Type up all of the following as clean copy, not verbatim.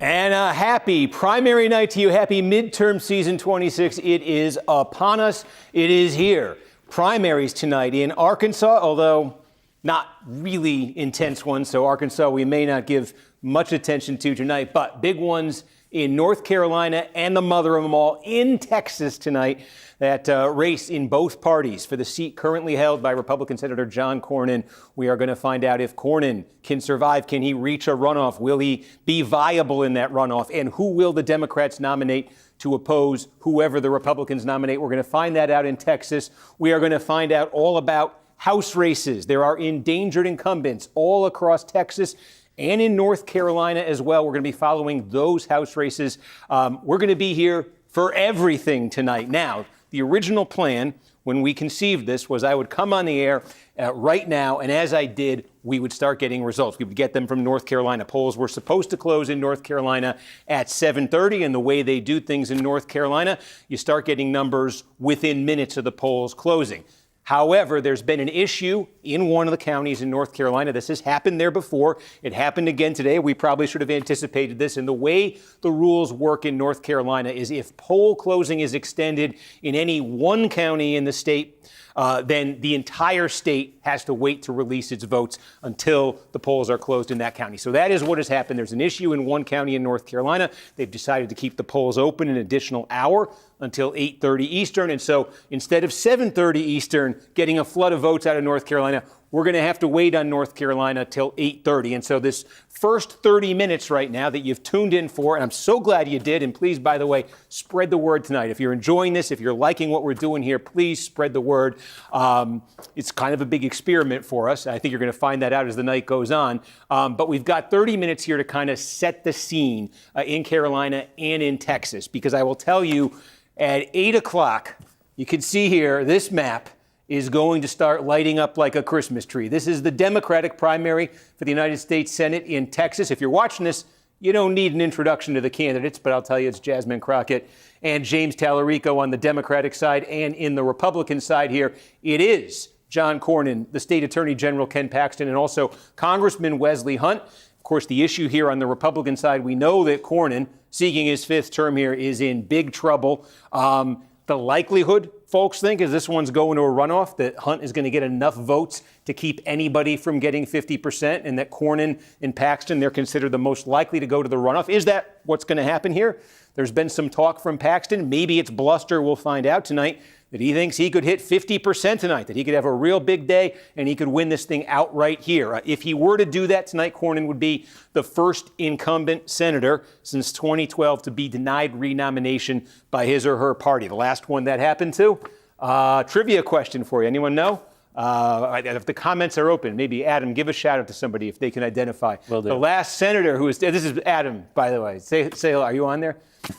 And a happy primary night to you. Happy midterm season 26. It is upon us. It is here. Primaries tonight in Arkansas, although not really intense ones. So Arkansas, we may not give much attention to tonight, but big ones in North Carolina and the mother of them all in Texas tonight. That race in both parties for the seat currently held by Republican Senator John Cornyn. We are going to find out if Cornyn can survive. Can he reach a runoff? Will he be viable in that runoff? And who will the Democrats nominate to oppose whoever the Republicans nominate? We're going to find that out in Texas. We are going to find out all about House races. There are endangered incumbents all across Texas and in North Carolina as well. We're going to be following those House races. We're going to be here for everything tonight. Now, the original plan when we conceived this was I would come on the air right now, and as I did, we would start getting results. We would get them from North Carolina. Polls were supposed to close in North Carolina at 7:30, and the way they do things in North Carolina, you start getting numbers within minutes of the polls closing. However, there's been an issue in one of the counties in North Carolina. This has happened there before. It happened again today. We probably should have anticipated this. And the way the rules work in North Carolina is if poll closing is extended in any one county in the state, then the entire state has to wait to release its votes until the polls are closed in that county. So that is what has happened. There's an issue in one county in North Carolina. They've decided to keep the polls open an additional hour until 8:30 Eastern. And so instead of 7:30 Eastern getting a flood of votes out of North Carolina, we're going to have to wait on North Carolina till 8:30. And so this first 30 minutes right now that you've tuned in for, and I'm so glad you did. And please, by the way, spread the word tonight. If you're enjoying this, if you're liking what we're doing here, please spread the word. It's kind of a big experiment for us. I think you're going to find that out as the night goes on. But we've got 30 minutes here to kind of set the scene in Carolina and in Texas, because I will tell you at 8 o'clock, you can see here, this map is going to start lighting up like a Christmas tree. This is the Democratic primary for the United States Senate in Texas. If you're watching this, you don't need an introduction to the candidates, but I'll tell you it's Jasmine Crockett and James Tallarico on the Democratic side, and in the Republican side here, it is John Cornyn, the State Attorney General Ken Paxton, and also Congressman Wesley Hunt. Of course, the issue here on the Republican side, we know that Cornyn, seeking his fifth term here, is in big trouble. The likelihood, folks think, is this one's going to a runoff, that Hunt is going to get enough votes to keep anybody from getting 50%, and that Cornyn and Paxton, they're considered the most likely to go to the runoff. Is that what's going to happen here? There's been some talk from Paxton. Maybe it's bluster. We'll find out tonight that he thinks he could hit 50% tonight, that he could have a real big day, and he could win this thing outright here. If he were to do that tonight, Cornyn would be the first incumbent senator since 2012 to be denied renomination by his or her party. The last one that happened to? Trivia question for you. Anyone know? If the comments are open, maybe Adam, give a shout out to somebody if they can identify. The last senator who is, this is Adam, by the way. Say hello. Are you on there?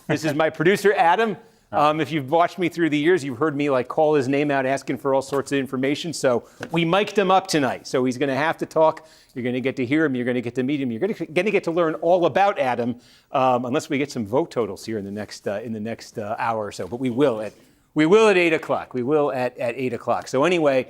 This is my producer, Adam. If you've watched me through the years, you've heard me call his name out, asking for all sorts of information. So we mic'd him up tonight. So he's going to have to talk. You're going to get to hear him. You're going to get to meet him. You're going to get to learn all about Adam, unless we get some vote totals here in the next hour or so. But we will at 8 o'clock. We will at 8 o'clock. So anyway,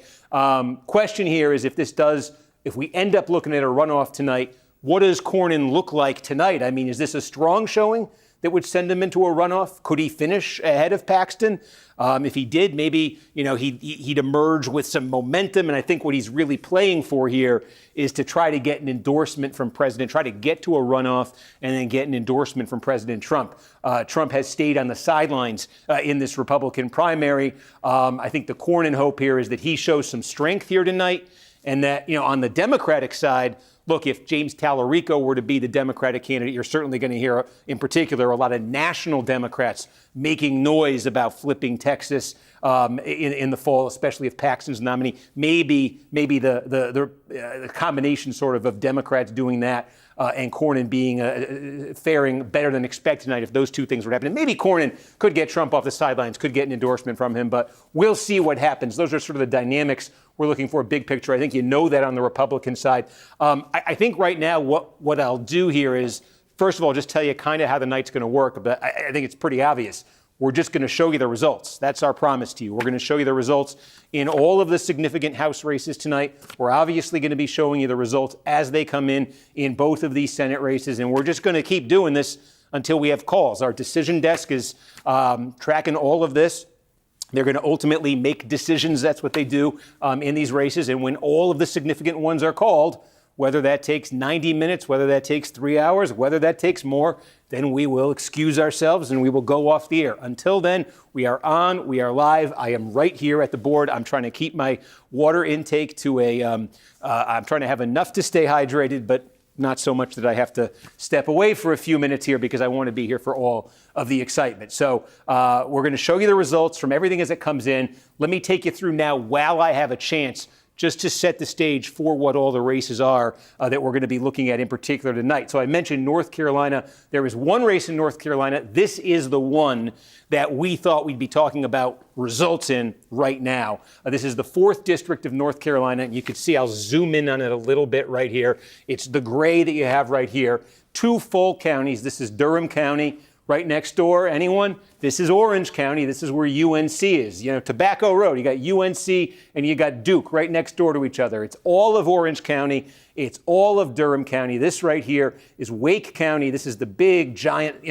question here is if we end up looking at a runoff tonight, what does Cornyn look like tonight? I mean, is this a strong showing that would send him into a runoff? Could he finish ahead of Paxton? If he did, maybe he'd emerge with some momentum. And I think what he's really playing for here is to try to get an endorsement from President, try to get to a runoff and then get an endorsement from President Trump. Trump has stayed on the sidelines in this Republican primary. I think the Cornyn hope here is that he shows some strength here tonight, and that, on the Democratic side, look, if James Tallarico were to be the Democratic candidate, you're certainly going to hear, in particular, a lot of national Democrats making noise about flipping Texas in the fall, especially if Paxton's nominee. Maybe the combination sort of Democrats doing that and Cornyn being faring better than expected tonight, if those two things would happen. And maybe Cornyn could get Trump off the sidelines, could get an endorsement from him, but we'll see what happens. Those are sort of the dynamics we're looking for, a big picture. I think you know that on the Republican side. I think right now what I'll do here is, first of all, just tell you kind of how the night's going to work, but I think it's pretty obvious. We're just going to show you the results. That's our promise to you. We're going to show you the results in all of the significant House races tonight. We're obviously going to be showing you the results as they come in both of these Senate races, and we're just going to keep doing this until we have calls. Our decision desk is tracking all of this. They're going to ultimately make decisions. That's what they do in these races. And when all of the significant ones are called, whether that takes 90 minutes, whether that takes 3 hours, whether that takes more, then we will excuse ourselves and we will go off the air. Until then, we are on, we are live. I am right here at the board. I'm trying to keep my water intake to I'm trying to have enough to stay hydrated, but not so much that I have to step away for a few minutes here because I want to be here for all of the excitement. So we're going to show you the results from everything as it comes in. Let me take you through now while I have a chance just to set the stage for what all the races are that we're going to be looking at in particular tonight. So I mentioned North Carolina. There is one race in North Carolina. This is the one that we thought we'd be talking about results in right now. This is the 4th District of North Carolina. And you can see, I'll zoom in on it a little bit right here. It's the gray that you have right here. 2 full counties. This is Durham County. Right next door, anyone? This is Orange County. This is where UNC is. You know, Tobacco Road. You got UNC and you got Duke right next door to each other. It's all of Orange County. It's all of Durham County. This right here is Wake County. This is the big, giant,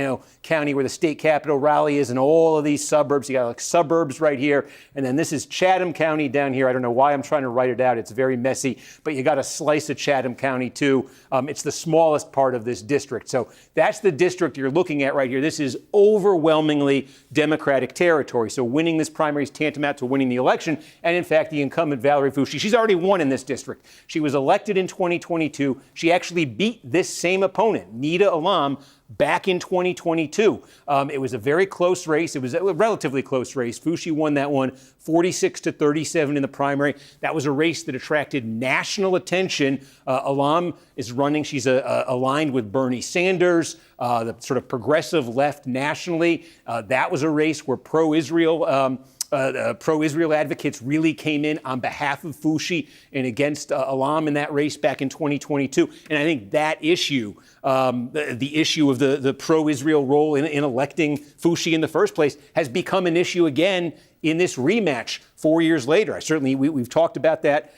county where the state capital Raleigh is and all of these suburbs. You got like suburbs right here. And then this is Chatham County down here. I don't know why I'm trying to write it out. It's very messy. But you got a slice of Chatham County, too. It's the smallest part of this district. So that's the district you're looking at right here. This is overwhelmingly Democratic territory. So winning this primary is tantamount to winning the election. And in fact, the incumbent Valerie Foushee, she's already won in this district. She was elected in 2022. She actually beat this same opponent, Nita Alam, back in 2022. It was a very close race. It was a relatively close race. Foushee won that one 46-37 in the primary. That was a race that attracted national attention. Alam is running. She's aligned with Bernie Sanders, the sort of progressive left nationally. That was a race where pro-Israel advocates really came in on behalf of Foushee and against Alam in that race back in 2022. And I think that issue, the issue of the pro-Israel role in electing Foushee in the first place, has become an issue again in this rematch 4 years later. We've talked about that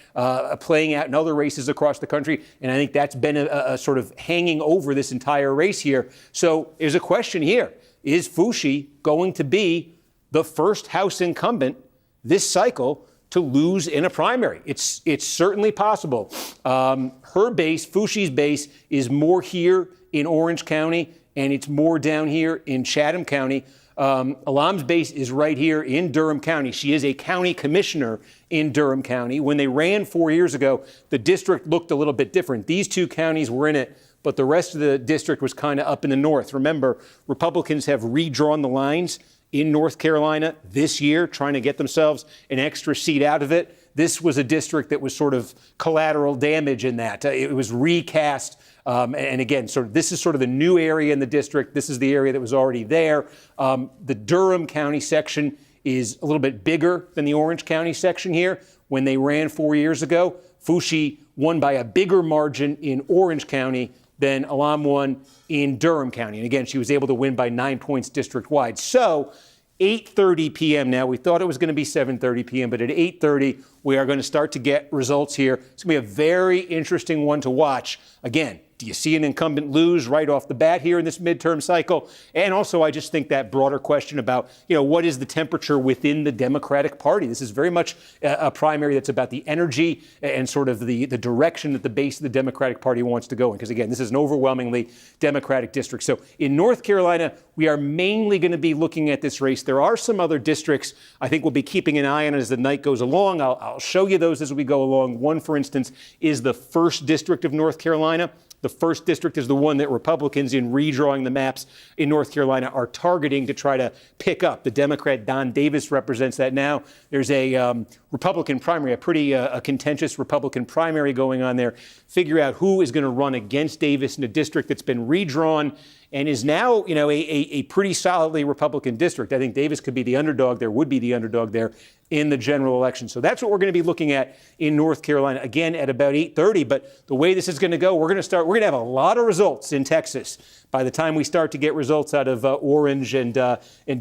playing out in other races across the country, and I think that's been a sort of hanging over this entire race here. So there's a question here. Is Foushee going to be the first House incumbent this cycle to lose in a primary? It's certainly possible. Her base, Foushee's base, is more here in Orange County, and it's more down here in Chatham County. Alam's base is right here in Durham County. She is a county commissioner in Durham County. When they ran 4 years ago, the district looked a little bit different. These 2 counties were in it, but the rest of the district was kind of up in the north. Remember, Republicans have redrawn the lines in North Carolina this year, trying to get themselves an extra seat out of it. This was a district that was sort of collateral damage in that. It was recast. And again, this is sort of the new area in the district. This is the area that was already there. The Durham County section is a little bit bigger than the Orange County section here. When they ran 4 years ago, Foushee won by a bigger margin in Orange County than Alam won in Durham County. And again, she was able to win by 9 points district-wide. So 8:30 p.m. now. We thought it was going to be 7:30 p.m., but at 8:30, we are going to start to get results here. It's going to be a very interesting one to watch. Again, do you see an incumbent lose right off the bat here in this midterm cycle? And also, I just think that broader question about, what is the temperature within the Democratic Party? This is very much a primary that's about the energy and sort of the direction that the base of the Democratic Party wants to go in. Because again, this is an overwhelmingly Democratic district. So in North Carolina, we are mainly going to be looking at this race. There are some other districts I think we'll be keeping an eye on as the night goes along. I'll show you those as we go along. One, for instance, is the 1st District of North Carolina. The 1st District is the one that Republicans, in redrawing the maps in North Carolina, are targeting to try to pick up. The Democrat Don Davis represents that now. There's a Republican primary, a pretty contentious Republican primary going on there. Figure out who is going to run against Davis in a district that's been redrawn and is now, a pretty solidly Republican district. I think Davis could be the underdog there, would be the underdog there in the general election. So that's what we're going to be looking at in North Carolina, again, at about 8:30. But the way this is going to go, we're going to have a lot of results in Texas by the time we start to get results out of Orange and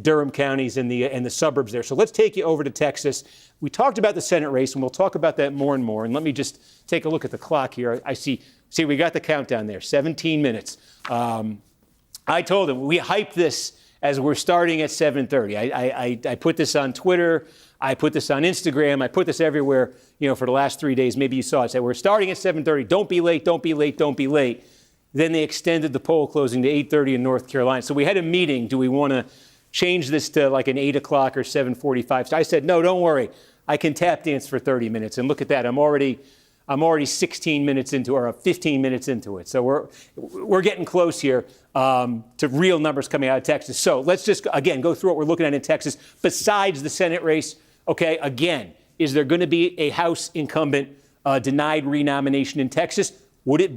Durham counties and the suburbs there. So let's take you over to Texas. We talked about the Senate race, and we'll talk about that more and more. And let me just take a look at the clock here. I see we got the countdown there, 17 minutes. I told him we hyped this as we're starting at 7:30. I put this on Twitter. I put this on Instagram. I put this everywhere, for the last 3 days. Maybe you saw it. I said, we're starting at 7:30. Don't be late. Don't be late. Don't be late. Then they extended the poll closing to 8:30 in North Carolina. So we had a meeting. Do we want to change this to like an 8 o'clock or 7:45? So I said, no, don't worry. I can tap dance for 30 minutes. And look at that. I'm already 16 minutes into, or 15 minutes into it. So we're getting close here to real numbers coming out of Texas. So let's just, again, go through what we're looking at in Texas. Besides the Senate race, okay, again, is there going to be a House incumbent denied renomination in Texas? Could it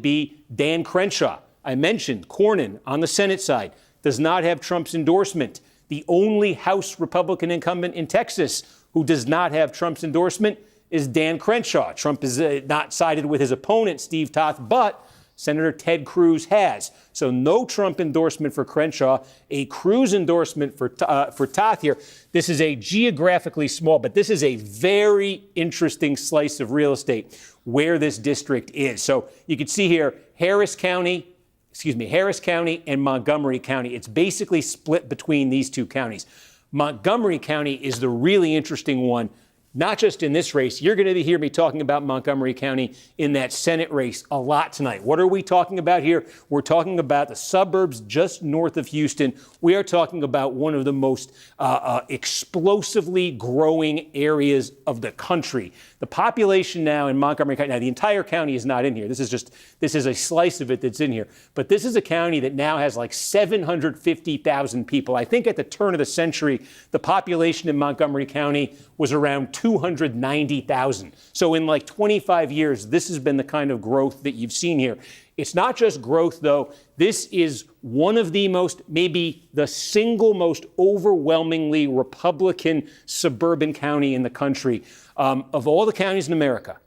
be Dan Crenshaw? I mentioned Cornyn on the Senate side does not have Trump's endorsement. The only House Republican incumbent in Texas who does not have Trump's endorsement is Dan Crenshaw. Trump is not sided with his opponent, Steve Toth, but Senator Ted Cruz has. So no Trump endorsement for Crenshaw, a Cruz endorsement for Toth here. This is a geographically small, but this is a very interesting slice of real estate where this district is. So you can see here, Harris County and Montgomery County. It's basically split between these two counties. Montgomery County is the really interesting one. Not just in this race. You're going to hear me talking about Montgomery County in that Senate race a lot tonight. What are we talking about here? We're talking about the suburbs just north of Houston. We are talking about one of the most explosively growing areas of the country. The population now in Montgomery County, now the entire county is not in here. This is a slice of it that's in here. But this is a county that now has like 750,000 people. I think at the turn of the century, the population in Montgomery County was around 290,000. So in like 25 years, this has been the kind of growth that you've seen here. It's not just growth, though. This is one of the most, maybe the single most overwhelmingly Republican suburban county in the country. Of all the counties in America,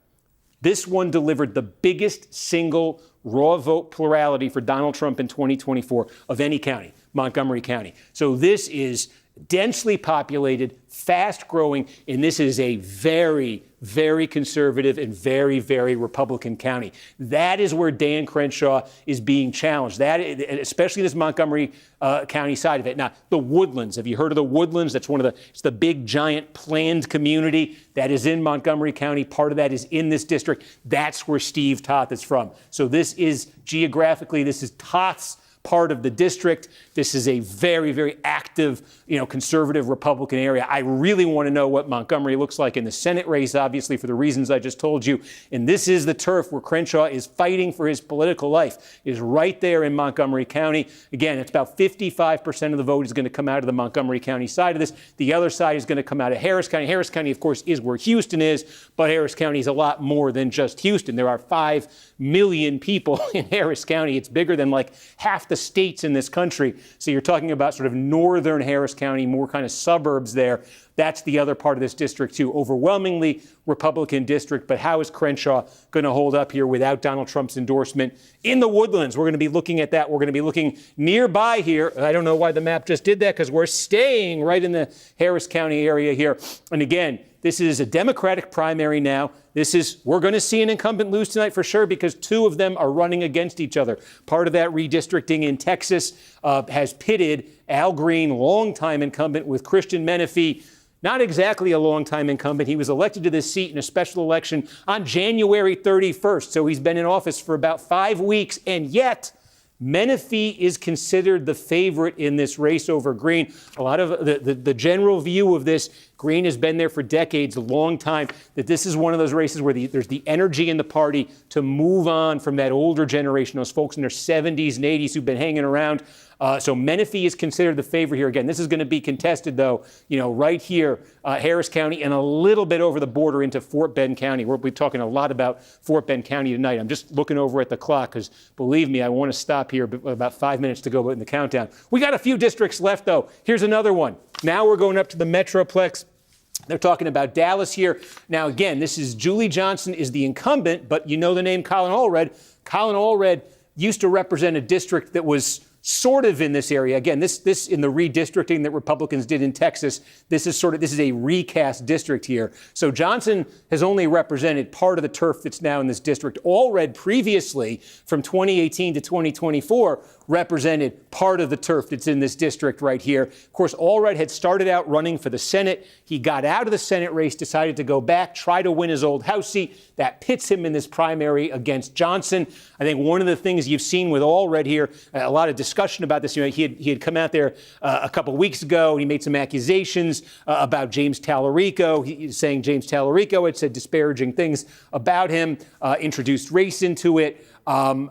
this one delivered the biggest single raw vote plurality for Donald Trump in 2024 of any county, Montgomery County. So this is densely populated, fast growing, and this is a very, very conservative and very, very Republican county. That is where Dan Crenshaw is being challenged, that, especially this Montgomery County side of it. Now, the Woodlands, have you heard of the Woodlands? That's it's the big, giant planned community that is in Montgomery County. Part of that is in this district. That's where Steve Toth is from. So this is geographically, this is Toth's part of the district. This is a very, very active, conservative Republican area. I really want to know what Montgomery looks like in the Senate race, obviously, for the reasons I just told you. And this is the turf where Crenshaw is fighting for his political life, is right there in Montgomery County. Again, it's about 55% of the vote is going to come out of the Montgomery County side of this. The other side is going to come out of Harris County. Harris County, of course, is where Houston is, but Harris County is a lot more than just Houston. There are 5 million people in Harris County. It's bigger than like half the states in this country. So you're talking about sort of northern Harris County, more kind of suburbs there. That's the other part of this district, too. Overwhelmingly Republican district. But how is Crenshaw going to hold up here without Donald Trump's endorsement? In the Woodlands, we're going to be looking at that. We're going to be looking nearby here. I don't know why the map just did that, because we're staying right in the Harris County area here. And again, this is a Democratic primary now. We're going to see an incumbent lose tonight for sure, because 2 of them are running against each other. Part of that redistricting in Texas has pitted Al Green, longtime incumbent, with Christian Menifee, not exactly a longtime incumbent. He was elected to this seat in a special election on January 31st. So he's been in office for about 5 weeks, and yet Menifee is considered the favorite in this race over Green. A lot of the general view of this, Green has been there for decades, a long time, that this is one of those races where there's the energy in the party to move on from that older generation, those folks in their 70s and 80s who've been hanging around. So Menifee is considered the favorite here. Again, this is going to be contested, though, right here, Harris County, and a little bit over the border into Fort Bend County. We'll be talking a lot about Fort Bend County tonight. I'm just looking over at the clock because, believe me, I want to stop here, but about 5 minutes to go in the countdown. We got a few districts left, though. Here's another one. Now we're going up to the Metroplex. They're talking about Dallas here. Now, again, this is Julie Johnson is the incumbent, but you know the name Colin Allred. Colin Allred used to represent a district that was sort of in this area. Again, this in the redistricting that Republicans did in Texas, this is a recast district here. So Johnson has only represented part of the turf that's now in this district. Allred previously, from 2018 to 2024, represented part of the turf that's in this district right here. Of course, Allred had started out running for the Senate. He got out of the Senate race, decided to go back, try to win his old House seat. That pits him in this primary against Johnson. I think one of the things you've seen with Allred here, a lot of discussion about this. He had come out there a couple of weeks ago, and he made some accusations about James Tallarico. He's saying James Tallarico had said disparaging things about him, introduced race into it. A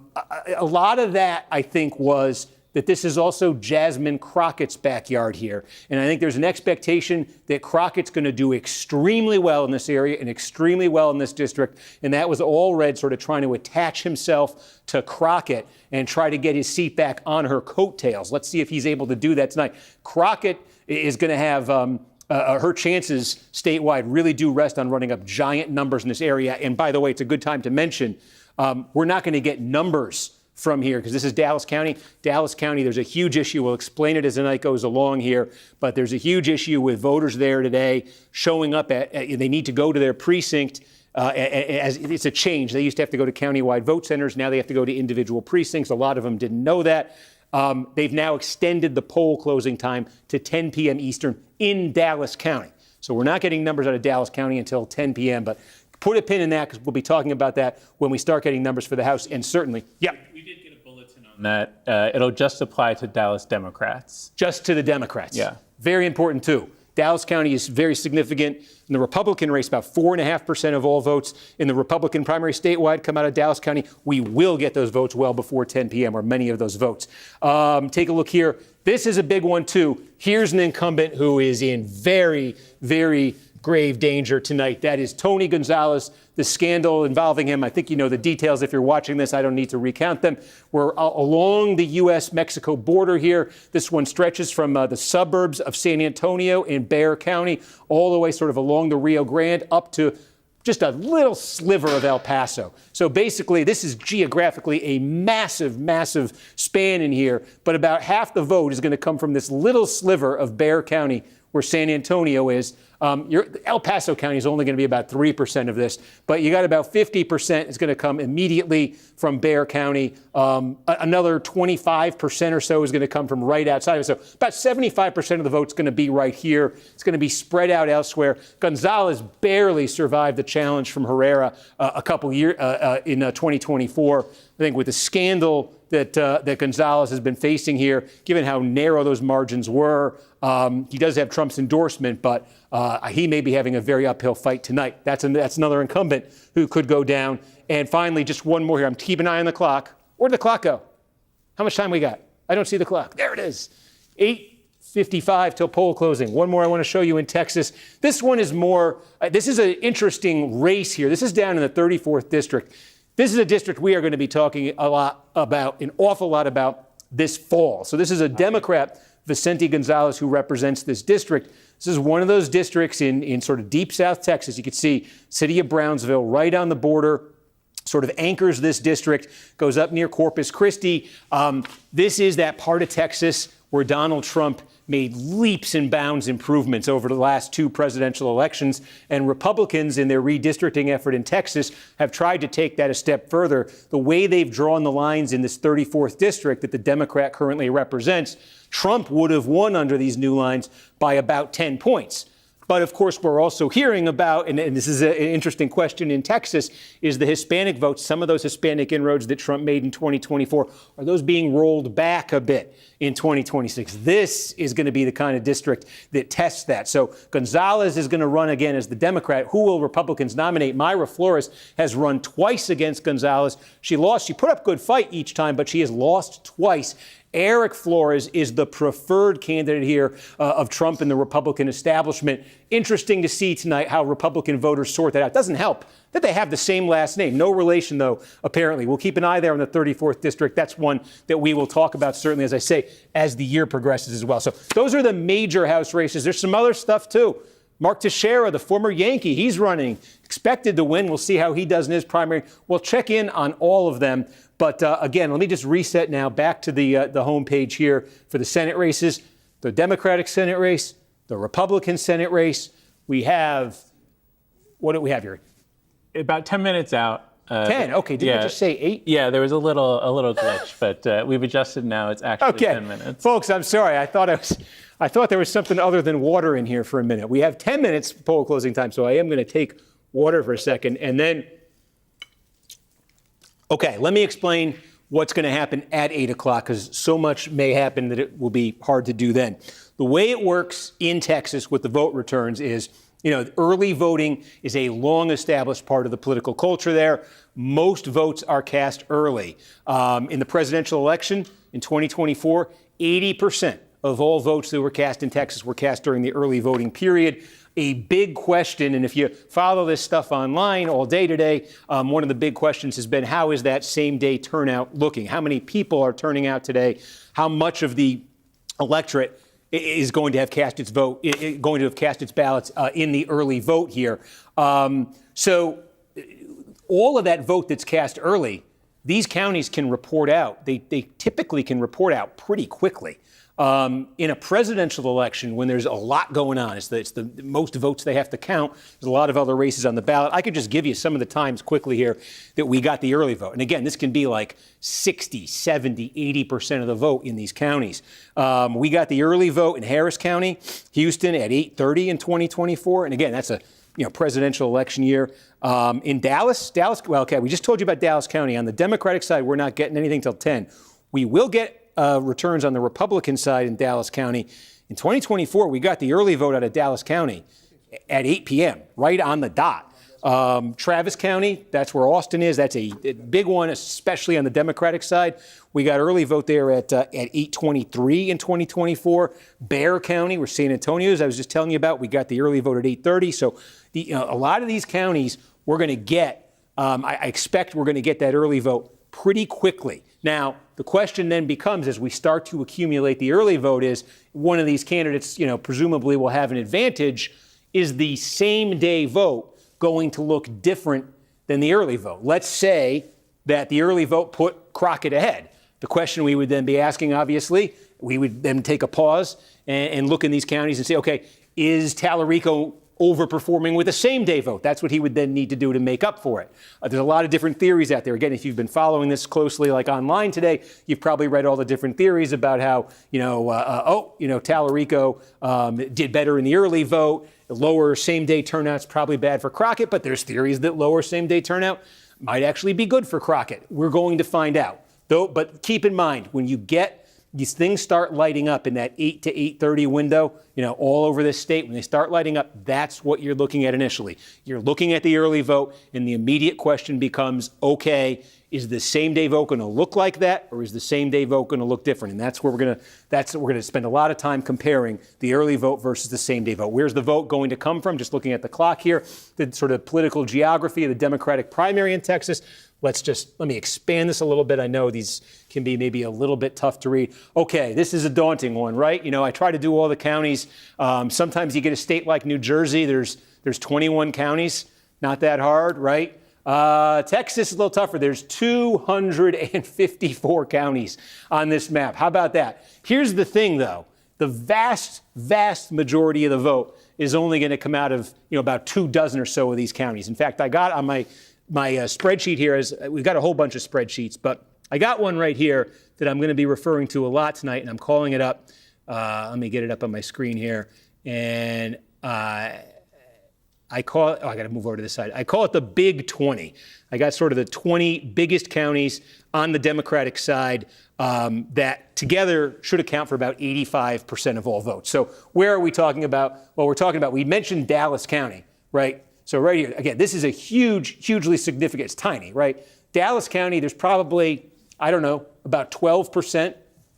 lot of that, I think, was that this is also Jasmine Crockett's backyard here. And I think there's an expectation that Crockett's going to do extremely well in this area and extremely well in this district. And that was Allred sort of trying to attach himself to Crockett and try to get his seat back on her coattails. Let's see if he's able to do that tonight. Crockett is going to have her chances statewide really do rest on running up giant numbers in this area. And by the way, it's a good time to mention, we're not going to get numbers from here because this is Dallas County. Dallas County, there's a huge issue. We'll explain it as the night goes along here, but there's a huge issue with voters there today showing up they need to go to their precinct. As it's a change. They used to have to go to countywide vote centers. Now they have to go to individual precincts. A lot of them didn't know that. They've now extended the poll closing time to 10 p.m. Eastern in Dallas County. So we're not getting numbers out of Dallas County until 10 p.m., but put a pin in that because we'll be talking about that when we start getting numbers for the House. And certainly, we did get a bulletin on that. It'll just apply to Dallas Democrats. Just to the Democrats. Yeah. Very important, too. Dallas County is very significant. In the Republican race, about 4.5% of all votes in the Republican primary statewide come out of Dallas County. We will get those votes well before 10 p.m., or many of those votes. Take a look here. This is a big one, too. Here's an incumbent who is in very, very grave danger tonight. That is Tony Gonzalez, the scandal involving him. I think you know the details if you're watching this. I don't need to recount them. We're along the U.S.-Mexico border here. This one stretches from the suburbs of San Antonio in Bexar County all the way sort of along the Rio Grande up to just a little sliver of El Paso. So basically, this is geographically a massive, massive span in here, but about half the vote is going to come from this little sliver of Bexar County where San Antonio is. El Paso County is only going to be about 3% of this, but you got about 50% is going to come immediately from Bexar County. Another 25% or so is going to come from right outside of it. So about 75% of the vote's going to be right here. It's going to be spread out elsewhere. Gonzalez barely survived the challenge from Herrera a couple years in 2024. I think with the scandal that Gonzalez has been facing here, given how narrow those margins were, he does have Trump's endorsement, but he may be having a very uphill fight tonight. That's another incumbent who could go down. And finally, just one more here. I'm keeping an eye on the clock. Where'd the clock go? How much time we got? I don't see the clock. There it is. 8:55 till poll closing. One more I want to show you in Texas. This one is more, this is an interesting race here. This is down in the 34th district. This is a district we are going to be talking an awful lot about this fall. So this is a Democrat, Vicente Gonzalez, who represents this district. This is one of those districts in sort of deep South Texas. You can see city of Brownsville right on the border, sort of anchors this district, goes up near Corpus Christi. This is that part of Texas where Donald Trump made leaps and bounds improvements over the last two presidential elections. And Republicans in their redistricting effort in Texas have tried to take that a step further. The way they've drawn the lines in this 34th district that the Democrat currently represents, Trump would have won under these new lines by about 10 points. But of course, we're also hearing about, and this is an interesting question in Texas, is the Hispanic votes, some of those Hispanic inroads that Trump made in 2024, are those being rolled back a bit in 2026? This is going to be the kind of district that tests that. So Gonzalez is going to run again as the Democrat. Who will Republicans nominate? Mayra Flores has run twice against Gonzalez. She lost. She put up a good fight each time, but she has lost twice. Eric Flores is the preferred candidate here of Trump and the Republican establishment. Interesting to see tonight how Republican voters sort that out. Doesn't help that they have the same last name. No relation, though, apparently. We'll keep an eye there on the 34th district. That's one that we will talk about, certainly, as I say, as the year progresses as well. So those are the major House races. There's some other stuff, too. Mark Teixeira, the former Yankee, he's running, expected to win. We'll see how he does in his primary. We'll check in on all of them. But again, let me just reset now back to the homepage here for the Senate races, the Democratic Senate race, the Republican Senate race. We have, what do we have here? About 10 minutes out. 10, okay, did I just say 8? Yeah, there was a little glitch, but we've adjusted now. It's actually 10 minutes. Folks, I'm sorry. I thought there was something other than water in here for a minute. We have 10 minutes poll closing time, so I am going to take water for a second. And then, okay, let me explain what's going to happen at 8 o'clock, because so much may happen that it will be hard to do then. The way it works in Texas with the vote returns is, early voting is a long-established part of the political culture there. Most votes are cast early. In the presidential election in 2024, 80% of all votes that were cast in Texas were cast during the early voting period. A big question, and if you follow this stuff online all day today, one of the big questions has been, how is that same-day turnout looking? How many people are turning out today? How much of the electorate is going to have cast its vote, going to have cast its ballots in the early vote here? So all of that vote that's cast early, these counties can report out. They typically can report out pretty quickly. In a presidential election, when there's a lot going on, it's the most votes they have to count. There's a lot of other races on the ballot. I could just give you some of the times quickly here that we got the early vote. And again, this can be like 60, 70, 80% of the vote in these counties. We got the early vote in Harris County, Houston at 8:30 in 2024. And again, that's a presidential election year. In Dallas, well, okay, we just told you about Dallas County. On the Democratic side, we're not getting anything till 10. We will get returns on the Republican side in Dallas County. In 2024, we got the early vote out of Dallas County at 8 p.m., right on the dot. Travis County, that's where Austin is. That's a big one, especially on the Democratic side. We got early vote there at 8:23 in 2024. Bexar County, where San Antonio is, I was just telling you about, we got the early vote at 8:30. So a lot of these counties, we're going to get, I expect we're going to get that early vote pretty quickly. Now, the question then becomes, as we start to accumulate the early vote, is one of these candidates, presumably will have an advantage. Is the same day vote going to look different than the early vote? Let's say that the early vote put Crockett ahead. The question we would then be asking, obviously, we would then take a pause and look in these counties and say, okay, is Tallarico overperforming with a same-day vote? That's what he would then need to do to make up for it. There's a lot of different theories out there. Again, if you've been following this closely, like online today, you've probably read all the different theories about how, Tallarico did better in the early vote. Lower same-day turnout's probably bad for Crockett, but there's theories that lower same-day turnout might actually be good for Crockett. We're going to find out. But keep in mind, when you get these things start lighting up in that 8 to 8:30 window, all over this state, when they start lighting up, that's what you're looking at initially. You're looking at the early vote, and the immediate question becomes, okay, is the same day vote going to look like that, or is the same day vote going to look different? And that's where we're going to spend a lot of time comparing the early vote versus the same day vote. Where's the vote going to come from? Just looking at the clock here, the sort of political geography of the Democratic primary in Texas. Let me expand this a little bit. I know these can be maybe a little bit tough to read. Okay, this is a daunting one, right? I try to do all the counties. Sometimes you get a state like New Jersey. There's 21 counties. Not that hard, right? Texas is a little tougher. There's 254 counties on this map. How about that? Here's the thing, though. The vast, vast majority of the vote is only going to come out of, about 24 or so of these counties. In fact, I got on my spreadsheet here, we've got a whole bunch of spreadsheets, but I got one right here that I'm going to be referring to a lot tonight, and I'm calling it up. Let me get it up on my screen here. And I call it, I got to move over to this side. I call it the Big 20. I got sort of the 20 biggest counties on the Democratic side that together should account for about 85% of all votes. So where are we talking about? Well, we mentioned Dallas County, right? So right here, again, this is a hugely significant, it's tiny, right? Dallas County, there's probably, about 12%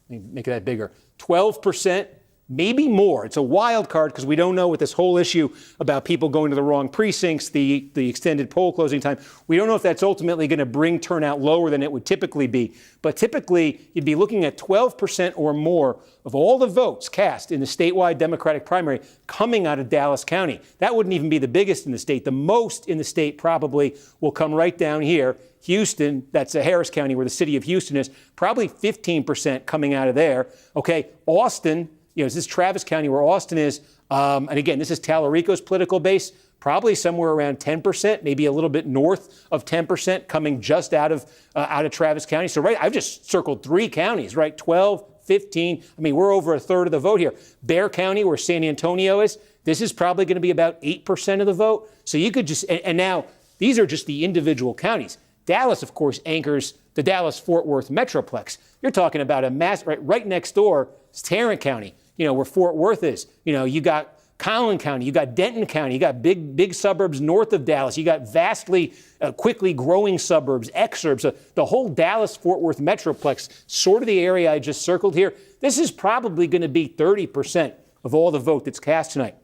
Let me make that bigger. 12%. Maybe more. It's a wild card because we don't know with this whole issue about people going to the wrong precincts, the extended poll closing time. We don't know if that's ultimately going to bring turnout lower than it would typically be. But typically, you'd be looking at 12% or more of all the votes cast in the statewide Democratic primary coming out of Dallas County. That wouldn't even be the biggest in the state. The most in the state probably will come right down here. Houston, that's Harris County where the city of Houston is, probably 15% coming out of there. Okay, Austin, this is Travis County where Austin is. And again, this is Tallarico's political base, probably somewhere around 10%, maybe a little bit north of 10% coming just out of Travis County. So I've just circled 3 counties, right? 12, 15. I mean, we're over a third of the vote here. Bexar County, where San Antonio is, this is probably going to be about 8% of the vote. So you could just, and now these are just the individual counties. Dallas, of course, anchors the Dallas-Fort Worth Metroplex. You're talking about a mass, right next door is Tarrant County, where Fort Worth is. You got Collin County, you got Denton County, you got big suburbs north of Dallas, you got vastly, quickly growing suburbs, exurbs, the whole Dallas-Fort Worth Metroplex, sort of the area I just circled here. This is probably going to be 30% of all the vote that's cast tonight.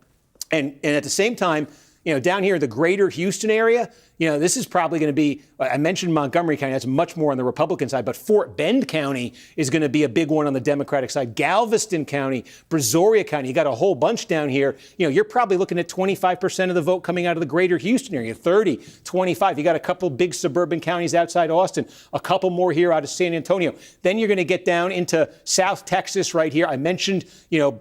And at the same time, down here in the greater Houston area, this is probably going to be, I mentioned Montgomery County, that's much more on the Republican side, but Fort Bend County is going to be a big one on the Democratic side. Galveston County, Brazoria County, you got a whole bunch down here. You're probably looking at 25% of the vote coming out of the greater Houston area, 30, 25. You got a couple big suburban counties outside Austin, a couple more here out of San Antonio. Then you're going to get down into South Texas right here. I mentioned,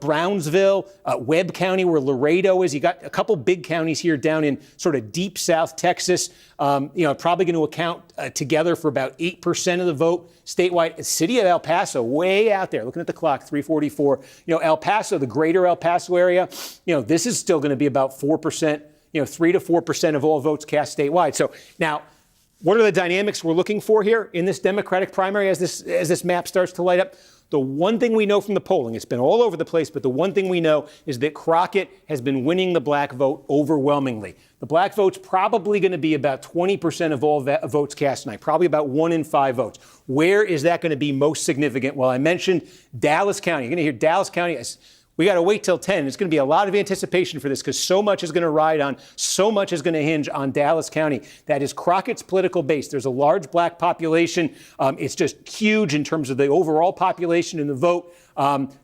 Brownsville, Webb County, where Laredo is. You got a couple big counties here down in sort of deep South Texas. Probably going to account together for about 8% of the vote statewide. City of El Paso, way out there, looking at the clock, 3:44. El Paso, the greater El Paso area, this is still going to be about 4%, 3 to 4% of all votes cast statewide. So now, what are the dynamics we're looking for here in this Democratic primary as this map starts to light up? The one thing we know from the polling, it's been all over the place, but the one thing we know is that Crockett has been winning the black vote overwhelmingly. The black vote's probably going to be about 20% of all votes cast tonight, probably about 1 in 5 votes. Where is that going to be most significant? Well, I mentioned Dallas County. You're going to hear Dallas County. We got to wait till 10. It's going to be a lot of anticipation for this because so much is going to ride on, so much is going to hinge on Dallas County. That is Crockett's political base. There's a large black population. It's just huge in terms of the overall population and the vote.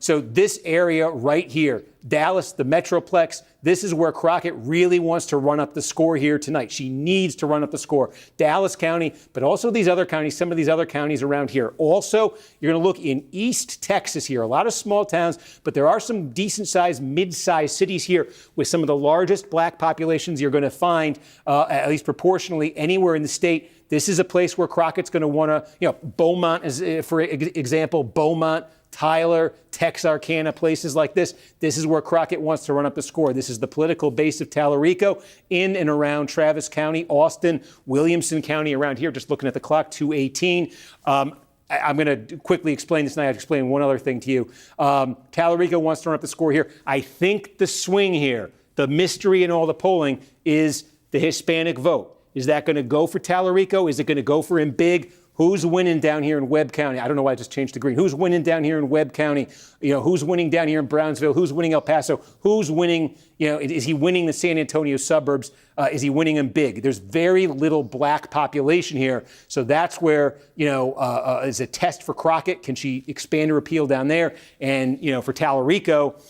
So this area right here, Dallas, the Metroplex, this is where Crockett really wants to run up the score here tonight. She needs to run up the score. Dallas County, but also these other counties, some of these other counties around here. Also, you're going to look in East Texas here, a lot of small towns, but there are some decent-sized, mid-sized cities here with some of the largest black populations you're going to find, at least proportionally, anywhere in the state. This is a place where Crockett's going to want to, Beaumont, for example, Beaumont, Tyler, Texarkana, places like this. This is where Crockett wants to run up the score. This is the political base of Tallarico in and around Travis County, Austin, Williamson County around here. Just looking at the clock, 2:18. I'm going to quickly explain this, and I have to explain one other thing to you. Tallarico wants to run up the score here. I think the swing here, the mystery in all the polling, is the Hispanic vote. Is that going to go for Tallarico? Is it going to go for him big? Who's winning down here in Webb County? I don't know why I just changed to green. Who's winning down here in Webb County? Who's winning down here in Brownsville? Who's winning El Paso? Who's winning? Is he winning the San Antonio suburbs? Is he winning them big? There's very little black population here. So that's where, is a test for Crockett. Can she expand her appeal down there? And, for Tallarico,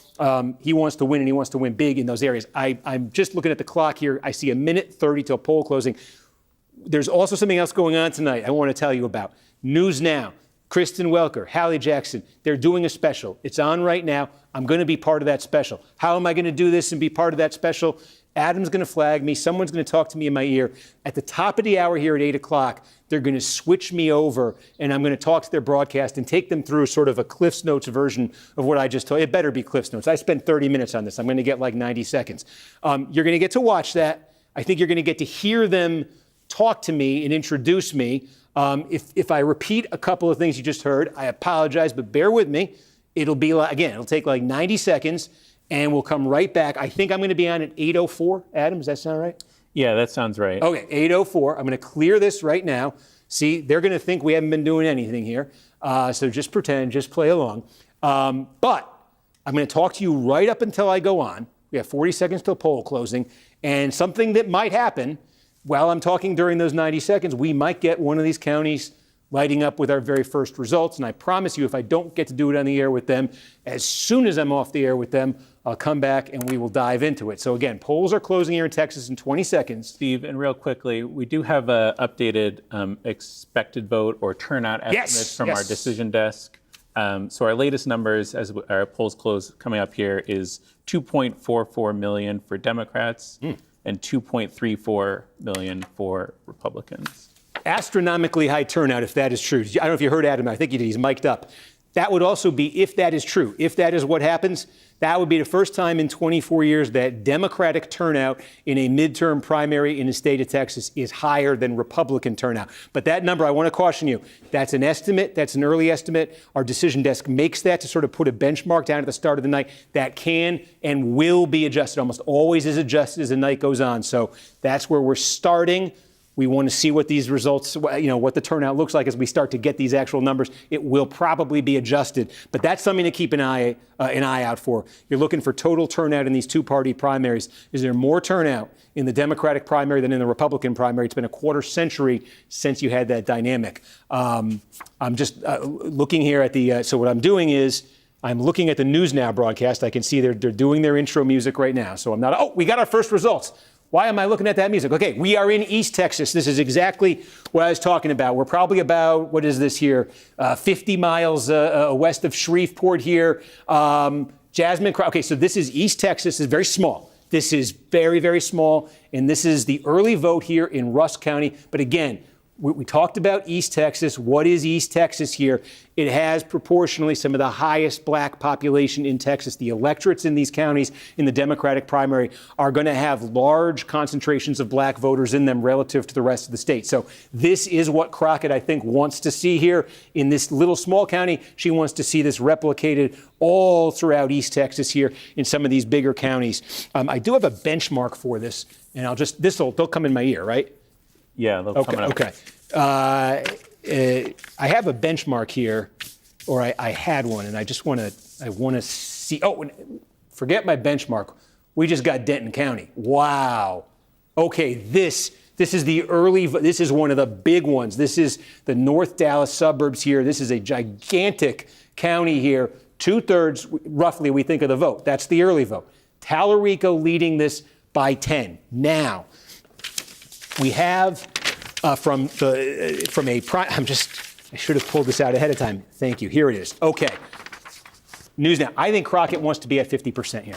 he wants to win, and he wants to win big in those areas. I'm just looking at the clock here. I see 1:30 till poll closing. There's also something else going on tonight I want to tell you about. News Now. Kristen Welker, Hallie Jackson, they're doing a special. It's on right now. I'm going to be part of that special. How am I going to do this and be part of that special? Adam's going to flag me. Someone's going to talk to me in my ear. At the top of the hour here at 8 o'clock, they're going to switch me over, and I'm going to talk to their broadcast and take them through sort of a Cliff's Notes version of what I just told you. It better be Cliff's Notes. I spent 30 minutes on this. I'm going to get like 90 seconds. You're going to get to watch that. I think you're going to get to hear them talk to me and introduce me. If I repeat a couple of things you just heard, I apologize, but bear with me. It'll be like, again, it'll take like 90 seconds, and we'll come right back. I think I'm going to be on at 8:04. Adam, does that sound right? Yeah, that sounds right. Okay, 8:04. I'm going to clear this right now. See, they're going to think we haven't been doing anything here. So just pretend, just play along. But I'm going to talk to you right up until I go on. We have 40 seconds till poll closing. And something that might happen while I'm talking during those 90 seconds, we might get one of these counties lighting up with our very first results. And I promise you, if I don't get to do it on the air with them, as soon as I'm off the air with them, I'll come back and we will dive into it. So again, polls are closing here in Texas in 20 seconds. Steve, and real quickly, we do have an updated expected vote or turnout estimates from our decision desk. So our latest numbers, as our polls close coming up here, is 2.44 million for Democrats and 2.34 million for Republicans. Astronomically high turnout, if that is true. I don't know if you heard Adam. I think he did. He's mic'd up. That would also be, if that is true, if that is what happens, that would be the first time in 24 years that Democratic turnout in a midterm primary in the state of Texas is higher than Republican turnout. But that number, I want to caution you, that's an estimate. That's an early estimate. Our decision desk makes that to sort of put a benchmark down at the start of the night. That can and will be adjusted. Almost always is adjusted as the night goes on. So that's where we're starting. We want to see what these results, what the turnout looks like as we start to get these actual numbers. It will probably be adjusted, but that's something to keep an eye out for. You're looking for total turnout in these two-party primaries. Is there more turnout in the Democratic primary than in the Republican primary? It's been a quarter century since you had that dynamic. I'm just looking here at the. So what I'm doing is I'm looking at the News Now broadcast. I can see they're doing their intro music right now. So I'm not. Oh, we got our first results. Why am I looking at that music? Okay, we are in East Texas. This is exactly what I was talking about. We're probably about, what is this here, 50 miles west of Shreveport here. Jasmine, okay, so this is East Texas. It's very small. This is very, very small. And this is the early vote here in Rusk County. But again, we talked about East Texas. What is East Texas here? It has proportionally some of the highest black population in Texas. The electorates in these counties in the Democratic primary are going to have large concentrations of black voters in them relative to the rest of the state. So this is what Crockett, I think, wants to see here in this little small county. She wants to see this replicated all throughout East Texas here in some of these bigger counties. I do have a benchmark for this, and they'll come in my ear, right? Yeah, they'll come up. Okay. I have a benchmark here, or I had one, and I want to see. Oh, forget my benchmark. We just got Denton County. Wow. Okay, this is the early. This is one of the big ones. This is the North Dallas suburbs here. This is a gigantic county here. 2/3, roughly, we think of the vote. That's the early vote. Tallarico leading this by 10. Now, we have I should have pulled this out ahead of time. Thank you. Here it is. Okay. News Now. I think Crockett wants to be at 50% here.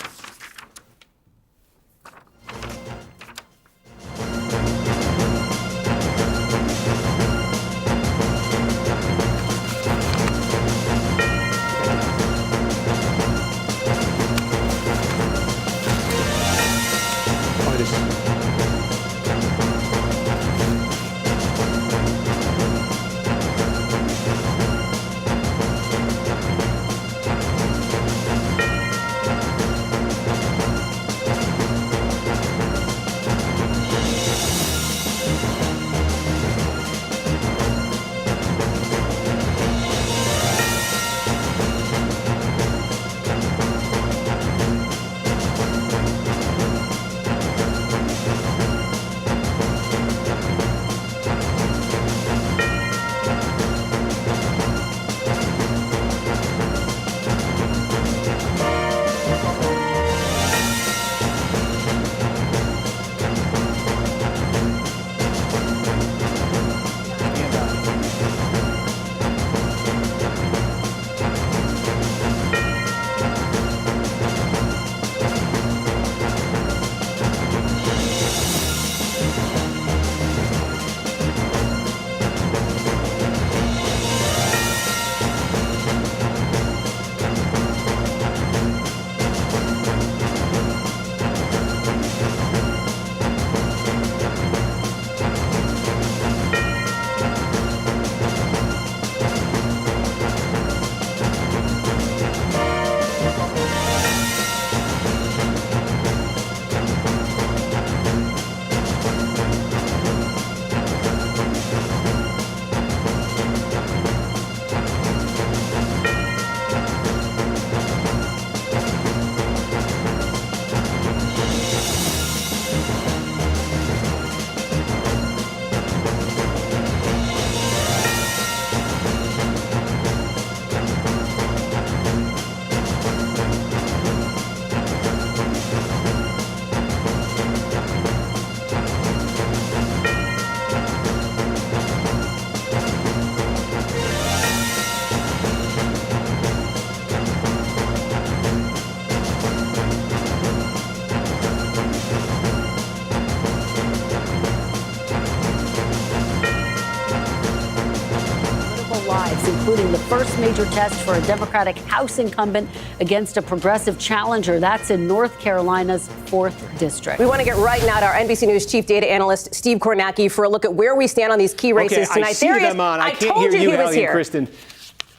including the first major test for a Democratic House incumbent against a progressive challenger. That's in North Carolina's 4th district. We want to get right now to our NBC News chief data analyst, Steve Kornacki, for a look at where we stand on these key races tonight. I see them on. I can't hear you, Hallie and Kristen.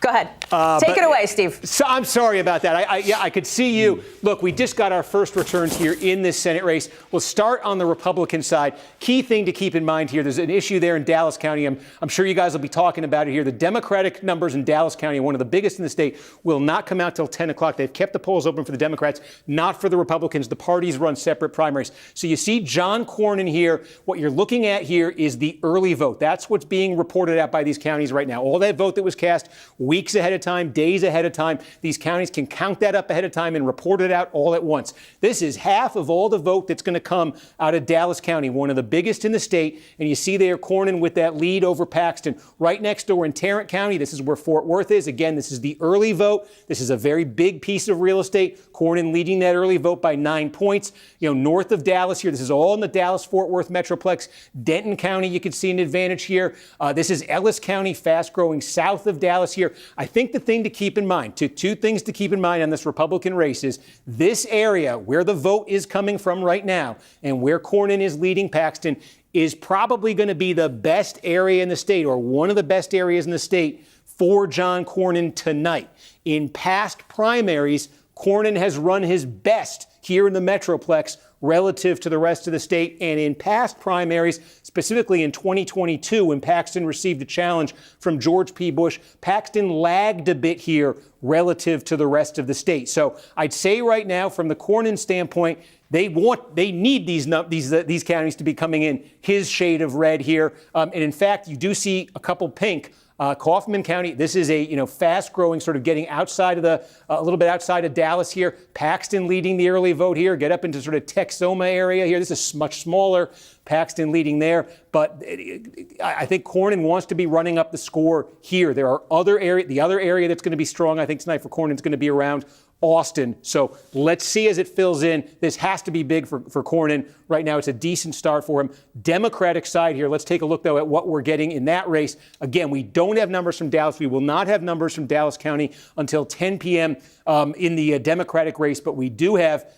Go ahead. Take it away, Steve. So I'm sorry about that. I could see you. Look, we just got our first returns here in this Senate race. We'll start on the Republican side. Key thing to keep in mind here, there's an issue there in Dallas County. I'm sure you guys will be talking about it here. The Democratic numbers in Dallas County, one of the biggest in the state, will not come out till 10 o'clock. They've kept the polls open for the Democrats, not for the Republicans. The parties run separate primaries. So you see John Cornyn here. What you're looking at here is the early vote. That's what's being reported out by these counties right now. All that vote that was cast weeks ahead of time, days ahead of time. These counties can count that up ahead of time and report it out all at once. This is half of all the vote that's going to come out of Dallas County, one of the biggest in the state. And you see there Cornyn with that lead over Paxton. Right next door in Tarrant County, this is where Fort Worth is. Again, this is the early vote. This is a very big piece of real estate. Cornyn leading that early vote by 9 points. North of Dallas here, this is all in the Dallas-Fort Worth Metroplex. Denton County, you can see an advantage here. This is Ellis County, fast-growing south of Dallas here. I think the thing to keep in mind, two things to keep in mind on this Republican race is this area where the vote is coming from right now and where Cornyn is leading Paxton is probably going to be the best area in the state or one of the best areas in the state for John Cornyn tonight. In past primaries, Cornyn has run his best here in the Metroplex relative to the rest of the state. And in past primaries, specifically in 2022, when Paxton received a challenge from George P. Bush, Paxton lagged a bit here relative to the rest of the state. So I'd say right now, from the Cornyn standpoint, they need these counties to be coming in his shade of red here. And in fact, you do see a couple pink. Kaufman County, this is a fast-growing, sort of getting outside of a little bit outside of Dallas here. Paxton leading the early vote here. Get up into sort of Texoma area here. This is much smaller. Paxton leading there, but I think Cornyn wants to be running up the score here. There are the other area that's going to be strong, I think, tonight for Cornyn is going to be around Austin. So let's see as it fills in. This has to be big for Cornyn. Right now, it's a decent start for him. Democratic side here. Let's take a look, though, at what we're getting in that race. Again, we don't have numbers from Dallas. We will not have numbers from Dallas County until 10 p.m. In the Democratic race, but we do have,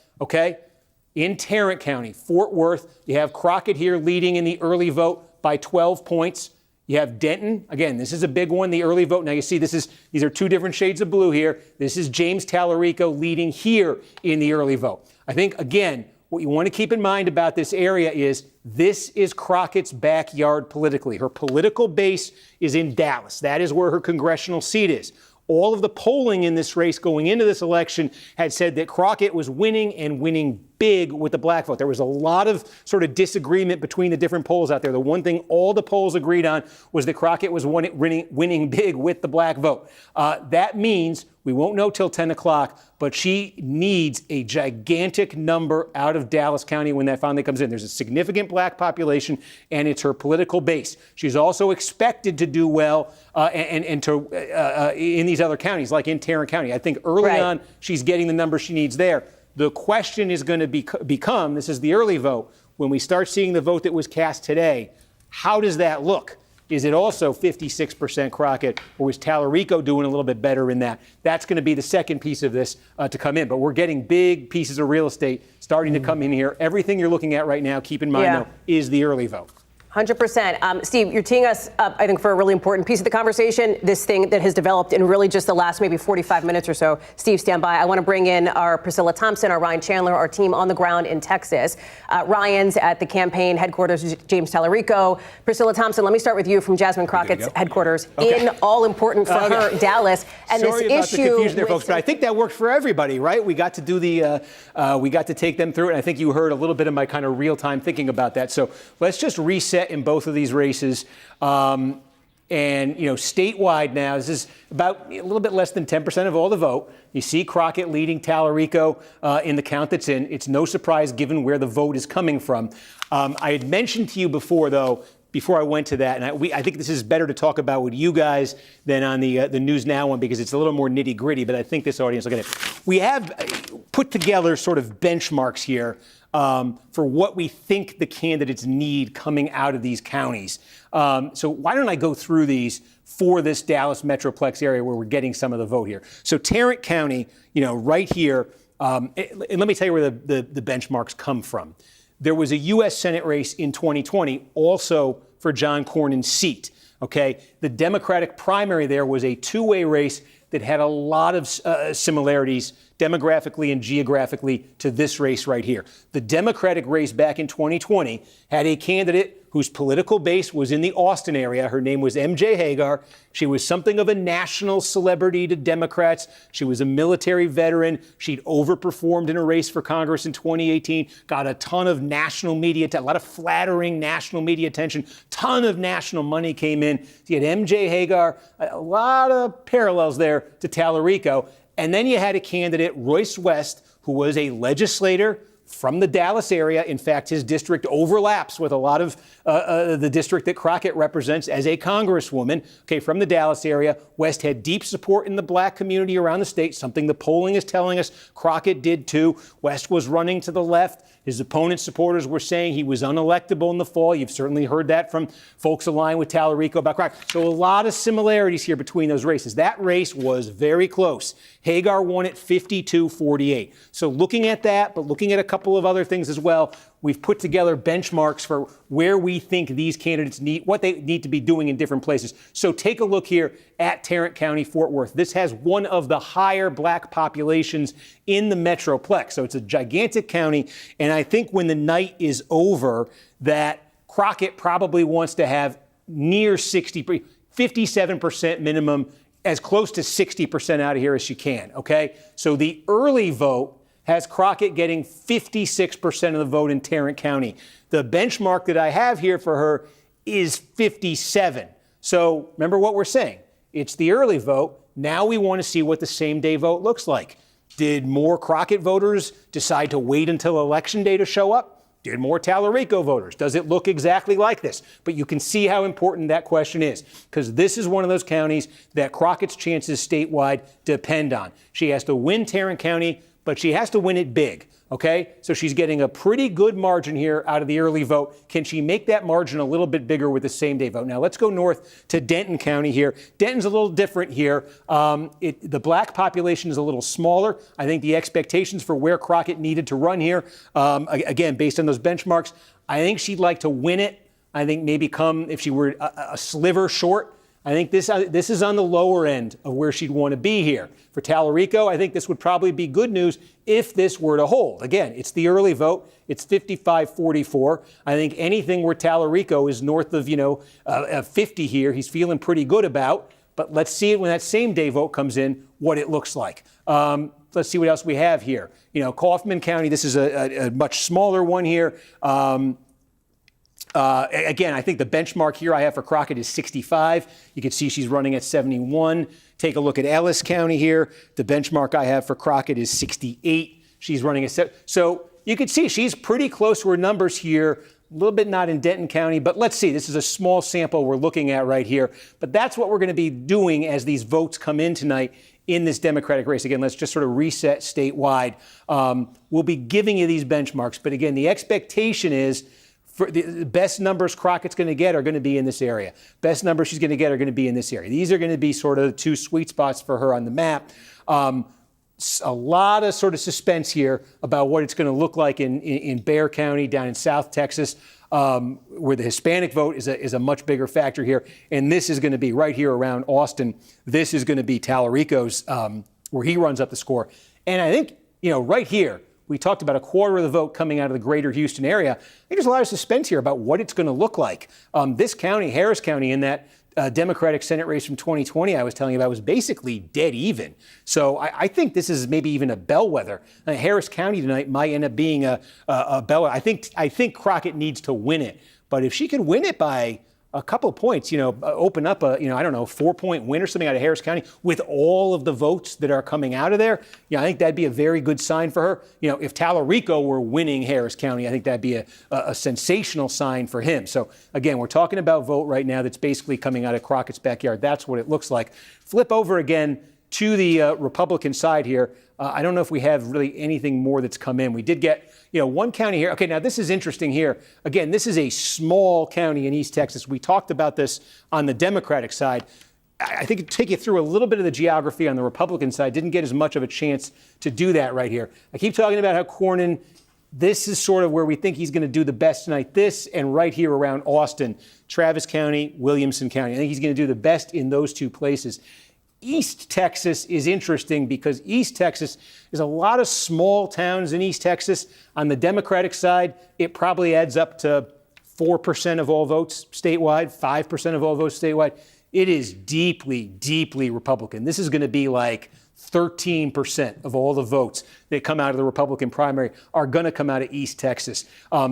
in Tarrant County, Fort Worth, you have Crockett here leading in the early vote by 12 points. You have Denton. Again, this is a big one, the early vote. Now you see these are two different shades of blue here. This is James Tallarico leading here in the early vote. I think, again, what you want to keep in mind about this area is this is Crockett's backyard politically. Her political base is in Dallas. That is where her congressional seat is. All of the polling in this race going into this election had said that Crockett was winning and winning big with the black vote. There was a lot of sort of disagreement between the different polls out there. The one thing all the polls agreed on was that Crockett was winning big with the black vote. That means we won't know till 10 o'clock, but she needs a gigantic number out of Dallas County when that finally comes in. There's a significant black population, and it's her political base. She's also expected to do well in these other counties, like in Tarrant County. I think early on, she's getting the numbers she needs there. The question is going to become, this is the early vote, when we start seeing the vote that was cast today, how does that look? Is it also 56% Crockett, or was Tallarico doing a little bit better in that? That's going to be the second piece of this to come in. But we're getting big pieces of real estate starting to come in here. Everything you're looking at right now, keep in mind, though, is the early vote. 100%. Steve, you're teeing us up, I think, for a really important piece of the conversation, this thing that has developed in really just the last maybe 45 minutes or so. Steve, stand by. I want to bring in our Priscilla Thompson, our Ryan Chandler, our team on the ground in Texas. Ryan's at the campaign headquarters, James Tallarico. Priscilla Thompson, let me start with you from Jasmine Crockett's headquarters in all-important for her, Dallas. And Sorry this about the confusion there, folks, but I think that worked for everybody, right? We got to do we got to take them through it, and I think you heard a little bit of my kind of real-time thinking about that. So let's just reset in both of these races. And, statewide now, this is about a little bit less than 10% of all the vote. You see Crockett leading Tallarico in the count that's in. It's no surprise given where the vote is coming from. I had mentioned to you before, though, before I went to that, and I think this is better to talk about with you guys than on the News Now one because it's a little more nitty-gritty, but I think this audience will get it. We have put together sort of benchmarks here for what we think the candidates need coming out of these counties. So why don't I go through these for this Dallas Metroplex area where we're getting some of the vote here. So Tarrant County, right here, and let me tell you where the benchmarks come from. There was a U.S. Senate race in 2020, also for John Cornyn's seat. Okay, the Democratic primary there was a two-way race that had a lot of similarities demographically and geographically to this race right here. The Democratic race back in 2020 had a candidate whose political base was in the Austin area. Her name was MJ Hagar. She was something of a national celebrity to Democrats. She was a military veteran. She'd overperformed in a race for Congress in 2018, got a ton of national media, a lot of flattering national media attention, ton of national money came in. You had MJ Hagar, a lot of parallels there to Tallarico. And then you had a candidate, Royce West, who was a legislator from the Dallas area. In fact, his district overlaps with a lot of the district that Crockett represents as a congresswoman. Okay, from the Dallas area, West had deep support in the black community around the state, something the polling is telling us Crockett did too. West was running to the left. His opponent's supporters were saying he was unelectable in the fall. You've certainly heard that from folks aligned with Tallarico about Crockett. So a lot of similarities here between those races. That race was very close. Hagar won at 52-48. So looking at that, but looking at a couple of other things as well, we've put together benchmarks for where we think these candidates need, what they need to be doing in different places. So take a look here at Tarrant County, Fort Worth. This has one of the higher black populations in the Metroplex. So it's a gigantic county. And I think when the night is over, that Crockett probably wants to have near 57% minimum, as close to 60% out of here as she can. Okay. So the early vote has Crockett getting 56% of the vote in Tarrant County. The benchmark that I have here for her is 57. So remember what we're saying. It's the early vote. Now we want to see what the same day vote looks like. Did more Crockett voters decide to wait until Election Day to show up? Did more Tallarico voters? Does it look exactly like this? But you can see how important that question is, because this is one of those counties that Crockett's chances statewide depend on. She has to win Tarrant County, but she has to win it big, okay? So she's getting a pretty good margin here out of the early vote. Can she make that margin a little bit bigger with the same-day vote? Now, let's go north to Denton County here. Denton's a little different here. The black population is a little smaller. I think the expectations for where Crockett needed to run here, again, based on those benchmarks, I think she'd like to win it. I think maybe come, if she were a sliver short, I think this is on the lower end of where she'd want to be here. For Tallarico, I think this would probably be good news if this were to hold. Again, it's the early vote. It's 55-44. I think anything where Tallarico is north of, 50 here, he's feeling pretty good about. But let's see it when that same day vote comes in, what it looks like. Let's see what else we have here. Kaufman County, this is a much smaller one here. Again, I think the benchmark here I have for Crockett is 65. You can see she's running at 71. Take a look at Ellis County here. The benchmark I have for Crockett is 68. She's running at 7. So you can see she's pretty close to her numbers here. A little bit not in Denton County, but let's see. This is a small sample we're looking at right here. But that's what we're going to be doing as these votes come in tonight in this Democratic race. Again, let's just sort of reset statewide. We'll be giving you these benchmarks. But again, the expectation is for the best numbers Crockett's going to get are going to be in this area. Best numbers she's going to get are going to be in this area. These are going to be sort of the two sweet spots for her on the map. A lot of sort of suspense here about what it's going to look like in Bexar County down in South Texas, where the Hispanic vote is a much bigger factor here. And this is going to be right here around Austin. This is going to be Tallarico's, where he runs up the score. And I think, right here, we talked about a quarter of the vote coming out of the greater Houston area. I think there's a lot of suspense here about what it's going to look like. This county, Harris County, in that Democratic Senate race from 2020 I was telling you about, was basically dead even. So I think this is maybe even a bellwether. Harris County tonight might end up being a bellwether. I think Crockett needs to win it. But if she could win it by a couple of points, open up a, 4-point win or something out of Harris County with all of the votes that are coming out of there, I think that'd be a very good sign for her. If Tallarico were winning Harris County, I think that'd be a sensational sign for him. So again, we're talking about vote right now that's basically coming out of Crockett's backyard. That's what it looks like. Flip over again to the Republican side here, I don't know if we have really anything more that's come in. We did get, one county here. Okay, now this is interesting here. Again, this is a small county in East Texas. We talked about this on the Democratic side. I think it'd take you through a little bit of the geography on the Republican side. Didn't get as much of a chance to do that right here. I keep talking about how Cornyn, this is sort of where we think he's going to do the best tonight. This and right here around Austin, Travis County, Williamson County. I think he's going to do the best in those two places. East Texas is interesting because East Texas is a lot of small towns in East Texas. On the Democratic side, it probably adds up to 4% of all votes statewide, 5% of all votes statewide. It is deeply, deeply Republican. This is going to be like 13% of all the votes that come out of the Republican primary are going to come out of East Texas.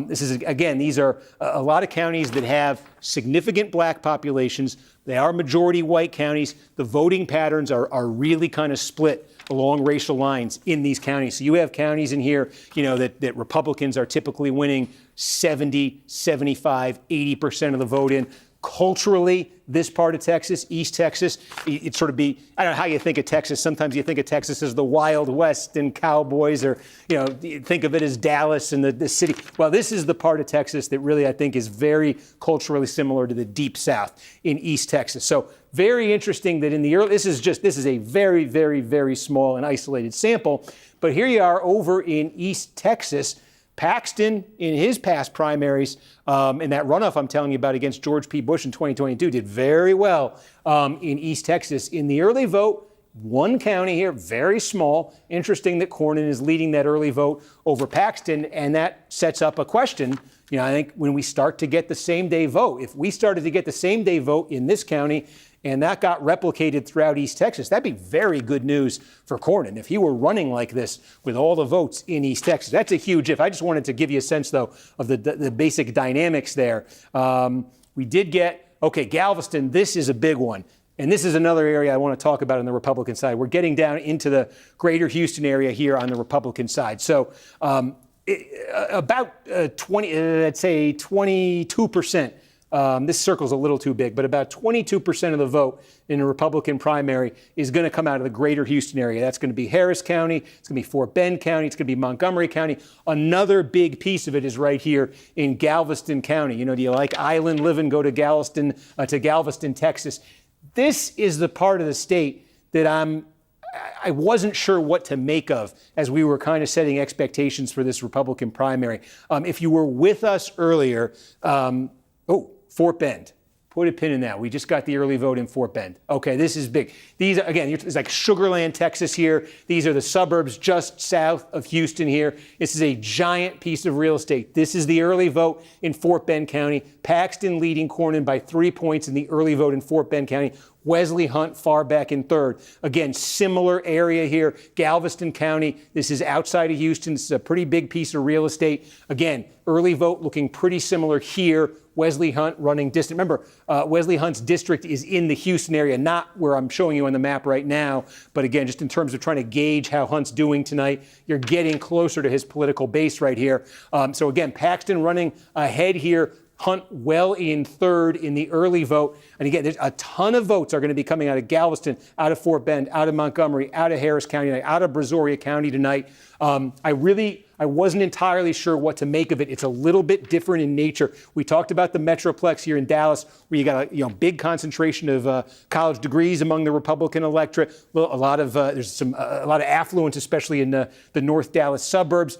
These are a lot of counties that have significant black populations. They are majority white counties. The voting patterns are really kind of split along racial lines in these counties. So you have counties in here, that Republicans are typically winning 70, 75, 80% of the vote in. Culturally, this part of Texas, East Texas, it sort of I don't know how you think of Texas. Sometimes you think of Texas as the Wild West and cowboys, or, think of it as Dallas and the city. Well, this is the part of Texas that really, I think, is very culturally similar to the Deep South in East Texas. So very interesting that in the early, this is a very, very, very small and isolated sample. But here you are over in East Texas. Paxton, in his past primaries, in that runoff I'm telling you about against George P. Bush in 2022, did very well in East Texas. In the early vote, one county here, very small. Interesting that Cornyn is leading that early vote over Paxton, and that sets up a question. I think when we start to get the same-day vote, if we started to get the same-day vote in this county, and that got replicated throughout East Texas, that'd be very good news for Cornyn. If he were running like this with all the votes in East Texas, that's a huge if. I just wanted to give you a sense, though, of the basic dynamics there. We did get, Galveston, this is a big one. And this is another area I want to talk about on the Republican side. We're getting down into the greater Houston area here on the Republican side. So about 22%. This circle's a little too big, but about 22% of the vote in a Republican primary is going to come out of the greater Houston area. That's going to be Harris County. It's going to be Fort Bend County. It's going to be Montgomery County. Another big piece of it is right here in Galveston County. Do you like island living? Go to Galveston, Texas. This is the part of the state that I wasn't sure what to make of as we were kind of setting expectations for this Republican primary. If you were with us earlier, Fort Bend. Put a pin in that. We just got the early vote in Fort Bend. Okay, this is big. These, again, it's like Sugarland, Texas here. These are the suburbs just south of Houston here. This is a giant piece of real estate. This is the early vote in Fort Bend County. Paxton leading Cornyn by 3 points in the early vote in Fort Bend County. Wesley Hunt far back in third. Again, similar area here. Galveston County. This is outside of Houston. This is a pretty big piece of real estate. Again, early vote looking pretty similar here. Wesley Hunt running distant. Remember, Wesley Hunt's district is in the Houston area, not where I'm showing you on the map right now. But again, just in terms of trying to gauge how Hunt's doing tonight, you're getting closer to his political base right here. So again, Paxton running ahead here. Hunt well in third in the early vote. And again, there's a ton of votes are going to be coming out of Galveston, out of Fort Bend, out of Montgomery, out of Harris County, out of Brazoria County tonight. I wasn't entirely sure what to make of it. It's a little bit different in nature. We talked about the Metroplex here in Dallas, where you got a big concentration of college degrees among the Republican electorate. There's a lot of affluence, especially in the North Dallas suburbs.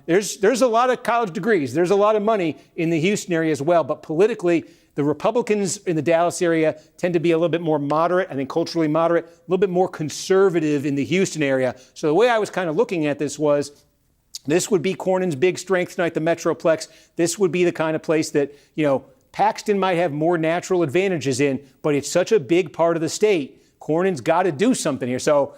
There's a lot of college degrees. There's a lot of money in the Houston area as well. But politically, the Republicans in the Dallas area tend to be a little bit more moderate, I think culturally moderate, a little bit more conservative in the Houston area. So the way I was kind of looking at this was, this would be Cornyn's big strength tonight, the Metroplex. This would be the kind of place that, Paxton might have more natural advantages in, but it's such a big part of the state. Cornyn's got to do something here. So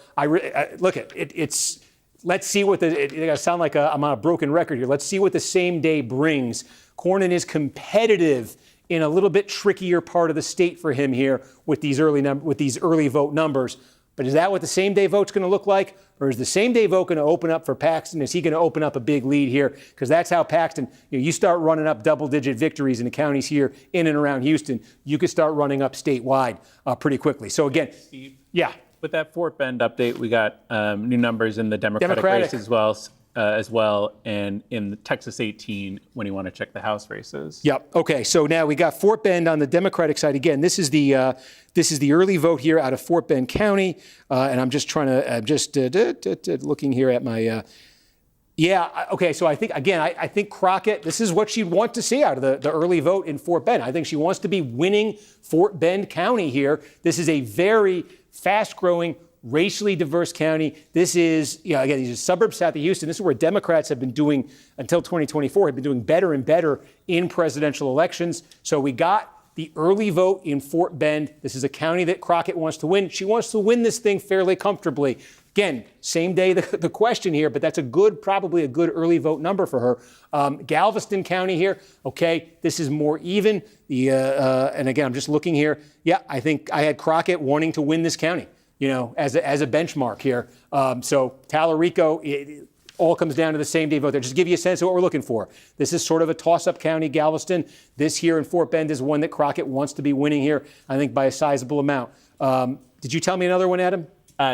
look at it. Let's see what I sound like I'm on a broken record here. Let's see what the same day brings. Cornyn is competitive in a little bit trickier part of the state for him here with these early vote numbers. But is that what the same day vote's going to look like? Or is the same day vote going to open up for Paxton? Is he going to open up a big lead here? Because that's how Paxton, you start running up double-digit victories in the counties here in and around Houston, you could start running up statewide pretty quickly. So again, Steve? Yeah. With that Fort Bend update, we got new numbers in the Democratic race as well, and in the Texas 18 when you want to check the House races. Yep. Okay. So now we got Fort Bend on the Democratic side. Again, this is the early vote here out of Fort Bend County, and I'm just trying to looking here at my. Yeah. Okay. So I think Crockett. This is what she'd want to see out of the early vote in Fort Bend. I think she wants to be winning Fort Bend County here. This is a very fast-growing, racially diverse county. This is, again, these are suburbs south of Houston. This is where Democrats have been doing, until 2024, have been doing better and better in presidential elections. So we got the early vote in Fort Bend. This is a county that Crockett wants to win. She wants to win this thing fairly comfortably. Again, same day the question here, but that's probably a good early vote number for her. Galveston County here, okay, this is more even. And again, I'm just looking here. Yeah, I think I had Crockett wanting to win this county, as a benchmark here. So Tallarico, it all comes down to the same day vote there. Just to give you a sense of what we're looking for. This is sort of a toss-up county, Galveston. This here in Fort Bend is one that Crockett wants to be winning here, I think, by a sizable amount. Did you tell me another one, Adam?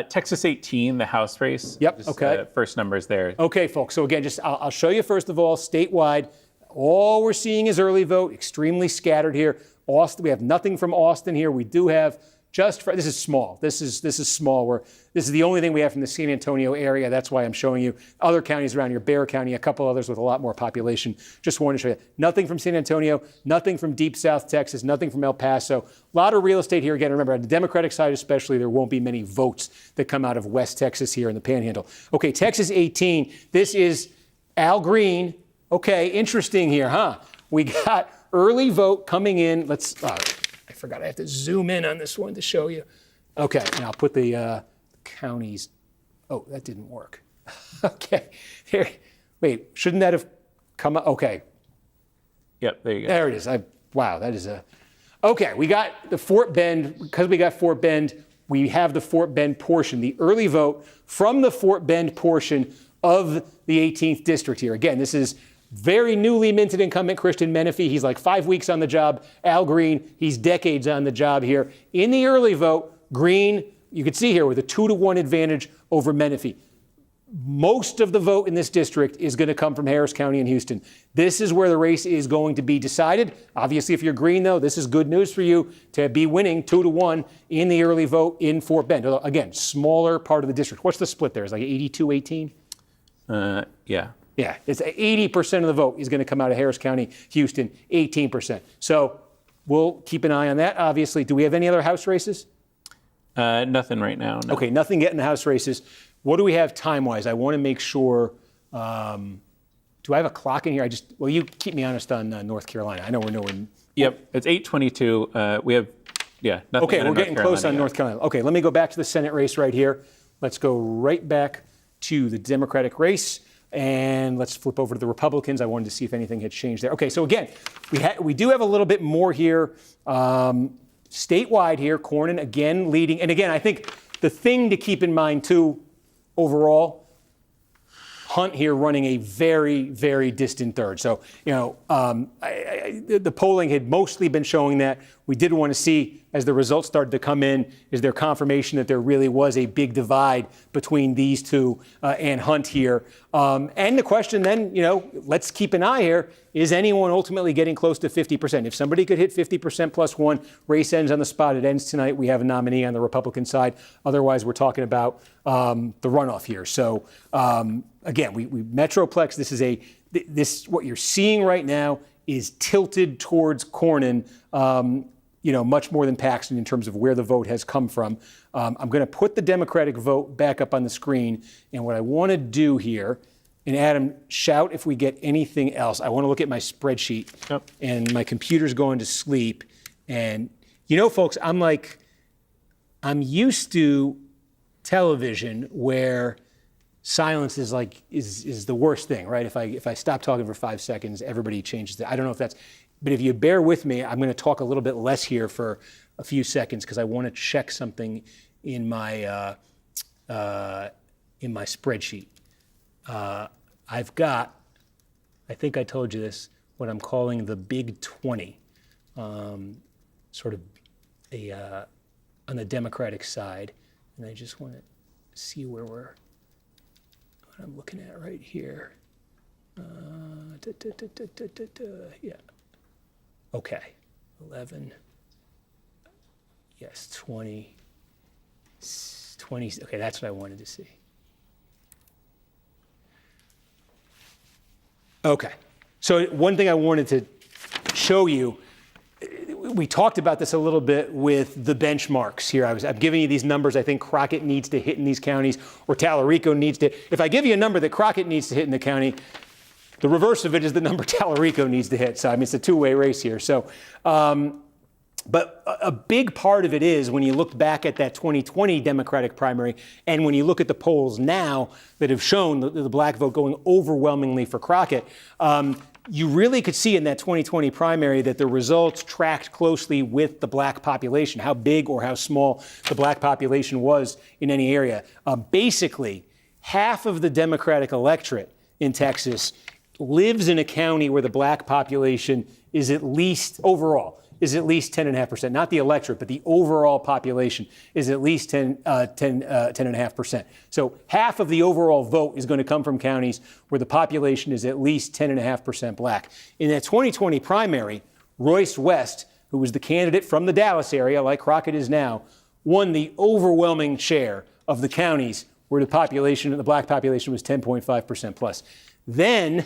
Texas 18, the House race. Yep, okay. First numbers there. Okay, folks. So again, I'll show you first of all, statewide. All we're seeing is early vote, extremely scattered here. Austin, we have nothing from Austin here. We do have this is small. This is small. This is the only thing we have from the San Antonio area. That's why I'm showing you other counties around here, Bexar County, a couple others with a lot more population. Just wanted to show you. Nothing from San Antonio, nothing from deep South Texas, nothing from El Paso. A lot of real estate here. Again, remember, on the Democratic side especially, there won't be many votes that come out of West Texas here in the Panhandle. Okay, Texas 18. This is Al Green. Okay, interesting here, huh? We got early vote coming in. I forgot I have to zoom in on this one to show you. Okay, now I'll put the counties. Oh, that didn't work. Okay, here. Wait, shouldn't that have come up? Okay. Yep, there you go. There it is. Wow, that is a. Okay, we got the Fort Bend. Because we got Fort Bend, we have the Fort Bend portion, the early vote from the Fort Bend portion of the 18th district here. Again, this is very newly minted incumbent Christian Menifee. He's like 5 weeks on the job. Al Green, he's decades on the job here. In the early vote, Green, you can see here with a 2-to-1 advantage over Menifee. Most of the vote in this district is going to come from Harris County and Houston. This is where the race is going to be decided. Obviously, if you're Green, though, this is good news for you to be winning 2-to-1 in the early vote in Fort Bend. Although, again, smaller part of the district. What's the split there? Is it like 82-18? Yeah. Yeah, it's 80% of the vote is going to come out of Harris County, Houston, 18%. So we'll keep an eye on that, obviously. Do we have any other House races? Nothing right now. No. Okay, nothing yet in the House races. What do we have time-wise? I want to make sure. Do I have a clock in here? Well, you keep me honest on North Carolina. I know we're nowhere. Yep, it's 8:22. We have, nothing. Okay, we're getting close on North Carolina. Okay, let me go back to the Senate race right here. Let's go right back to the Democratic race. And let's flip over to the Republicans. I wanted to see if anything had changed there. Okay, so again, we do have a little bit more here. Statewide here, Cornyn again leading. And again, I think the thing to keep in mind too, overall, Hunt here running a very, very distant third. So, the polling had mostly been showing that. We did want to see, as the results started to come in, is there confirmation that there really was a big divide between these two and Hunt here. And the question then, let's keep an eye here. Is anyone ultimately getting close to 50%? If somebody could hit 50% plus one, race ends on the spot. It ends tonight. We have a nominee on the Republican side. Otherwise, we're talking about the runoff here. So, again, we Metroplex, this what you're seeing right now is tilted towards Cornyn, much more than Paxton in terms of where the vote has come from. I'm going to put the Democratic vote back up on the screen. And what I want to do here, and Adam, shout if we get anything else. I want to look at my spreadsheet. Yep. And my computer's going to sleep. And, folks, I'm used to television where silence is the worst thing, right? If I stop talking for 5 seconds, everybody changes. I don't know if that's, but if you bear with me, I'm going to talk a little bit less here for a few seconds because I want to check something in my spreadsheet. I've got, I think I told you this, what I'm calling the Big 20, sort of on the Democratic side. And I just want to see what I'm looking at right here. Yeah. Okay. 11. Yes, 20. 20. Okay, that's what I wanted to see. Okay. So one thing I wanted to show you, we talked about this a little bit with the benchmarks here. I'm giving you these numbers I think Crockett needs to hit in these counties, or Tallarico needs to. If I give you a number that Crockett needs to hit in the county, the reverse of it is the number Tallarico needs to hit. So, I mean, it's a two-way race here. So, but a big part of it is when you look back at that 2020 Democratic primary, and when you look at the polls now that have shown the black vote going overwhelmingly for Crockett, you really could see in that 2020 primary that the results tracked closely with the black population, how big or how small the black population was in any area. Basically, half of the Democratic electorate in Texas lives in a county where the black population is at least, overall, is at least 10.5%. Not the electorate, but the overall population is at least 10.5%. So half of the overall vote is going to come from counties where the population is at least 10.5% black. In that 2020 primary, Royce West, who was the candidate from the Dallas area, like Crockett is now, won the overwhelming share of the counties where the population, the black population, was 10.5% plus. Then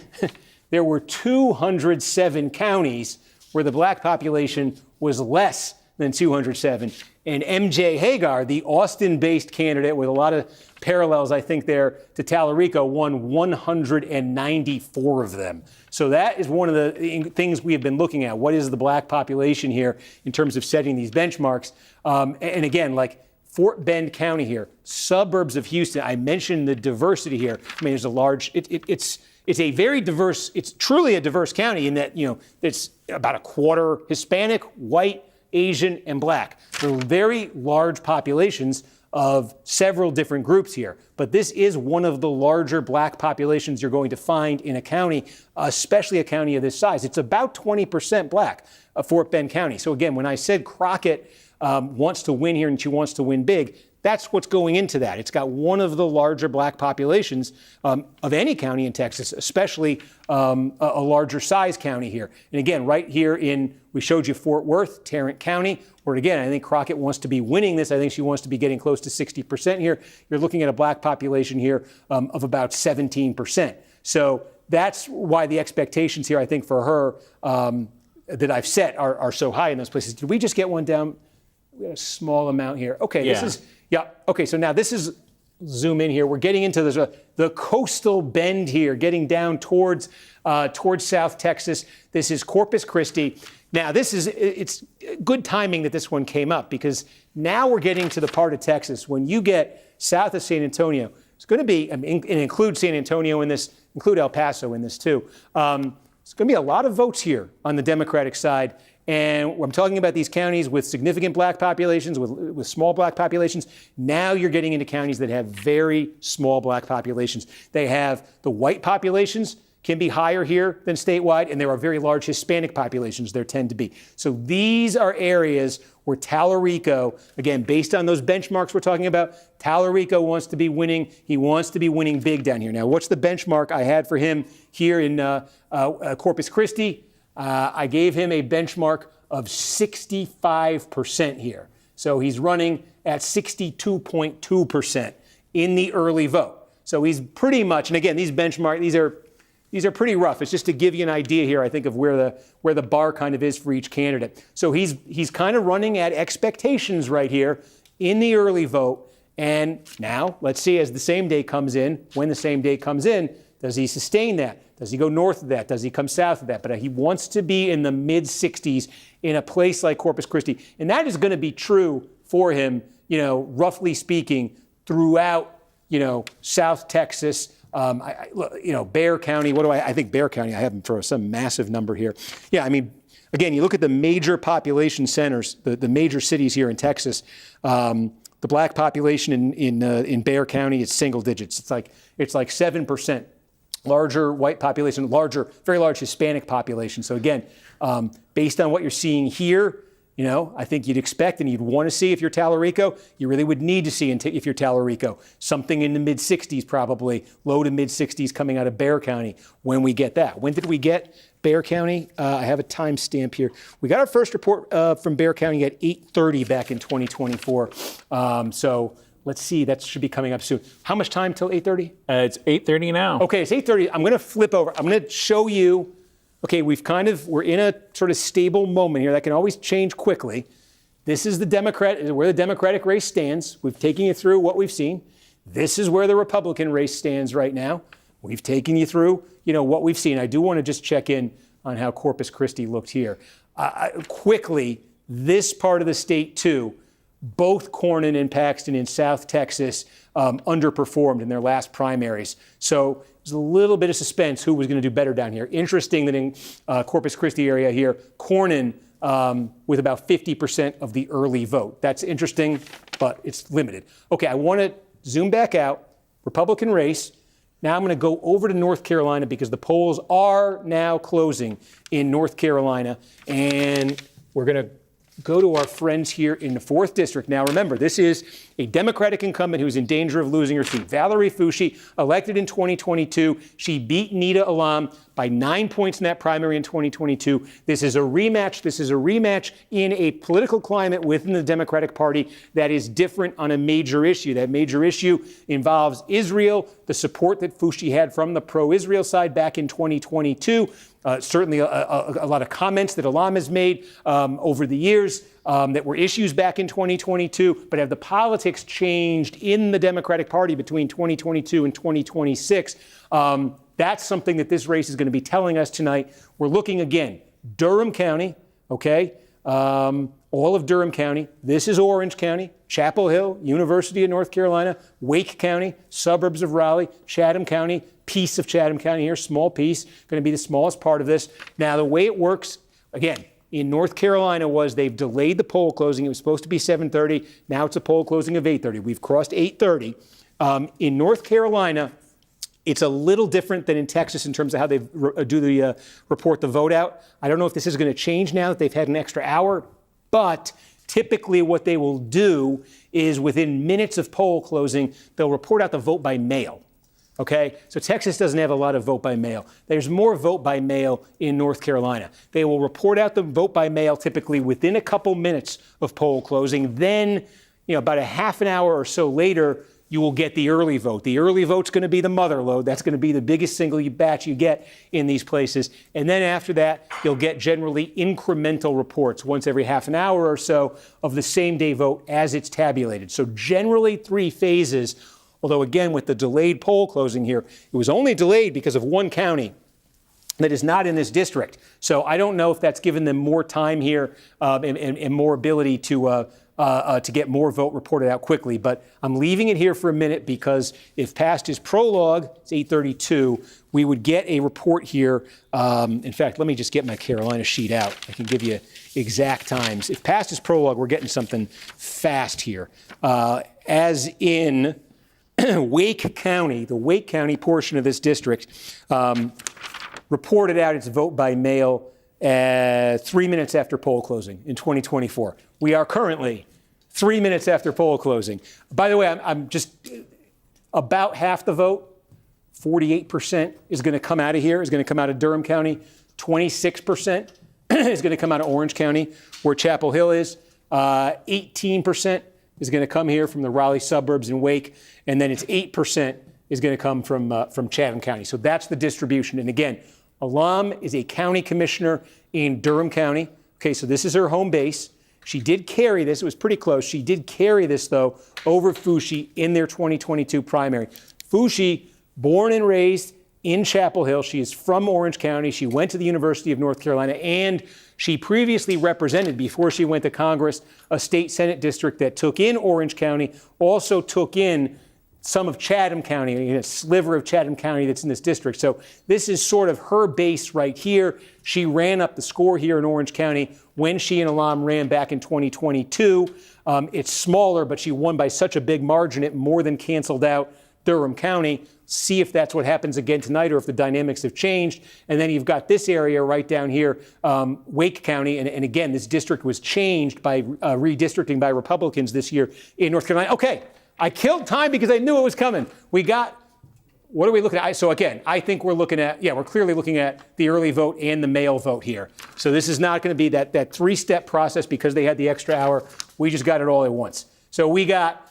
there were 207 counties where the black population was less than 207. And MJ Hagar, the Austin-based candidate with a lot of parallels, I think, there to Tallarico, won 194 of them. So that is one of the things we have been looking at. What is the black population here in terms of setting these benchmarks? And again, like Fort Bend County here, suburbs of Houston, I mentioned the diversity here. I mean, there's a large, it's a very diverse, it's truly a diverse county in that, it's about a quarter Hispanic, white, Asian, and black. There are very large populations of several different groups here. But this is one of the larger black populations you're going to find in a county, especially a county of this size. It's about 20% black, Fort Bend County. So again, when I said Crockett wants to win here and she wants to win big, that's what's going into that. It's got one of the larger black populations of any county in Texas, especially a larger size county here. And again, right here we showed you Fort Worth, Tarrant County, where again, I think Crockett wants to be winning this. I think she wants to be getting close to 60% here. You're looking at a black population here of about 17%. So that's why the expectations here, I think, for her that I've set are so high in those places. Did we just get one down? We got a small amount here. Okay, yeah. This is... Yeah. Okay. So now this is, zoom in here. We're getting into the coastal bend here, getting down towards South Texas. This is Corpus Christi. Now it's good timing that this one came up because now we're getting to the part of Texas when you get south of San Antonio. It's going to be, and include San Antonio in this, include El Paso in this too. It's going to be a lot of votes here on the Democratic side. And I'm talking about these counties with significant black populations, with small black populations. Now you're getting into counties that have very small black populations. They have the white populations can be higher here than statewide, and there are very large Hispanic populations there tend to be. So these are areas where Tallarico, again, based on those benchmarks we're talking about, Tallarico wants to be winning. He wants to be winning big down here. Now, what's the benchmark I had for him here in Corpus Christi? I gave him a benchmark of 65% here. So he's running at 62.2% in the early vote. So he's pretty much, and again, these benchmarks, these are pretty rough. It's just to give you an idea here, I think, of where the bar kind of is for each candidate. So he's kind of running at expectations right here in the early vote. And now let's see as the same day comes in, when the same day comes in, does he sustain that? Does he go north of that? Does he come south of that? But he wants to be in the mid-60s in a place like Corpus Christi. And that is going to be true for him, roughly speaking, throughout, South Texas, Bexar County. I think Bexar County, I have him for some massive number here. Yeah, I mean, again, you look at the major population centers, the major cities here in Texas, the black population in Bexar County is single digits. It's like 7%. Larger white population, very large Hispanic population. So again, based on what you're seeing here, You know, I think you'd expect and you'd want to see if you're Tallarico. You really would need to see if you're Tallarico. Something in the mid-60s probably, low to mid-60s coming out of Bexar County when we get that. When did we get Bexar County? I have a timestamp here. We got our first report from Bexar County at 8:30 back in 2024. So let's see, that should be coming up soon. How much time till 8:30? It's 8:30 now. Okay, it's 8:30. I'm going to flip over. I'm going to show you. Okay, we're in a sort of stable moment here that can always change quickly. This is where the Democratic race stands. We've taken you through what we've seen. This is where the Republican race stands right now. We've taken you through, what we've seen. I do want to just check in on how Corpus Christi looked here. Quickly, this part of the state too, both Cornyn and Paxton in South Texas underperformed in their last primaries. So there's a little bit of suspense who was going to do better down here. Interesting that in Corpus Christi area here, Cornyn with about 50% of the early vote. That's interesting, but it's limited. Okay, I want to zoom back out. Republican race. Now I'm going to go over to North Carolina because the polls are now closing in North Carolina. And we're going to go to our friends here in the 4th District. Now, remember, this is a Democratic incumbent who's in danger of losing her seat. Valerie Foushee, elected in 2022. She beat Nita Alam by 9 points in that primary in 2022. This is a rematch. This is a rematch in a political climate within the Democratic Party that is different on a major issue. That major issue involves Israel, the support that Foushee had from the pro-Israel side back in 2022. Certainly a lot of comments that Alam has made over the years that were issues back in 2022, but have the politics changed in the Democratic Party between 2022 and 2026? That's something that this race is going to be telling us tonight. We're looking again, Durham County, okay? All of Durham County. This is Orange County, Chapel Hill, University of North Carolina, Wake County, suburbs of Raleigh, Chatham County, piece of Chatham County here, small piece, going to be the smallest part of this. Now, the way it works, again, in North Carolina was they've delayed the poll closing. It was supposed to be 7:30. Now it's a poll closing of 8:30. We've crossed 8:30. In North Carolina, it's a little different than in Texas in terms of how they report the vote out. I don't know if this is going to change now that they've had an extra hour, but typically what they will do is within minutes of poll closing, they'll report out the vote by mail. Okay, so Texas doesn't have a lot of vote by mail. There's more vote by mail in North Carolina. They will report out the vote by mail typically within a couple minutes of poll closing. Then, about a half an hour or so later, you will get the early vote. The early vote's going to be the mother lode. That's going to be the biggest single batch you get in these places. And then after that, you'll get generally incremental reports once every half an hour or so of the same day vote as it's tabulated. So generally 3 phases. Although, again, with the delayed poll closing here, it was only delayed because of one county that is not in this district. So I don't know if that's given them more time here and more ability to get more vote reported out quickly. But I'm leaving it here for a minute because if past is prologue, it's 8:32, we would get a report here. In fact, let me just get my Carolina sheet out. I can give you exact times. If past is prologue, we're getting something fast here. As in Wake County, the Wake County portion of this district, reported out its vote by mail 3 minutes after poll closing in 2024. We are currently 3 minutes after poll closing. By the way, I'm just about half the vote, 48% is going to come out of here, is going to come out of Durham County. 26% is going to come out of Orange County, where Chapel Hill is. 18% is going to come here from the Raleigh suburbs and Wake, and then it's 8% is going to come from Chatham County. So that's the distribution. And again, Alam is a county commissioner in Durham County. Okay, so this is her home base. She did carry this. It was pretty close. She did carry this, though, over Foushee in their 2022 primary. Foushee, born and raised in Chapel Hill. She is from Orange County. She went to the University of North Carolina, and she previously represented, before she went to Congress, a state Senate district that took in Orange County, also took in some of Chatham County, a sliver of Chatham County that's in this district. So this is sort of her base right here. She ran up the score here in Orange County when she and Alam ran back in 2022. It's smaller, but she won by such a big margin it more than canceled out Durham County. see if that's what happens again tonight or if the dynamics have changed. And then you've got this area right down here, Wake County. And again, this district was changed by redistricting by Republicans this year in North Carolina. Okay, I killed time because I knew it was coming. What are we looking at? So again, I think we're looking at, we're clearly looking at the early vote and the mail vote here. So this is not going to be that three-step process because they had the extra hour. We just got it all at once. So we got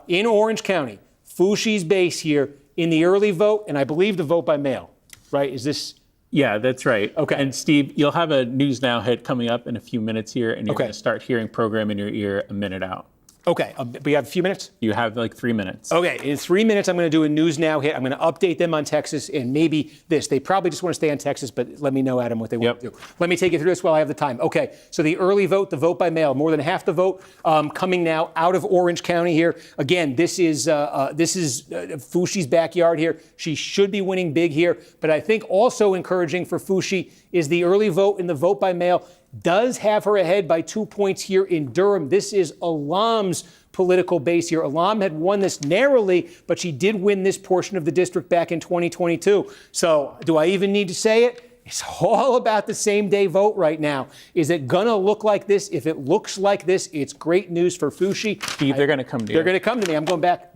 in Orange County, Foushey's base here in the early vote, and I believe the vote by mail, right? Is this? Yeah, that's right. Okay. And Steve, you'll have a News Now hit coming up in a few minutes here, and you're going to start hearing program in your ear a minute out. Okay, we have a few minutes? You have like 3 minutes. Okay, in 3 minutes, I'm going to do a News Now hit. I'm going to update them on Texas and maybe this. They probably just want to stay on Texas, but let me know, Adam, what they want to do. Let me take you through this while I have the time. Okay, so the early vote, the vote by mail, more than half the vote coming now out of Orange County here. Again, this is Foushey's backyard here. She should be winning big here, but I think also encouraging for Foushey is the early vote and the vote by mail does have her ahead by 2 points here in Durham. This is Alam's political base here. Alam had won this narrowly, but she did win this portion of the district back in 2022. So do I even need to say it? It's all about the same day vote right now. Is it going to look like this? If it looks like this, it's great news for Foushey. Steve, they're going to come to you. They're going to come to me. I'm going back.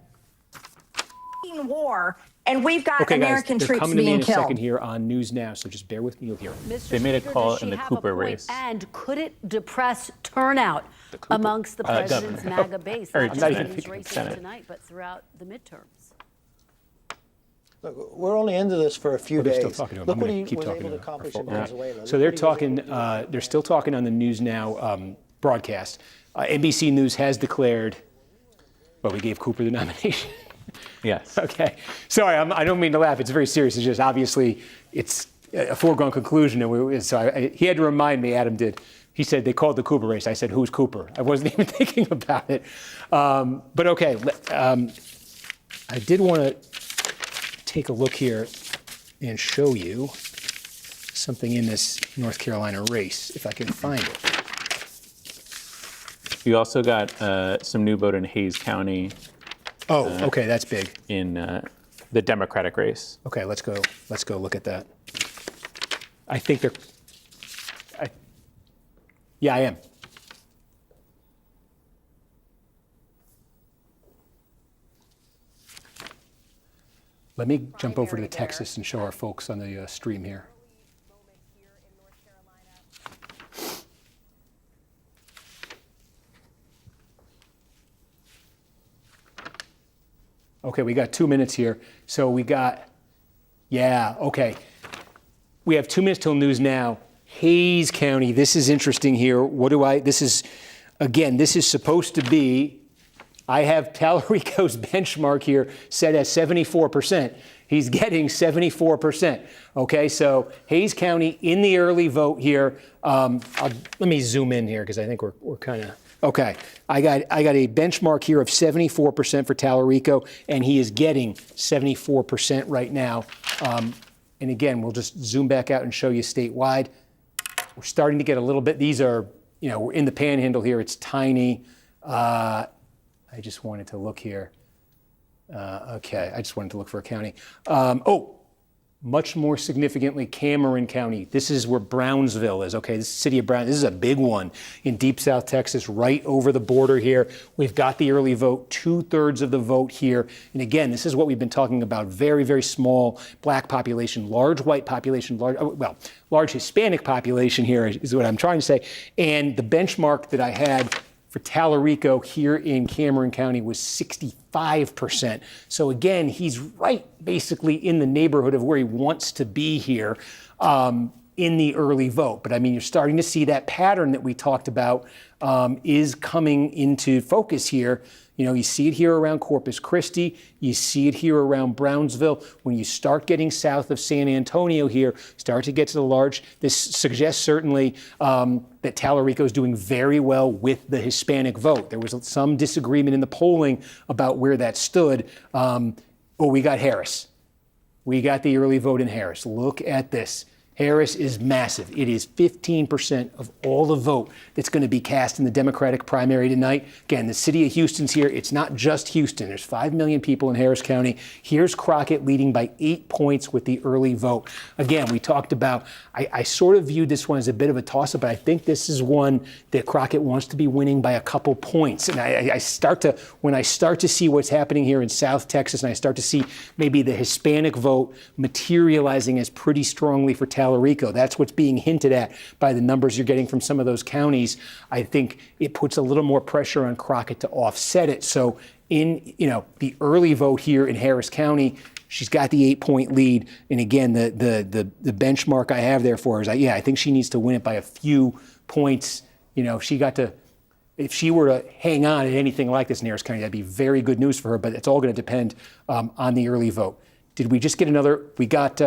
War, and we've got American guys, troops coming to me being in a killed. second here on News Now, so just bear with me. You'll hear it. They made a call in the Cooper race. And could it depress turnout amongst the president's MAGA base? Not just in these races tonight, but throughout the midterms. Look, we're only into this for a few days. Still talking to him. Look I'm what gonna he keep was talking able to to accomplish our in folks. Venezuela. So they're talking. They're still talking on the News Now broadcast. NBC News has declared. Well, we gave Cooper the nomination. Yes. Okay. Sorry, I don't mean to laugh. It's very serious. It's just obviously it's a foregone conclusion, and he had to remind me. Adam did. He said they called the Cooper race. I said, "Who's Cooper?" I wasn't even thinking about it. But okay, I did want to take a look here and show you something in this North Carolina race, if I can find it. We also got some new vote in Hayes County. Oh, okay, that's big. In the Democratic race. Okay, let's go look at that. I think they're. Yeah, I am. Let me jump over to Texas and show our folks on the stream here. Okay, we got 2 minutes here. So we got, okay. We have 2 minutes till News Now. Hayes County, this is interesting here. This is supposed to be, I have Tallarico's benchmark here set at 74%. He's getting 74%. Okay, so Hayes County in the early vote here. Let me zoom in here because I think we're kind of, okay. I got a benchmark here of 74% for Tallarico, and he is getting 74% right now. And again, we'll just zoom back out and show you statewide. We're starting to get a little bit, these are, we're in the panhandle here, it's tiny. I just wanted to look here. Okay, I just wanted to look for a county. Much more significantly, Cameron County. This is where Brownsville is. Okay, this is the city of Brown. This is a big one in deep South Texas, right over the border here. We've got the early vote, 2/3 of the vote here. And again, this is what we've been talking about. Very, very small black population, large white population, large Hispanic population here is what I'm trying to say. And the benchmark that I had for Tallarico here in Cameron County was 65%. So again, he's right basically in the neighborhood of where he wants to be here in the early vote. But I mean, you're starting to see that pattern that we talked about is coming into focus here. You see it here around Corpus Christi. You see it here around Brownsville. When you start getting south of San Antonio here, start to get to the large, this suggests certainly that Tallarico is doing very well with the Hispanic vote. There was some disagreement in the polling about where that stood. We got Harris. We got the early vote in Harris. Look at this. Harris is massive. It is 15% of all the vote that's going to be cast in the Democratic primary tonight. Again, the city of Houston's here. It's not just Houston. There's 5 million people in Harris County. Here's Crockett leading by 8 points with the early vote. Again, we talked about, I sort of viewed this one as a bit of a toss-up, but I think this is one that Crockett wants to be winning by a couple points. And when I start to see what's happening here in South Texas, and I start to see maybe the Hispanic vote materializing as pretty strongly for Tallarico, that's what's being hinted at by the numbers you're getting from some of those counties. I think it puts a little more pressure on Crockett to offset it. So in the early vote here in Harris County, she's got the 8-point lead. And again, the benchmark I have there for her is, I think she needs to win it by a few points. If she were to hang on at anything like this in Harris County, that'd be very good news for her, but it's all going to depend on the early vote. Did we just get another? We got,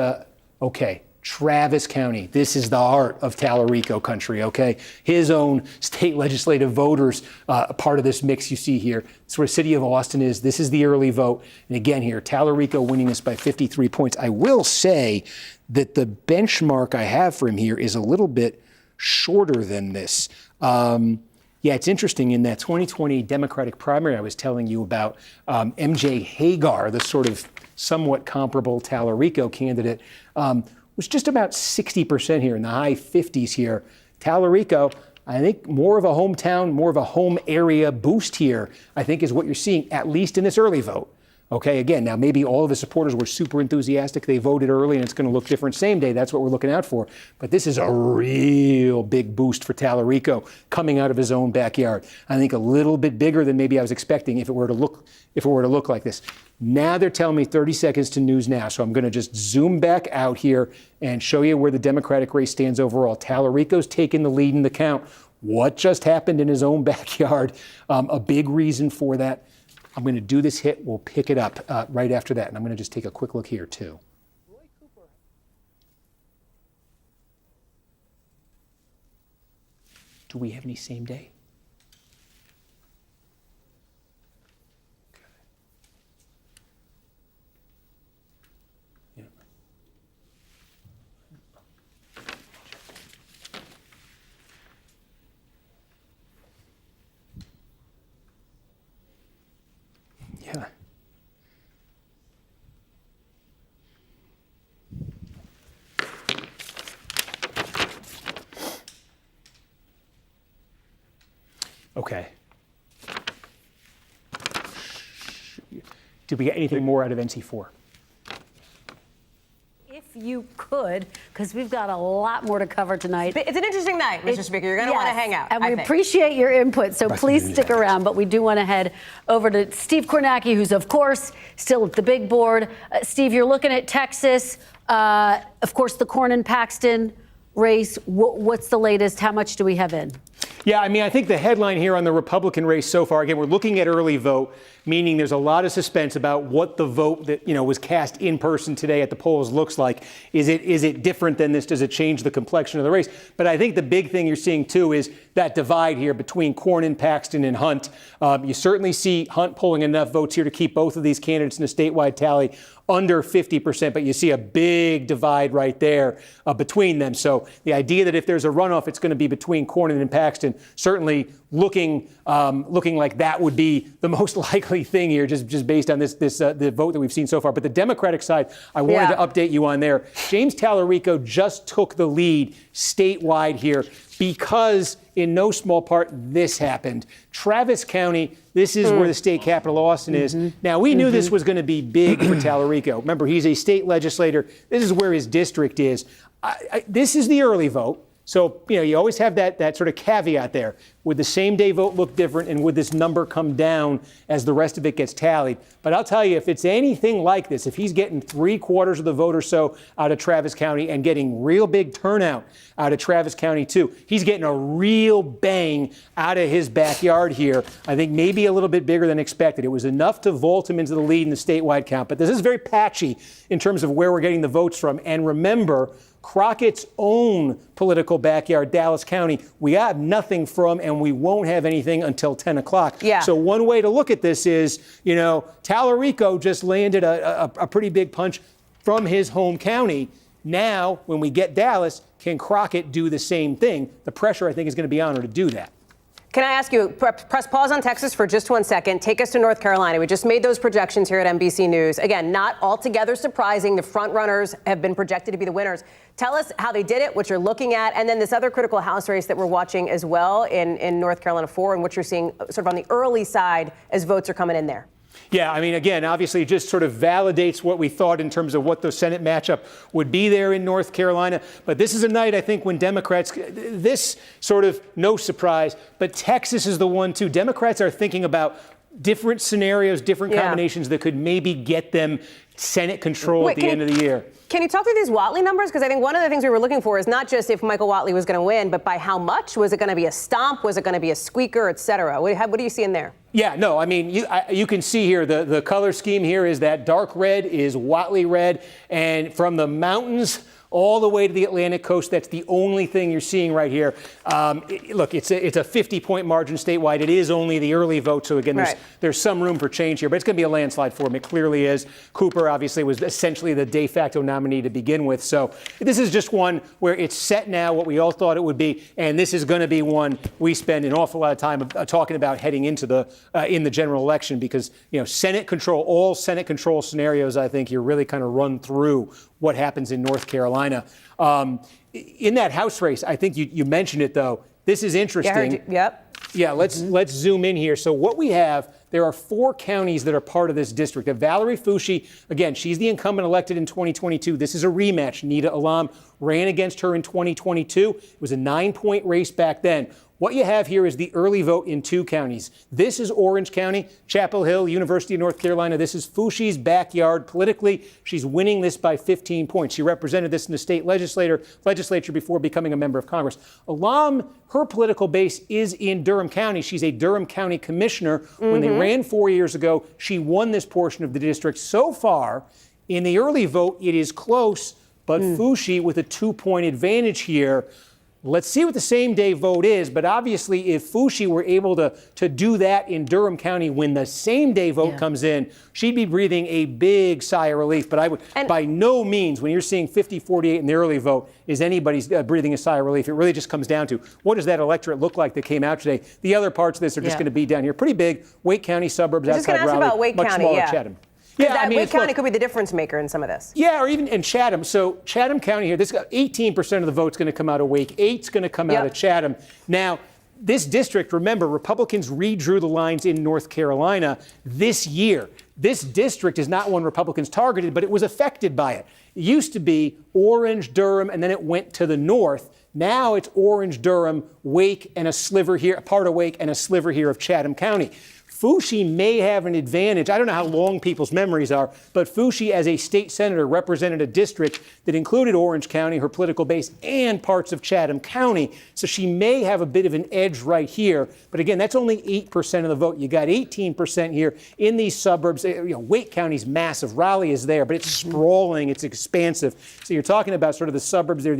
Travis County. This is the heart of Tallarico country, okay? His own state legislative voters, a part of this mix you see here. It's where the city of Austin is. This is the early vote. And again here, Tallarico winning this by 53 points. I will say that the benchmark I have for him here is a little bit shorter than this. It's interesting in that 2020 Democratic primary I was telling you about, MJ Hagar, the sort of somewhat comparable Tallarico candidate, was just about 60% here, in the high 50s here. Tallarico, I think more of a hometown, more of a home area boost here, I think is what you're seeing, at least in this early vote. Okay, again, now maybe all of the supporters were super enthusiastic. They voted early and it's going to look different same day. That's what we're looking out for. But this is a real big boost for Tallarico coming out of his own backyard. I think a little bit bigger than maybe I was expecting if it were to look like this. Now they're telling me 30 seconds to News Now. So I'm going to just zoom back out here and show you where the Democratic race stands overall. Tallarico's taking the lead in the count. What just happened in his own backyard? A big reason for that. I'm going to do this hit. We'll pick it up right after that. And I'm going to just take a quick look here, too. Do we have any same day? Yeah. Okay. Did we get anything more out of NC4? If you could, because we've got a lot more to cover tonight. It's an interesting night, Mr. Speaker. You're going to want to hang out. And we appreciate your input, so please stick around. But we do want to head over to Steve Kornacki, who's, of course, still at the big board. Steve, you're looking at Texas. Of course, the Cornyn-Paxton race. What's the latest? How much do we have in? Yeah, I think the headline here on the Republican race so far, again, we're looking at early vote, meaning there's a lot of suspense about what the vote that, was cast in person today at the polls looks like. Is it different than this? Does it change the complexion of the race? But I think the big thing you're seeing, too, is that divide here between Cornyn, Paxton, and Hunt. You certainly see Hunt pulling enough votes here to keep both of these candidates in a statewide tally under 50%, but you see a big divide right there between them. So the idea that if there's a runoff, it's going to be between Cornyn and Paxton, certainly looking like that would be the most likely thing here, just based on the vote that we've seen so far. But the Democratic side, I wanted to update you on there. James Tallarico just took the lead statewide here because, in no small part, this happened. Travis County, this is where the state capital, Austin, is. Now, we knew this was going to be big for Tallarico. Remember, he's a state legislator. This is where his district is. This is the early vote. So, you always have that sort of caveat there. Would the same day vote look different, and would this number come down as the rest of it gets tallied? But I'll tell you, if it's anything like this, if he's getting 3/4 of the vote or so out of Travis County and getting real big turnout out of Travis County too, he's getting a real bang out of his backyard here. I think maybe a little bit bigger than expected. It was enough to vault him into the lead in the statewide count. But this is very patchy in terms of where we're getting the votes from. And remember, Crockett's own political backyard, Dallas County, we have nothing from, and we won't have anything until 10 o'clock. Yeah. So one way to look at this is, Tallarico just landed a pretty big punch from his home county. Now, when we get Dallas, can Crockett do the same thing? The pressure, I think, is going to be on her to do that. Can I ask you, press pause on Texas for just 1 second. Take us to North Carolina. We just made those projections here at NBC News. Again, not altogether surprising. The front runners have been projected to be the winners. Tell us how they did it, what you're looking at, and then this other critical House race that we're watching as well in North Carolina 4, and what you're seeing sort of on the early side as votes are coming in there. Yeah, I mean, again, obviously it just sort of validates what we thought in terms of what the Senate matchup would be there in North Carolina. But this is a night, I think, when Democrats, this sort of no surprise, but Texas is the one, too. Democrats are thinking about different scenarios, different combinations that could maybe get them Senate control at the end of the year. Can you talk through these Whatley numbers? Because I think one of the things we were looking for is not just if Michael Whatley was going to win, but by how much. Was it going to be a stomp? Was it going to be a squeaker, et cetera? What do you see in there? Yeah, no, I mean, you can see here the color scheme here is that dark red is Whatley red. And from the mountains all the way to the Atlantic coast, that's the only thing you're seeing right here. Look, it's a 50-point margin statewide. It is only the early vote. So, again, there's some room for change here. But it's going to be a landslide for him. It clearly is. Cooper, obviously, was essentially the de facto nominee to begin with. So this is just one where it's set now, what we all thought it would be. And this is going to be one we spend an awful lot of time talking about heading into in the general election because, Senate control, all Senate control scenarios, I think, you're really kind of run through what happens in North Carolina. In that House race, I think you mentioned it, though. This is interesting. Yeah, let's zoom in here. So what we have, there are 4 counties that are part of this district. Valerie Foushee, again, she's the incumbent elected in 2022. This is a rematch. Nita Alam ran against her in 2022. It was a 9-point race back then. What you have here is the early vote in 2 counties. This is Orange County, Chapel Hill, University of North Carolina. This is Foushee's backyard. Politically, she's winning this by 15 points. She represented this in the state legislature before becoming a member of Congress. Alam, her political base is in Durham County. She's a Durham County commissioner. When they ran 4 years ago, she won this portion of the district. So far, in the early vote, it is close, but Foushee with a 2-point advantage here. Let's see what the same day vote is, but obviously if Foushee were able to do that in Durham County when the same day vote comes in, she'd be breathing a big sigh of relief. But I would, by no means, when you're seeing 50-48 in the early vote, is anybody's breathing a sigh of relief. It really just comes down to what does that electorate look like that came out today. The other parts of this are just going to be down here. Pretty big, Wake County suburbs outside Raleigh, about Wake much County, smaller Chatham. Yeah, I mean, Wake County could be the difference maker in some of this. Yeah, or even in Chatham. So Chatham County here, this 18% of the vote's going to come out of Wake, 8's going to come out of Chatham. Now, this district, remember, Republicans redrew the lines in North Carolina this year. This district is not one Republicans targeted, but it was affected by it. It used to be Orange, Durham, and then it went to the north. Now it's Orange, Durham, Wake, and a sliver here, a part of Wake, and a sliver here of Chatham County. Foushee may have an advantage. I don't know how long people's memories are, but Foushee, as a state senator, represented a district that included Orange County, her political base, and parts of Chatham County. So she may have a bit of an edge right here. But again, that's only 8% of the vote. You got 18% here in these suburbs. Wake County's massive. Raleigh is there, but it's sprawling. It's expansive. So you're talking about sort of the suburbs there,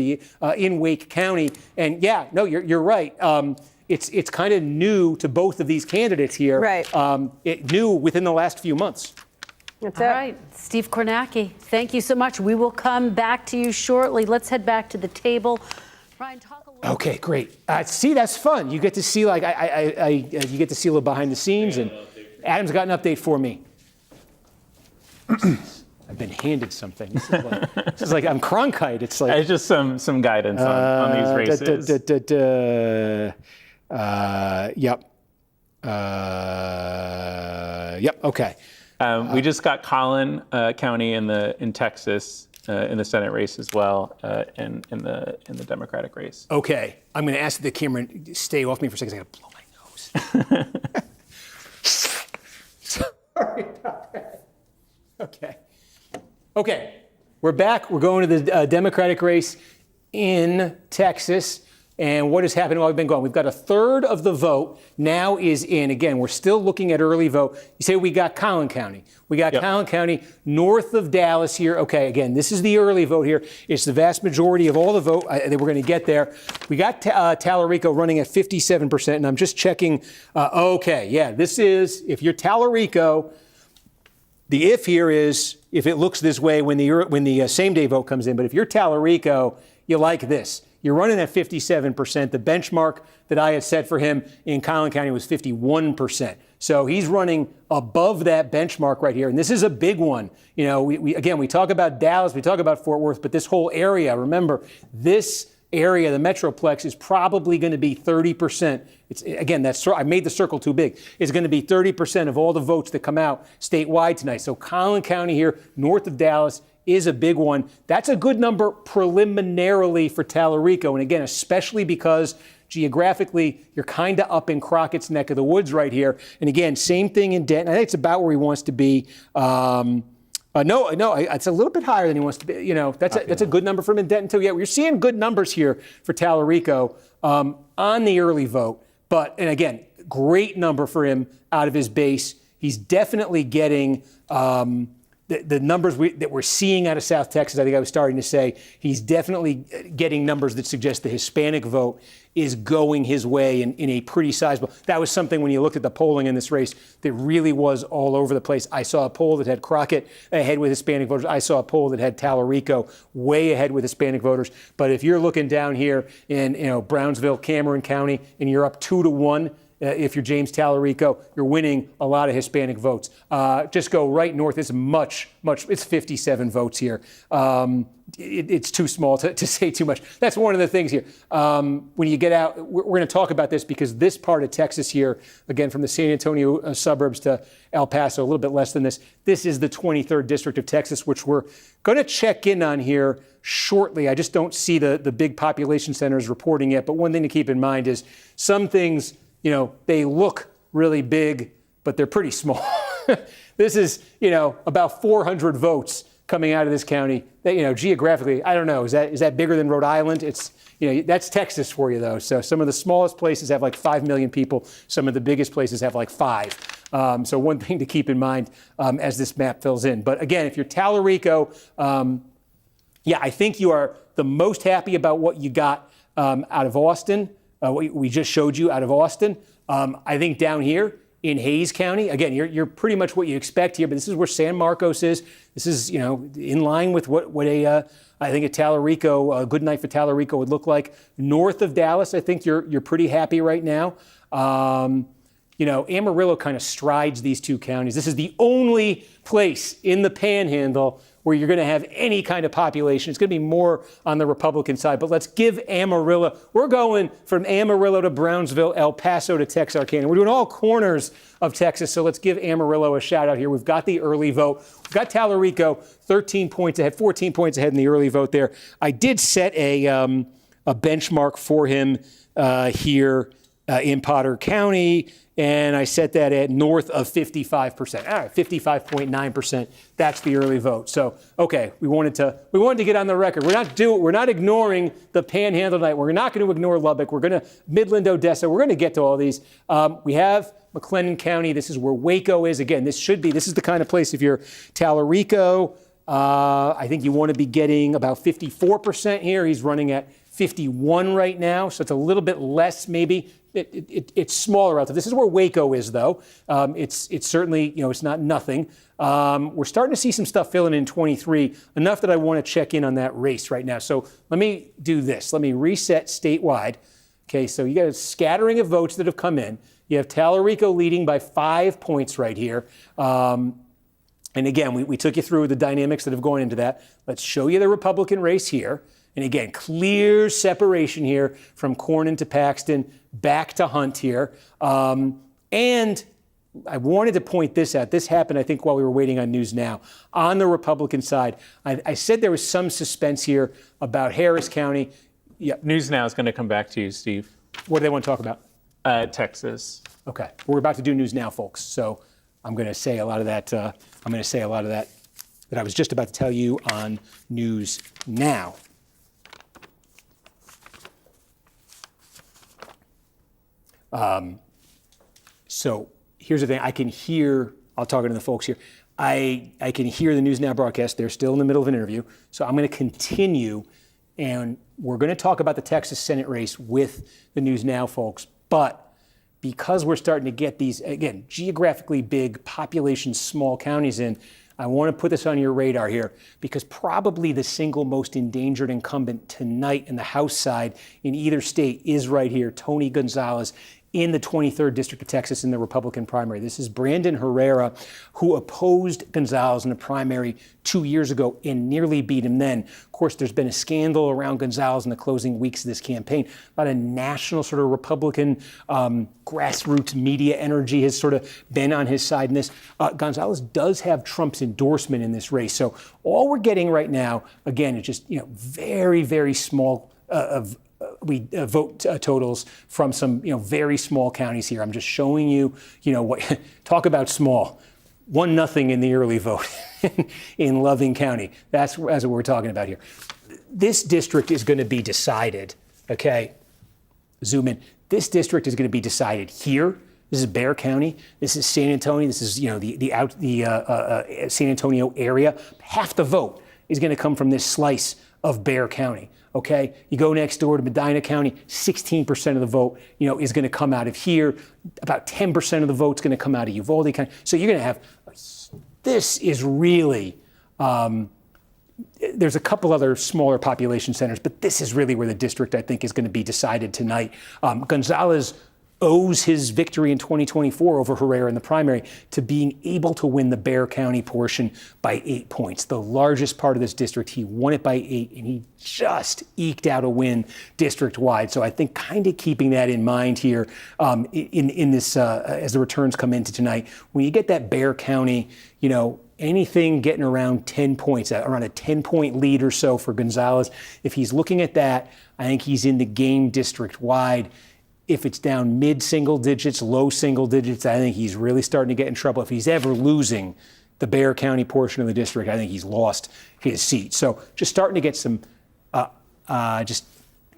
in Wake County. And yeah, no, you're right. It's kind of new to both of these candidates here. Right. It new within the last few months. That's all right. Steve Kornacki, thank you so much. We will come back to you shortly. Let's head back to the table. Ryan, talk a little. Okay, great. See, that's fun. You get to see you get to see a little behind the scenes, and Adam's got an update for me. I've been handed something. This is like I'm Cronkite. It's like it's just some guidance on these races. Yep. Okay. We just got Collin County in Texas in the Senate race as well, and in the Democratic race. Okay. I'm going to ask the camera to stay off me for a second. I got to blow my nose. Sorry about that. Okay. We're back. We're going to the Democratic race in Texas. And what has happened while we've been going? We've got a third of the vote now is in. Again, we're still looking at early vote. You say we got Collin County. We got Collin County north of Dallas here. Okay, again, this is the early vote here. It's the vast majority of all the vote that we're going to get there. We got Tallarico running at 57%. And I'm just checking. This is, if you're Tallarico, the if here is if it looks this way when the same-day vote comes in. But if you're Tallarico, you like this. You're running at 57%. The benchmark that I had set for him in Collin County was 51%. So he's running above that benchmark right here. And this is a big one. You know, we talk about Dallas, we talk about Fort Worth, but this whole area, remember, this area, the Metroplex, is probably going to be 30%. I made the circle too big. It's going to be 30% of all the votes that come out statewide tonight. So Collin County here, north of Dallas, is a big one. That's a good number preliminarily for Tallarico. And again, especially because geographically, you're kind of up in Crockett's neck of the woods right here. And again, same thing in Denton. I think it's about where he wants to be. No, it's a little bit higher than he wants to be. You know, that's a good number for him in Denton too. Yeah, we're seeing good numbers here for Tallarico on the early vote. And again, great number for him out of his base. He's definitely getting the numbers that we're seeing out of South Texas. I think I was starting to say he's definitely getting numbers that suggest the Hispanic vote is going his way in a pretty sizable. That was something when you looked at the polling in this race that really was all over the place. I saw a poll that had Crockett ahead with Hispanic voters. I saw a poll that had Tallarico way ahead with Hispanic voters. But if you're looking down here in Brownsville, Cameron County, and you're up 2-1, if you're James Tallarico, you're winning a lot of Hispanic votes. Just go right north. It's much, it's 57 votes here. It's too small to say too much. That's one of the things here. When you get out, we're going to talk about this because this part of Texas here, again, from the San Antonio suburbs to El Paso, a little bit less than this. This is the 23rd district of Texas, which we're going to check in on here shortly. I just don't see the big population centers reporting yet. But one thing to keep in mind is some things, they look really big, but they're pretty small. This is, about 400 votes coming out of this county. That, geographically, I don't know. Is that bigger than Rhode Island? It's, that's Texas for you, though. So some of the smallest places have like 5 million people. Some of the biggest places have like 5. So one thing to keep in mind as this map fills in. But again, if you're Tallarico, I think you are the most happy about what you got out of Austin. We just showed you out of Austin. I think down here in Hays County, again, you're pretty much what you expect here, but this is where San Marcos is. This is, in line with what I think a Tallarico, a good night for Tallarico would look like. North of Dallas, I think you're pretty happy right now. Amarillo kind of strides these two counties. This is the only place in the Panhandle where you're going to have any kind of population. It's going to be more on the Republican side. But let's give Amarillo. We're going from Amarillo to Brownsville, El Paso to Texarkana. We're doing all corners of Texas, so let's give Amarillo a shout out here. We've got the early vote. We've got Tallarico 13 points ahead, 14 points ahead in the early vote there. I did set a benchmark for him here in Potter County, and I set that at north of 55%. All right, 55.9%. That's the early vote. So, okay, we wanted to get on the record. We're not ignoring the Panhandle tonight. We're not going to ignore Lubbock. We're going to Midland, Odessa. We're going to get to all these. We have McLennan County. This is where Waco is. Again, this is the kind of place if you're Tallarico. I think you want to be getting about 54% here. He's running at 51 right now, so it's a little bit less maybe. It's smaller out there. This is where Waco is, though. It's certainly, it's not nothing. We're starting to see some stuff filling in 23, enough that I want to check in on that race right now. So let me do this. Let me reset statewide. Okay, so you got a scattering of votes that have come in. You have Tallarico leading by 5 points right here. And again, we took you through the dynamics that have gone into that. Let's show you the Republican race here. And again, clear separation here from Cornyn to Paxton, back to Hunt here. And I wanted to point this out. This happened, I think, while we were waiting on News Now. On the Republican side, I said there was some suspense here about Harris County. Yeah. News Now is going to come back to you, Steve. What do they want to talk about? Texas. Okay. We're about to do News Now, folks. So I'm going to say a lot of that. that I was just about to tell you on News Now. So here's the thing. I can hear, I'll talk to the folks here. I can hear the News Now broadcast. They're still in the middle of an interview. So I'm going to continue, and we're going to talk about the Texas Senate race with the News Now folks. But because we're starting to get these, again, geographically big, population small counties in, I want to put this on your radar here because probably the single most endangered incumbent tonight in the House side in either state is right here, Tony Gonzalez, in the 23rd District of Texas in the Republican primary. This is Brandon Herrera, who opposed Gonzalez in the primary 2 years ago and nearly beat him then. Of course, there's been a scandal around Gonzalez in the closing weeks of this campaign. A lot of national sort of Republican grassroots media energy has sort of been on his side in this. Gonzalez does have Trump's endorsement in this race. So all we're getting right now, again, is just very, very small vote totals from some very small counties here. I'm just showing you what talk about small. 1-0 in the early vote in Loving County. That's what we're talking about here. This district is going to be decided. Okay, zoom in. This district is going to be decided here. This is Bexar County. This is San Antonio. This is the San Antonio area. Half the vote is going to come from this slice of Bexar County. Okay, you go next door to Medina County, 16% of the vote, is going to come out of here. About 10% of the vote's going to come out of Uvalde County. So you're going to have, this is really, there's a couple other smaller population centers, but this is really where the district, I think, is going to be decided tonight. Gonzalez owes his victory in 2024 over Herrera in the primary to being able to win the Bexar County portion by 8 points. The largest part of this district, he won it by 8, and he just eked out a win district-wide. So I think kind of keeping that in mind here in this as the returns come into tonight. When you get that Bexar County, anything getting around 10 points, around a 10-point lead or so for Gonzalez, if he's looking at that, I think he's in the game district-wide. If it's down mid-single digits, low single digits, I think he's really starting to get in trouble. If he's ever losing the Bexar County portion of the district, I think he's lost his seat. So just starting to get some, now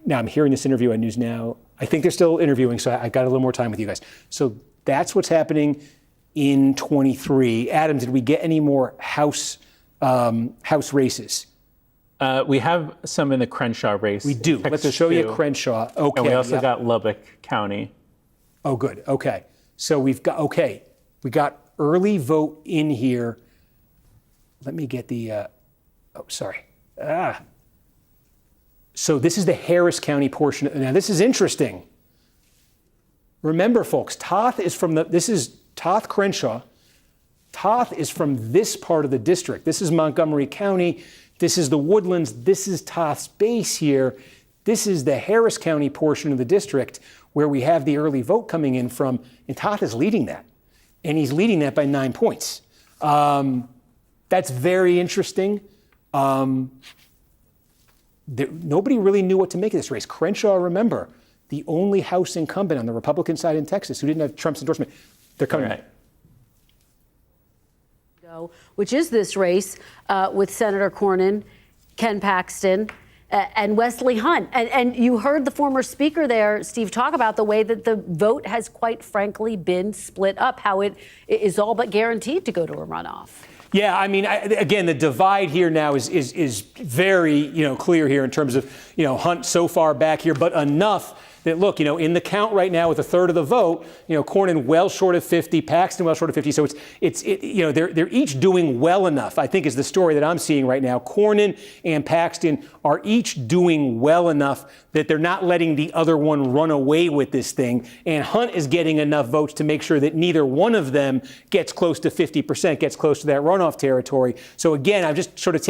I'm hearing this interview on News Now. I think they're still interviewing, so I got a little more time with you guys. So that's what's happening in 23. Adam, did we get any more House races? We have some in the Crenshaw race. We do. Let's show you Crenshaw. Okay. And we also got Lubbock County. Oh, good. Okay. So we got early vote in here. Let me get the, So this is the Harris County portion. Now this is interesting. Remember, folks, Toth is from this is Toth Crenshaw. Toth is from this part of the district. This is Montgomery County. This is the Woodlands. This is Toth's base here. This is the Harris County portion of the district where we have the early vote coming in from, and Toth is leading that. And he's leading that by 9 points. That's very interesting. Nobody really knew what to make of this race. Crenshaw, remember, the only House incumbent on the Republican side in Texas who didn't have Trump's endorsement. They're coming. Right. Which is this race with Senator Cornyn, Ken Paxton, and Wesley Hunt. And you heard the former speaker there, Steve, talk about the way that the vote has quite frankly been split up, how it is all but guaranteed to go to a runoff. Yeah, I mean, again, the divide here now is very, clear here in terms of, Hunt so far back here, but enough that, look, in the count right now with a third of the vote, Cornyn well short of 50, Paxton well short of 50. So they're each doing well enough, I think is the story that I'm seeing right now. Cornyn and Paxton are each doing well enough that they're not letting the other one run away with this thing. And Hunt is getting enough votes to make sure that neither one of them gets close to 50%, gets close to that runoff territory. So again, I'm just sort of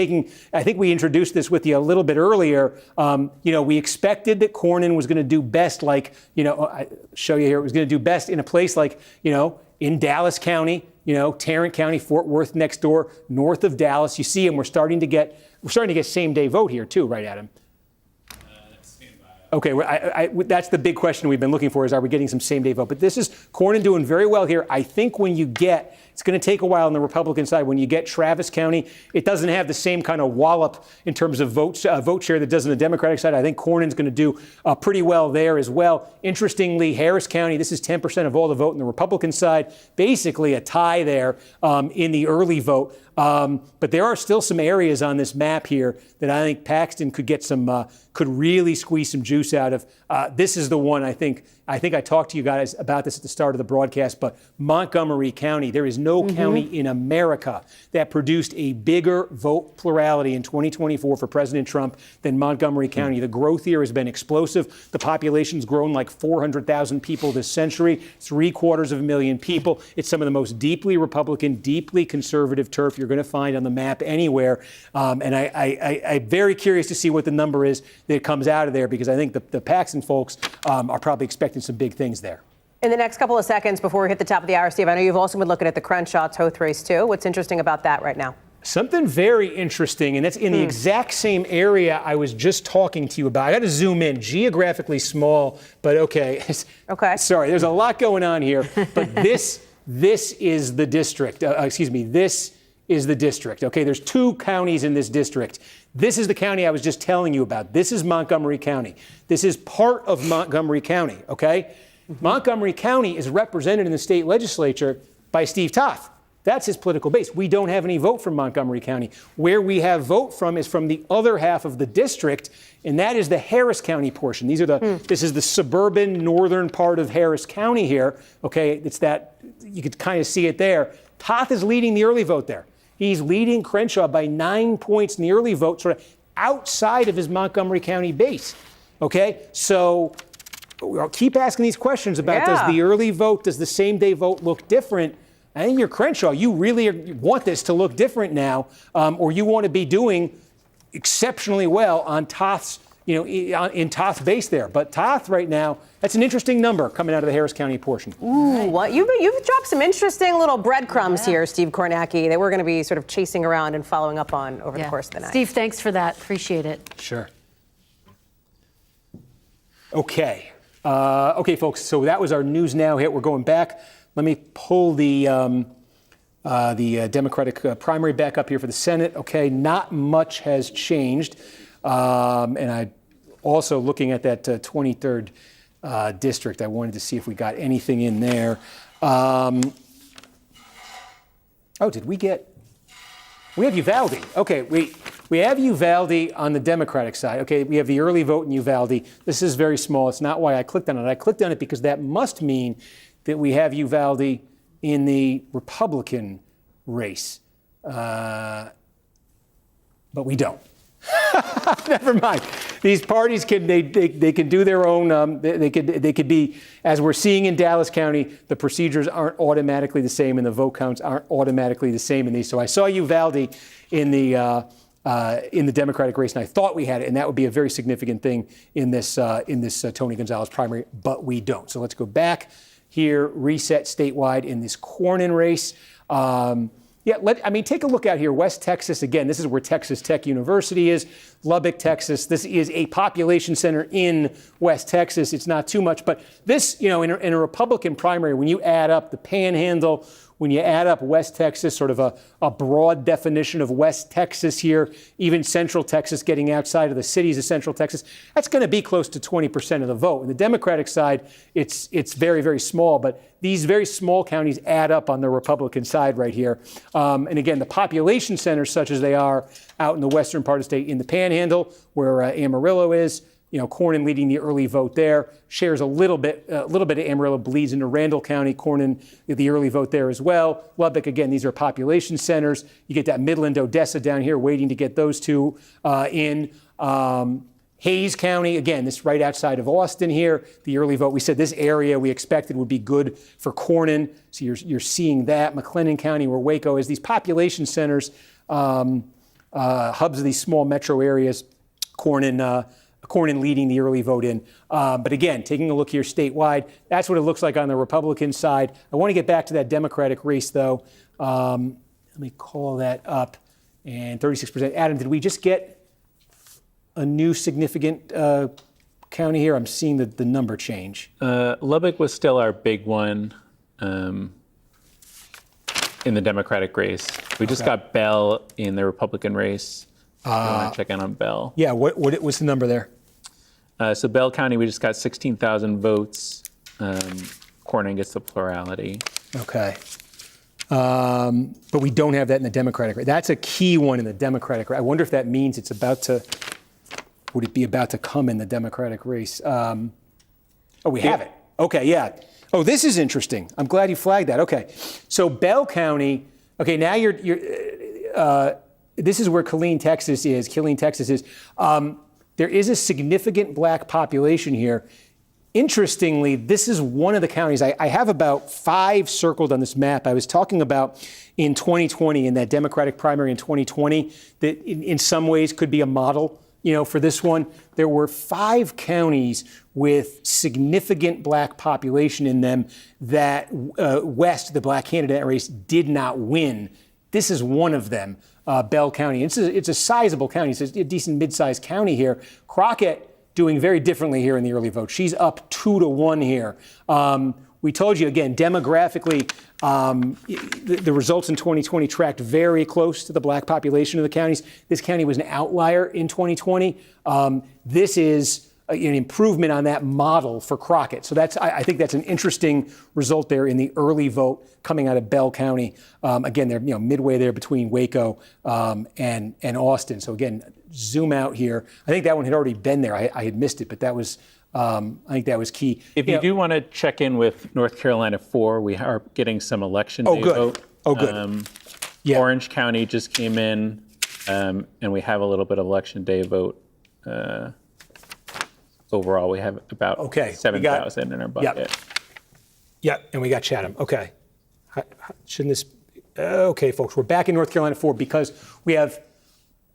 I think we introduced this with you a little bit earlier. We expected that Cornyn was going to do best, like, I show you here, it was going to do best in a place like, in Dallas County, Tarrant County, Fort Worth next door, north of Dallas. You see him, we're starting to get same day vote here too, right, Adam? Okay, that's the big question we've been looking for is, are we getting some same day vote? But this is Cornyn doing very well here. I think when you get, it's going to take a while on the Republican side, when you get Travis County, it doesn't have the same kind of wallop in terms of vote share that does on the Democratic side. I think Cornyn's going to do pretty well there as well. Interestingly, Harris County, this is 10% of all the vote in the Republican side, basically a tie there in the early vote. But there are still some areas on this map here that I think Paxton could get could really squeeze some juice out of. This is the one I think I talked to you guys about this at the start of the broadcast, but Montgomery County, there is no county in America that produced a bigger vote plurality in 2024 for President Trump than Montgomery County. The growth here has been explosive. The population's grown like 400,000 people this century, 750,000 people. It's some of the most deeply Republican, deeply conservative turf you're going to find on the map anywhere. And I'm very curious to see what the number is that comes out of there, because I think the Paxton folks are probably expecting some big things there. In the next couple of seconds before we hit the top of the hour, Steve, I know you've also been looking at the Crenshaw-Toth race too. What's interesting about that right now? Something very interesting, and that's in the exact same area I was just talking to you about. I got to zoom in, geographically small, but okay. Okay. Sorry, there's a lot going on here, but this is the district. This is the district. Okay, there's 2 counties in this district. This is the county I was just telling you about. This is Montgomery County. This is part of Montgomery County, okay? Montgomery County is represented in the state legislature by Steve Toth. That's his political base. We don't have any vote from Montgomery County. Where we have vote from is from the other half of the district, and that is the Harris County portion. This is the suburban northern part of Harris County here, okay? It's that, you could kind of see it there. Toth is leading the early vote there. He's leading Crenshaw by 9 points in the early vote, sort of outside of his Montgomery County base. Okay, so I'll keep asking these questions about does the early vote, does the same day vote look different? I think you're Crenshaw. You really want this to look different now, or you want to be doing exceptionally well on Toth's, in Toth's base there. But Toth right now, that's an interesting number coming out of the Harris County portion. Ooh, what you've dropped some interesting little breadcrumbs here, Steve Kornacki, that we're going to be sort of chasing around and following up on over the course of the night. Steve, thanks for that. Appreciate it. Sure. Okay. Okay, folks. So that was our News Now hit. We're going back. Let me pull the Democratic primary back up here for the Senate. Okay, not much has changed. And I also, looking at that 23rd district, I wanted to see if we got anything in there. Did we get? We have Uvalde. Okay, we have Uvalde on the Democratic side. Okay, we have the early vote in Uvalde. This is very small. It's not why I clicked on it. I clicked on it because that must mean that we have Uvalde in the Republican race. But we don't. Never mind. These parties can do their own. They could be, as we're seeing in Dallas County, the procedures aren't automatically the same and the vote counts aren't automatically the same in these. So I saw Uvalde in the Democratic race, and I thought we had it, and that would be a very significant thing in this Tony Gonzalez primary, but we don't. So let's go back here, reset statewide in this Cornyn race. Take a look out here. West Texas, again, this is where Texas Tech University is. Lubbock, Texas. This is a population center in West Texas. It's not too much, but this, in a Republican primary, when you add up the Panhandle, when you add up West Texas, sort of a broad definition of West Texas here, even Central Texas getting outside of the cities of Central Texas, that's going to be close to 20% of the vote. On the Democratic side, it's very, very small, but these very small counties add up on the Republican side right here. And again, the population centers, such as they are out in the western part of the state, in the Panhandle, where Amarillo is, Cornyn leading the early vote there, shares a little bit of Amarillo, bleeds into Randall County. Cornyn, the early vote there as well. Lubbock, again, these are population centers. You get that Midland, Odessa down here, waiting to get those two in. Hayes County, again, this right outside of Austin here, the early vote. We said this area we expected would be good for Cornyn. So you're seeing that. McLennan County, where Waco is, these population centers, hubs of these small metro areas, Cornyn leading the early vote in. But again, taking a look here statewide, that's what it looks like on the Republican side. I want to get back to that Democratic race, though. Let me call that up. And 36%. Adam, did we just get a new significant county here? I'm seeing the number change. Lubbock was still our big one in the Democratic race. We just got Bell in the Republican race. I want to check in on Bell. Yeah, what's the number there? So Bell County, we just got 16,000 votes. Cornyn gets the plurality. Okay. But we don't have that in the Democratic race. That's a key one in the Democratic race. I wonder if that means it's about to, would it be about to come in the Democratic race? Oh, we have it. Okay, yeah. Oh, this is interesting. I'm glad you flagged that. Okay. So Bell County, okay, now this is where Killeen, Texas is. There is a significant black population here. Interestingly, this is one of the counties, I have about 5 circled on this map. I was talking about in 2020, in that Democratic primary in 2020, that in some ways could be a model, for this one. There were 5 counties with significant black population in them that West, the black candidate race, did not win. This is one of them, Bell County. It's a sizable county. It's a decent mid-sized county here. Crockett doing very differently here in the early vote. She's up 2-1 here. We told you, again, demographically, the results in 2020 tracked very close to the black population of the counties. This county was an outlier in 2020. This is an improvement on that model for Crockett. So I think that's an interesting result there in the early vote coming out of Bell County. Again, they're midway there between Waco and Austin. So again, zoom out here. I think that one had already been there. I had missed it, but that was I think that was key. If you do want to check in with North Carolina 4, we are getting some election day vote. Oh, good. Orange County just came in, and we have a little bit of election day vote. Overall, we have about 7,000 in our bucket. Yep, and we got Chatham. Okay. Shouldn't this... Okay, folks, we're back in North Carolina 4 because we have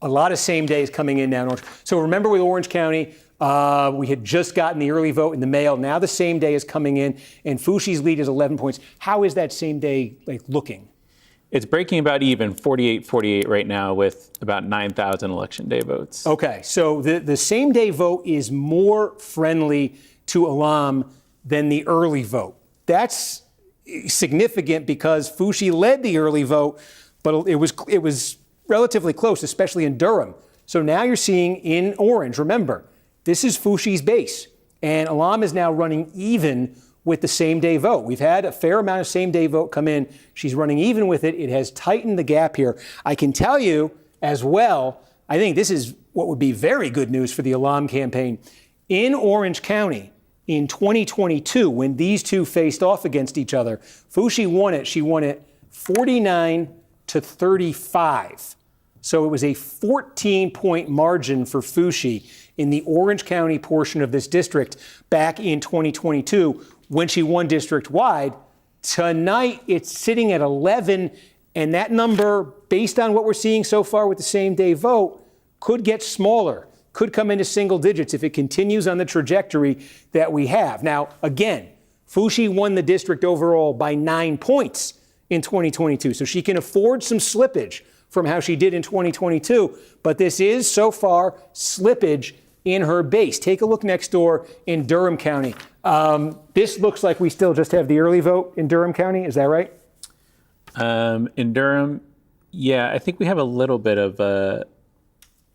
a lot of same days coming in now in Orange. So remember with Orange County, we had just gotten the early vote in the mail. Now the same day is coming in, and Foushie's lead is 11 points. How is that same day looking? It's breaking about even, 48-48 right now with about 9,000 election day votes. Okay, so the same day vote is more friendly to Alam than the early vote. That's significant because Foushie led the early vote, but it was relatively close, especially in Durham. So now you're seeing in Orange, remember, this is Foushie's base, and Alam is now running even with the same day vote. We've had a fair amount of same day vote come in. She's running even with it. It has tightened the gap here. I can tell you as well, I think this is what would be very good news for the Alam campaign. In Orange County in 2022, when these two faced off against each other, Foushie won it. She won it 49-35. So it was a 14-point margin for Foushie in the Orange County portion of this district back in 2022 when she won district-wide. Tonight, it's sitting at 11, and that number, based on what we're seeing so far with the same-day vote, could get smaller, could come into single digits if it continues on the trajectory that we have. Now, again, Foushie won the district overall by 9 points in 2022, so she can afford some slippage from how she did in 2022, but this is, so far, slippage in her base. Take a look next door in Durham County. This looks like we still just have the early vote in Durham County. Is that right? In Durham, I think we have a little bit of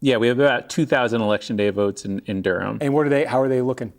we have about 2,000 election day votes in Durham. And how are they looking?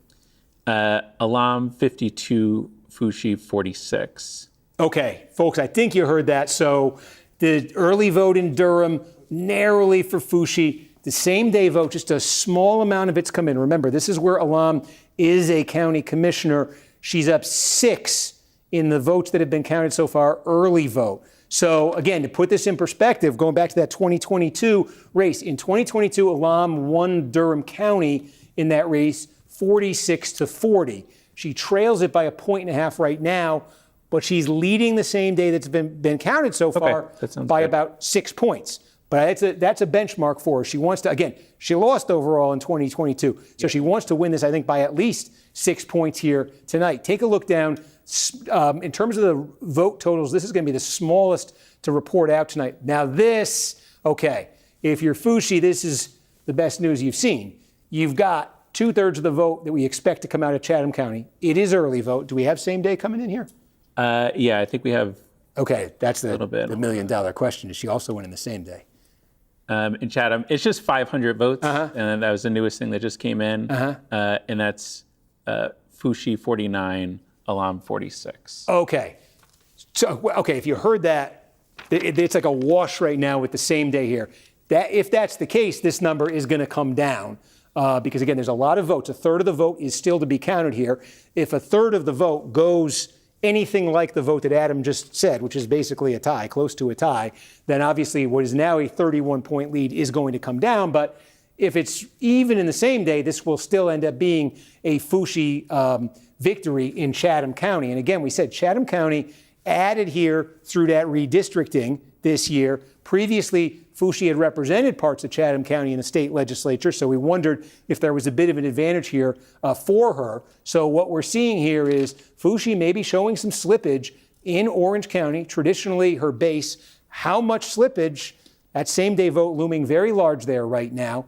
Alam 52, Foushie 46. Okay, folks, I think you heard that. So the early vote in Durham, narrowly for Foushie. The same day vote, just a small amount of it's come in. Remember, this is where Alam is a county commissioner. She's up 6 in the votes that have been counted so far, early vote. So again, to put this in perspective, going back to that 2022 race, in 2022, Alam won Durham County in that race 46-40. She trails it by 1.5 points right now, but she's leading the same day that's been counted so far by about 6 points. But that's a benchmark for her. She wants to, again, she lost overall in 2022. So she wants to win this, I think, by at least 6 points here tonight. Take a look down. In terms of the vote totals, this is going to be the smallest to report out tonight. Now this, if you're Foushie, this is the best news you've seen. You've got 2/3 of the vote that we expect to come out of Chatham County. It is early vote. Do we have same day coming in here? I think we have. Okay, that's the $1 million question. Is she also winning the same day? In Chatham, it's just 500 votes, and that was the newest thing that just came in, and that's Foushie 49, Alam 46. Okay, So, okay, if you heard that, it's like a wash right now with the same day here. If that's the case, this number is going to come down because, again, there's a lot of votes. A third of the vote is still to be counted here. If a third of the vote goes anything like the vote that Adam just said, which is basically a tie, close to a tie, then obviously what is now a 31-point lead is going to come down. But if it's even in the same day, this will still end up being a Fushi victory in Chatham County. And again, we said Chatham County added here through that redistricting this year. Previously, Fushi had represented parts of Chatham County in the state legislature, so we wondered if there was a bit of an advantage here for her. So what we're seeing here is Fushi maybe showing some slippage in Orange County, traditionally her base. How much slippage? That same day vote looming very large there right now.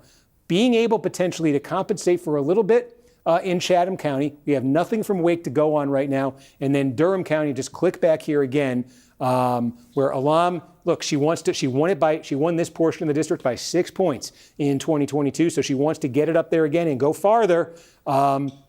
Being able potentially to compensate for a little bit in Chatham County. We have nothing from Wake to go on right now. And then Durham County, just click back here again, where Alam, look, she won this portion of the district by 6 points in 2022. So she wants to get it up there again and go farther,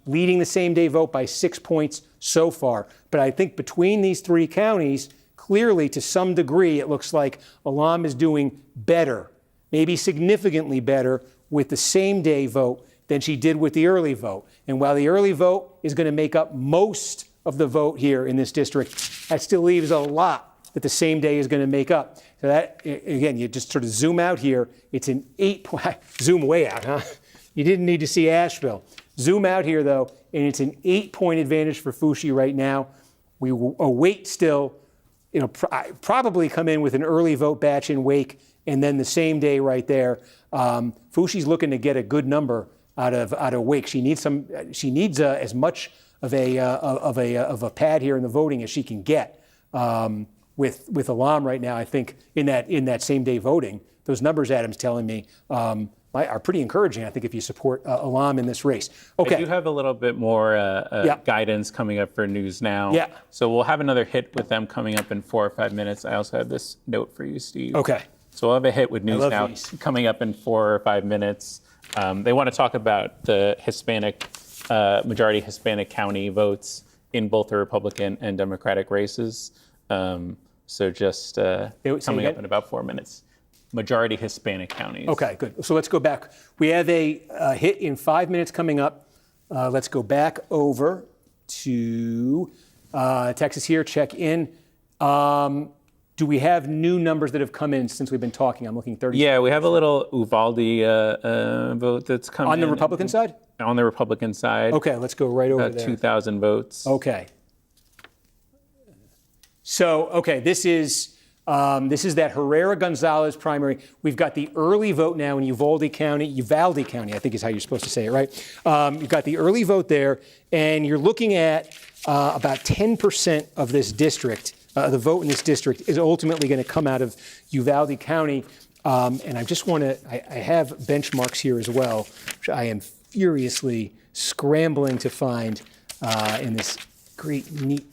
leading the same day vote by 6 points so far. But I think between these three counties, clearly to some degree, it looks like Alam is doing better, maybe significantly better with the same day vote than she did with the early vote. And while the early vote is going to make up most of the vote here in this district, that still leaves a lot that the same day is going to make up. So that, again, you just sort of zoom out here. It's an 8-point, zoom way out, huh? You didn't need to see Asheville. Zoom out here, though, and it's an 8-point advantage for Fushi right now. We await still, probably come in with an early vote batch in Wake, and then the same day right there. Fushi's looking to get a good number out of Wake. She needs as much of a pad here in the voting as she can get. With Alam right now, I think in that same day voting, those numbers Adam's telling me are pretty encouraging. I think if you support Alam in this race. Okay. I do have a little bit more guidance coming up for News Now. Yeah. So we'll have another hit with them coming up in 4 or 5 minutes. I also have this note for you, Steve. Okay. So we'll have a hit with News Now coming up in 4 or 5 minutes. They want to talk about the majority Hispanic county votes in both the Republican and Democratic races. So just coming up in about 4 minutes. Majority Hispanic counties. Okay, good. So let's go back. We have a hit in 5 minutes coming up. Let's go back over to Texas here, check in. Do we have new numbers that have come in since we've been talking? I'm looking 30 Yeah, we have a little Uvalde vote that's come in. On the Republican side? On the Republican side. Okay, let's go right over there. 2,000 votes. Okay. So, okay, this is that Herrera-Gonzalez primary. We've got the early vote now in Uvalde County, I think is how you're supposed to say it, right? You've got the early vote there, and you're looking at about 10% of this district. The vote in this district is ultimately going to come out of Uvalde County. And I just want to, I have benchmarks here as well, which I am furiously scrambling to find in this great, neat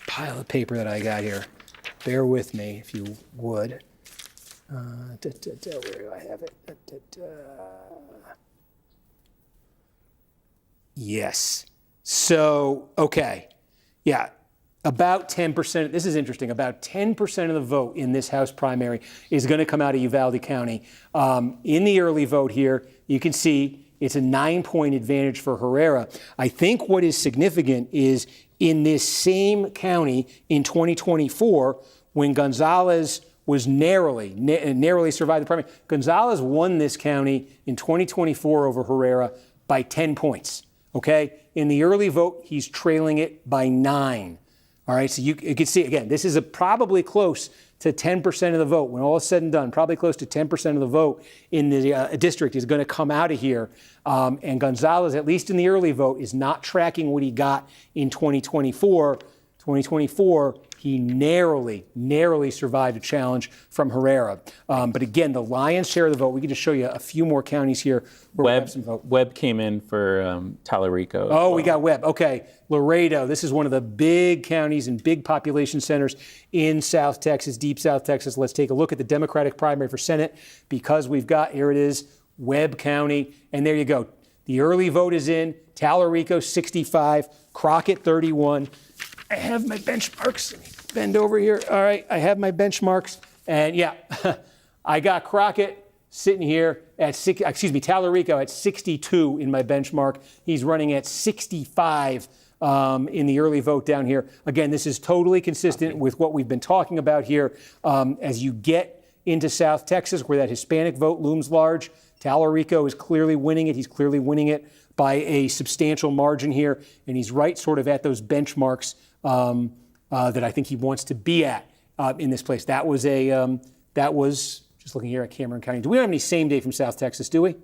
pile of paper that I got here. Bear with me, if you would. Where do I have it? Yes. So, okay. Yeah. About 10%, this is interesting, about 10% of the vote in this House primary is going to come out of Uvalde County. In the early vote here, you can see it's a 9-point advantage for Herrera. I think what is significant is in this same county in 2024, when Gonzalez was narrowly survived the primary, Gonzalez won this county in 2024 over Herrera by 10 points, okay? In the early vote, he's trailing it by 9. All right, so you can see, again, this is probably close to 10% of the vote. When all is said and done, probably close to 10% of the vote in the district is going to come out of here. And Gonzalez, at least in the early vote, is not tracking what he got in 2024. 2024, he narrowly survived a challenge from Herrera. But again, the lion's share of the vote, we can just show you a few more counties here where we have some vote. Webb came in for Tallarico. Oh, we got Webb. Okay. Laredo, this is one of the big counties and big population centers in South Texas, deep South Texas. Let's take a look at the Democratic primary for Senate because we've got, here it is, Webb County. And there you go. The early vote is in. Tallarico, 65. Crockett, 31. I have my benchmarks. Let me bend over here. All right, I have my benchmarks. And yeah, I got Crockett sitting here at Tallarico at 62 in my benchmark. He's running at 65 in the early vote down here. Again, this is totally consistent with what we've been talking about here. As you get into South Texas, where that Hispanic vote looms large, Tallarico is clearly winning it. He's clearly winning it by a substantial margin here, and he's right sort of at those benchmarks that I think he wants to be at in this place. That was just looking here at Cameron County. Do we don't have any same day from South Texas, do we?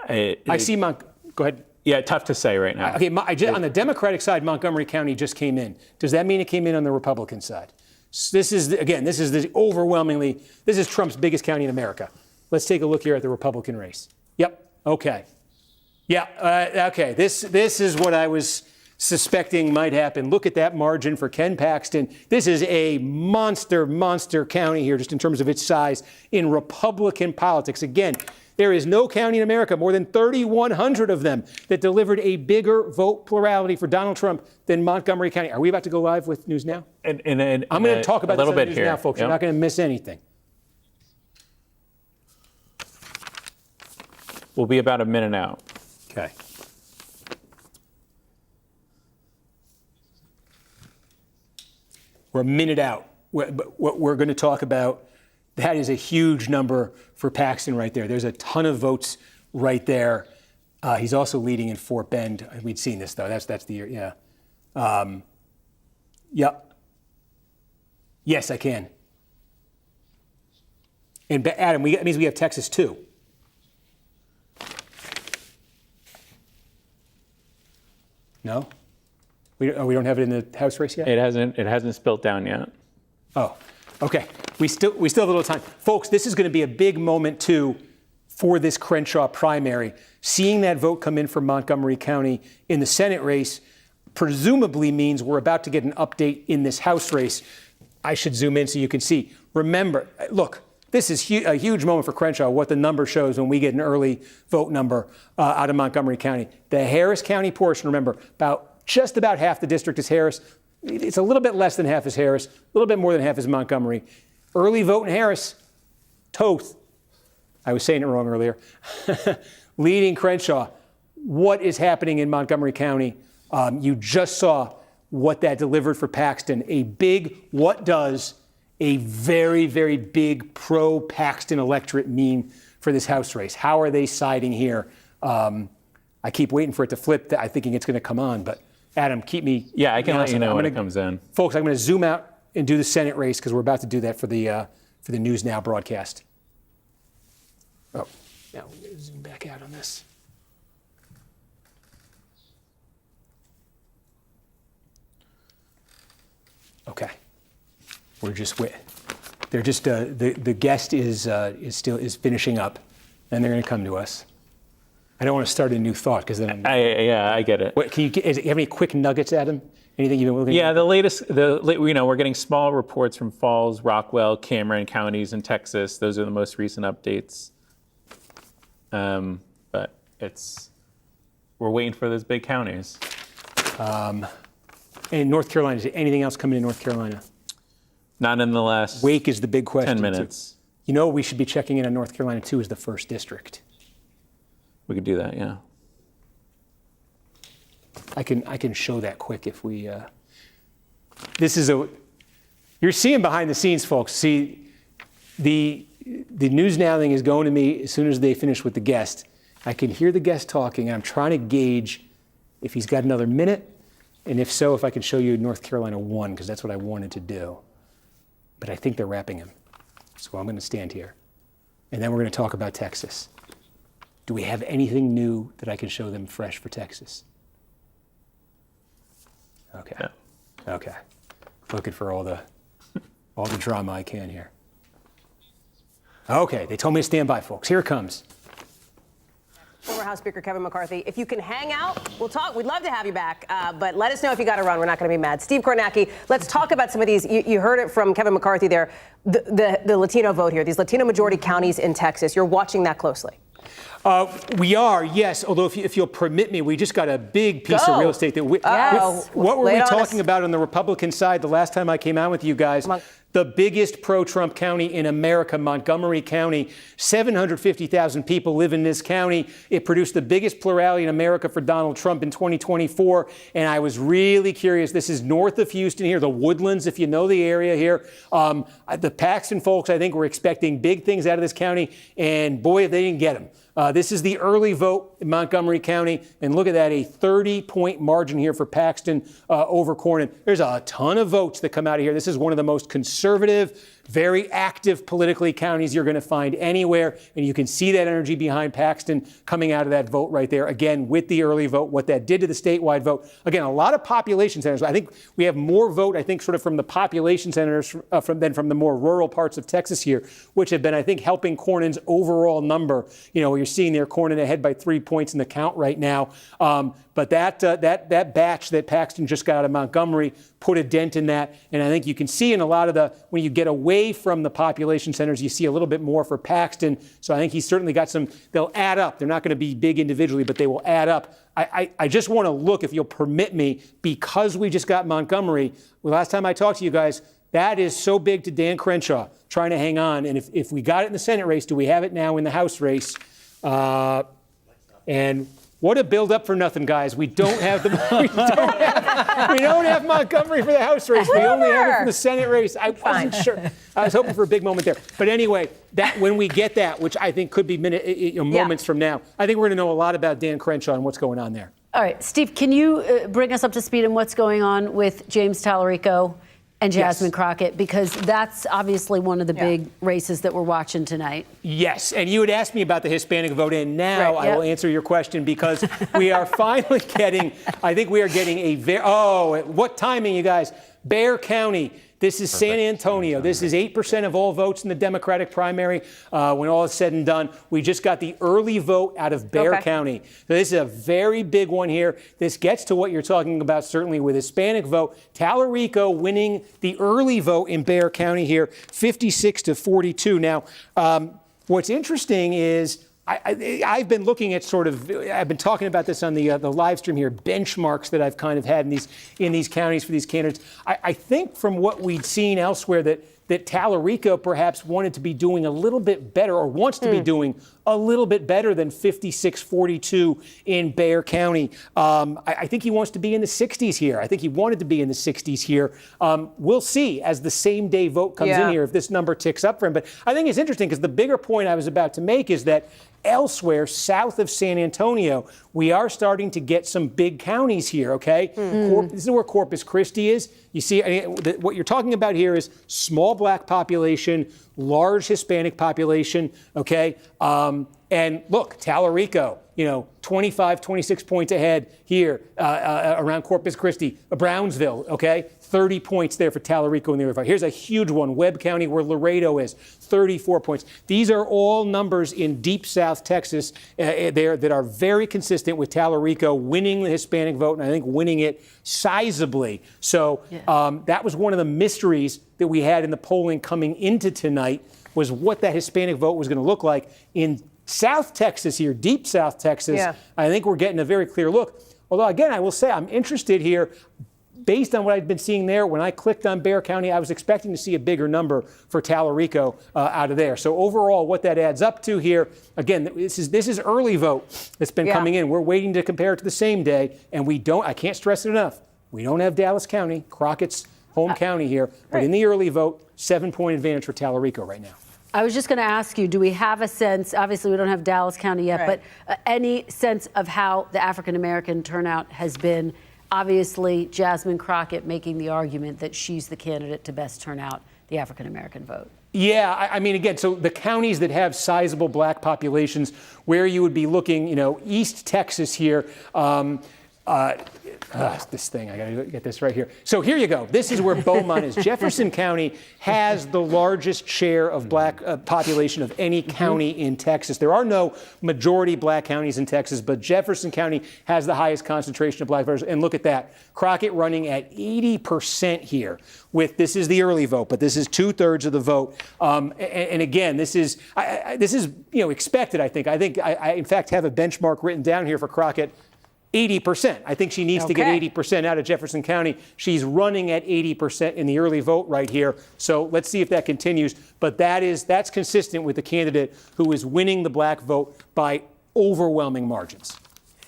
I see go ahead. Yeah, tough to say right now. Okay, on the Democratic side, Montgomery County just came in. Does that mean it came in on the Republican side? This is Trump's biggest county in America. Let's take a look here at the Republican race. Yep. Okay. Yeah. Okay. This is what I was suspecting might happen. Look at that margin for Ken Paxton. This is a monster county here, just in terms of its size in Republican politics. Again, there is no county in America, more than 3,100 of them, that delivered a bigger vote plurality for Donald Trump than Montgomery County. Are we about to go live with News Now? And I'm going to talk about this on News here. Now, folks. Yep. You're not going to miss anything. We'll be about a minute out. Okay. We're a minute out. What we're going to talk about, that is a huge number for Paxton right there. There's a ton of votes right there. He's also leading in Fort Bend. We'd seen this, though. That's the year, yeah. Yep. Yes, I can. And Adam, that means we have Texas, too. No? We don't have it in the House race yet? It hasn't spilt down yet. Oh, okay. We still have a little time. Folks, this is going to be a big moment, too, for this Crenshaw primary. Seeing that vote come in from Montgomery County in the Senate race presumably means we're about to get an update in this House race. I should zoom in so you can see. Remember, look, this is a huge moment for Crenshaw, what the number shows when we get an early vote number out of Montgomery County. The Harris County portion, remember, just about half the district is Harris. It's a little bit less than half is Harris, a little bit more than half is Montgomery. Early vote in Harris, Toth. I was saying it wrong earlier. Leading Crenshaw. What is happening in Montgomery County? You just saw what that delivered for Paxton. What does a very, very big pro-Paxton electorate mean for this House race? How are they siding here? I keep waiting for it to flip. I'm thinking it's going to come on, but Adam, keep me. Yeah, I can let you know when it comes in. Folks, I'm going to zoom out and do the Senate race because we're about to do that for the News Now broadcast. Oh, now we're going to zoom back out on this. Okay, they're just the guest is finishing up, and they're going to come to us. I don't want to start a new thought because then I get it. What, do you have any quick nuggets, Adam? Anything you've been looking at? Yeah, the latest, we're getting small reports from Falls, Rockwell, Cameron counties in Texas. Those are the most recent updates. But we're waiting for those big counties. And North Carolina, is there anything else coming in North Carolina? Not in the last Wake is the big question. 10 minutes. You know, we should be checking in on North Carolina, too, as the first district. We could do that, yeah. I can show that quick if we. You're seeing behind the scenes, folks. See, the News Now thing is going to me as soon as they finish with the guest. I can hear the guest talking, and I'm trying to gauge if he's got another minute, and if so, if I can show you North Carolina 1, because that's what I wanted to do. But I think they're wrapping him, so I'm going to stand here, and then we're going to talk about Texas. Do we have anything new that I can show them fresh for Texas? Okay. Yeah. Okay. Looking for all the drama I can here. Okay, they told me to stand by, folks. Here it comes. Former House Speaker Kevin McCarthy, if you can hang out, we'll talk. We'd love to have you back, but let us know if you got to run. We're not going to be mad. Steve Kornacki, let's talk about some of these. You heard it from Kevin McCarthy there. The Latino vote here, these Latino majority counties in Texas. You're watching that closely. We are, yes. Although, if you'll permit me, we just got a big piece of real estate that what were we talking about on the Republican side the last time I came out with you guys? The biggest pro-Trump county in America, Montgomery County. 750,000 people live in this county. It produced the biggest plurality in America for Donald Trump in 2024. And I was really curious. This is north of Houston here, the Woodlands, if you know the area here. The Paxton folks, I think, were expecting big things out of this county. And boy, if they didn't get them. This is the early vote in Montgomery County. And look at that, a 30-point margin here for Paxton over Cornyn. There's a ton of votes that come out of here. This is one of the most conservative, very active politically counties you're going to find anywhere. And you can see that energy behind Paxton coming out of that vote right there. Again, with the early vote, what that did to the statewide vote. Again, a lot of population centers. I think we have more vote, sort of from the population centers than from the more rural parts of Texas here, which have been, I think, helping Cornyn's overall number. You're seeing there Cornyn ahead by 3 points in the count right now. But that batch that Paxton just got out of Montgomery put a dent in that. And I think you can see in a lot of when you get away from the population centers, you see a little bit more for Paxton. So I think he's certainly got some, they'll add up. They're not going to be big individually, but they will add up. I just want to look, if you'll permit me, because we just got Montgomery. Well, last time I talked to you guys, that is so big to Dan Crenshaw trying to hang on. And if we got it in the Senate race, do we have it now in the House race? And what a build-up for nothing, guys. We don't have we don't have Montgomery for the House race. We only have it for the Senate race. I wasn't sure. I was hoping for a big moment there. But anyway, that when we get that, which I think could be moments from now, I think we're going to know a lot about Dan Crenshaw and what's going on there. All right, Steve, can you bring us up to speed on what's going on with James Tallarico and Jasmine Crockett, because that's obviously one of the big races that we're watching tonight. Yes, and you had asked me about the Hispanic vote, and now I will answer your question, because we are finally getting, I think we are getting what timing, you guys? Bexar County. This is San Antonio. This is 8% of all votes in the Democratic primary. When all is said and done, we just got the early vote out of Bexar County. So this is a very big one here. This gets to what you're talking about, certainly with Hispanic vote. Tallarico winning the early vote in Bexar County here, 56-42. Now, what's interesting is I've been looking at I've been talking about this on the live stream here, benchmarks that I've kind of had in these counties for these candidates. I think from what we'd seen elsewhere that Tallarico perhaps wanted to be doing a little bit better, or wants to be doing a little bit better than 56-42 in Bexar County. I think he wants to be in the 60s here. I think he wanted to be in the 60s here. We'll see as the same day vote comes in here if this number ticks up for him. But I think it's interesting, because the bigger point I was about to make is that elsewhere, south of San Antonio, we are starting to get some big counties here, okay? This is where Corpus Christi is. You see, what you're talking about here is small black population, large Hispanic population, okay? And look, Tallarico, 25, 26 points ahead here around Corpus Christi, Brownsville, okay? 30 points there for Tallarico in the other fight. Here's a huge one, Webb County, where Laredo is, 34 points. These are all numbers in deep South Texas there that are very consistent with Tallarico winning the Hispanic vote, and I think winning it sizably. So that was one of the mysteries that we had in the polling coming into tonight, was what that Hispanic vote was going to look like in South Texas here, deep South Texas. I think we're getting a very clear look. Although, again, I will say I'm interested here. Based on what I've been seeing there, when I clicked on Bexar County, I was expecting to see a bigger number for Tallarico out of there. So overall, what that adds up to here, again, this is early vote that's been coming in. We're waiting to compare it to the same day, and I can't stress it enough, we don't have Dallas County, Crockett's home county here, but in the early vote, 7-point advantage for Tallarico right now. I was just going to ask you, do we have a sense, obviously we don't have Dallas County yet, but any sense of how the African-American turnout has been? Obviously, Jasmine Crockett making the argument that she's the candidate to best turn out the African-American vote. Yeah, I mean, again, so the counties that have sizable black populations, where you would be looking, East Texas here, This thing, I gotta get this right here. So here you go. This is where Beaumont is. Jefferson County has the largest share of black population of any county in Texas. There are no majority black counties in Texas, but Jefferson County has the highest concentration of black voters. And look at that. Crockett running at 80% here. This is the early vote, but this is 2/3 of the vote. And again, this is expected, I think. I in fact have a benchmark written down here for Crockett. 80%. I think she needs to get 80% out of Jefferson County. She's running at 80% in the early vote right here. So let's see if that continues. But that's consistent with the candidate who is winning the black vote by overwhelming margins.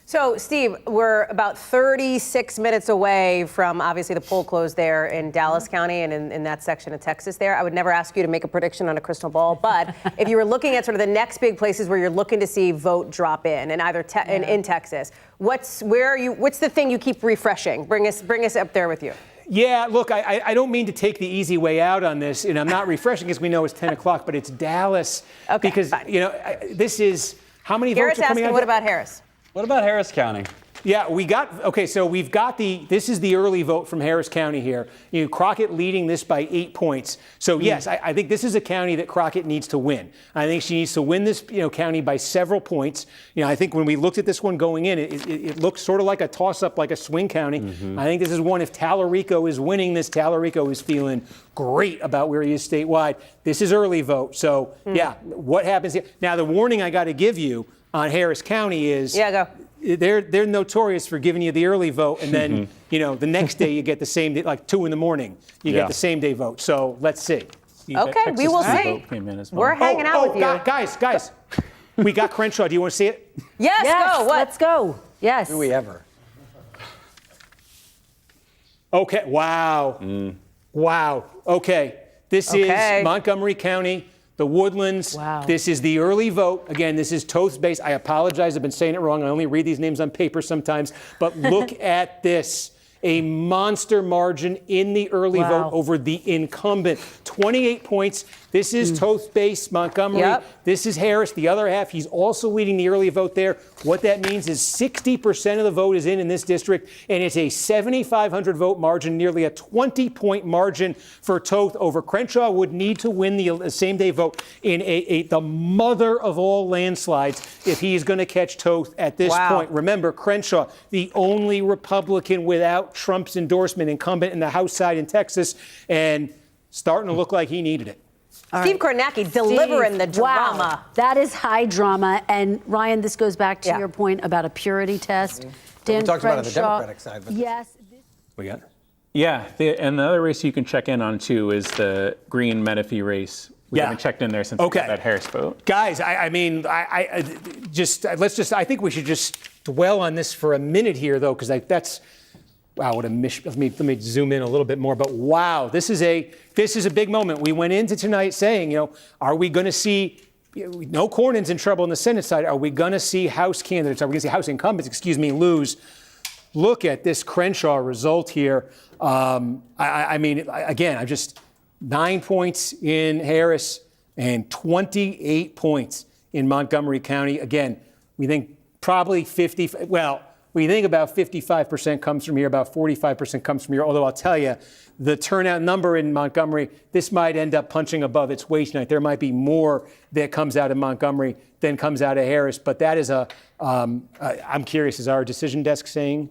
So, Steve, we're about 36 minutes away from, obviously, the poll closed there in Dallas County and in that section of Texas there. I would never ask you to make a prediction on a crystal ball, but if you were looking at sort of the next big places where you're looking to see vote drop in, and either in Texas, what's the thing you keep refreshing? Bring us up there with you. Yeah, look, I don't mean to take the easy way out on this, and I'm not refreshing as we know it's 10 o'clock, but it's Dallas. Okay, because, fine. This is, how many Garrett's votes are coming asking, out? what about Harris? What about Harris County? Yeah, so we've got this is the early vote from Harris County here. Crockett leading this by 8 points. So yes, I think this is a county that Crockett needs to win. I think she needs to win this, county by several points. I think when we looked at this one going in, it looked sort of like a toss-up, like a swing county. I think this is one, if Tallarico is winning this, Tallarico is feeling great about where he is statewide. This is early vote. So yeah, what happens here? Now the warning I got to give you on Harris County is go. They're notorious for giving you the early vote, and then the next day you get the same day, like 2 a.m. you get the same day vote. So let's see. Okay, we will see. We're hanging out with you. Guys, we got Crenshaw. Do you want to see it? Yes, go. Let's go. Yes. Do we ever? Okay. Wow. Wow. Okay. This is Montgomery County. The Woodlands. Wow. This is the early vote. Again, this is Toth-based. I apologize. I've been saying it wrong. I only read these names on paper sometimes. But look at this. A monster margin in the early vote over the incumbent. 28 points. This is Toth-based Montgomery. This is Harris, the other half. He's also leading the early vote there. What that means is 60% of the vote is in this district, and it's a 7,500 vote margin, nearly a 20-point margin for Toth over Crenshaw. Would need to win the same-day vote in the mother of all landslides if he's going to catch Toth at this point. Remember, Crenshaw, the only Republican without Trump's endorsement, incumbent in the House side in Texas, and starting to look like he needed it. Steve Kornacki delivering the drama. Wow, that is high drama. And Ryan, this goes back to your point about a purity test. Dan We talked about it on the Crenshaw, Democratic side. But yes. We got it. Yeah, and the other race you can check in on too is the Green Menifee race. We haven't checked in there since we got that Harris vote. Guys, I think we should just dwell on this for a minute here, though, because that's. Wow, what a mission. Let me zoom in a little bit more. But wow, this is a big moment. We went into tonight saying, are we going to see, no Cornyn's in trouble on the Senate side. Are we going to see House candidates, are we going to see House incumbents, lose? Look at this Crenshaw result here. Again, I'm just 9 points in Harris and 28 points in Montgomery County. Again, we think probably 50, we think about 55% comes from here, about 45% comes from here. Although I'll tell you, the turnout number in Montgomery, this might end up punching above its weight tonight. There might be more that comes out of Montgomery than comes out of Harris. But that is I'm curious, is our decision desk saying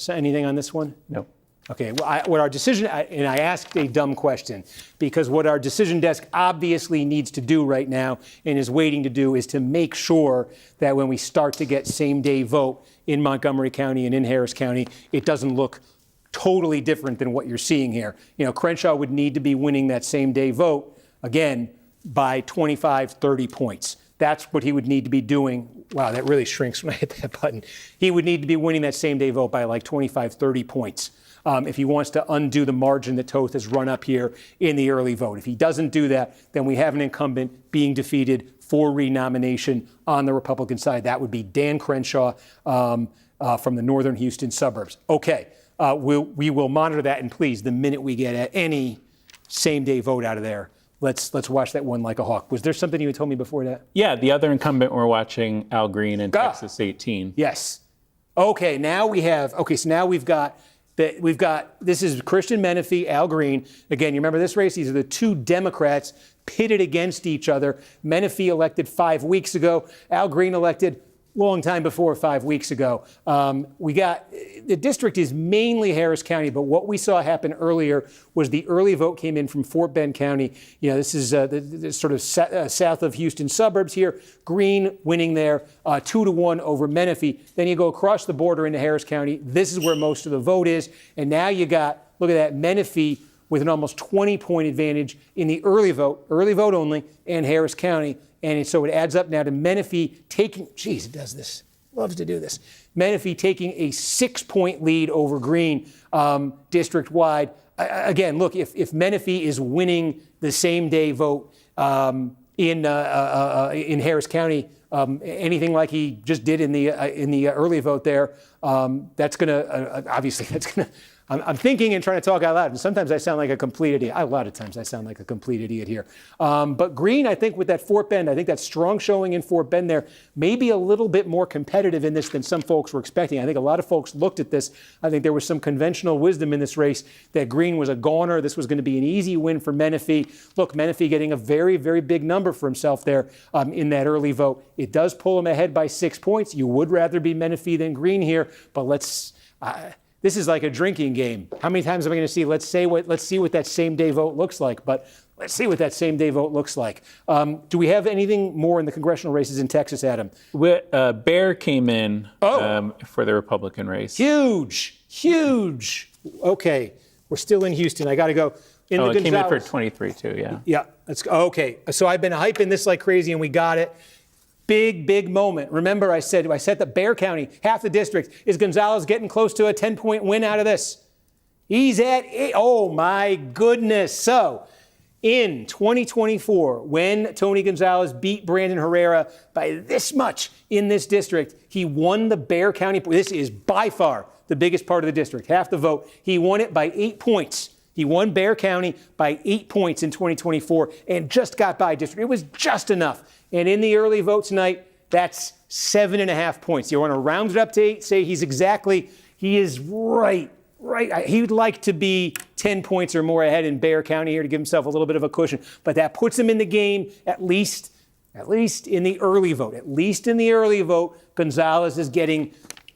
anything on this one? No. Okay, and I asked a dumb question, because what our decision desk obviously needs to do right now and is waiting to do is to make sure that when we start to get same-day vote in Montgomery County and in Harris County, it doesn't look totally different than what you're seeing here. Crenshaw would need to be winning that same-day vote, again, by 25, 30 points. That's what he would need to be doing. Wow, that really shrinks when I hit that button. He would need to be winning that same-day vote by like 25, 30 points. If he wants to undo the margin that Toth has run up here in the early vote. If he doesn't do that, then we have an incumbent being defeated for renomination on the Republican side. That would be Dan Crenshaw from the northern Houston suburbs. Okay, we will monitor that, and please, the minute we get any same-day vote out of there, let's watch that one like a hawk. Was there something you had told me before that? Yeah, the other incumbent we're watching, Al Green in Texas 18. Yes. Okay, now we have, so now we've got, this is Christian Menefee, Al Green. Again, you remember this race? These are the two Democrats pitted against each other. Menefee elected 5 weeks ago. Al Green elected long time before 5 weeks ago. The district is mainly Harris County, but what we saw happen earlier was the early vote came in from Fort Bend County. This is the sort of south of Houston suburbs here. Green winning there 2-1 over Menefee. Then you go across the border into Harris County. This is where most of the vote is. And now you got, look at that, Menefee with an almost 20-point advantage in the early vote only, and Harris County. And so it adds up now to Menefee taking, it does this, loves to do this. Menefee taking a 6-point lead over Green district-wide. Again, look, if Menefee is winning the same-day vote in Harris County, anything like he just did in the early vote there, that's going to, obviously, that's going to, I'm thinking and trying to talk out loud, and sometimes I sound like a complete idiot. A lot of times I sound like a complete idiot here. But Green, I think with that Fort Bend, I think that strong showing in Fort Bend there, maybe a little bit more competitive in this than some folks were expecting. I think a lot of folks looked at this. I think there was some conventional wisdom in this race that Green was a goner. This was going to be an easy win for Menefee. Look, Menefee getting a very, very big number for himself there in that early vote. It does pull him ahead by 6 points. You would rather be Menefee than Green here, but this is like a drinking game. How many times am I going to see, let's see what that same day vote looks like, but let's see what that same day vote looks like. Do we have anything more in the congressional races in Texas, Adam? Bear came in for the Republican race. Huge. Okay, we're still in Houston. I got to go. It came in for 23 too, yeah. Yeah, okay. So I've been hyping this like crazy and we got it. Big moment. Remember, I said that Bexar County, half the district, is Gonzalez getting close to a 10-point win out of this? He's at 8. Oh, my goodness. So in 2024, when Tony Gonzalez beat Brandon Herrera by this much in this district, he won the Bexar County. This is by far the biggest part of the district, half the vote. He won it by 8 points. He won Bexar County by 8 points in 2024 and just got by district. It was just enough. And in the early vote tonight, that's 7.5 points. You want to round it up to 8, say he is right. He would like to be 10 points or more ahead in Bexar County here to give himself a little bit of a cushion. But that puts him in the game, at least in the early vote. At least in the early vote, Gonzalez is getting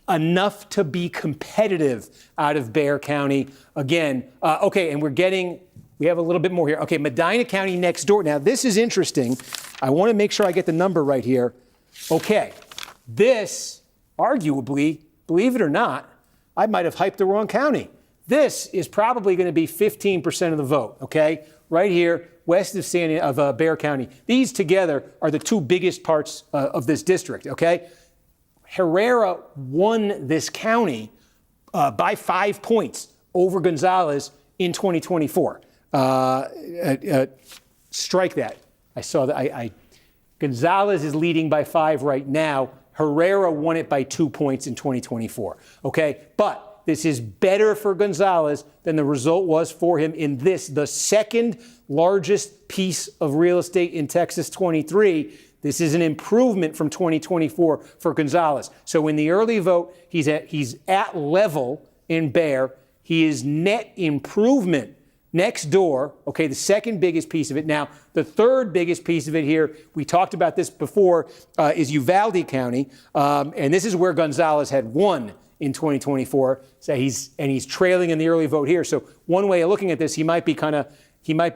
enough to be competitive out of Bexar County. Again, and we have a little bit more here. Okay, Medina County next door. Now, this is interesting. I want to make sure I get the number right here. Okay, this, arguably, believe it or not, I might have hyped the wrong county. This is probably going to be 15% of the vote, okay? Right here, west of Bexar County. These together are the two biggest parts of this district, okay? Herrera won this county by 5 points over Gonzalez in 2024. Strike that. I saw that. Gonzalez is leading by 5 right now. Herrera won it by 2 points in 2024. Okay, but this is better for Gonzalez than the result was for him in this, the second largest piece of real estate in Texas 23. This is an improvement from 2024 for Gonzalez. So in the early vote, he's at level in Bexar. He is net improvement next door, okay, the second biggest piece of it. Now, the third biggest piece of it here, we talked about this before, is Uvalde County. And this is where Gonzalez had won in 2024. So he's trailing in the early vote here. So one way of looking at this, he might be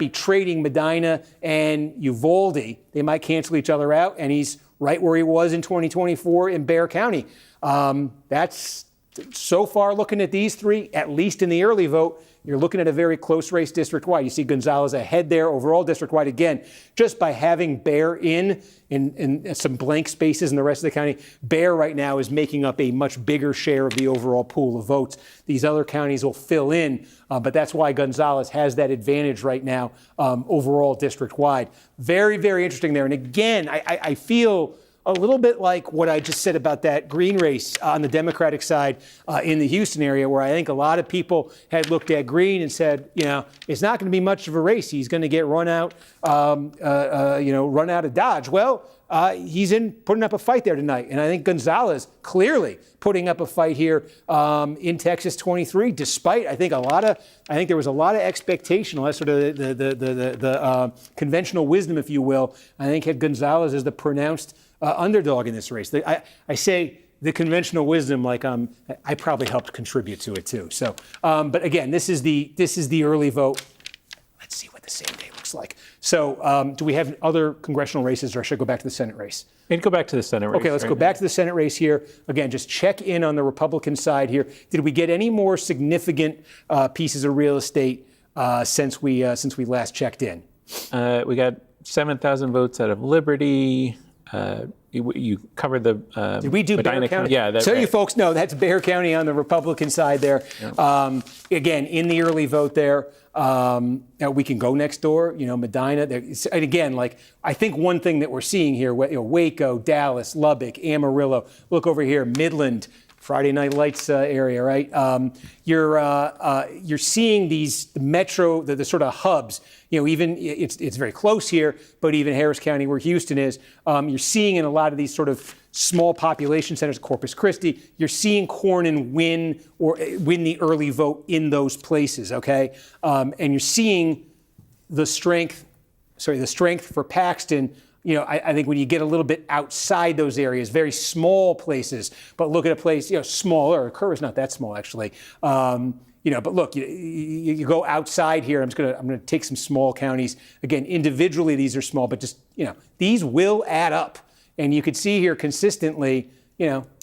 trading Medina and Uvalde. They might cancel each other out, and he's right where he was in 2024 in Bexar County. That's so far looking at these three, at least in the early vote. You're looking at a very close race district-wide. You see Gonzalez ahead there overall district-wide. Again, just by having Bexar in some blank spaces in the rest of the county, Bexar right now is making up a much bigger share of the overall pool of votes. These other counties will fill in, but that's why Gonzalez has that advantage right now overall district-wide. Very, very interesting there. And again, I feel a little bit like what I just said about that Green race on the Democratic side in the Houston area, where I think a lot of people had looked at Green and said, it's not going to be much of a race. He's going to get run out, run out of Dodge. Well, he's putting up a fight there tonight. And I think Gonzalez clearly putting up a fight here in Texas 23, despite, I think there was a lot of expectation, that's sort of the conventional wisdom, if you will. I think had Gonzalez as the pronounced underdog in this race. I say the conventional wisdom, like I probably helped contribute to it too. So, but again, this is the early vote. Let's see what the same day looks like. So, do we have other congressional races, or should I go back to the Senate race? Maybe go back to the Senate race. Okay, let's go back to the Senate race here. Again, just check in on the Republican side here. Did we get any more significant pieces of real estate since we last checked in? We got 7,000 votes out of Liberty. You covered the Did we do Medina Bexar County? Yeah. That's so right. You folks know that's Bexar County on the Republican side there. Yeah. Again, in the early vote there, we can go next door. Medina. And again, I think one thing that we're seeing here, Waco, Dallas, Lubbock, Amarillo. Look over here, Midland. Friday Night Lights area, right? You're seeing the metro, the sort of hubs. Even it's very close here, but even Harris County, where Houston is, you're seeing in a lot of these sort of small population centers, Corpus Christi, you're seeing Cornyn win the early vote in those places. Okay, and you're seeing the strength for Paxton. I think when you get a little bit outside those areas, very small places, but look at a place, smaller. Kerr is not that small, actually. But look, you go outside here. I'm going to take some small counties. Again, individually, these are small, but just, these will add up. And you could see here consistently,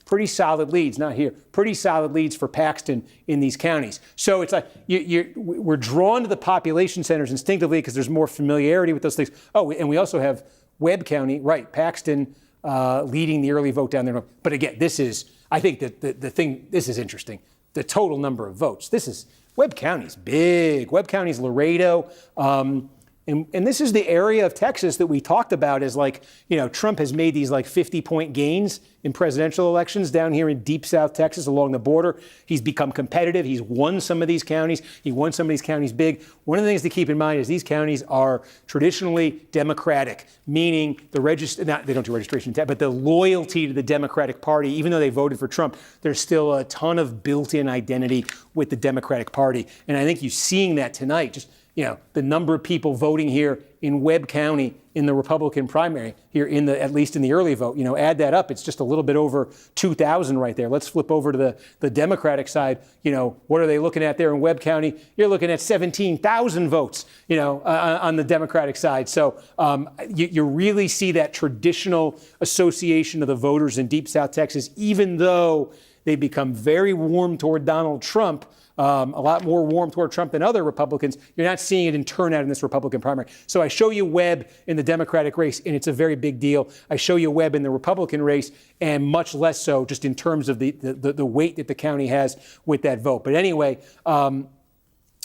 pretty solid leads, not here, pretty solid leads for Paxton in these counties. So it's like we're drawn to the population centers instinctively because there's more familiarity with those things. Oh, and we also have Webb County, right? Paxton leading the early vote down there. But again, I think that this is interesting. The total number of votes. Webb County's big. Webb County's Laredo. And this is the area of Texas that we talked about as Trump has made these 50-point gains in presidential elections down here in deep South Texas along the border. He's become competitive. He's won some of these counties. He won some of these counties big. One of the things to keep in mind is these counties are traditionally Democratic, meaning they don't do registration, but the loyalty to the Democratic Party, even though they voted for Trump, there's still a ton of built-in identity with the Democratic Party. And I think you're seeing that tonight. Just the number of people voting here in Webb County in the Republican primary here at least in the early vote, add that up. It's just a little bit over 2,000 right there. Let's flip over to the Democratic side. What are they looking at there in Webb County? You're looking at 17,000 votes, on the Democratic side. So you really see that traditional association of the voters in deep South Texas, even though they become very warm toward Donald Trump. A lot more warm toward Trump than other Republicans. You're not seeing it in turnout in this Republican primary. So I show you Webb in the Democratic race, and it's a very big deal. I show you Webb in the Republican race, and much less so just in terms of the weight that the county has with that vote. But anyway,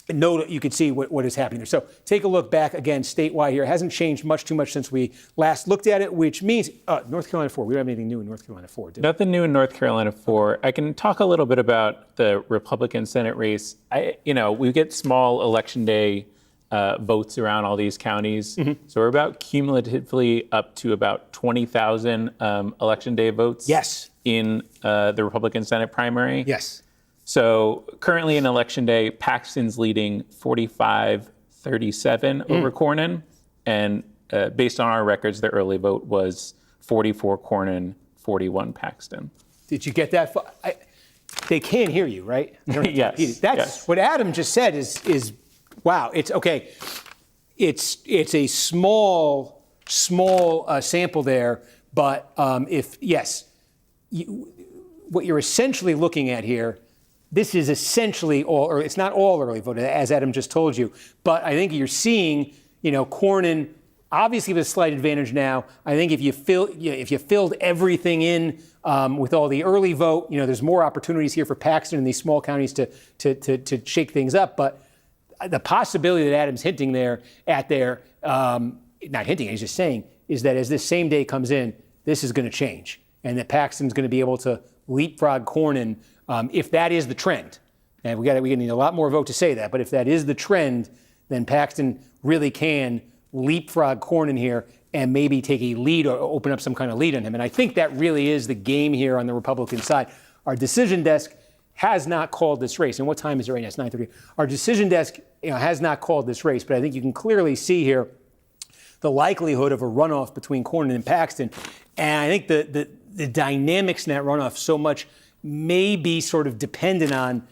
you can see what is happening there. So take a look back again statewide here. It hasn't changed too much since we last looked at it, which means North Carolina 4. We don't have anything new in North Carolina 4, do we? Nothing new in North Carolina 4. I can talk a little bit about the Republican Senate race. We get small election day votes around all these counties. Mm-hmm. So we're about cumulatively up to about 20,000 election day votes. Yes. In the Republican Senate primary. Yes. So currently in Election Day, Paxton's leading 45-37 over Cornyn. And based on our records, the early vote was 44 Cornyn, 41 Paxton. Did you get that? They can't hear you, right? Yes. That's what Adam just said is wow. It's okay. It's a small sample there, but what you're essentially looking at here. This is essentially or it's not all early vote, as Adam just told you. But I think you're seeing, Cornyn obviously with a slight advantage now. I think if you filled everything in with all the early vote, there's more opportunities here for Paxton in these small counties to shake things up. But the possibility that Adam's hinting not hinting, he's just saying, is that as this same day comes in, this is going to change, and that Paxton's going to be able to leapfrog Cornyn if that is the trend. And we need a lot more vote to say that, but if that is the trend, then Paxton really can leapfrog Cornyn here and maybe take a lead or open up some kind of lead on him. And I think that really is the game here on the Republican side. Our decision desk has not called this race. And what time is it right now? It's 9:30. Our decision desk has not called this race, but I think you can clearly see here the likelihood of a runoff between Cornyn and Paxton. And I think the dynamics in that runoff so much may be sort of dependent on,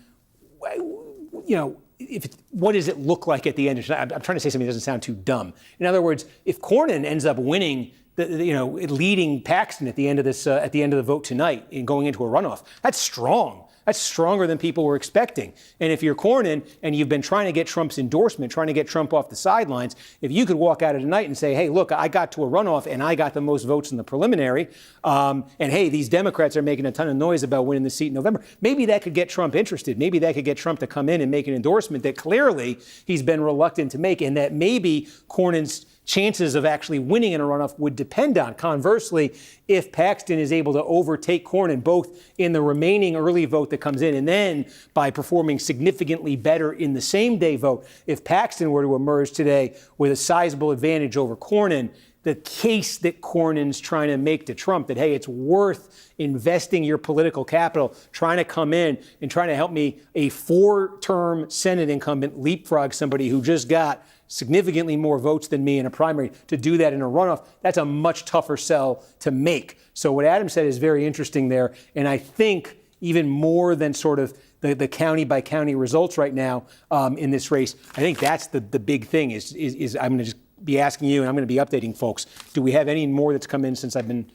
what does it look like at the end? I'm trying to say something that doesn't sound too dumb. In other words, if Cornyn ends up winning, leading Paxton at the end of the vote tonight and going into a runoff, that's strong. That's stronger than people were expecting. And if you're Cornyn and you've been trying to get Trump's endorsement, trying to get Trump off the sidelines, if you could walk out of tonight and say, hey, look, I got to a runoff and I got the most votes in the preliminary, and hey, these Democrats are making a ton of noise about winning the seat in November, maybe that could get Trump interested. Maybe that could get Trump to come in and make an endorsement that clearly he's been reluctant to make, and that maybe Cornyn's chances of actually winning in a runoff would depend on. Conversely, if Paxton is able to overtake Cornyn both in the remaining early vote that comes in and then by performing significantly better in the same day vote, if Paxton were to emerge today with a sizable advantage over Cornyn, the case that Cornyn's trying to make to Trump that, hey, it's worth investing your political capital, trying to come in and trying to help me, a 4-term Senate incumbent, leapfrog somebody who just got significantly more votes than me in a primary, to do that in a runoff, that's a much tougher sell to make. So what Adam said is very interesting there. And I think even more than sort of the county by county results right now in this race, I think that's the big thing is I'm going to just be asking you, and I'm going to be updating folks. Do we have any more that's come in since I've been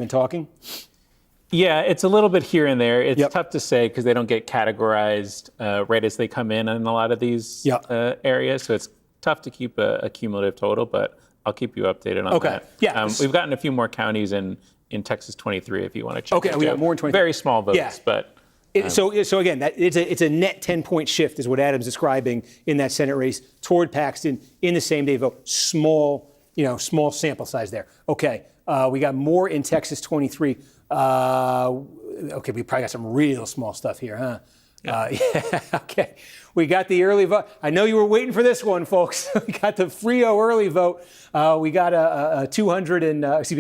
talking? Yeah, it's a little bit here and there. It's tough to say because they don't get categorized right as they come in a lot of these areas. So it's tough to keep a cumulative total, but I'll keep you updated on that. Yeah. We've gotten a few more counties in Texas 23 if you want to check. Okay, we got more in 23. Very small votes, but. So again, it's a net 10-point shift is what Adam's describing in that Senate race toward Paxton in the same day vote. Small sample size there. Okay, we got more in Texas 23. Okay, we probably got some real small stuff here, huh? Okay. We got the early vote. I know you were waiting for this one, folks. We got the Frio early vote. We got we got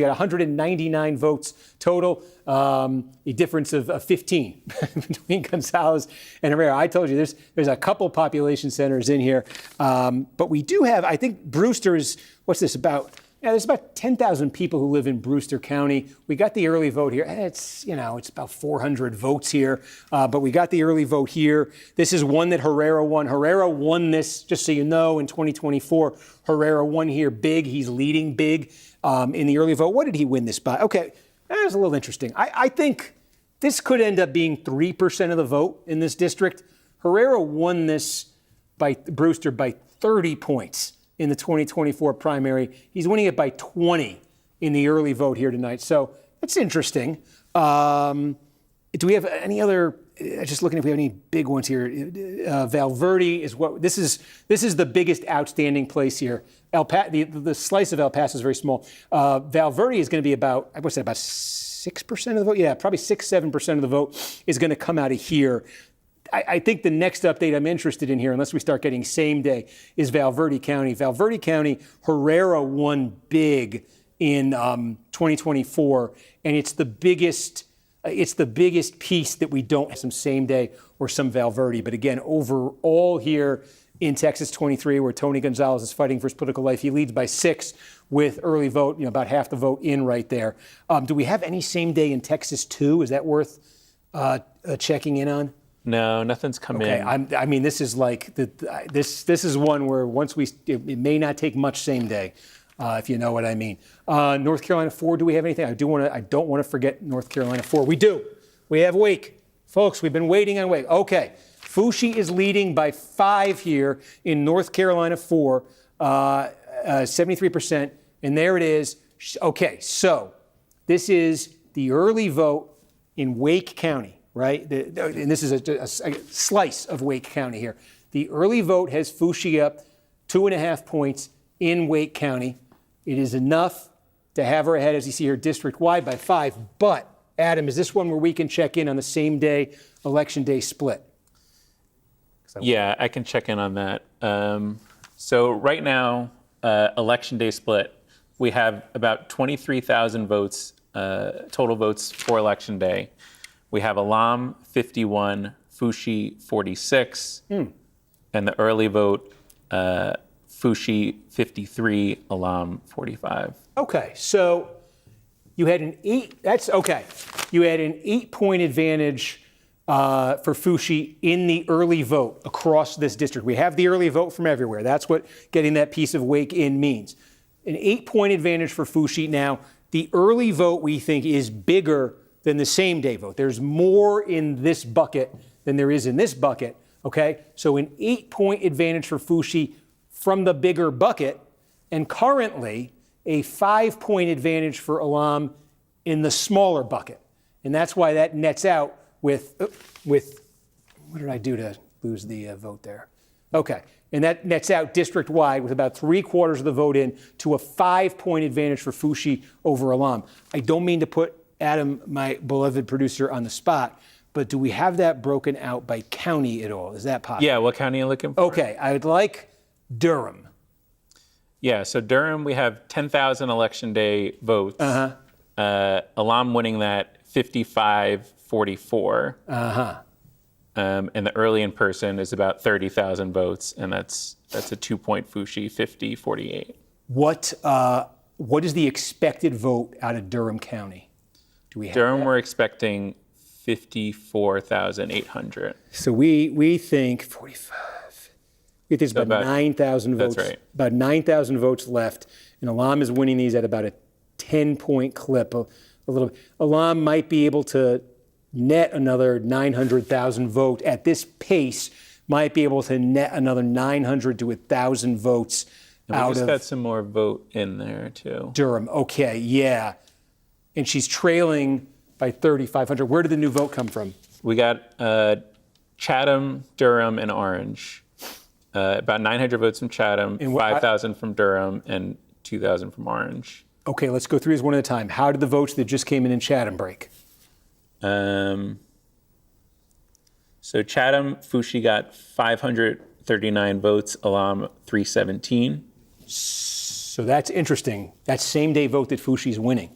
199 votes total. A difference of 15 between Gonzalez and Herrera. I told you there's a couple population centers in here, but we do have. I think Brewster is. What's this about? Yeah, there's about 10,000 people who live in Brewster County. We got the early vote here. It's about 400 votes here, but we got the early vote here. This is one that Herrera won. Herrera won this, just so you know, in 2024. Herrera won here big. He's leading big in the early vote. What did he win this by? Okay, that was a little interesting. I think this could end up being 3% of the vote in this district. Herrera won this by Brewster by 30 points. In the 2024 primary. He's winning it by 20 in the early vote here tonight. So it's interesting. Do we have any other, just looking if we have any big ones here. Valverde is what, this is the biggest outstanding place here. The slice of El Paso is very small. Valverde is going to be about 6% of the vote? Yeah, probably 6-7% of the vote is going to come out of here. I think the next update I'm interested in here, unless we start getting same day, is Valverde County. Valverde County, Herrera won big in 2024, and it's the biggest piece that we don't have some same day or some Valverde. But again, overall here in Texas 23, where Tony Gonzalez is fighting for his political life, he leads by 6 with early vote, about half the vote in right there. Do we have any same day in Texas too? Is that worth checking in on? No, nothing's come in. I mean, this is like this is one where it may not take much same day, if you know what I mean. North Carolina 4. Do we have anything? I don't want to forget North Carolina 4. We do. We have Wake, folks. We've been waiting on Wake. Okay, Fushi is leading by 5 here in North Carolina 4, 73%, and there it is. Okay, so this is the early vote in Wake County. Right? And this is a slice of Wake County here. The early vote has Fushi up 2.5 points in Wake County. It is enough to have her ahead, as you see here, district-wide by 5. But, Adam, is this one where we can check in on the same day, election day split? Yeah, I can check in on that. So right now, election day split, we have about 23,000 votes, total votes for election day. We have Alam 51, Fushi 46, and the early vote, Fushi 53, Alam 45. Okay, so you had an 8-point advantage for Fushi in the early vote across this district. We have the early vote from everywhere. That's what getting that piece of Wake in means. An 8-point advantage for Fushi. Now, the early vote, we think, is bigger than the same day vote. There's more in this bucket than there is in this bucket, okay? So an 8-point advantage for Fushi from the bigger bucket, and currently a 5-point advantage for Alam in the smaller bucket. And that's why that nets out with what did I do to lose the vote there? Okay, and that nets out district-wide with about 3/4 of the vote in to a 5-point advantage for Fushi over Alam. I don't mean to put Adam, my beloved producer, on the spot, but do we have that broken out by county at all? Is that possible? Yeah, what county are you looking for? Okay, I would like Durham. Yeah, so Durham, we have 10,000 election day votes. Alam winning that 55-44. And the early in person is about 30,000 votes, and that's a 2-point Fushi, 50-48. What is the expected vote out of Durham County? Do we have Durham, that? we're expecting 54,800. So we think 45. We think there's about 9,000 votes. That's right. About 9,000 votes left, and Alam is winning these at about a 10-point clip. A little. Alam might be able to net another 900,000 votes at this pace. Might be able to net another 900 to 1,000 votes And out we just of got some more vote in there too. Durham. Okay, yeah, and she's trailing by 3,500. Where did the new vote come from? We got Chatham, Durham, and Orange. About 900 votes from Chatham, 5,000 from Durham, and 2,000 from Orange. Okay, let's go through these one at a time. How did the votes that just came in Chatham break? So Chatham, Fushi got 539 votes, Alam 317. So that's interesting. That's same day vote that Fushi's winning.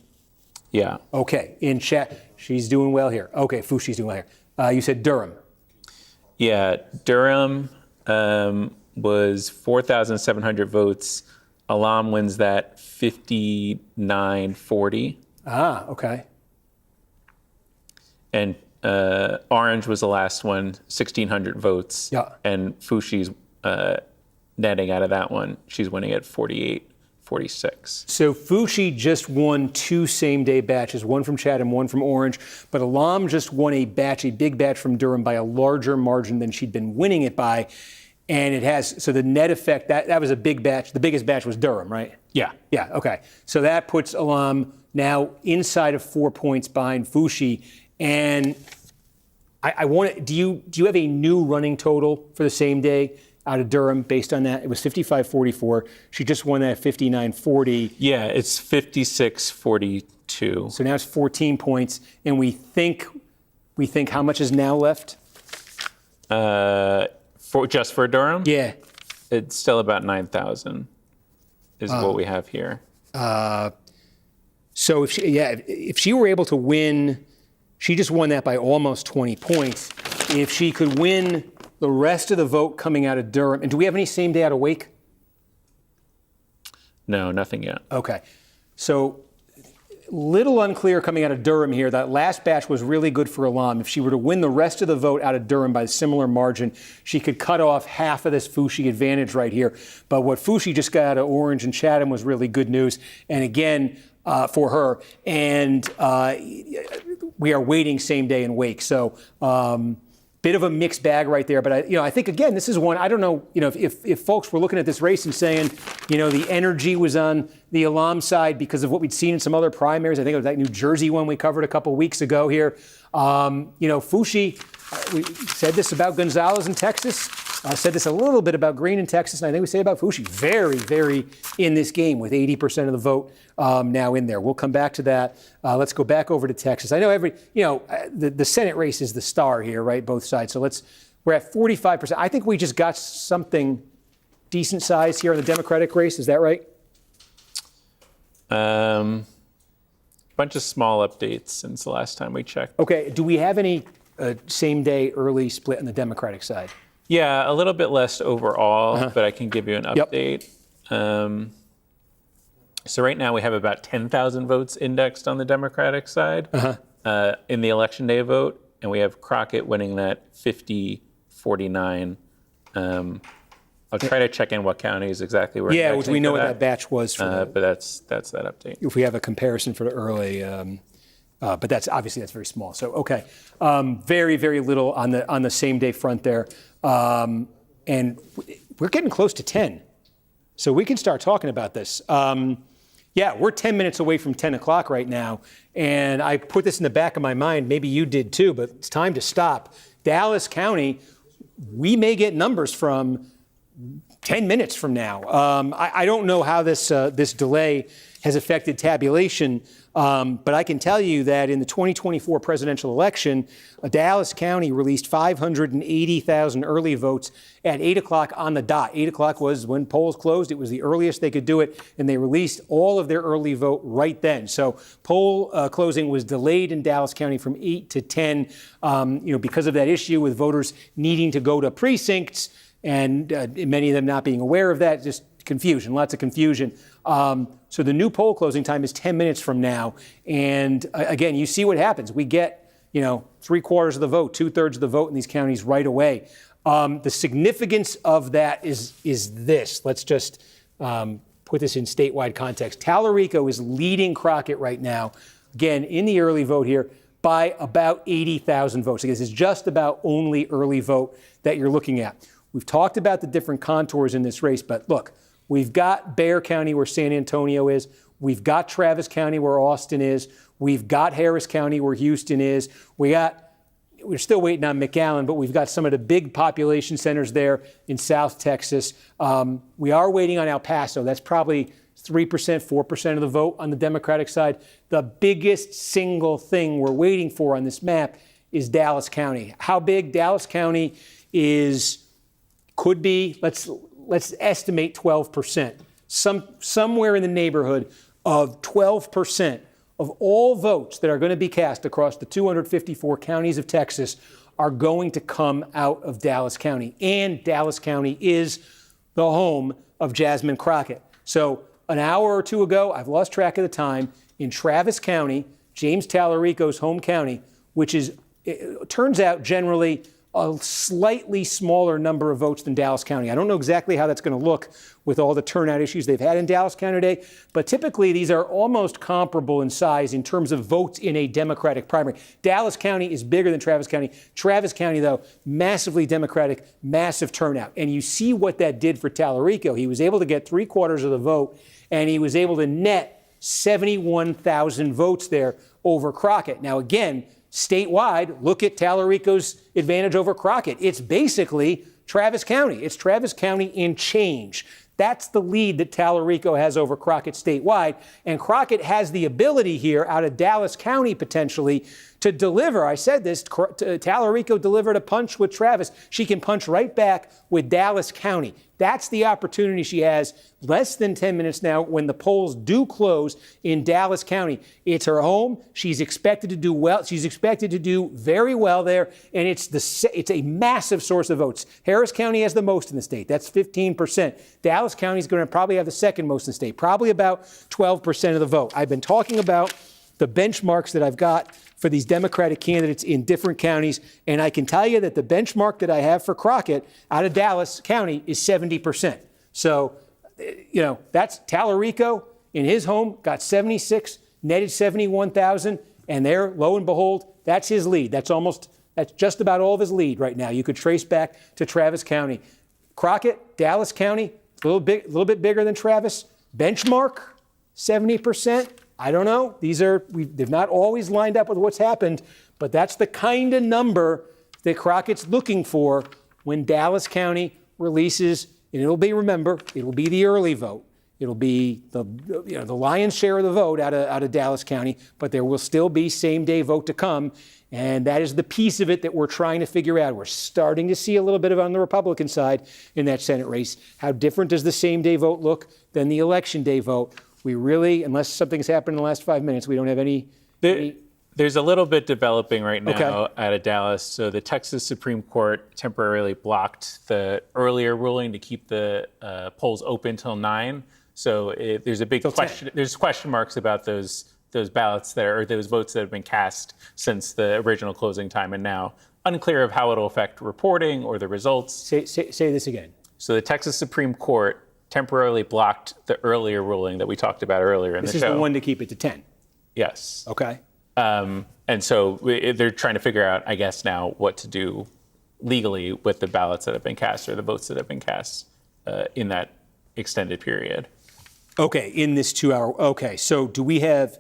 Yeah. Okay, in chat, she's doing well here. Okay, Fushi's doing well here. You said Durham. Yeah, Durham was 4,700 votes. Alam wins that 59-40. Ah, okay. And Orange was the last one, 1,600 votes. Yeah. And Fushi's netting out of that one. She's winning at 48-46. So Fushi just won 2 same-day batches, one from Chatham, one from Orange, but Alam just won a big batch from Durham by a larger margin than she'd been winning it by. And it has, so the net effect, that was a big batch. The biggest batch was Durham, right? Yeah. Yeah, okay. So that puts Alam now inside of 4 points behind Fushi. And I want to, do you have a new running total for the same day out of Durham based on that? It was 55-44. She just won that 59-40. Yeah, it's 56-42. So now it's 14 points. And we think how much is now left? Just for Durham? Yeah. It's still about 9,000 is what we have here. So if she were able to win, she just won that by almost 20 points. If she could win the rest of the vote coming out of Durham, and do we have any same day out of Wake? No, nothing yet. Okay. So little unclear coming out of Durham here. That last batch was really good for Alam. If she were to win the rest of the vote out of Durham by a similar margin, she could cut off half of this Fushi advantage right here. But what Fushi just got out of Orange and Chatham was really good news. And again, for her. And we are waiting same day in Wake. So bit of a mixed bag right there. But I think, again, this is one, I don't know, if folks were looking at this race and saying, the energy was on the Alam side because of what we'd seen in some other primaries. I think it was that New Jersey one we covered a couple weeks ago here. Fushi, we said this about Gonzalez in Texas. I said this a little bit about Green in Texas, and I think we say about Fushi. Very, very in this game with 80% of the vote now in there. We'll come back to that. Let's go back over to Texas. I know the Senate race is the star here, right? Both sides. So we're at 45%. I think we just got something decent size here in the Democratic race. Is that right? Bunch of small updates since the last time we checked. Okay. Do we have any same day early split on the Democratic side? Yeah, a little bit less overall, but I can give you an update. Yep. So right now we have about 10,000 votes indexed on the Democratic side in the election day vote, and we have Crockett winning that 50-49. I'll try to check in what counties exactly we're Yeah, which we know what that batch was for. But that's that update. If we have a comparison for the early, but that's very small. So okay, very, very little on the same day front there, and we're getting close to 10, so we can start talking about this. Yeah, we're 10 minutes away from 10 o'clock right now, and I put this in the back of my mind. Maybe you did too, but it's time to stop. Dallas County, we may get numbers from 10 minutes from now. I don't know how this delay has affected tabulation, but I can tell you that in the 2024 presidential election, Dallas County released 580,000 early votes at 8 o'clock on the dot. 8 o'clock was when polls closed. It was the earliest they could do it, and they released all of their early vote right then. So poll closing was delayed in Dallas County from 8 to 10, because of that issue with voters needing to go to precincts, and many of them not being aware of that, just confusion, lots of confusion. So the new poll closing time is 10 minutes from now. And again, you see what happens. We get, 3/4 of the vote, 2/3 of the vote in these counties right away. The significance of that is this. Let's just put this in statewide context. Tallarico is leading Crockett right now, again, in the early vote here, by about 80,000 votes. I guess it's just about only early vote that you're looking at. We've talked about the different contours in this race, but look, we've got Bexar County where San Antonio is. We've got Travis County where Austin is. We've got Harris County where Houston is. We're still waiting on McAllen, but we've got some of the big population centers there in South Texas. We are waiting on El Paso. That's probably 3%, 4% of the vote on the Democratic side. The biggest single thing we're waiting for on this map is Dallas County. How big Dallas County could be, let's estimate 12%. Somewhere in the neighborhood of 12% of all votes that are going to be cast across the 254 counties of Texas are going to come out of Dallas County. And Dallas County is the home of Jasmine Crockett. So an hour or two ago, I've lost track of the time, in Travis County, James Tallarico's home county, which is, it turns out, generally a slightly smaller number of votes than Dallas County. I don't know exactly how that's going to look with all the turnout issues they've had in Dallas County today, but typically these are almost comparable in size in terms of votes in a Democratic primary. Dallas County is bigger than Travis County. Travis County, though, massively Democratic, massive turnout. And you see what that did for Tallarico. He was able to get 3/4 of the vote, and he was able to net 71,000 votes there over Crockett. Now, again, statewide, look at Tallarico's advantage over Crockett. It's basically Travis County. It's Travis County in change. That's the lead that Tallarico has over Crockett statewide. And Crockett has the ability here out of Dallas County potentially to deliver. I said this, Tallarico delivered a punch with Travis. She can punch right back with Dallas County. That's the opportunity she has less than 10 minutes now when the polls do close in Dallas County. It's her home. She's expected to do well. She's expected to do very well there, and it's a massive source of votes. Harris County has the most in the state. That's 15%. Dallas County is going to probably have the second most in the state, probably about 12% of the vote. I've been talking about the benchmarks that I've got for these Democratic candidates in different counties, and I can tell you that the benchmark that I have for Crockett out of Dallas County is 70%. So, that's Tallarico in his home, got 76, netted 71,000, and there, lo and behold, that's his lead. That's just about all of his lead right now. You could trace back to Travis County. Crockett, Dallas County, a little bit bigger than Travis. Benchmark, 70%. I don't know. They've not always lined up with what's happened, but that's the kind of number that Crockett's looking for when Dallas County releases, and it'll be the early vote. It'll be the lion's share of the vote out of Dallas County, but there will still be same-day vote to come, and that is the piece of it that we're trying to figure out. We're starting to see a little bit of it on the Republican side in that Senate race. How different does the same-day vote look than the election day vote? We really, unless something's happened in the last 5 minutes, we don't have any. There's a little bit developing right now out of Dallas. So the Texas Supreme Court temporarily blocked the earlier ruling to keep the polls open till 9. So there's a big question. There's question marks about those ballots those votes that have been cast since the original closing time, and now unclear of how it'll affect reporting or the results. Say this again. So the Texas Supreme Court temporarily blocked the earlier ruling that we talked about earlier in the show. This is the one to keep it to 10. Yes. Okay. And so they're trying to figure out, I guess, now what to do legally with the ballots that have been cast or the votes that have been cast in that extended period. Okay, in this 2 hour. Okay, so do we have?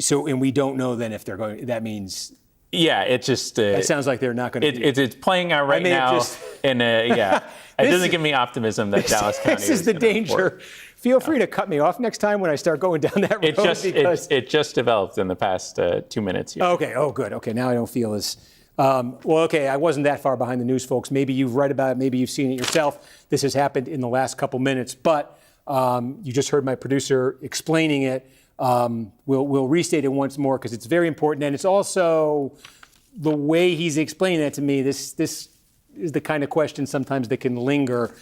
So, and we don't know then if they're going. That means. Yeah, it just. It sounds like they're not going to. It's playing out right now. And yeah, it doesn't give me optimism that Dallas County. This is the danger. Feel free to cut me off next time when I start going down that road. It just developed in the past 2 minutes here. Okay. Oh, good. Okay. Now I don't feel as. Well, okay. I wasn't that far behind the news, folks. Maybe you've read about it. Maybe you've seen it yourself. This has happened in the last couple minutes, but you just heard my producer explaining it. We'll restate it once more because it's very important, and it's also the way he's explaining that to me. This is the kind of question sometimes that can linger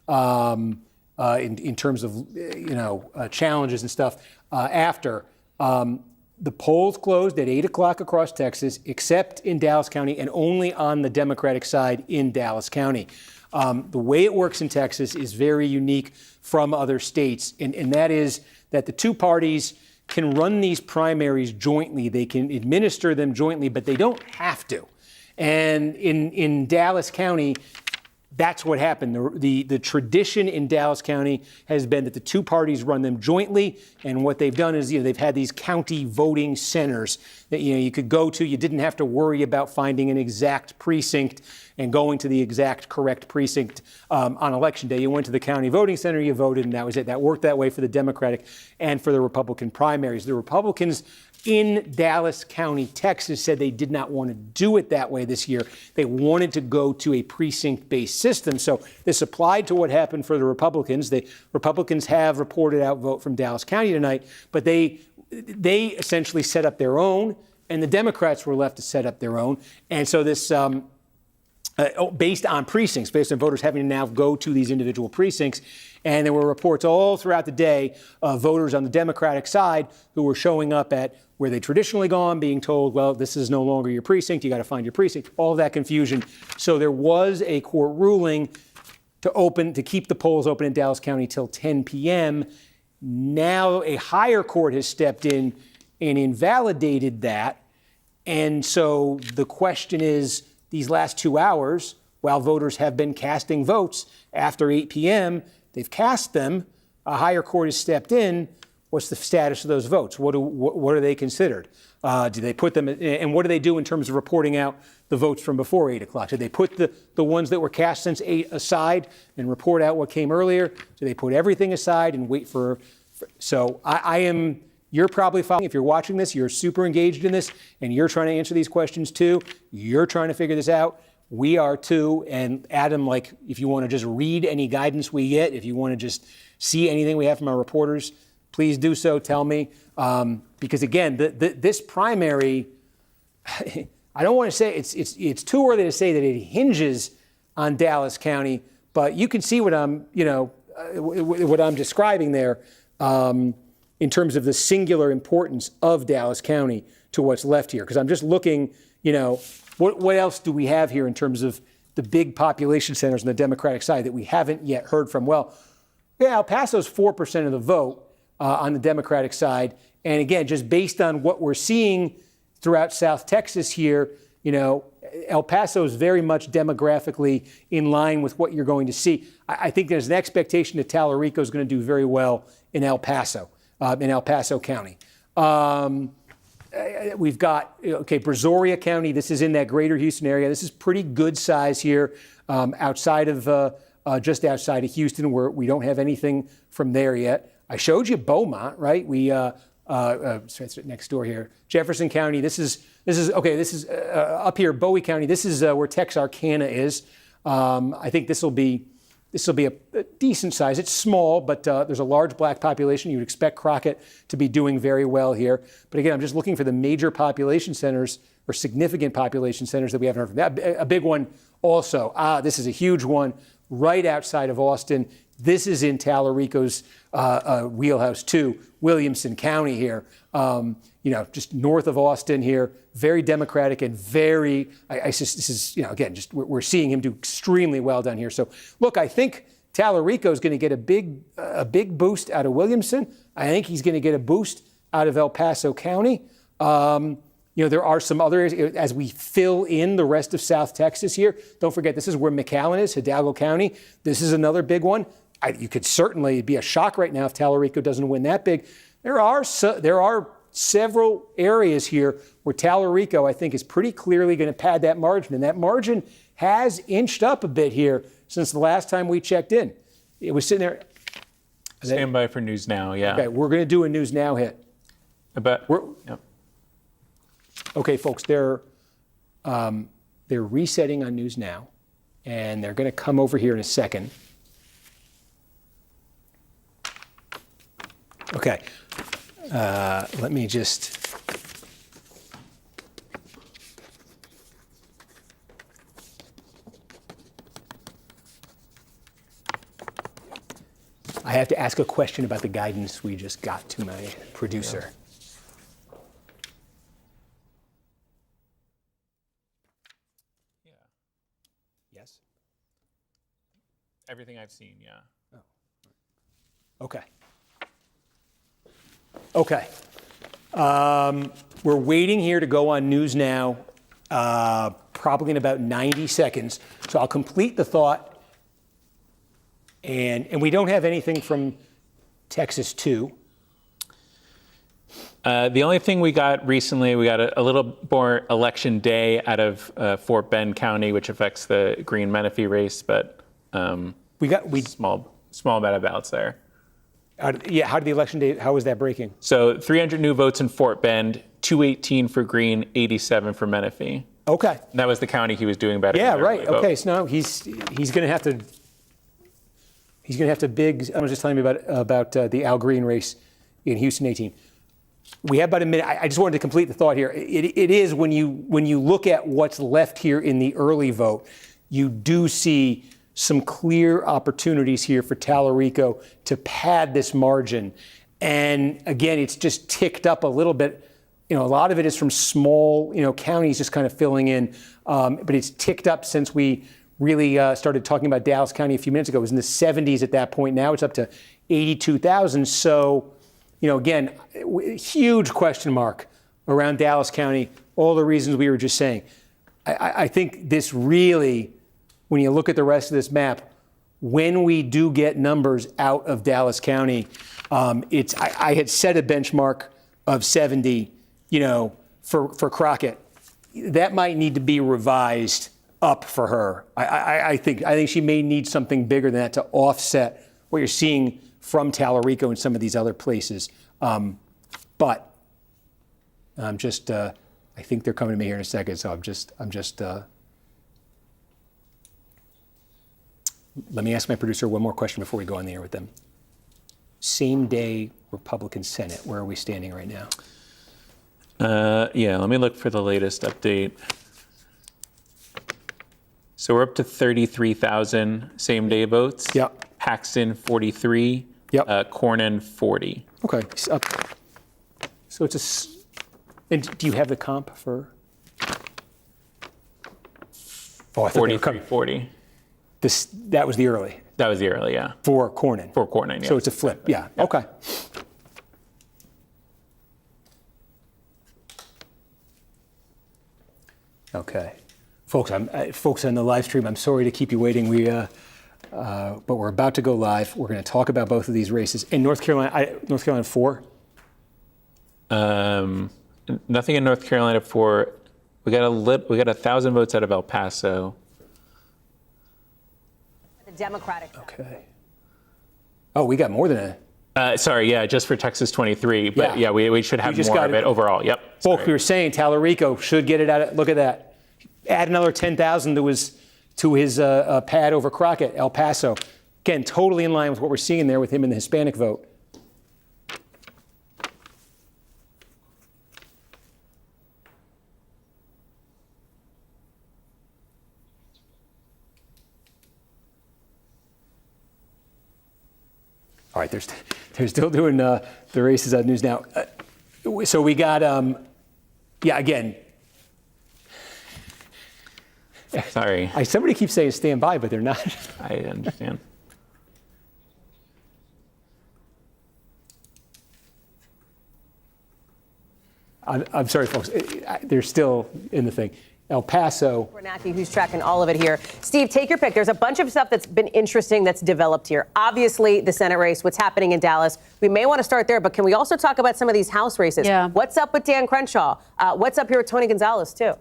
in terms of challenges and stuff after. The polls closed at 8 o'clock across Texas, except in Dallas County, and only on the Democratic side in Dallas County. The way it works in Texas is very unique from other states, and that is that the two parties can run these primaries jointly. They can administer them jointly, but they don't have to. And in Dallas County, that's what happened. The tradition in Dallas County has been that the two parties run them jointly, and what they've done is they've had these county voting centers that you could go to. You didn't have to worry about finding an exact precinct and going to the exact correct precinct on election day. You went to the county voting center, you voted, and that was it. That worked that way for the Democratic and for the Republican primaries. The Republicans in Dallas County, Texas, said they did not want to do it that way this year. They wanted to go to a precinct-based system. So this applied to what happened for the Republicans. The Republicans have reported out vote from Dallas County tonight, but they essentially set up their own, and the Democrats were left to set up their own. And so this, based on precincts, based on voters having to now go to these individual precincts. And there were reports all throughout the day of voters on the Democratic side who were showing up at where they traditionally gone, being told, well, this is no longer your precinct, you got to find your precinct, all of that confusion. So there was a court ruling to keep the polls open in Dallas County till 10 p.m. Now a higher court has stepped in and invalidated that. And so the question is, these last 2 hours, while voters have been casting votes after 8 p.m., they've cast them, a higher court has stepped in. What's the status of those votes? What are they considered? Do they put them, and what do they do in terms of reporting out the votes from before 8 o'clock? Do they put the ones that were cast since 8 aside and report out what came earlier? Do they put everything aside and wait for so you're probably following, if you're watching this, you're super engaged in this, and you're trying to answer these questions too. You're trying to figure this out. We are too. And Adam, if you want to just read any guidance we get, if you want to just see anything we have from our reporters, please do so. Tell me. Because again, this primary, I don't want to say it's too early to say that it hinges on Dallas County, but you can see what I'm describing there. In terms of the singular importance of Dallas County to what's left here. Because I'm just looking, what else do we have here in terms of the big population centers on the Democratic side that we haven't yet heard from? Well, yeah, El Paso's 4% of the vote on the Democratic side. And again, just based on what we're seeing throughout South Texas here, El Paso is very much demographically in line with what you're going to see. I think there's an expectation that Tallarico is going to do very well in El Paso County. We've got, Brazoria County. This is in that greater Houston area. This is pretty good size here. outside of just outside of Houston, where we don't have anything from there yet. I showed you Beaumont, right? We it's next door here, Jefferson County. This is okay. This is up here, Bowie County. This is where Texarkana is. I think this will be a decent size. It's small, but there's a large black population. You would expect Crockett to be doing very well here. But again, I'm just looking for the major population centers or significant population centers that we haven't heard from. A big one also. This is a huge one right outside of Austin. This is in Tallarico's wheelhouse too, Williamson County here. Just north of Austin here, very democratic and very, this is, again, just we're seeing him do extremely well down here. So look, I think Tallarico is going to get a big boost out of Williamson. I think he's going to get a boost out of El Paso County. There are some other areas as we fill in the rest of South Texas here. Don't forget, this is where McAllen is, Hidalgo County. This is another big one. You could certainly be a shock right now if Tallarico doesn't win that big. There are several areas here where Tallarico, I think, is pretty clearly going to pad that margin. And that margin has inched up a bit here since the last time we checked in. It was sitting there. Stand by for News Now, yeah. Okay, we're going to do a News Now hit. Yep. Okay, folks, they're resetting on News Now, and they're going to come over here in a second. Okay, let me just. I have to ask a question about the guidance we just got to my producer. Yeah. Yes? Everything I've seen, yeah. Okay. Okay. We're waiting here to go on News Now, probably in about 90 seconds. So I'll complete the thought. And we don't have anything from Texas 2. The only thing we got recently, we got a little more election day out of Fort Bend County, which affects the Green Menifee race, but small amount of ballots there. How did the election day, how was that breaking? So 300 new votes in Fort Bend, 218 for Green, 87 for Menifee. Okay. And that was the county he was doing better. Yeah, right. Okay, so now he's going to have to. He's going to have to big. I was just telling you about the Al Green race in Houston 18. We have about a minute. I just wanted to complete the thought here. It is when you look at what's left here in the early vote, you do see some clear opportunities here for Tallarico to pad this margin. And again, it's just ticked up a little bit. A lot of it is from small, counties just kind of filling in. But it's ticked up since we really started talking about Dallas County a few minutes ago. It was in the 70s at that point. Now it's up to 82,000. So, again, huge question mark around Dallas County, all the reasons we were just saying. I think this really, when you look at the rest of this map, when we do get numbers out of Dallas County, I had set a benchmark of 70, for Crockett. That might need to be revised up for her. I think she may need something bigger than that to offset what you're seeing from Tallarico and some of these other places. But I'm just, I think they're coming to me here in a second. So I'm just. Let me ask my producer one more question before we go on the air with them. Same day Republican Senate. Where are we standing right now? Let me look for the latest update. So we're up to 33,000 same-day votes. Yep. Paxton 43. Yep. Cornyn 40. Okay. So it's and do you have the comp for? Oh, I thought 43, 40. That was the early. That was the early, yeah. For Cornyn. For Cornyn, yeah. So it's a flip, yeah. Okay. Okay. Folks on the live stream, I'm sorry to keep you waiting. But we're about to go live. We're going to talk about both of these races. In North Carolina 4? Nothing in North Carolina 4. We got 1,000 votes out of El Paso. Democratic. Okay. Oh, we got more than a. Sorry, yeah, just for Texas 23. But Yeah. we should have just more got of it overall. Yep. Folks, we were saying Tallarico should get it out. Look at that. Add another 10,000 to his pad over Crockett, El Paso. Again, totally in line with what we're seeing there with him in the Hispanic vote. All right, they're still doing the races on News Now. So we got, again. Sorry. Somebody keeps saying stand by, but they're not. I understand. I'm sorry, folks. They're still in the thing. El Paso. Kornacki, who's tracking all of it here. Steve, take your pick. There's a bunch of stuff that's been interesting that's developed here. Obviously, the Senate race, what's happening in Dallas. We may want to start there, but can we also talk about some of these House races? Yeah. What's up with Dan Crenshaw? What's up here with Tony Gonzalez, too?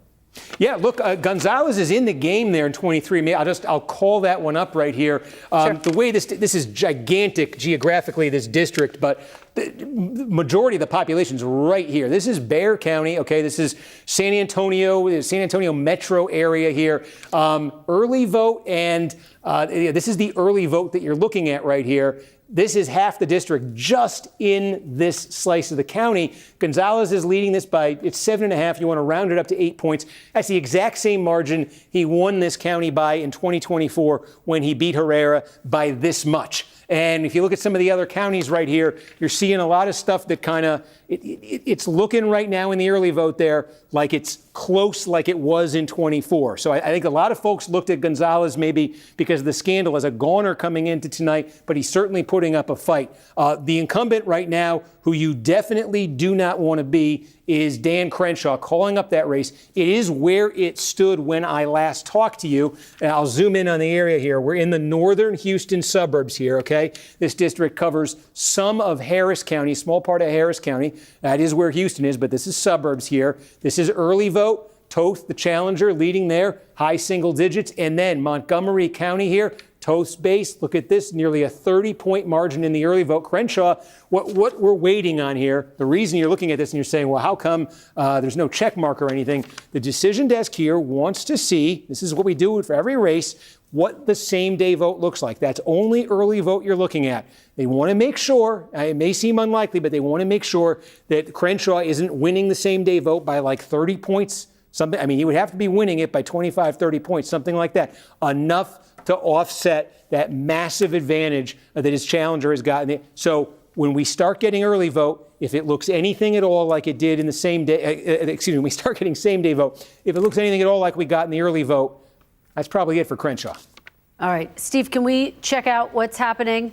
Yeah, look, Gonzalez is in the game there in 23. I'll call that one up right here. Sure. The way this is gigantic geographically, this district, but the majority of the population is right here. This is Bexar County. Okay, this is San Antonio metro area here. Early vote, and this is the early vote that you're looking at right here. This is half the district just in this slice of the county. Gonzalez is leading this by, it's 7.5. You want to round it up to 8 points. That's the exact same margin he won this county by in 2024 when he beat Herrera by this much. And if you look at some of the other counties right here, you're seeing a lot of stuff that kind of, it's looking right now in the early vote there like it's close like it was in 24. So I think a lot of folks looked at Gonzalez maybe because of the scandal as a goner coming into tonight, but he's certainly putting up a fight. The incumbent right now, who you definitely do not want to be, is Dan Crenshaw calling up that race. It is where it stood when I last talked to you. And I'll zoom in on the area here. We're in the northern Houston suburbs here, okay? This district covers some of Harris County, small part of Harris County. That is where Houston is, but this is suburbs here. This is early vote. Toth, the challenger, leading there, high single digits. And then Montgomery County here, Toth's base. Look at this, nearly a 30-point margin in the early vote. Crenshaw, what we're waiting on here, the reason you're looking at this and you're saying, well, how come there's no check mark or anything? The decision desk here wants to see, this is what we do for every race, what the same-day vote looks like. That's only early vote you're looking at. They want to make sure, it may seem unlikely, but they want to make sure that Crenshaw isn't winning the same-day vote by like 30 points. Something, I mean, he would have to be winning it by 25, 30 points, something like that. Enough to offset that massive advantage that his challenger has gotten. So when we start getting early vote, if it looks anything at all like it did in the same day, when we start getting same-day vote, if it looks anything at all like we got in the early vote, that's probably it for Crenshaw. All right. Steve, can we check out what's happening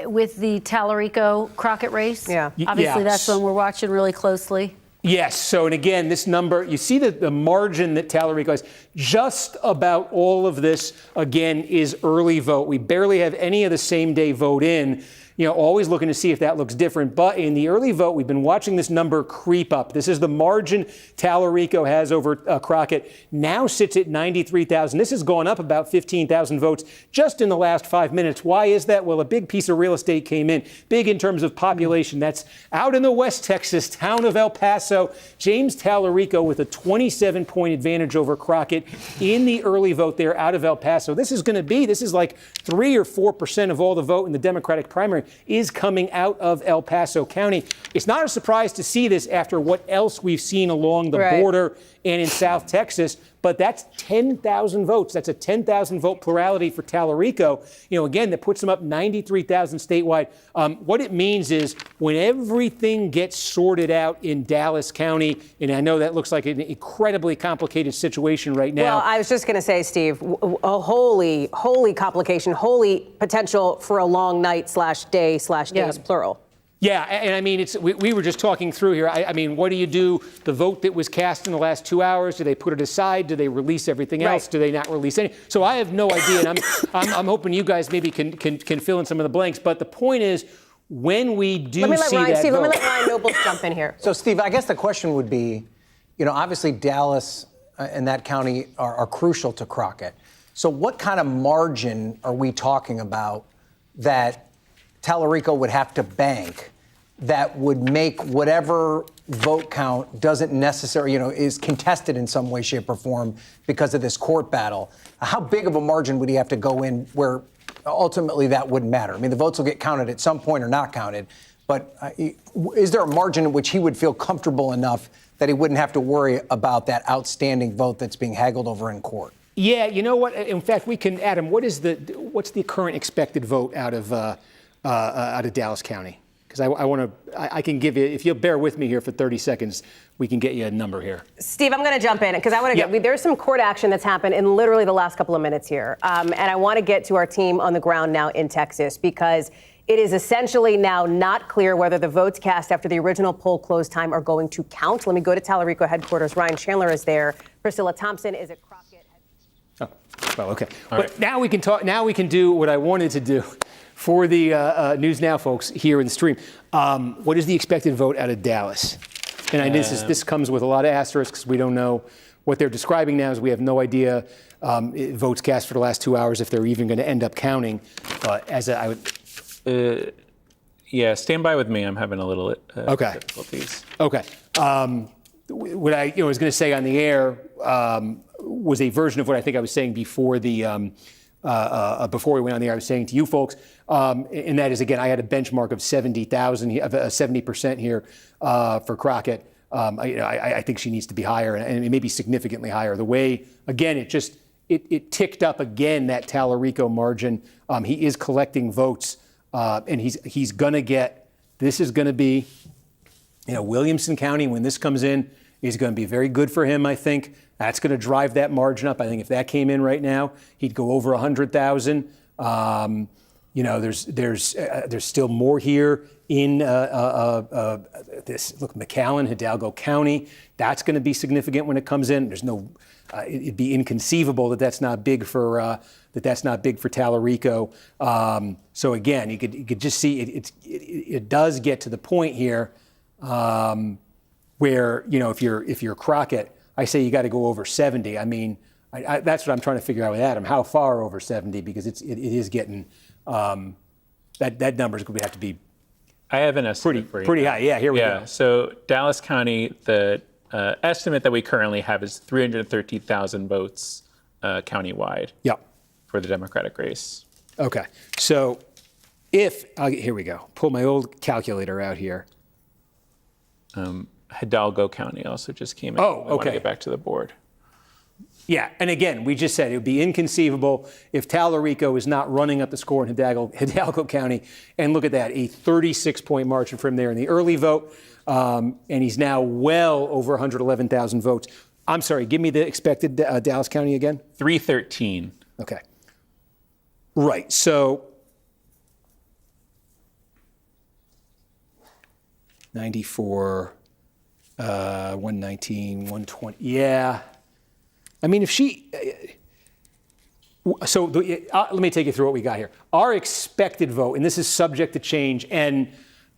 with the Tallarico-Crockett race? Yeah. Obviously, Yes. that's one we're watching really closely. Yes. So, and again, this number, you see the margin that Tallarico has. Just about all of this, again, is early vote. We barely have any of the same-day vote in. You know, always looking to see if that looks different. But in the early vote, we've been watching this number creep up. This is the margin Tallarico has over Crockett. Now sits at 93,000. This has gone up about 15,000 votes just in the last 5 minutes. Why is that? Well, a big piece of real estate came in. Big in terms of population. That's out in the West Texas town of El Paso. James Tallarico with a 27-point advantage over Crockett in the early vote there out of El Paso. This is like 3 or 4% of all the vote in the Democratic primary is coming out of El Paso County. It's not a surprise to see this after what else we've seen along the border and in South Texas, but that's 10,000 votes. That's a 10,000 vote plurality for Tallarico. You know, again, that puts him up 93,000 statewide. What it means is when everything gets sorted out in Dallas County, and I know that looks like an incredibly complicated situation right now. Well, I was just going to say, Steve, a holy complication, holy potential for a long night /day/days, plural. Yeah, and I mean, we were just talking through here. I mean, what do you do? The vote that was cast in the last 2 hours, do they put it aside? Do they release everything else? Do they not release any? So I have no idea, and I'm hoping you guys maybe can fill in some of the blanks. But the point is, when we do let me let vote, Ryan Noble jump in here. So, Steve, I guess the question would be, you know, obviously Dallas and that county are crucial to Crockett. So what kind of margin are we talking about that Tallarico would have to bank that would make whatever vote count doesn't necessarily, is contested in some way, shape, or form because of this court battle? How big of a margin would he have to go in where ultimately that wouldn't matter? I mean, the votes will get counted at some point or not counted, but is there a margin in which he would feel comfortable enough that he wouldn't have to worry about that outstanding vote that's being haggled over in court? Yeah, you know what? In fact, we can, Adam. What's the current expected vote out of Dallas County? Because I can give you, if you'll bear with me here for 30 seconds, we can get you a number here. Steve, I'm going to jump in because I want to get, there's some court action that's happened in literally the last couple of minutes here. And I want to get to our team on the ground now in Texas because it is essentially now not clear whether the votes cast after the original poll close time are going to count. Let me go to Tallarico headquarters. Ryan Chandler is there. Priscilla Thompson is at Crockett. Oh, well, okay. But now we can talk. Now we can do what I wanted to do for the News Now folks here in the stream. What is the expected vote out of Dallas? And this comes with a lot of asterisks. We don't know what they're describing now. Is we have no idea votes cast for the last 2 hours if they're even going to end up counting. But I would. Yeah, stand by with me. I'm having a little difficulties. Okay. What I was going to say on the air was a version of what I think I was saying before before we went on the air. I was saying to you folks, and that is, again, I had a benchmark of 70% here for Crockett. I think she needs to be higher, and maybe significantly higher. The way, again, it ticked up again, that Tallarico margin. He is collecting votes, and he's going to get. This is going to be, Williamson County, when this comes in, is going to be very good for him, I think. That's going to drive that margin up. I think if that came in right now, he'd go over 100,000. There's still more here in McAllen, Hidalgo County. That's going to be significant when it comes in. There's no, it'd be inconceivable that's not big for Tallarico. So again, you could just see it does get to the point here where if you're Crockett, I say you got to go over 70. I mean, that's what I'm trying to figure out with Adam. How far over 70? Because it is getting that number is going to have to be. I have an estimate for you. Pretty high. Yeah, here we go. So Dallas County, the estimate that we currently have is 330,000 votes countywide. Yep. For the Democratic race. Okay. So here we go. Pull my old calculator out here. Hidalgo County also just came in. Oh, okay. I want to get back to the board. Yeah, and again, we just said it would be inconceivable if Tallarico is not running up the score in Hidalgo County. And look at that, a 36-point margin for him there in the early vote. And he's now well over 111,000 votes. I'm sorry, give me the expected Dallas County again. 313. Okay. Right, so 94, 119, 120. Yeah. I mean, if she. Let me take you through what we got here. Our expected vote, and this is subject to change. And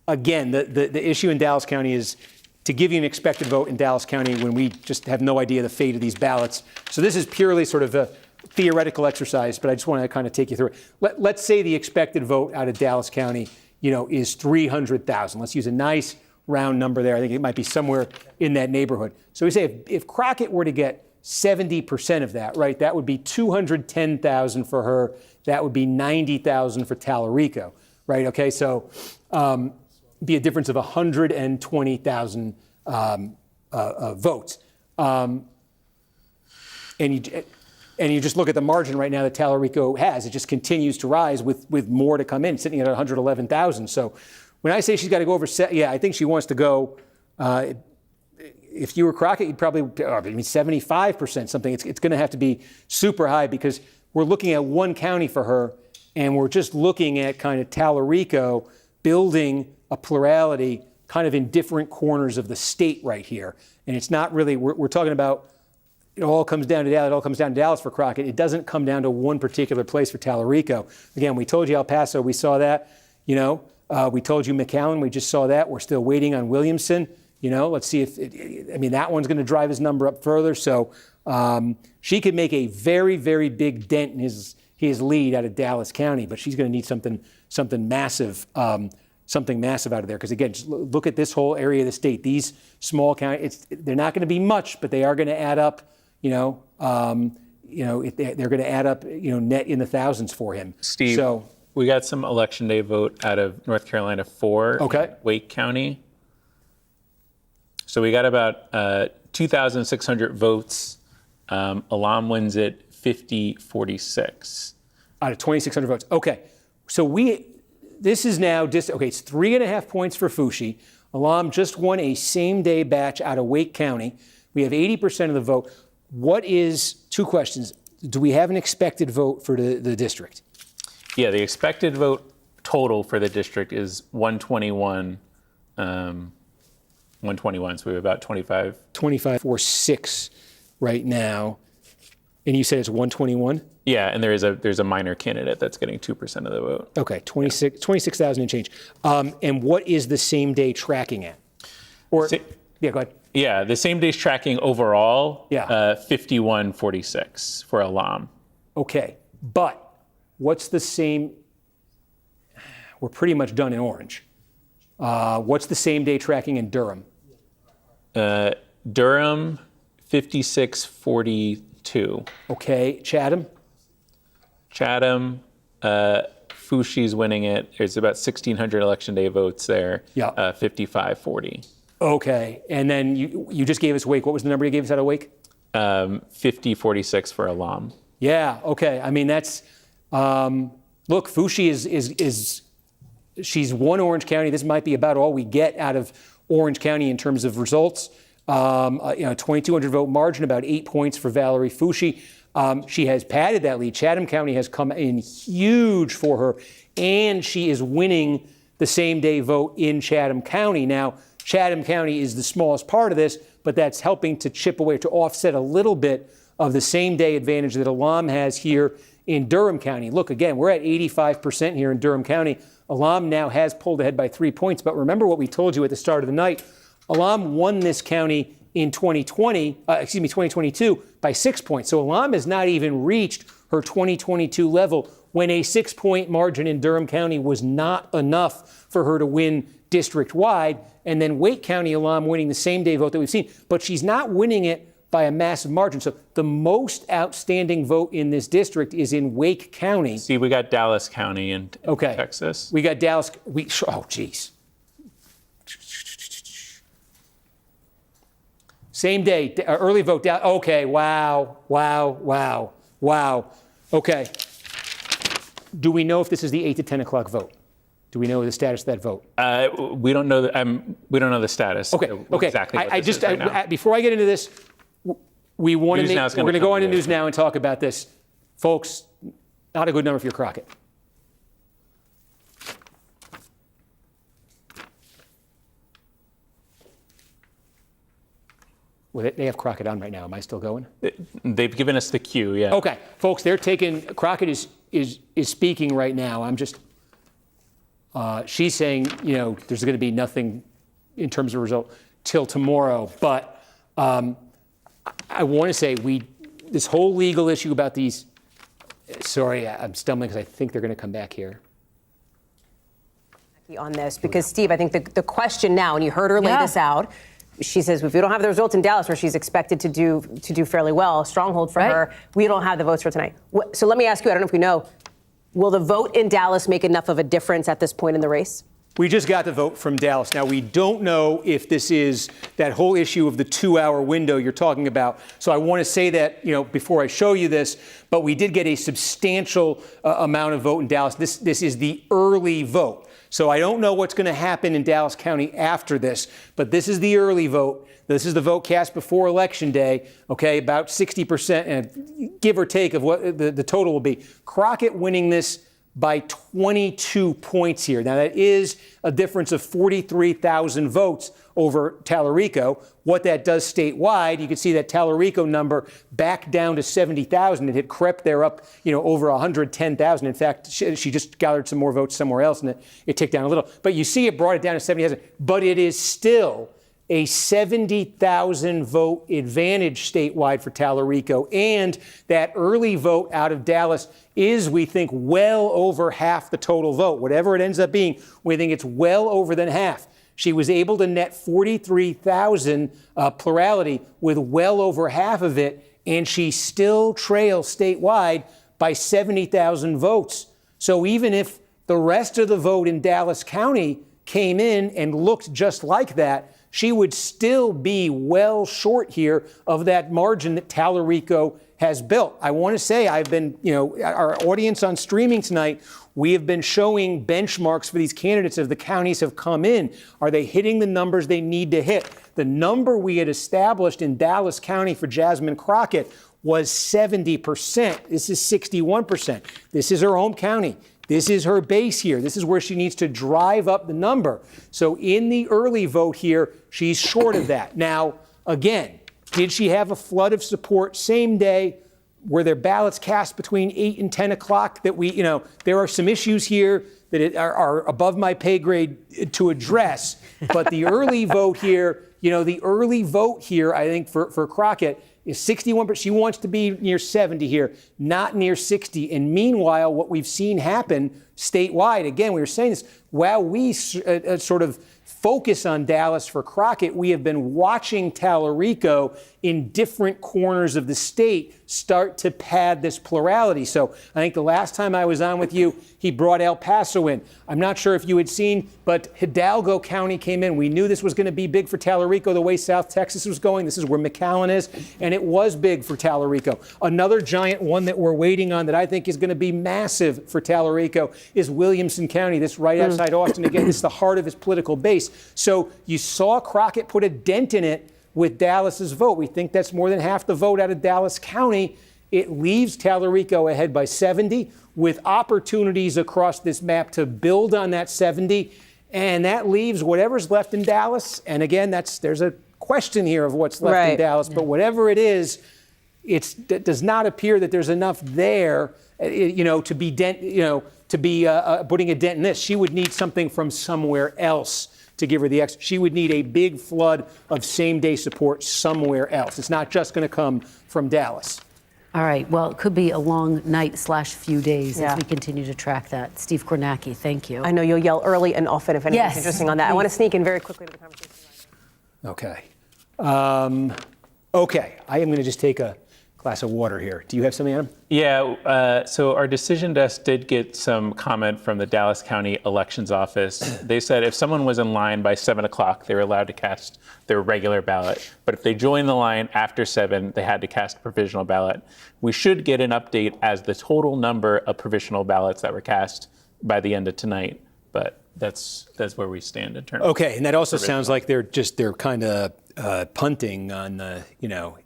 again, the issue in Dallas County is to give you an expected vote in Dallas County when we just have no idea the fate of these ballots. So this is purely sort of a theoretical exercise, but I just want to kind of take you through it. Let's say the expected vote out of Dallas County, is 300,000. Let's use a nice round number there. I think it might be somewhere in that neighborhood. So we say if Crockett were to get 70% of that, right, that would be 210,000 for her. That would be 90,000 for Tallarico, right? Okay, so be a difference of 120,000 votes. And you just look at the margin right now that Tallarico has. It just continues to rise with more to come in, sitting at 111,000. So when I say she's got to go over, I think she wants to go. If you were Crockett, you'd probably 75%, something. It's going to have to be super high because we're looking at one county for her, and we're just looking at kind of Tallarico building a plurality kind of in different corners of the state right here. And it's not really, we're talking about, it all comes down to Dallas. It all comes down to Dallas for Crockett. It doesn't come down to one particular place for Tallarico. Again, we told you El Paso, we saw that. We told you McAllen, we just saw that. We're still waiting on Williamson. Let's see if, that one's going to drive his number up further. So she could make a very, very big dent in his lead out of Dallas County, but she's going to need something massive. Something massive out of there. Because again, just look at this whole area of the state. These small counties, they're not going to be much, but they are going to add up, they're going to add up, net in the thousands for him. Steve, we got some election day vote out of North Carolina 4, Wake County. So we got about 2,600 votes. Alam wins it 50-46. Out of 2,600 votes. Okay. So this is now it's 3.5 points for Fushi. Alam just won a same-day batch out of Wake County. We have 80% of the vote. Two questions. Do we have an expected vote for the district? Yeah, the expected vote total for the district is 121. 121, so we have about 25. 25-4-6 right now. And you said it's 121? Yeah, and there's a minor candidate that's getting 2% of the vote. Okay, 26,000 and change. And what is the same day tracking at? Go ahead. Yeah, the same day's tracking overall, 51-46 for Alam. Okay, but what's the same? We're pretty much done in orange. What's the same day tracking in Durham? Durham, 56-42. Okay, Chatham? Fushi's winning it. There's about 1,600 election day votes there. 55-40. Okay, and then you just gave us Wake. What was the number you gave us out of Wake? 50-46 for Alam. Yeah. Okay. That's look. Fushi is she's won Orange County. This might be about all we get out of Orange County in terms of results. 2,200 vote margin, about 8 points for Valerie Fushi. She has padded that lead. Chatham County has come in huge for her, and she is winning the same day vote in Chatham County. Now, Chatham County is the smallest part of this, but that's helping to chip away, to offset a little bit of the same day advantage that Alam has here in Durham County. Look, again, we're at 85% here in Durham County. Alam now has pulled ahead by 3 points, but remember what we told you at the start of the night. Alam won this county in 2022 by 6 points. So Alam has not even reached her 2022 level when a 6-point margin in Durham County was not enough for her to win district-wide. And then Wake County, Alam winning the same day vote that we've seen. But she's not winning it by a massive margin. So the most outstanding vote in this district is in Wake County. See, we got Dallas County in Texas. We got Dallas. Geez. Same day, early vote. Okay, wow. Okay. Do we know if this is the 8 to 10 o'clock vote? Do we know the status of that vote? We don't know. We don't know the status. Okay. Exactly. Before I get into this, we want to we're going to go on to News Now and talk about this, folks. Not a good number for your Crockett. Well, they have Crockett on right now. Am I still going? They've given us the cue. Yeah. Okay, folks. They're taking Crockett is speaking right now. I'm just. She's saying, there's going to be nothing in terms of result till tomorrow. But I want to say this whole legal issue about these. Sorry, I'm stumbling because I think they're going to come back here. On this, because Steve, I think the question now, and you heard her lay this out. She says, if we don't have the results in Dallas, where she's expected to do fairly well, a stronghold for her, we don't have the votes for tonight. So let me ask you, I don't know if we know, will the vote in Dallas make enough of a difference at this point in the race? We just got the vote from Dallas. Now, we don't know if this is that whole issue of the 2-hour window you're talking about. So I want to say that, before I show you this, but we did get a substantial amount of vote in Dallas. This is the early vote. So I don't know what's going to happen in Dallas County after this, but this is the early vote. This is the vote cast before Election Day, okay, about 60%, and give or take of what the total will be. Crockett winning this by 22 points here. Now, that is a difference of 43,000 votes over Tallarico. What that does statewide, you can see that Tallarico number back down to 70,000. It had crept there up, over 110,000. In fact, she just gathered some more votes somewhere else, and it ticked down a little. But you see it brought it down to 70,000. But it is still a 70,000 vote advantage statewide for Tallarico. And that early vote out of Dallas is, we think, well over half the total vote. Whatever it ends up being, we think it's well over than half. She was able to net 43,000 plurality with well over half of it, and she still trails statewide by 70,000 votes. So even if the rest of the vote in Dallas County came in and looked just like that, she would still be well short here of that margin that Tallarico has built. I want to say I've been, our audience on streaming tonight, we have been showing benchmarks for these candidates as the counties have come in. Are they hitting the numbers they need to hit? The number we had established in Dallas County for Jasmine Crockett was 70%. This is 61%. This is her home county. This is her base here. This is where she needs to drive up the number. So in the early vote here, she's short of that. Now, again, did she have a flood of support same day? Were there ballots cast between 8 and 10 o'clock that there are some issues here that are above my pay grade to address. But the early vote here, I think for Crockett is 61%. She wants to be near 70 here, not near 60. And meanwhile, what we've seen happen statewide, again, we were saying this, while we sort of focus on Dallas for Crockett, we have been watching Tallarico in different corners of the state start to pad this plurality. So I think the last time I was on with you, he brought El Paso in. I'm not sure if you had seen, but Hidalgo County came in. We knew this was going to be big for Tallarico the way South Texas was going. This is where McAllen is, and it was big for Tallarico. Another giant one that we're waiting on that I think is going to be massive for Tallarico is Williamson County. This right outside Austin. Again, this is the heart of his political base. So you saw Crockett put a dent in it with Dallas's vote. We think that's more than half the vote out of Dallas County. It leaves Tallarico ahead by 70 with opportunities across this map to build on that 70. And that leaves whatever's left in Dallas. And again, there's a question here of what's left in Dallas. But whatever it is, it does not appear that there's enough there, to be putting a dent in this. She would need something from somewhere else to give her the extra. She would need a big flood of same-day support somewhere else. It's not just going to come from Dallas. All right. Well, it could be a long night/few days as we continue to track that. Steve Kornacki, thank you. I know you'll yell early and often if anything's interesting on that. I want to sneak in very quickly to the conversation. Okay. I am going to just take a glass of water here. Do you have something, Adam? Yeah, so our decision desk did get some comment from the Dallas County Elections Office. They said if someone was in line by 7 o'clock, they were allowed to cast their regular ballot. But if they joined the line after 7, they had to cast a provisional ballot. We should get an update as the total number of provisional ballots that were cast by the end of tonight. But that's where we stand in terms of and that also sounds like they're kind of punting on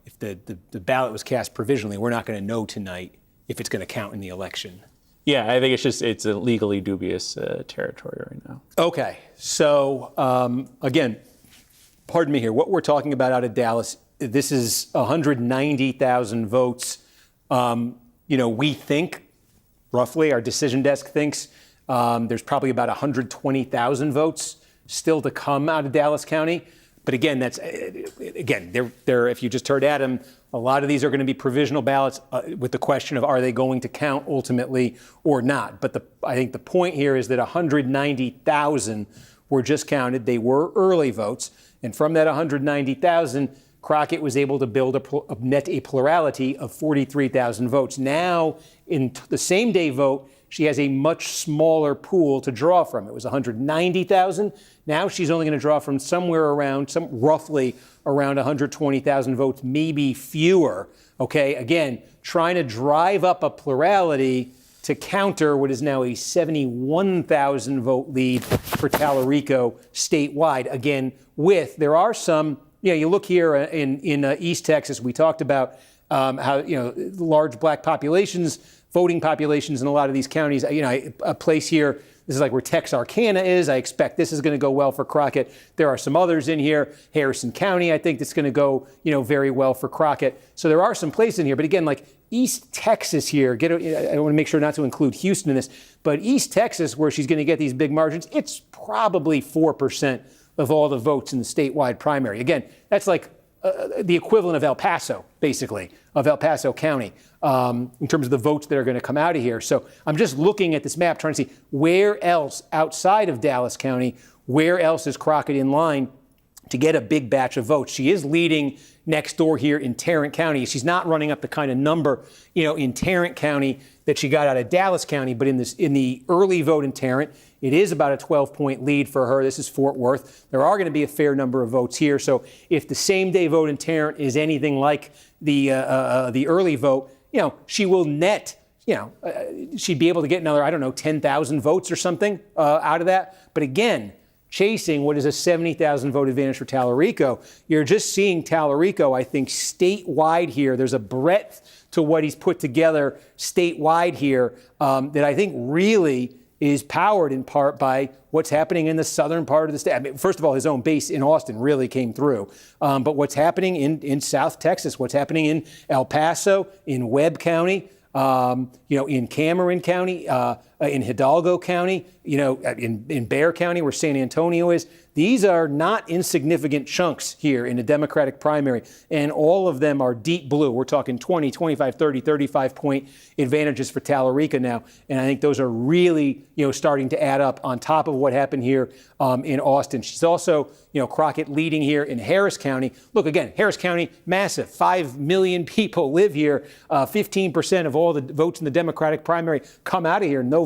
if the ballot was cast provisionally, we're not going to know tonight if it's going to count in the election. Yeah, I think it's a legally dubious territory right now. Okay, so again, pardon me here. What we're talking about out of Dallas, this is 190,000 votes. We think, roughly, our decision desk thinks there's probably about 120,000 votes still to come out of Dallas County. But again, they're if you just heard Adam, a lot of these are going to be provisional ballots with the question of are they going to count ultimately or not. But I think the point here is that 190,000 were just counted. They were early votes. And from that 190,000, Crockett was able to build a plurality of 43,000 votes. Now, in the same day vote, she has a much smaller pool to draw from. It was 190,000. Now she's only going to draw from roughly around 120,000 votes, maybe fewer. Okay, again, trying to drive up a plurality to counter what is now a 71,000 vote lead for Tallarico statewide. Again, there are some, you look here in East Texas, we talked about how, large black voting populations in a lot of these counties. A place here, this is like where Texarkana is. I expect this is going to go well for Crockett. There are some others in here. Harrison County, I think that's going to go, very well for Crockett. So there are some places in here. But again, like East Texas here, I want to make sure not to include Houston in this, but East Texas, where she's going to get these big margins, it's probably 4% of all the votes in the statewide primary. Again, that's like the equivalent of El Paso, basically, of El Paso County, in terms of the votes that are going to come out of here. So I'm just looking at this map, trying to see where else outside of Dallas County, where else is Crockett in line to get a big batch of votes. She is leading next door here in Tarrant County. She's not running up the kind of number, in Tarrant County that she got out of Dallas County, but in the early vote in Tarrant, it is about a 12-point lead for her. This is Fort Worth. There are going to be a fair number of votes here. So if the same-day vote in Tarrant is anything like the early vote, she will net, she'd be able to get another, 10,000 votes or something out of that. But again, chasing what is a 70,000 vote advantage for Tallarico. You're just seeing Tallarico, I think, statewide here. There's a breadth to what he's put together statewide here that I think really is powered in part by what's happening in the southern part of the state. I mean, first of all, his own base in Austin really came through. But what's happening in South Texas, what's happening in El Paso, in Webb County, in Cameron County, in Hidalgo County, in Bexar County, where San Antonio is. These are not insignificant chunks here in the Democratic primary, and all of them are deep blue. We're talking 20, 25, 30, 35-point advantages for Tallarico now, and I think those are really, starting to add up on top of what happened here in Austin. She's also, Crockett leading here in Harris County. Look, again, Harris County, massive. 5 million people live here. 15% of all the votes in the Democratic primary come out of here. No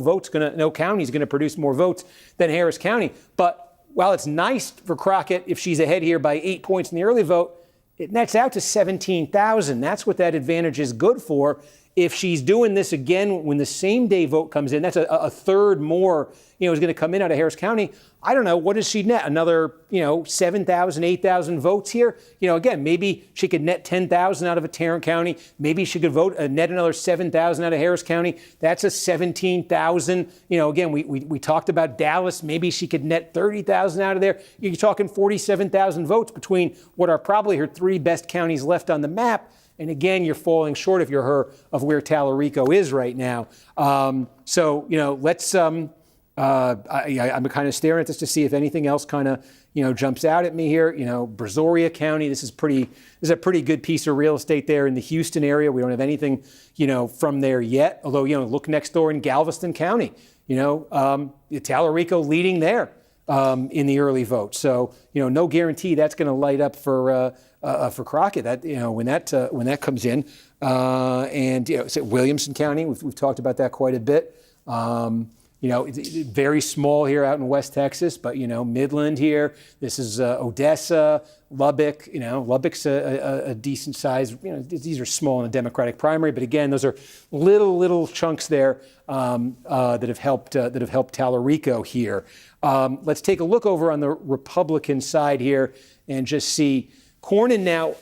county's going to produce more votes than Harris County. But while it's nice for Crockett if she's ahead here by 8 points in the early vote, it nets out to 17,000. That's what that advantage is good for. If she's doing this again when the same day vote comes in, that's a third more, is going to come in out of Harris County. I don't know. What does she net? Another, 7,000, 8,000 votes here? Again, maybe she could net 10,000 out of a Tarrant County. Maybe she could net another 7,000 out of Harris County. That's a 17,000. Again, we talked about Dallas. Maybe she could net 30,000 out of there. You're talking 47,000 votes between what are probably her three best counties left on the map. And again, you're falling short if you're her of where Tallarico is right now. Let's. I'm kind of staring at this to see if anything else kind of jumps out at me here. Brazoria County. This is a pretty good piece of real estate there in the Houston area. We don't have anything from there yet. Although look next door in Galveston County. Tallarico leading there in the early vote. So no guarantee that's going to light up for Crockett. That when that comes in, so Williamson County. We've talked about that quite a bit. It's very small here out in West Texas, but Midland here. This is Odessa, Lubbock. Lubbock's a decent size. These are small in the Democratic primary, but again, those are little chunks there that have helped Tallarico here. Let's take a look over on the Republican side here and just see. Cornyn now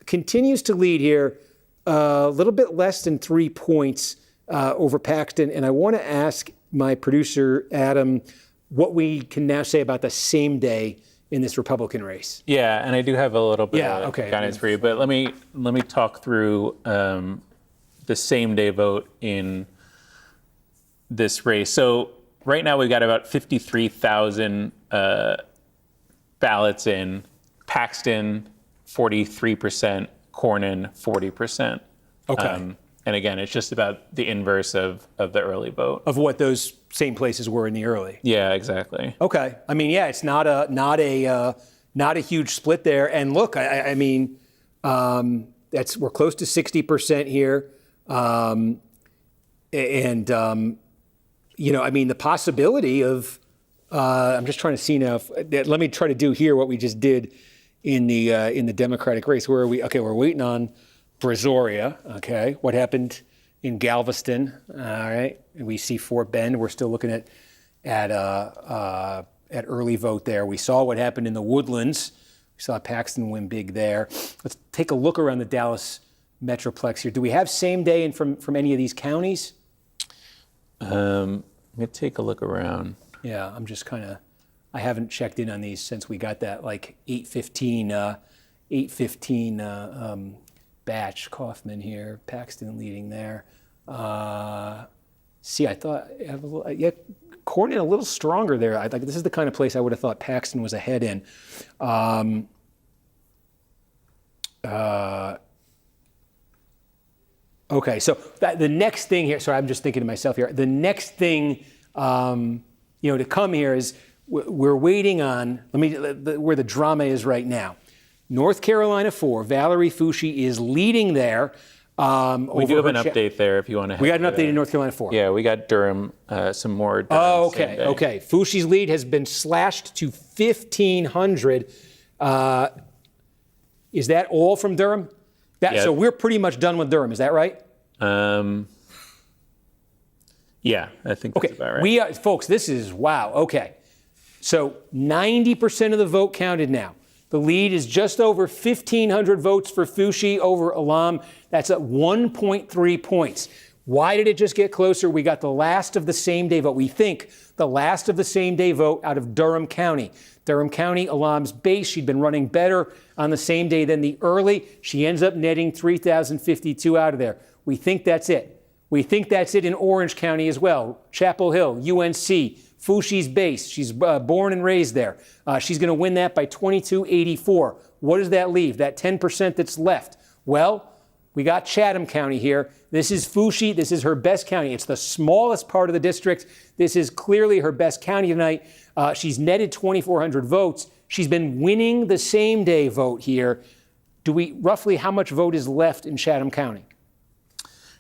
continues to lead here, a little bit less than 3 points over Paxton. And I want to ask my producer, Adam, what we can now say about the same day in this Republican race. Yeah, and I do have a little bit of guidance for you, but let me talk through the same day vote in this race. So right now we've got about 53,000 ballots in. Paxton, 43%, Cornyn, 40%. Okay. And again, it's just about the inverse of the early vote. Of what those same places were in the early. Yeah, exactly. Okay. I mean, yeah, it's not a huge split there. And look, we're close to 60% here. The possibility of, I'm just trying to see now. Let me try to do here what we just did in the Democratic race. Where are we? Okay, we're waiting on Brazoria. Okay, what happened in Galveston? All right, and we see Fort Bend. We're still looking at early vote there. We saw what happened in the Woodlands. We saw Paxton win big there. Let's take a look around the Dallas Metroplex here. Do we have same day from any of these counties? Let me take a look around. Yeah, I'm just I haven't checked in on these since we got that 8:15 batch. Kaufman here, Paxton leading there. I thought Cornyn a little stronger there. This is the kind of place I would have thought Paxton was ahead in. Okay, so the next thing here, sorry, I'm just thinking to myself here. The next thing, to come here is we're waiting on, where the drama is right now. North Carolina 4, Valerie Foushee is leading there. We do have an update there if you want to. We got an update in North Carolina 4. Yeah, we got Durham, some more. Durham oh, okay, okay. Foushee's lead has been slashed to 1,500. Is that all from Durham? Yeah. So we're pretty much done with Durham. Is that right? Yeah, I think that's about right. We are, folks, this is, wow, okay. So 90% of the vote counted now. The lead is just over 1,500 votes for Foushee over Alam. That's at 1.3 points. Why did it just get closer? We got the last of the same day vote. We think the last of the same day vote out of Durham County. Durham County, Alam's base. She'd been running better on the same day than the early. She ends up netting 3,052 out of there. We think that's it. We think that's it in Orange County as well. Chapel Hill, UNC, Foushee's base. She's born and raised there. She's going to win that by 2284. What does that leave? That 10% that's left? Well, we got Chatham County here. This is Foushee. This is her best county. It's the smallest part of the district. This is clearly her best county tonight. She's netted 2,400 votes. She's been winning the same day vote here. Roughly how much vote is left in Chatham County?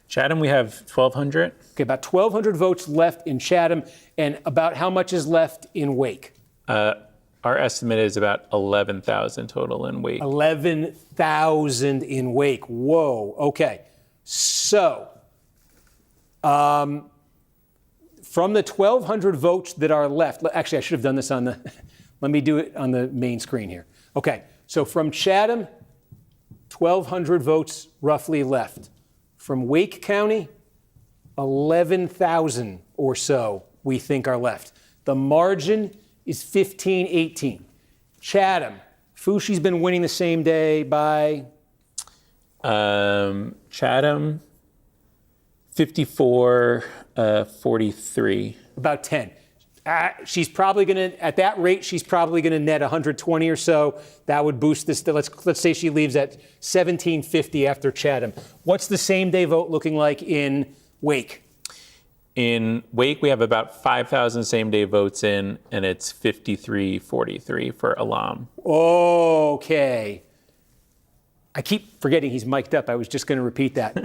Chatham, we have 1,200. Okay, about 1,200 votes left in Chatham, and about how much is left in Wake? Our estimate is about 11,000 total in Wake. 11,000 in Wake. Whoa. Okay. So, from the 1,200 votes that are left, actually, I should have done this on the, let me do it on the main screen here. Okay. So from Chatham, 1,200 votes roughly left. From Wake County, 11,000 or so we think are left. The margin is 15-18. Chatham, Foushee's been winning the same day by? Chatham, 54-43. About 10. She's probably going to, at that rate, she's probably going to net 120 or so. That would boost this. Let's say she leaves at 1,750 after Chatham. What's the same day vote looking like in Wake? In Wake, we have about 5,000 same day votes in, and it's 53-43 for Alam. Okay. I keep forgetting he's mic'd up. I was just going to repeat that.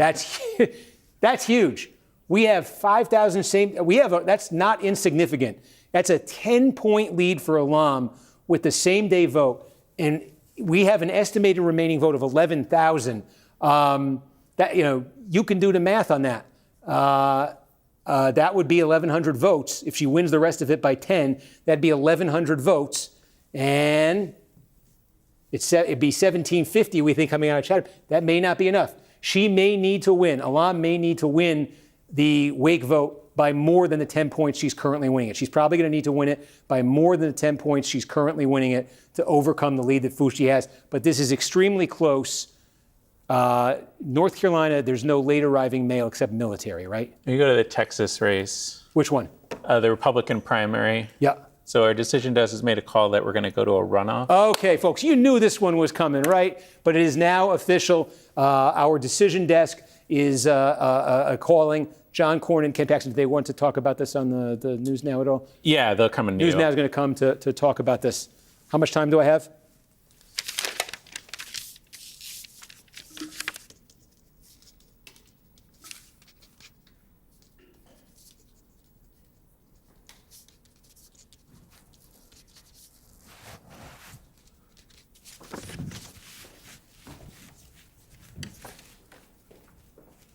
That's huge. We have 5,000 same. That's not insignificant. That's a 10-point lead for Alam with the same day vote, and we have an estimated remaining vote of 11,000. You can do the math on that. That would be 1,100 votes. If she wins the rest of it by 10, that'd be 1,100 votes, and it'd be 1,750. We think coming out of Chatham. That may not be enough. She may need to win. Alam may need to win the Wake vote by more than the 10 points she's currently winning it. She's probably going to need to win it by more than the 10 points she's currently winning it to overcome the lead that Foushee has. But this is extremely close. North Carolina, there's no late arriving male except military, right? You go to the Texas race. Which one? The Republican primary. Yeah. So our decision desk has made a call that we're going to go to a runoff. Okay, folks, you knew this one was coming, right? But it is now official. Our decision desk is calling John Cornyn and Ken Paxton. Do they want to talk about this on the News Now at all? Yeah, they'll come in. News Now is going to come to talk about this. How much time do I have?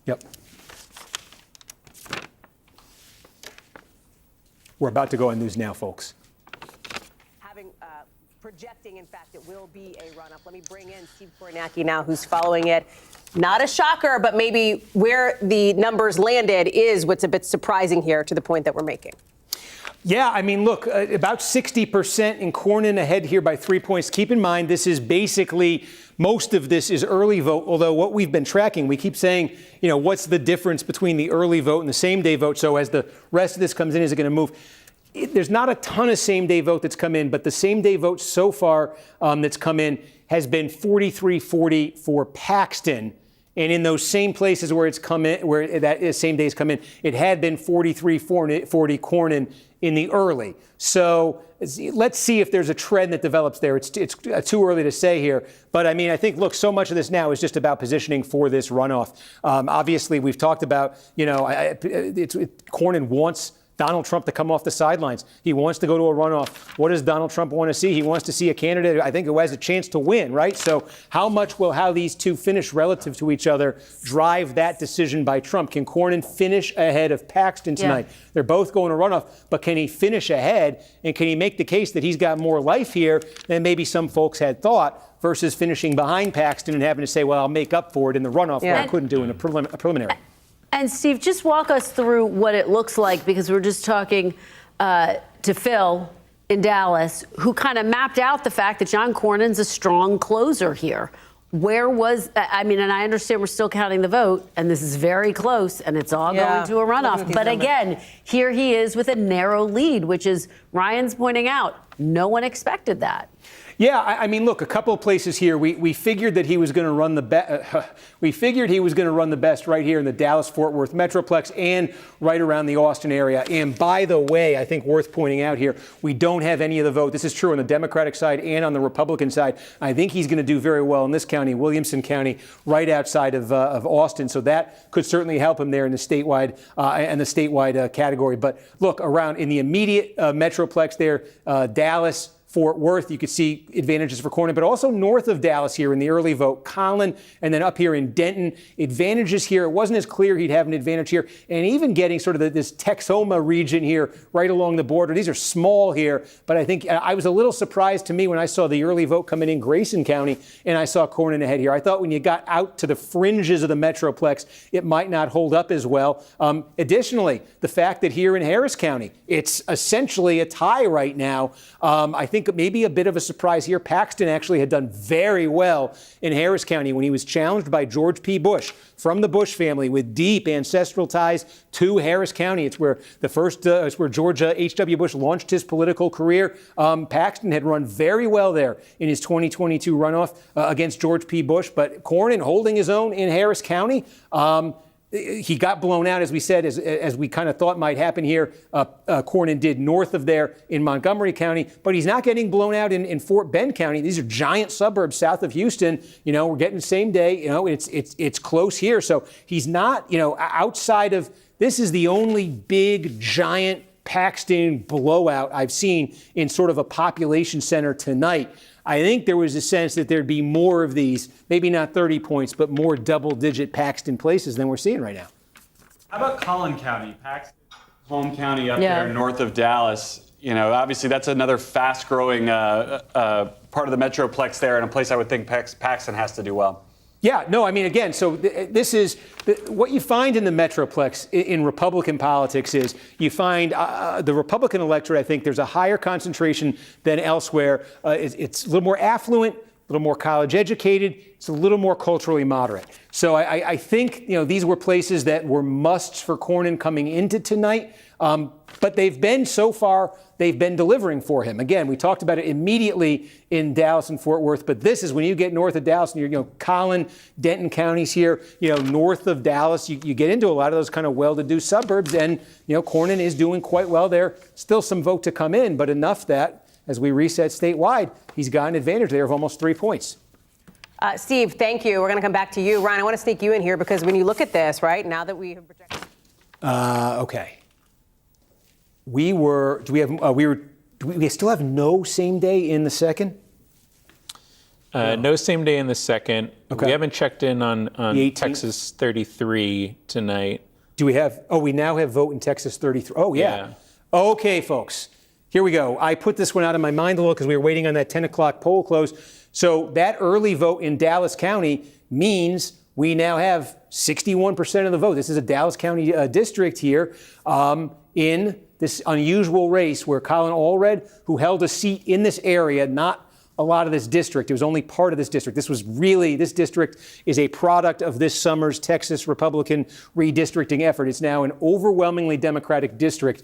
Yep. We're about to go on News Now, folks. Projecting, in fact, it will be a run-up. Let me bring in Steve Kornacki now, who's following it. Not a shocker, but maybe where the numbers landed is what's a bit surprising here to the point that we're making. Yeah, I mean, look, about 60% in Cornyn ahead here by 3 points. Keep in mind, this is basically, most of this is early vote, although what we've been tracking, we keep saying, what's the difference between the early vote and the same day vote? So as the rest of this comes in, is it going to move? there's not a ton of same-day vote that's come in, but the same-day vote so far that's come in has been 43-40 for Paxton. And in those same places where it's come in, where that same day's come in, it had been 43-40 Cornyn in the early. So let's see if there's a trend that develops there. It's too early to say here. But I mean, I think, look, so much of this now is just about positioning for this runoff. Obviously, we've talked about, Cornyn wants Donald Trump to come off the sidelines. He wants to go to a runoff. What does Donald Trump want to see? He wants to see a candidate, I think, who has a chance to win, right? So how much will how these two finish relative to each other drive that decision by Trump? Can Cornyn finish ahead of Paxton tonight? Yeah. They're both going to runoff, but can he finish ahead? And can he make the case that he's got more life here than maybe some folks had thought, versus finishing behind Paxton and having to say, well, I'll make up for it in the runoff where I couldn't do in a preliminary. And Steve, just walk us through what it looks like, because we're just talking to Phil in Dallas, who kind of mapped out the fact that John Cornyn's a strong closer here. Where was, I mean, and I understand we're still counting the vote, and this is very close, and it's all going to a runoff. But again, here he is with a narrow lead, which is, Ryan's pointing out, no one expected that. Yeah, I mean, look, a couple of places here. We figured that he was going to run the best. We figured he was going to run the best right here in the Dallas-Fort Worth Metroplex and right around the Austin area. And by the way, I think worth pointing out here, we don't have any of the vote. This is true on the Democratic side and on the Republican side. I think he's going to do very well in this county, Williamson County, right outside of Austin. So that could certainly help him there in the statewide category. But look, around in the immediate Metroplex there, Dallas, Fort Worth, you could see advantages for Cornyn, but also north of Dallas here in the early vote, Collin, and then up here in Denton, advantages here. It wasn't as clear he'd have an advantage here, and even getting sort of this Texoma region here right along the border. These are small here, but I think I was a little surprised to me when I saw the early vote coming in Grayson County and I saw Cornyn ahead here. I thought when you got out to the fringes of the Metroplex, it might not hold up as well. Additionally, the fact that here in Harris County, it's essentially a tie right now. I think maybe a bit of a surprise here. Paxton actually had done very well in Harris County when he was challenged by George P. Bush from the Bush family with deep ancestral ties to Harris County. It's where it's where George H.W. Bush launched his political career. Paxton had run very well there in his 2022 runoff against George P. Bush, but Cornyn holding his own in Harris County. He got blown out, as we said, as we kind of thought might happen here. Cornyn did north of there in Montgomery County, but he's not getting blown out in Fort Bend County. These are giant suburbs south of Houston. We're getting the same day. It's close here. So he's not, outside of, this is the only big, giant Paxton blowout I've seen in sort of a population center tonight. I think there was a sense that there'd be more of these, maybe not 30 points, but more double-digit Paxton places than we're seeing right now. How about Collin County, Paxton's home county up there north of Dallas? Obviously that's another fast-growing part of the Metroplex there, and a place I would think Paxton has to do well. Yeah, no, I mean, again, so this is what you find in the Metroplex in Republican politics is you find the Republican electorate, I think there's a higher concentration than elsewhere. It's a little more affluent, a little more college educated. It's a little more culturally moderate. So I think, these were places that were musts for Cornyn coming into tonight. But they've been delivering for him. Again, we talked about it immediately in Dallas and Fort Worth, but this is when you get north of Dallas and you're, Collin, Denton counties here, north of Dallas, you get into a lot of those kind of well-to-do suburbs, and, Cornyn is doing quite well there. Still some vote to come in, but enough that as we reset statewide, he's got an advantage there of almost 3 points. Steve, thank you. We're going to come back to you. Ryan, I want to sneak you in here because when you look at this, right, now that we have projected. Okay. We still have no same day in the second? No same day in the second. Okay. We haven't checked in on Texas 33 tonight. Do we have, we now have vote in Texas 33. Oh, yeah. Okay, folks. Here we go. I put this one out of my mind a little because we were waiting on that 10 o'clock poll close. So that early vote in Dallas County means we now have 61% of the vote. This is a Dallas County district here in this unusual race where Colin Allred, who held a seat in this area, not a lot of this district. It was only part of this district. This district is a product of this summer's Texas Republican redistricting effort. It's now an overwhelmingly Democratic district.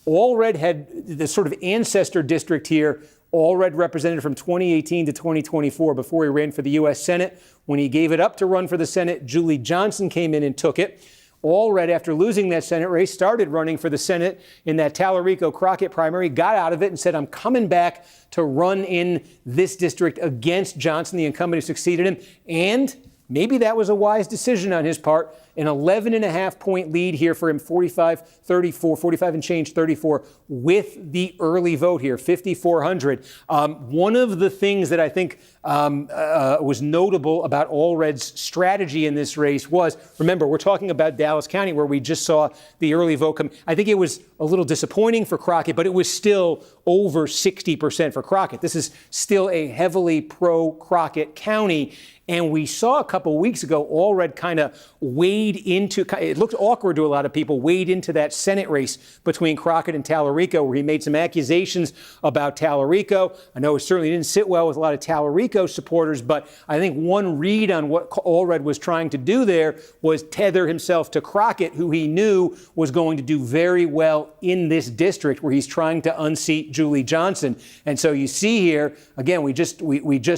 Allred had the sort of ancestor district here. Allred represented from 2018 to 2024 before he ran for the U.S. Senate. When he gave it up to run for the Senate, Julie Johnson came in and took it. Allred, after losing that Senate race, started running for the Senate in that Tallarico-Crockett primary, got out of it and said, I'm coming back to run in this district against Johnson, the incumbent who succeeded him. And maybe that was a wise decision on his part. An 11.5-point lead here for him, 45-34, 45 and change, 34, with the early vote here, 5,400. One of the things that I think was notable about Allred's strategy in this race was, remember, we're talking about Dallas County where we just saw the early vote come. I think it was a little disappointing for Crockett, but it was still over 60% for Crockett. This is still a heavily pro-Crockett county. And we saw a couple weeks ago, Allred kind of wade into, it looked awkward to a lot of people, wade into that Senate race between Crockett and Tallarico, where he made some accusations about Tallarico. I know it certainly didn't sit well with a lot of Tallarico supporters, but I think one read on what Allred was trying to do there was tether himself to Crockett, who he knew was going to do very well in this district where he's trying to unseat Julie Johnson. And so you see here, again, we just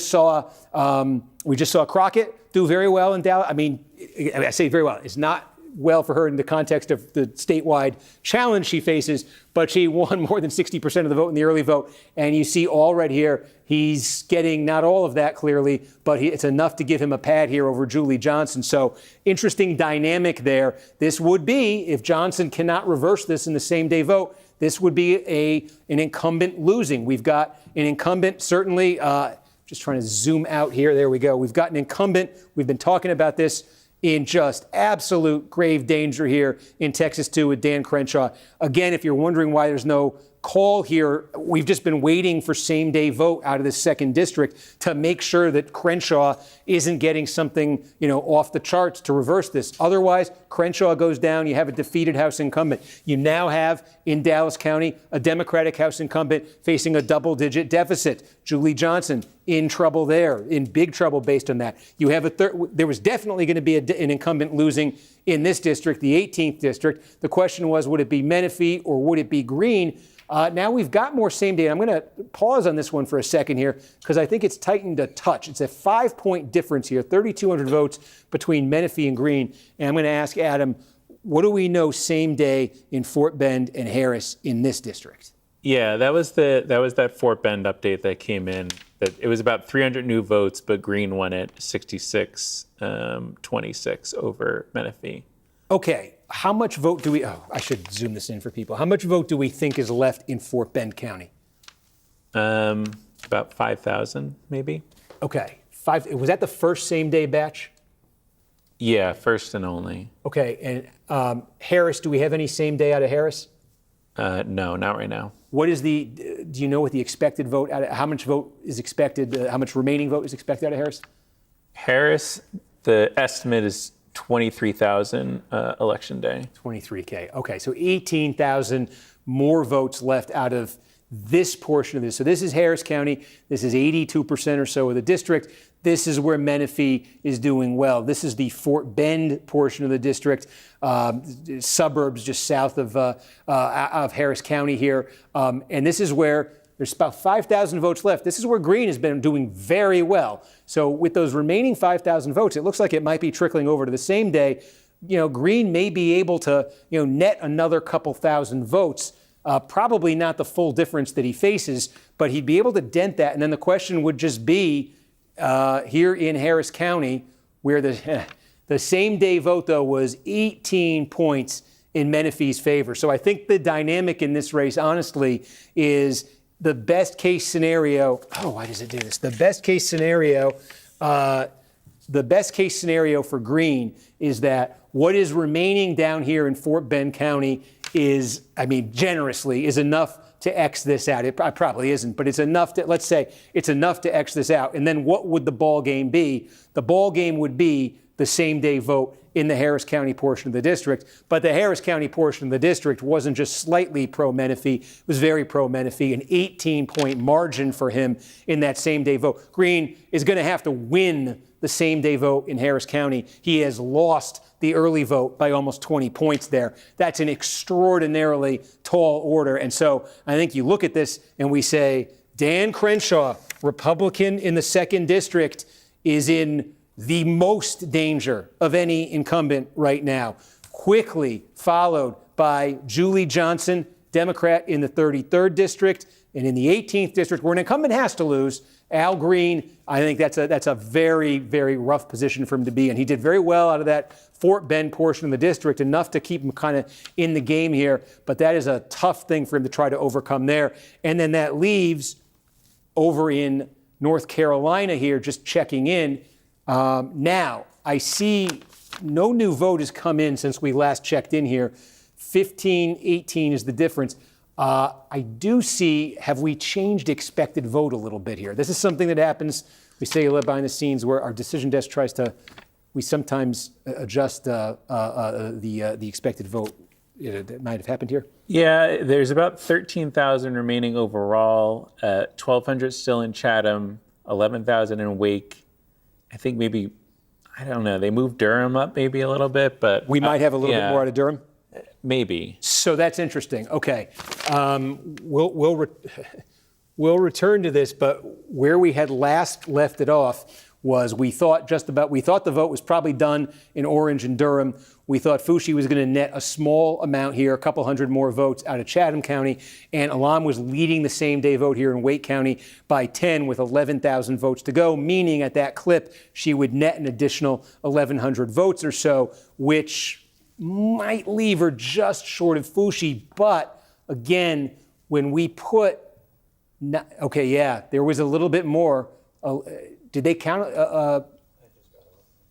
saw Crockett do very well in Dallas. I mean, I say very well. It's not well for her in the context of the statewide challenge she faces, but she won more than 60% of the vote in the early vote. And you see Allred here, he's getting not all of that clearly, but it's enough to give him a pad here over Julie Johnson. So interesting dynamic there. This would be, if Johnson cannot reverse this in the same day vote, this would be an incumbent losing. We've got an incumbent, certainly, just trying to zoom out here. There we go. We've got an incumbent. We've been talking about this in just absolute grave danger here in Texas, too, with Dan Crenshaw. Again, if you're wondering why there's no call here, we've just been waiting for same-day vote out of the second district to make sure that Crenshaw isn't getting something, off the charts to reverse this. Otherwise, Crenshaw goes down. You have a defeated House incumbent. You now have, in Dallas County, a Democratic House incumbent facing a double-digit deficit. Julie Johnson in trouble there, in big trouble based on that. You have there was definitely going to be an incumbent losing in this district, the 18th district. The question was, would it be Menifee or would it be Green? Now we've got more same day. I'm going to pause on this one for a second here because I think it's tightened a touch. It's a 5-point difference here, 3,200 votes between Menifee and Green. And I'm going to ask Adam, what do we know same day in Fort Bend and Harris in this district? Yeah, that was that Fort Bend update that came in. That it was about 300 new votes, but Green won it 66-26 over Menifee. Okay, how much vote do we? Oh, I should zoom this in for people. How much vote do we think is left in Fort Bend County? About 5,000, maybe. Okay, was that the first same day batch? Yeah, first and only. Okay, and Harris, do we have any same day out of Harris? No, not right now. Do you know what the expected vote, how much vote is expected, how much remaining vote is expected out of Harris? Harris, the estimate is 23,000 election day. 23K. Okay, so 18,000 more votes left out of this portion of this. So this is Harris County. This is 82% or so of the district. This is where Menifee is doing well. This is the Fort Bend portion of the district, suburbs just south of Harris County here. And this is where there's about 5,000 votes left. This is where Green has been doing very well. So with those remaining 5,000 votes, it looks like it might be trickling over to the same day. Green may be able to, net another couple thousand votes. Probably not the full difference that he faces, but he'd be able to dent that. And then the question would just be here in Harris County, where the same day vote, though, was 18 points in Menifee's favor. So I think the dynamic in this race, honestly, is the best case scenario. Oh, why does it do this? The best case scenario for Green is that what is remaining down here in Fort Bend County is, generously, is enough to X this out. It probably isn't, but it's enough to, let's say, it's enough to X this out. And then what would the ball game be? The ball game would be the same day vote in the Harris County portion of the district. But the Harris County portion of the district wasn't just slightly pro-Menifee, it was very pro-Menifee, an 18-point margin for him in that same day vote. Green is going to have to win the same-day vote in Harris County. He has lost the early vote by almost 20 points there. That's an extraordinarily tall order. And so I think you look at this and we say, Dan Crenshaw, Republican in the 2nd District, is in the most danger of any incumbent right now. Quickly followed by Julie Johnson, Democrat in the 33rd District. And in the 18th District, where an incumbent has to lose, Al Green, I think that's a very, very rough position for him to be in. He did very well out of that Fort Bend portion of the district, enough to keep him kind of in the game here. But that is a tough thing for him to try to overcome there. And then that leaves over in North Carolina here, just checking in. Now, I see no new vote has come in since we last checked in here. 15-18 is the difference. I do see, have we changed expected vote a little bit here? This is something that happens, we say a little behind the scenes, where our decision desk tries to, we sometimes adjust the expected vote. That might have happened here. Yeah, there's about 13,000 remaining overall, 1,200 still in Chatham, 11,000 in Wake. I think maybe, I don't know, they moved Durham up maybe a little bit, but we might have a little bit more out of Durham. Maybe. So that's interesting. Okay, we'll return to this, but where we had last left it off was we thought the vote was probably done in Orange and Durham. We thought Foushee was going to net a small amount here, a couple hundred more votes out of Chatham County, and Alam was leading the same-day vote here in Wake County by 10 with 11,000 votes to go, meaning at that clip she would net an additional 1,100 votes or so, which might leave her just short of Foushee. But again, when we put, there was a little bit more. Did they count?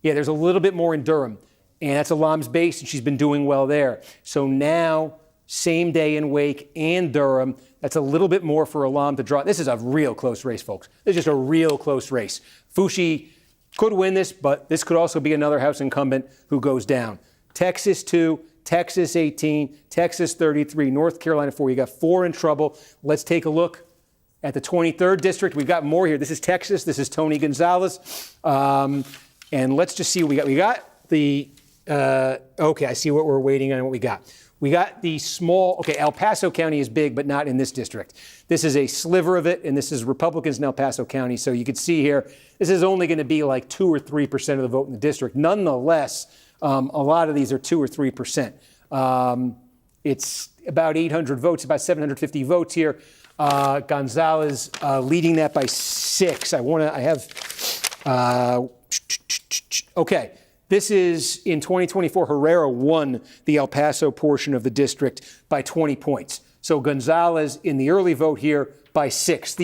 Yeah, there's a little bit more in Durham, and that's Alam's base, and she's been doing well there. So now, same day in Wake and Durham, that's a little bit more for Alam to draw. This is a real close race, folks. This is just a real close race. Foushee could win this, but this could also be another House incumbent who goes down. Texas 2, Texas 18, Texas 33, North Carolina 4. You got 4 in trouble. Let's take a look at the 23rd District. We've got more here. This is Texas. This is Tony Gonzalez. And let's just see what we got. We got the, I see what we're waiting on and what we got. We got the small, El Paso County is big, but not in this district. This is a sliver of it, and this is Republicans in El Paso County. So you can see here, this is only going to be like 2 or 3% of the vote in the district. Nonetheless, a lot of these are 2 or 3%. It's about 800 votes, about 750 votes here. Gonzalez leading that by 6. This is in 2024. Herrera won the El Paso portion of the district by 20 points. So Gonzalez in the early vote here by 6.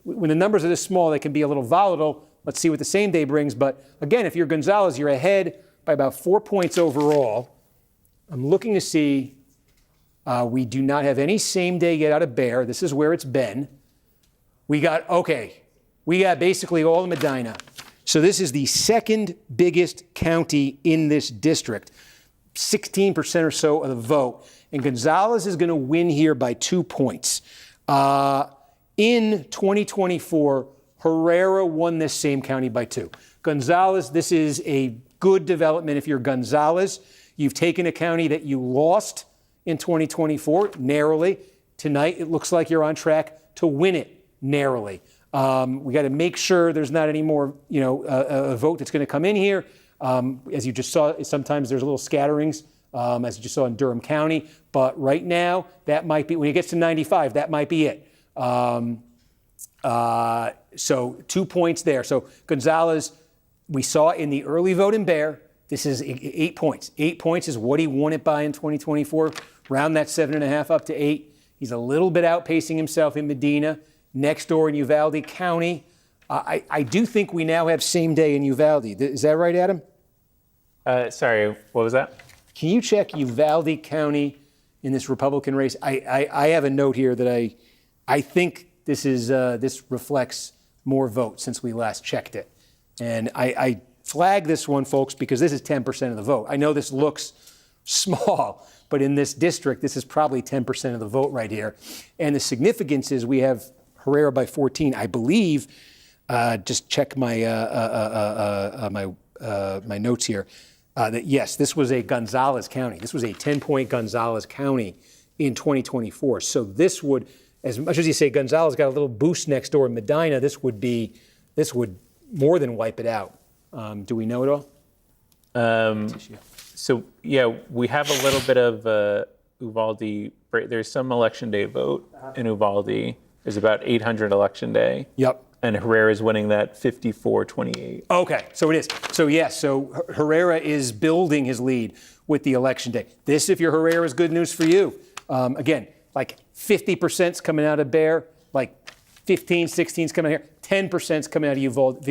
When the numbers are this small, they can be a little volatile. Let's see what the same day brings. But again, if you're Gonzalez, you're ahead by about 4 points overall. I'm looking to see. We do not have any same day yet out of Bear. This is where it's been. We got basically all of Medina. So this is the second biggest county in this district, 16% or so of the vote. And Gonzalez is going to win here by 2 points. In 2024, Herrera won this same county by 2. Gonzalez, this is a good development if you're Gonzalez. You've taken a county that you lost in 2024 narrowly. Tonight, it looks like you're on track to win it narrowly. We got to make sure there's not any more, a vote that's going to come in here. As you just saw, sometimes there's a little scatterings, as you just saw in Durham County. But right now, that might be, when it gets to 95, that might be it. So 2 points there. So Gonzalez, we saw in the early vote in Bear, this is 8 points. 8 points is what he won it by in 2024. Round that 7.5 up to 8. He's a little bit outpacing himself in Medina. Next door in Uvalde County. I do think we now have same day in Uvalde. Is that right, Adam? Sorry, what was that? Can you check Uvalde County in this Republican race? I have a note here that I think this reflects more votes since we last checked it. And I flag this one, folks, because this is 10% of the vote. I know this looks small, but in this district, this is probably 10% of the vote right here. And the significance is we have Herrera by 14. I believe just check my my notes here. That yes, this was a Gonzales County. This was a 10-point Gonzales County in 2024. So this would, as much as you say Gonzales got a little boost next door in Medina, this would more than wipe it out. Do we know it all? So yeah, we have a little bit of Uvalde. There's some election day vote in Uvalde. There's about 800 election day. Yep. And Herrera is winning that 54-28. Okay, so it is. So yes, so Herrera is building his lead with the election day. This, if you're Herrera, is good news for you. Again, like 50%'s coming out of Bear, like 15, 16's coming out here, 10%'s coming out of Uvalde,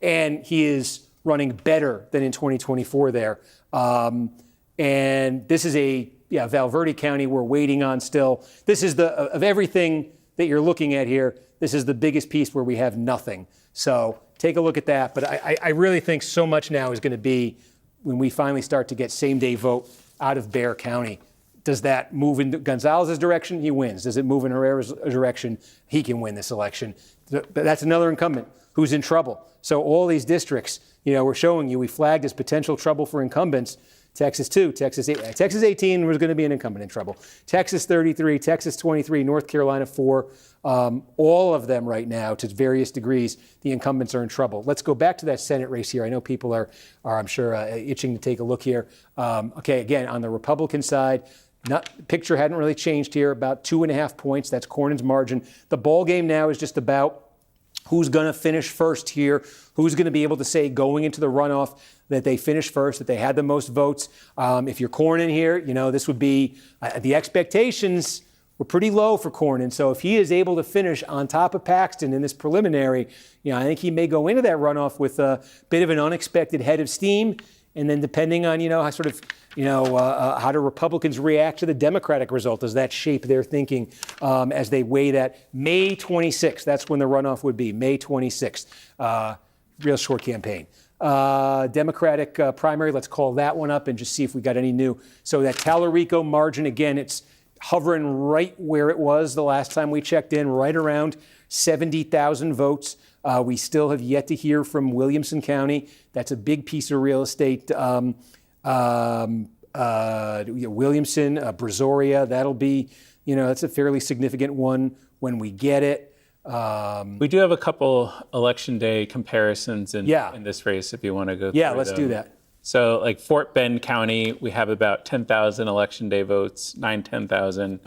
and he is running better than in 2024 there. And this is Valverde County we're waiting on still. This is of everything that you're looking at here, this is the biggest piece where we have nothing. So take a look at that. But I really think so much now is going to be when we finally start to get same-day vote out of Bexar County. Does that move in Gonzalez's direction? He wins. Does it move in Herrera's direction? He can win this election. But that's another incumbent who's in trouble. So all these districts, we're showing you, we flagged as potential trouble for incumbents. Texas 2, Texas 18 was going to be an incumbent in trouble. Texas 33, Texas 23, North Carolina 4. All of them right now, to various degrees, the incumbents are in trouble. Let's go back to that Senate race here. I know people are I'm sure, itching to take a look here. Okay, again, on the Republican side, the picture hadn't really changed here, about 2.5 points. That's Cornyn's margin. The ball game now is just about who's going to finish first here, who's going to be able to say going into the runoff that they finished first, that they had the most votes. If you're Cornyn here, this would be the expectations were pretty low for Cornyn. So if he is able to finish on top of Paxton in this preliminary, I think he may go into that runoff with a bit of an unexpected head of steam. And then depending on, how do Republicans react to the Democratic result? Does that shape their thinking as they weigh that? May 26th, that's when the runoff would be, May 26th. Real short campaign. Democratic primary, let's call that one up and just see if we got any new. So that Tallarico margin, again, it's hovering right where it was the last time we checked in, right around 70,000 votes. We still have yet to hear from Williamson County. That's a big piece of real estate. Williamson, Brazoria, that'll be, that's a fairly significant one when we get it. We do have a couple election day comparisons in this race if you want to go through let's do that. So like Fort Bend County, we have about 10,000 election day votes, 10,000.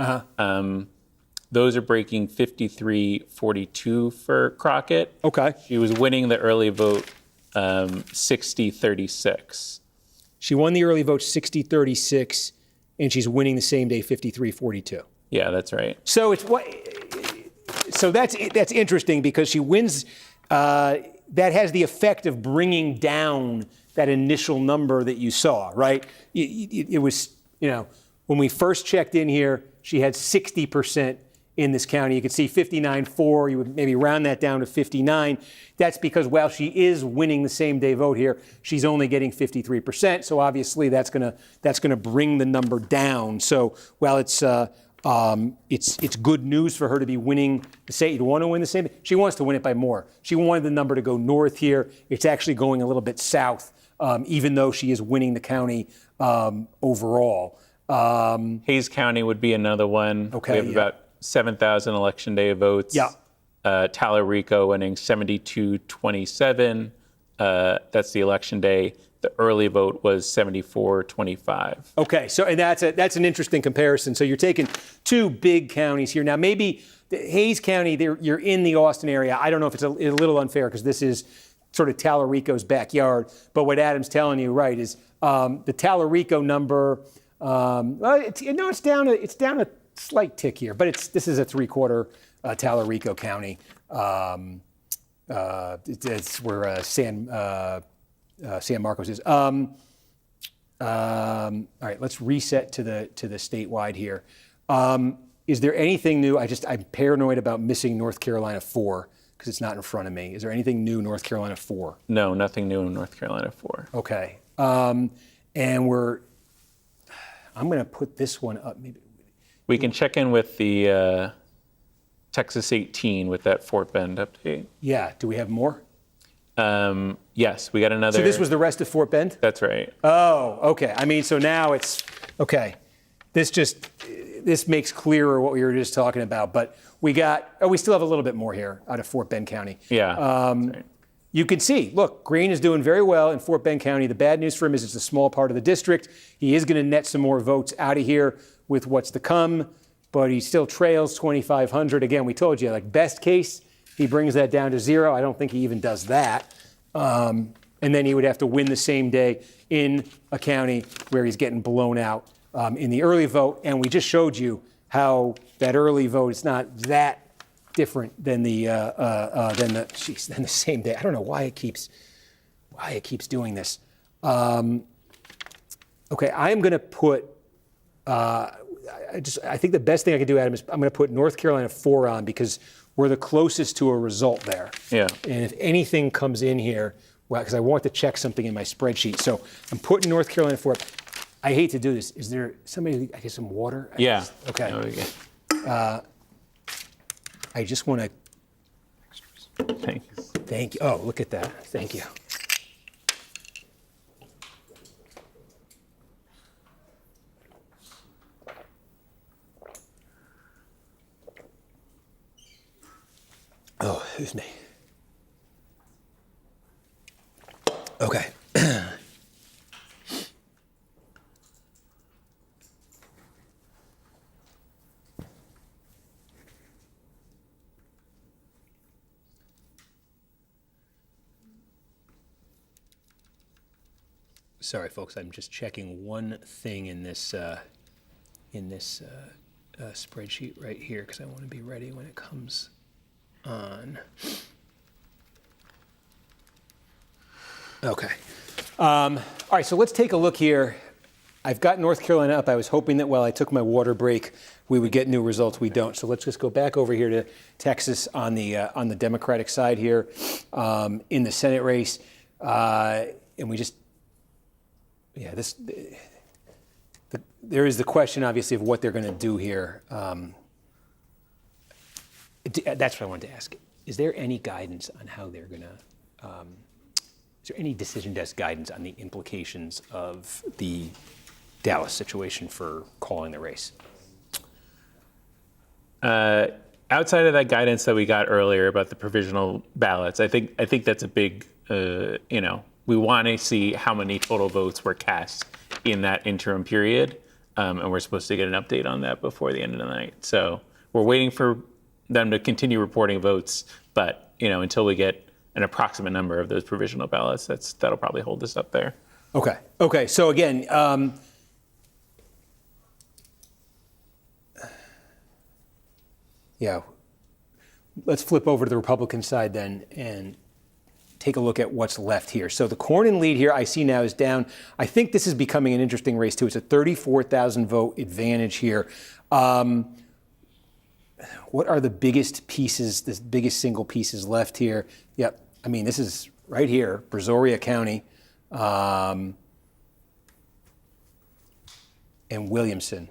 Those are breaking 53-42 for Crockett. Okay. She was winning the early vote 60-36. She won the early vote 60-36, and she's winning the same day 53-42. Yeah, that's right. So that's interesting because she wins. That has the effect of bringing down that initial number that you saw, right? It was, when we first checked in here, she had 60% in this county. You could see 59.4. You would maybe round that down to 59. That's because while she is winning the same day vote here, she's only getting 53%. So obviously that's gonna bring the number down. So while it's good news for her to be winning the state. You want to win the same. She wants to win it by more. She wanted the number to go north here. It's actually going a little bit south, even though she is winning the county overall. Hayes County would be another one. Okay, we have about 7,000 election day votes. Yeah. Tallarico winning 72-27. That's the election day. The early vote was 74-25. Okay, so and that's an interesting comparison. So you're taking two big counties here. Now maybe Hayes County, you're in the Austin area. I don't know if it's a little unfair because this is sort of Tallarico's backyard. But what Adam's telling you, right, is the Tallarico number. It's down a slight tick here, but this is a 3/4 Tallarico County. It's where San Marcos is. All right, let's reset to the statewide here. Is there anything new? I'm paranoid about missing North Carolina 4 because it's not in front of me. Is there anything new North Carolina 4? No, nothing new in North Carolina 4. Okay, and I'm going to put this one up. Maybe we can check in with the Texas 18 with that Fort Bend update. Yeah. Do we have more? Yes, we got another. So this was the rest of Fort Bend? That's right. Oh, okay. I mean, so now it's, okay. This makes clearer what we were just talking about, but we still have a little bit more here out of Fort Bend County. Yeah. That's right. You can see, look, Green is doing very well in Fort Bend County. The bad news for him is it's a small part of the district. He is going to net some more votes out of here with what's to come, but he still trails 2,500. Again, we told you, like best case, he brings that down to 0. I don't think he even does that. And then he would have to win the same day in a county where he's getting blown out in the early vote. And we just showed you how that early vote is not that different than the same day. I don't know why it keeps doing this. Okay, I am going to put. I think the best thing I can do, Adam, is I'm going to put North Carolina 4 on because we're the closest to a result there. Yeah. And if anything comes in here, well, because I want to check something in my spreadsheet, so I'm putting North Carolina 4 up. I hate to do this. Is there somebody? I get some water. Yeah. Okay. I just want to. Thanks. Thank you. Oh, look at that. Thank you. Oh, excuse me. Okay. Sorry, folks. I'm just checking one thing in this spreadsheet right here because I want to be ready when it comes on. Okay. All right. So let's take a look here. I've got North Carolina up. I was hoping that while I took my water break, we would get new results. We don't. So let's just go back over here to Texas on the Democratic side here in the Senate race, and we just. Yeah, there is the question, obviously, of what they're going to do here. That's what I wanted to ask. Is there any guidance on how they're going to? Is there any decision desk guidance on the implications of the Dallas situation for calling the race? Outside of that guidance that we got earlier about the provisional ballots, I think that's a big, we want to see how many total votes were cast in that interim period, and we're supposed to get an update on that before the end of the night. So we're waiting for them to continue reporting votes, but until we get an approximate number of those provisional ballots, that'll probably hold us up there. Okay. So again, yeah, let's flip over to the Republican side then and take a look at what's left here. So the Cornyn lead here I see now is down. I think this is becoming an interesting race too. It's a 34,000 vote advantage here. What are the biggest pieces, the biggest single pieces left here? Yep. I mean, this is right here, Brazoria County and Williamson.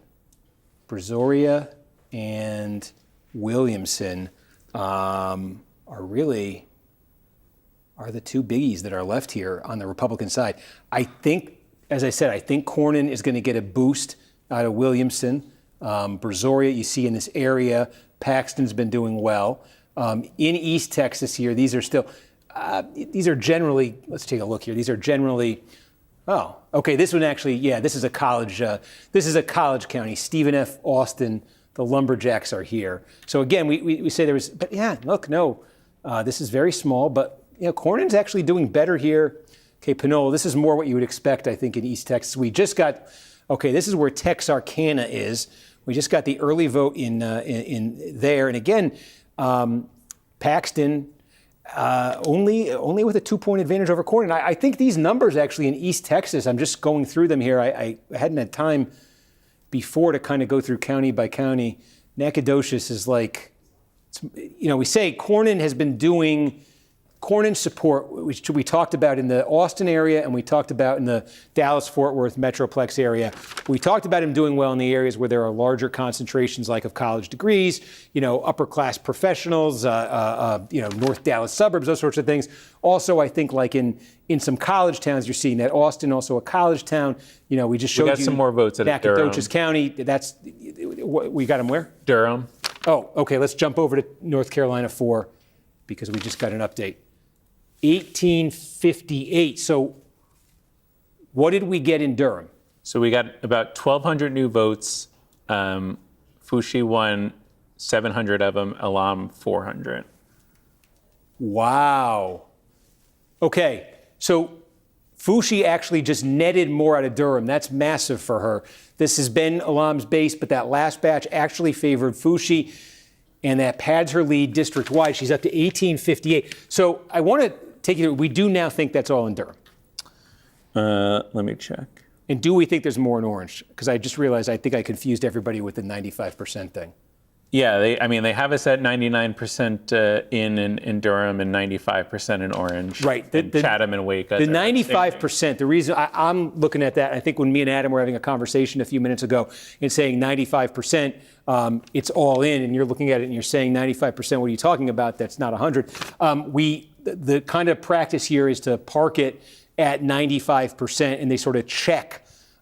Brazoria and Williamson are the two biggies that are left here on the Republican side. I think, as I said, I think Cornyn is going to get a boost out of Williamson. Brazoria, you see in this area, Paxton's been doing well. In East Texas here, these are generally, let's take a look here. These are generally, this one actually, this is a college county. Stephen F. Austin, the Lumberjacks are here. So again, we say there was, but yeah, look, no, this is very small, but Cornyn's actually doing better here. Okay, Panola, this is more what you would expect, I think, in East Texas. We just got, this is where Texarkana is. We just got the early vote in there. And again, Paxton only with a 2-point advantage over Cornyn. I think these numbers actually in East Texas, I'm just going through them here. I hadn't had time before to kind of go through county by county. Nacogdoches is like, we say Cornyn has been doing Cornyn support, which we talked about in the Austin area and we talked about in the Dallas-Fort Worth Metroplex area. We talked about him doing well in the areas where there are larger concentrations, like of college degrees, upper-class professionals, North Dallas suburbs, those sorts of things. Also, I think like in some college towns, you're seeing that. Austin, also a college town. We just showed you. We got some more votes at Durham. Nacogdoches County. We got them where? Durham. Oh, okay. Let's jump over to North Carolina 4 because we just got an update. 1858. So what did we get in Durham? So we got about 1,200 new votes. Fushi won 700 of them, Alam 400. Wow. Okay, so Fushi actually just netted more out of Durham. That's massive for her. This has been Alam's base, but that last batch actually favored Fushi, and that pads her lead district-wide. She's up to 1858. So I want to take you, we do now think that's all in Durham. Let me check. And do we think there's more in Orange? Because I just realized I think I confused everybody with the 95% thing. Yeah, they have us at 99% in Durham and 95% in Orange. Right. Chatham and Wake. The 95%, the reason I'm looking at that, I think when me and Adam were having a conversation a few minutes ago and saying 95%, it's all in, and you're looking at it and you're saying 95%, what are you talking about? That's not 100. The kind of practice here is to park it at 95%, and they sort of check.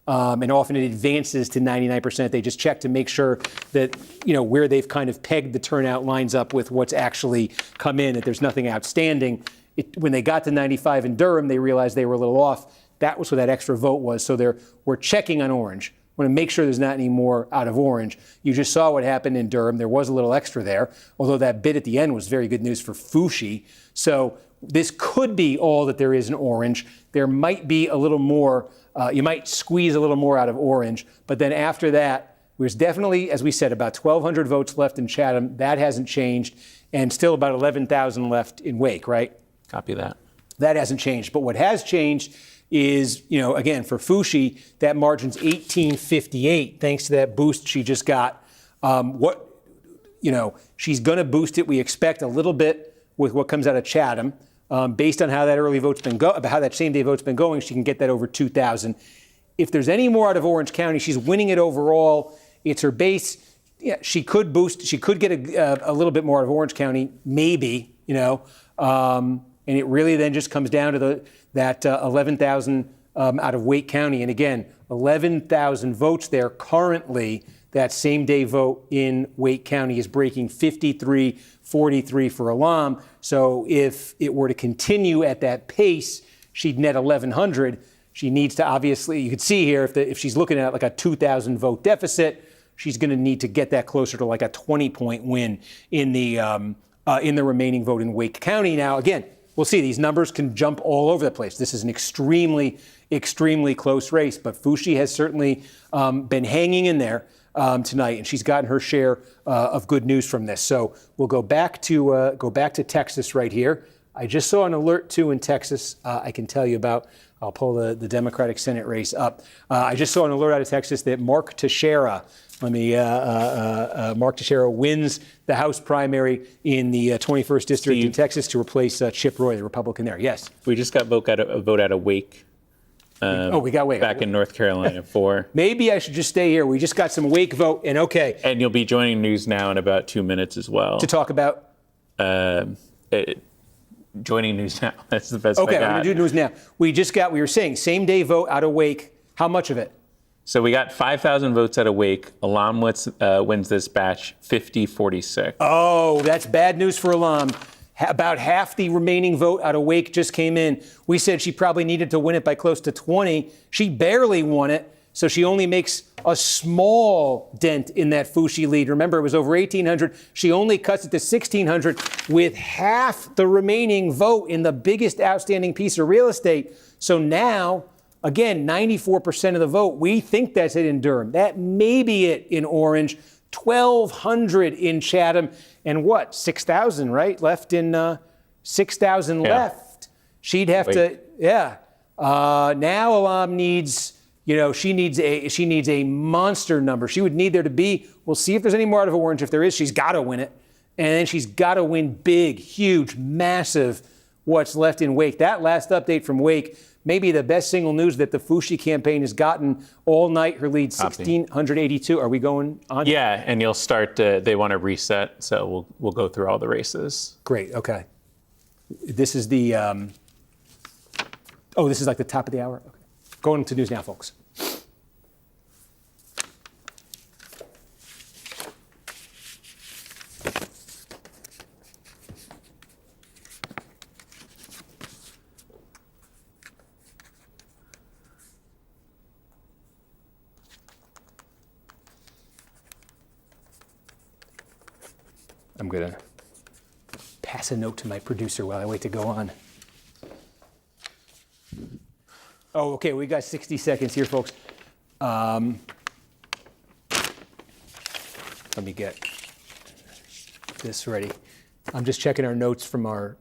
And often it advances to 99%. They just check to make sure that, where they've kind of pegged the turnout lines up with what's actually come in, that there's nothing outstanding. When they got to 95 in Durham, they realized they were a little off. That was what that extra vote was. So we're checking on Orange. Want to make sure there's not any more out of Orange. You just saw what happened in Durham. There was a little extra there, although that bid at the end was very good news for Fushi. So this could be all that there is in Orange. There might be a little more. You might squeeze a little more out of Orange, but then after that, there's definitely, as we said, about 1,200 votes left in Chatham. That hasn't changed, and still about 11,000 left in Wake, right? Copy that. That hasn't changed. But what has changed is, again, for Fushi, that margin's 1858, thanks to that boost she just got. She's going to boost it. We expect a little bit with what comes out of Chatham. Based on how that early vote's been how that same day vote's been going, she can get that over 2,000. If there's any more out of Orange County, she's winning it overall. It's her base. Yeah, she could boost. She could get a little bit more out of Orange County, maybe. And it really then just comes down to that 11,000 out of Wake County. And again, 11,000 votes there currently. That same day vote in Wake County is breaking 53-43 for Alam. So if it were to continue at that pace, she'd net 1,100. She needs to obviously, you could see here, if she's looking at like a 2,000 vote deficit, she's going to need to get that closer to like a 20-point win in the remaining vote in Wake County. Now, again, we'll see. These numbers can jump all over the place. This is an extremely, extremely close race, but Fushi has certainly been hanging in there tonight, and she's gotten her share of good news from this. So we'll go back to Texas right here. I just saw an alert too in Texas. I can tell you about. I'll pull the Democratic Senate race up. I just saw an alert out of Texas that Mark Teixeira wins the House primary in the 21st district in Texas to replace Chip Roy, the Republican there. Yes. We just got a vote out of Wake. We got Wake. Back in North Carolina 4. Maybe I should just stay here. We just got some Wake vote, and okay. And you'll be joining News Now in about 2 minutes as well. To talk about? Joining News Now. That's the best Okay, I got. we're going to do News Now. We were saying, same day vote out of Wake. How much of it? So we got 5,000 votes out of Wake. Alam wins this batch 50-46. Oh, that's bad news for Alam. About half the remaining vote out of Wake just came in. We said she probably needed to win it by close to 20. She barely won it, so she only makes a small dent in that Fushi lead. Remember, it was over 1,800. She only cuts it to 1,600 with half the remaining vote in the biggest outstanding piece of real estate. So now, again, 94% of the vote. We think that's it in Durham. That may be it in Orange. 1,200 in Chatham, and 6,000, right? Left in 6,000 left. She'd have to, now Alam needs, she needs a monster number. She would need there to be. We'll see if there's any more out of Orange. If there is, she's got to win it, and then she's got to win big, huge, massive what's left in Wake. That last update from Wake, maybe the best single news that the Fushi campaign has gotten all night. Her lead 1,682. Are we going on? Yeah, and you'll start. They want to reset, so we'll go through all the races. Great. Okay. This is the. This is like the top of the hour. Okay. Going to News Now, folks. I'm going to pass a note to my producer while I wait to go on. Oh, okay, we got 60 seconds here, folks. Let me get this ready. I'm just checking our notes from our...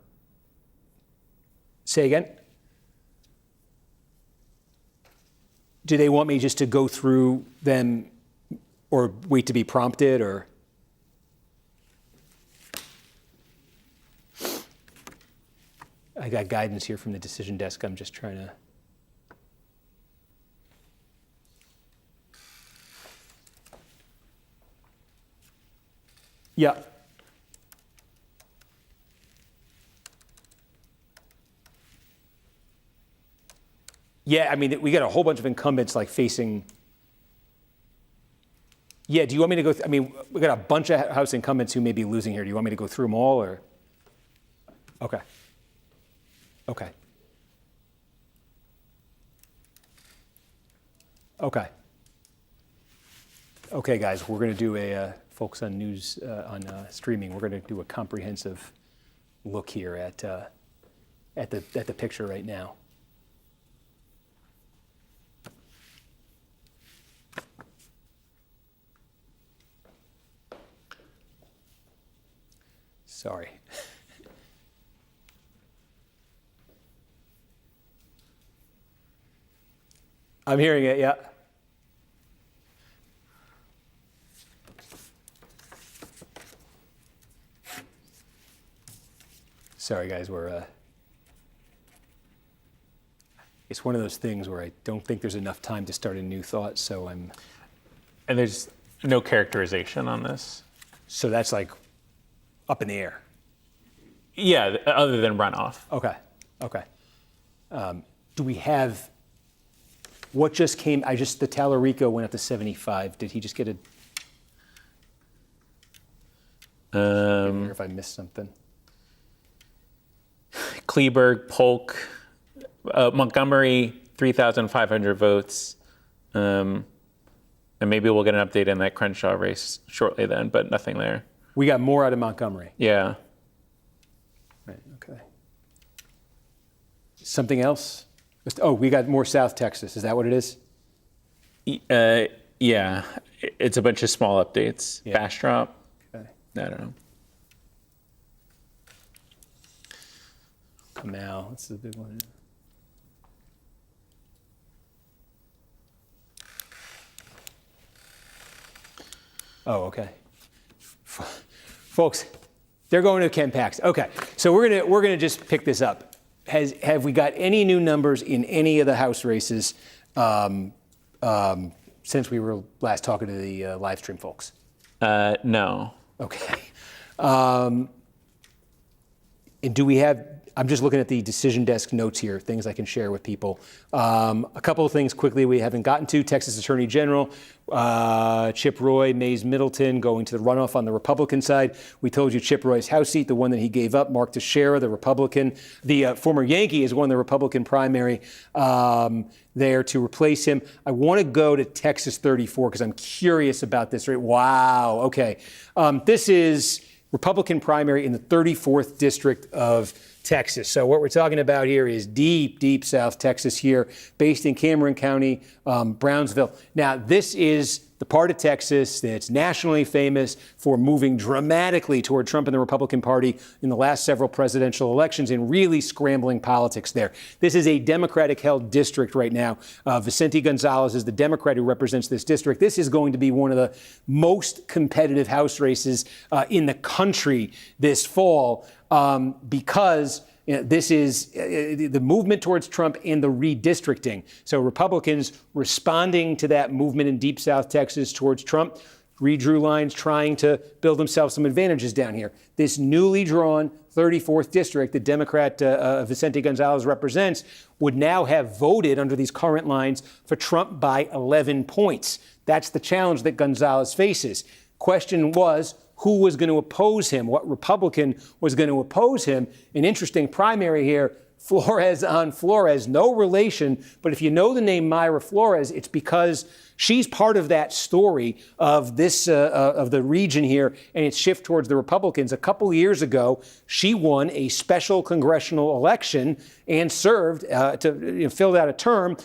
Say again? Do they want me just to go through them or wait to be prompted, or... I got guidance here from the decision desk. I'm just trying to... Yeah. Yeah, I mean, we got a whole bunch of incumbents like facing... Yeah, do you want me to go... I mean, we got a bunch of House incumbents who may be losing here. Do you want me to go through them all, or... Okay. Okay. Okay. Okay, guys, we're going to do a, folks on news, on streaming, we're going to do a comprehensive look here at the picture right now. Sorry. I'm hearing it, yeah. Sorry, guys, it's one of those things where I don't think there's enough time to start a new thought, so I'm... And there's no characterization on this? So that's like up in the air? Yeah, other than runoff. Okay, okay. Do we have... What just came? The Tallarico went up to 75. Did he just get a? I wonder if I missed something. Kleberg, Polk, Montgomery, 3,500 votes. And maybe we'll get an update in that Crenshaw race shortly then, but nothing there. We got more out of Montgomery. Yeah. Right, okay. Something else? Oh, we got more South Texas. Is that what it is? Yeah. It's a bunch of small updates. Yeah. Bastrop. Okay. I don't know. Kamal, that's the big one. Oh, okay. Folks, they're going to Ken Pax. Okay, so we're gonna just pick this up. Have we got any new numbers in any of the House races since we were last talking to the live stream folks? No. Okay. And do we have, I'm just looking at the decision desk notes here, things I can share with people. A couple of things quickly we haven't gotten to. Texas Attorney General, Chip Roy, Mays Middleton going to the runoff on the Republican side. We told you Chip Roy's House seat, the one that he gave up, Mark Teixeira, the Republican, the former Yankee, has won the Republican primary there to replace him. I want to go to Texas 34 because I'm curious about this. Right? Wow. Okay. This is Republican primary in the 34th district of Texas. So what we're talking about here is deep, deep South Texas here, based in Cameron County, Brownsville. Now, this is the part of Texas that's nationally famous for moving dramatically toward Trump and the Republican Party in the last several presidential elections and really scrambling politics there. This is a Democratic-held district right now. Vicente Gonzalez is the Democrat who represents this district. This is going to be one of the most competitive House races in the country this fall. because this is the movement towards Trump and the redistricting. So Republicans responding to that movement in Deep South Texas towards Trump, redrew lines trying to build themselves some advantages down here. This newly drawn 34th district that Democrat Vicente Gonzalez represents would now have voted under these current lines for Trump by 11 points. That's the challenge that Gonzalez faces. Question was, who was going to oppose him? What Republican was going to oppose him? An interesting primary here. Flores on Flores, no relation, but if you know the name Mayra Flores, it's because she's part of that story of this of the region here and its shift towards the Republicans. A couple years ago, she won a special congressional election and served filled out a term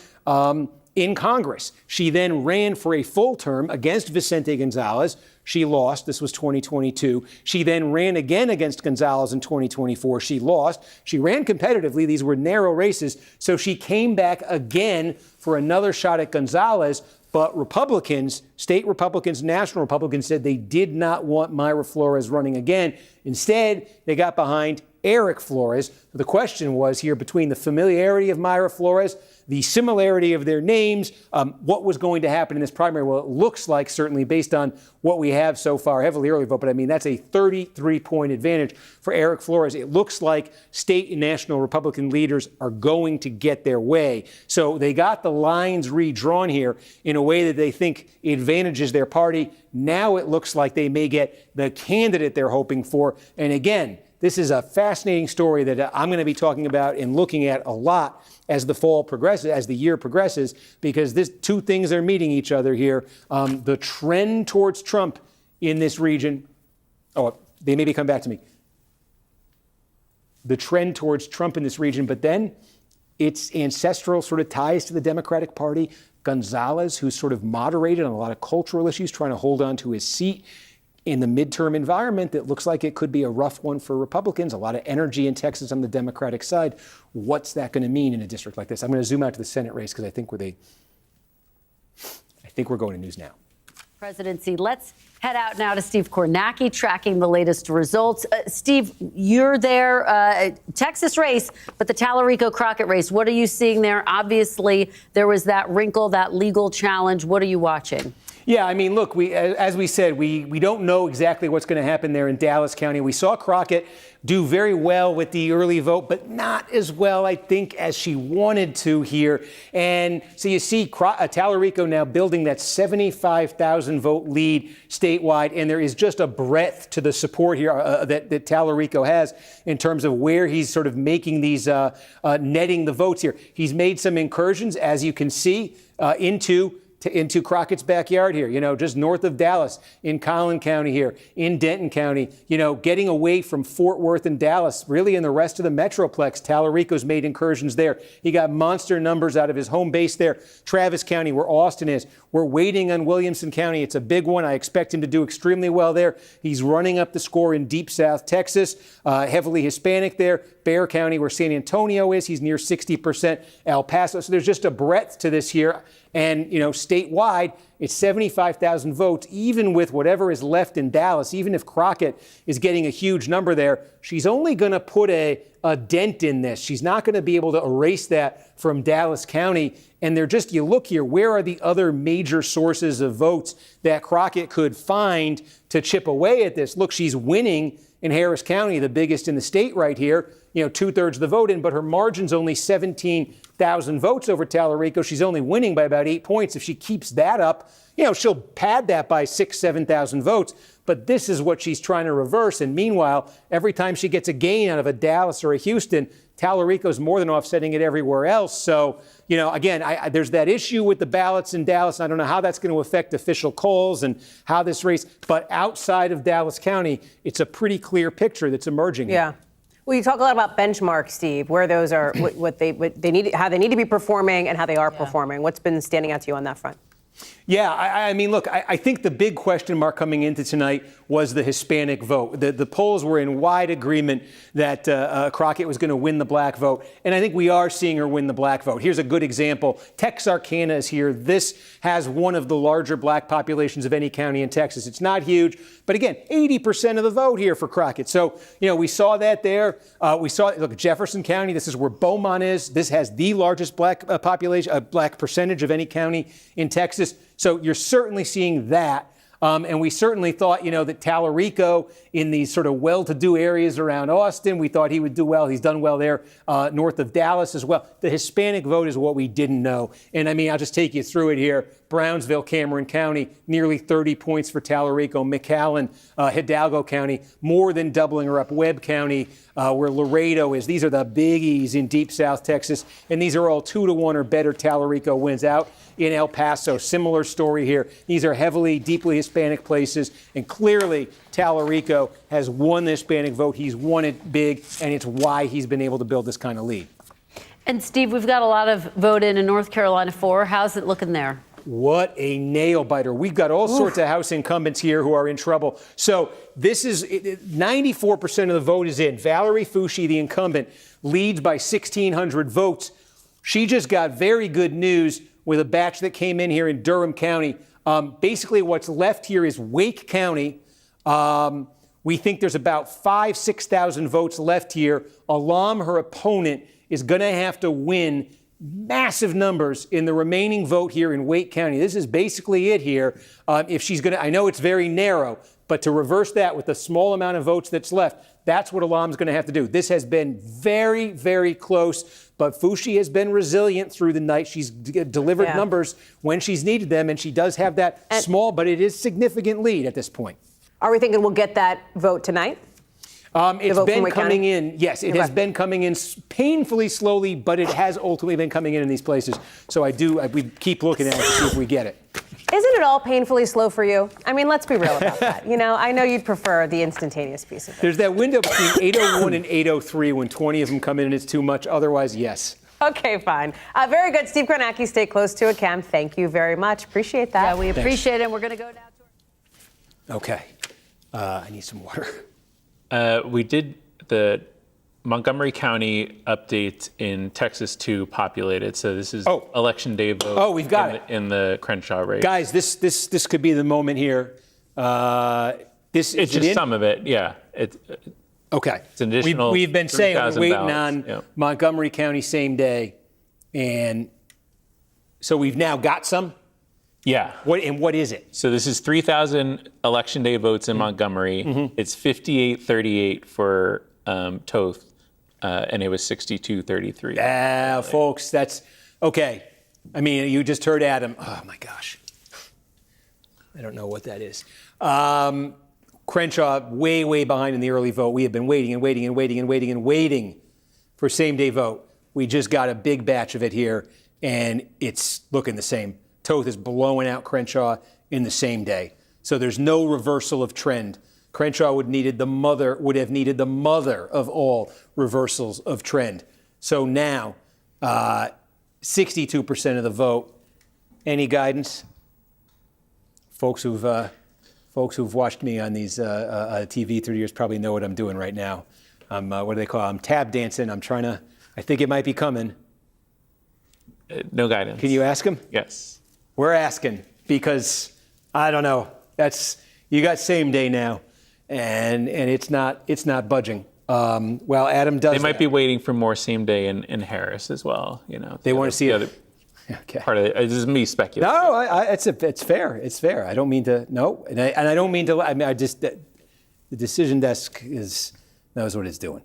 in Congress. She then ran for a full term against Vicente Gonzalez. She lost. This was 2022. She then ran again against Gonzalez in 2024. She lost. She ran competitively. These were narrow races. So she came back again for another shot at Gonzalez. But Republicans, state Republicans, national Republicans said they did not want Mayra Flores running again. Instead, they got behind Eric Flores. The question was here between the familiarity of Mayra Flores, the similarity of their names, what was going to happen in this primary? Well, it looks like, certainly based on what we have so far, heavily early vote, but I mean, that's a 33-point advantage for Eric Flores. It looks like state and national Republican leaders are going to get their way. So they got the lines redrawn here in a way that they think advantages their party. Now it looks like they may get the candidate they're hoping for. And again, this is a fascinating story that I'm going to be talking about and looking at a lot as the fall progresses, as the year progresses, because this two things are meeting each other here. The trend towards Trump in this region. Oh, they maybe come back to me. The trend towards Trump in this region, but then its ancestral sort of ties to the Democratic Party. Gonzalez, who's sort of moderated on a lot of cultural issues, trying to hold on to his seat in the midterm environment that looks like it could be a rough one for Republicans. A lot of energy in Texas on the Democratic side. What's that going to mean in a district like this? I'm going to zoom out to the Senate race because I think we're going to News Now. Presidency. Let's head out now to Steve Kornacki tracking the latest results. Steve, you're there, Texas race, but the Tallarico-Crockett race. What are you seeing there? Obviously, there was that wrinkle, that legal challenge. What are you watching? Yeah, I mean, look, as we said, we don't know exactly what's going to happen there in Dallas County. We saw Crockett do very well with the early vote, but not as well, I think, as she wanted to here. And so you see Tallarico now building that 75,000 vote lead statewide, and there is just a breadth to the support here that Tallarico has in terms of where he's sort of making these, netting the votes here. He's made some incursions, as you can see, into Crockett's backyard here, just north of Dallas, in Collin County here, in Denton County, getting away from Fort Worth and Dallas, really in the rest of the Metroplex. Tallarico's made incursions there. He got monster numbers out of his home base there. Travis County, where Austin is. We're waiting on Williamson County. It's a big one. I expect him to do extremely well there. He's running up the score in Deep South Texas, heavily Hispanic there. Bexar County, where San Antonio is, he's near 60%. El Paso. So there's just a breadth to this here. And, statewide, it's 75,000 votes, even with whatever is left in Dallas. Even if Crockett is getting a huge number there, she's only going to put a dent in this. She's not going to be able to erase that from Dallas County. And you look here, where are the other major sources of votes that Crockett could find to chip away at this? Look, she's winning in Harris County, the biggest in the state right here, 2/3 of the vote in, but her margin's only 17,000 votes over Tallarico. She's only winning by about 8 points. If she keeps that up, she'll pad that by 6,000-7,000 votes. But this is what she's trying to reverse. And meanwhile, every time she gets a gain out of a Dallas or a Houston, Tallarico's more than offsetting it everywhere else. So, again, there's that issue with the ballots in Dallas. I don't know how that's going to affect official polls and how this race. But outside of Dallas County, it's a pretty clear picture that's emerging. Yeah. Well, you talk a lot about benchmarks, Steve, where those are, what they need, how they need to be performing and how they are performing. What's been standing out to you on that front? Yeah, I mean, look, I think the big question mark coming into tonight was the Hispanic vote. The polls were in wide agreement that Crockett was going to win the black vote, and I think we are seeing her win the black vote. Here's a good example. Texarkana is here. This has one of the larger black populations of any county in Texas. It's not huge, but again, 80% of the vote here for Crockett. So, we saw that there. We saw, look, Jefferson County, this is where Beaumont is. This has the largest black population, black percentage of any county in Texas. So you're certainly seeing that. And we certainly thought, that Tallarico in these sort of well-to-do areas around Austin, we thought he would do well. He's done well there north of Dallas as well. The Hispanic vote is what we didn't know. And I mean, I'll just take you through it here. Brownsville, Cameron County, nearly 30 points for Tallarico. McAllen, Hidalgo County, more than doubling her up. Webb County, where Laredo is. These are the biggies in deep South Texas. And these are all 2-1 or better. Tallarico wins out. In El Paso, similar story here. These are heavily, deeply Hispanic places, and clearly Tallarico has won the Hispanic vote. He's won it big, and it's why he's been able to build this kind of lead. And Steve, we've got a lot of vote in North Carolina 4. How's it looking there? What a nail biter. We've got all sorts of House incumbents here who are in trouble. So this is 94% of the vote is in. Valerie Foushee, the incumbent, leads by 1,600 votes. She just got very good news with a batch that came in here in Durham County. Basically, what's left here is Wake County. We think there's about 6,000 votes left here. Alam, her opponent, is going to have to win massive numbers in the remaining vote here in Wake County. This is basically it here. If she's going to, I know it's very narrow, but to reverse that with the small amount of votes that's left, that's what Alam's going to have to do. This has been very, very close, but Foushee has been resilient through the night. She's delivered numbers when she's needed them, and she does have that small, but it is significant lead at this point. Are we thinking we'll get that vote tonight? It's been coming in. Yes, it has been coming in painfully slowly, but it has ultimately been coming in these places. So we keep looking at it to see if we get it. Isn't it all painfully slow for you? I mean, let's be real about that. I know you'd prefer the instantaneous piece of it. There's that window between 8:01 and 8:03 when 20 of them come in and it's too much. Otherwise, yes. Okay, fine. Very good. Steve Kornacki, stay close to it. Cam, thank you very much. Appreciate that. Yeah, we appreciate it. We're going to go now to Okay. I need some water. We did the Montgomery County update in Texas 2 populated. So this is election day vote. Oh, we've got it in the Crenshaw race. Guys, this could be the moment here. It's just some of it, yeah. Okay. It's an additional We've been saying we're waiting ballots. on Montgomery County same day, and so we've now got some. Yeah. What is it? So this is 3,000 election day votes in Montgomery. Mm-hmm. It's 58-38 for Toth, and it was 62-33. Folks, that's okay. I mean, you just heard Adam. Oh my gosh, I don't know what that is. Crenshaw way behind in the early vote. We have been waiting for same day vote. We just got a big batch of it here, and it's looking the same. Toth is blowing out Crenshaw in the same day. So there's no reversal of trend. Crenshaw would have needed the mother of all reversals of trend. So now, 62% of the vote. Any guidance? Folks who've watched me on these TV through the years probably know what I'm doing right now. What do they call it? I'm tab dancing. I think it might be coming. No guidance. Can you ask him? Yes. We're asking because I don't know. You got same day now, and it's not budging. Well, Adam does. They might be waiting for more same day in Harris as well. They want to see the other part of it. This is me speculating. No, it's fair. It's fair. I don't mean to. No, and I don't mean to. I mean, the decision desk knows what it's doing.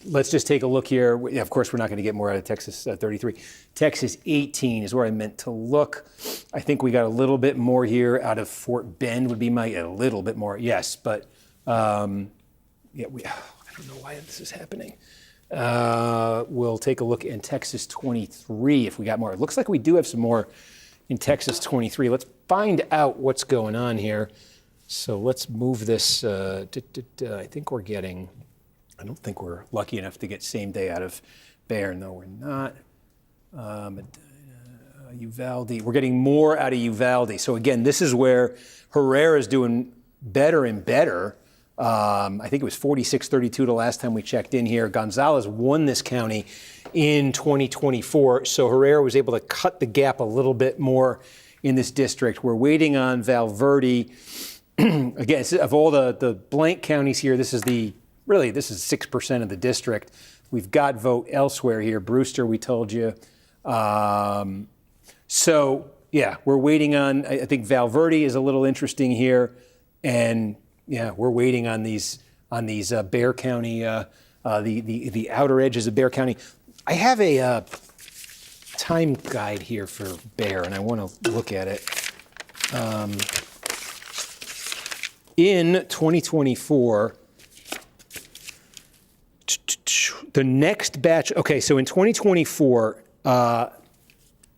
Let's just take a look here. Of course, we're not going to get more out of Texas 33. Texas 18 is where I meant to look. I think we got a little bit more here out of Fort Bend would be a little bit more. Yes, but I don't know why this is happening. We'll take a look in Texas 23 if we got more. It looks like we do have some more in Texas 23. Let's find out what's going on here. So let's move this. I don't think we're lucky enough to get same day out of Bayern. No, we're not. Uvalde. We're getting more out of Uvalde. So again, this is where Herrera's doing better and better. I think it was 46-32 the last time we checked in here. Gonzalez won this county in 2024, so Herrera was able to cut the gap a little bit more in this district. We're waiting on Valverde. Again, of all the blank counties here, this is 6% of the district. We've got vote elsewhere here. Brewster, we told you. So yeah, we're waiting on. I think Valverde is a little interesting here, and yeah, we're waiting on these Bexar County, the outer edges of Bexar County. I have a time guide here for Bexar, and I want to look at it. In 2024, the next batch. Okay, so in 2024,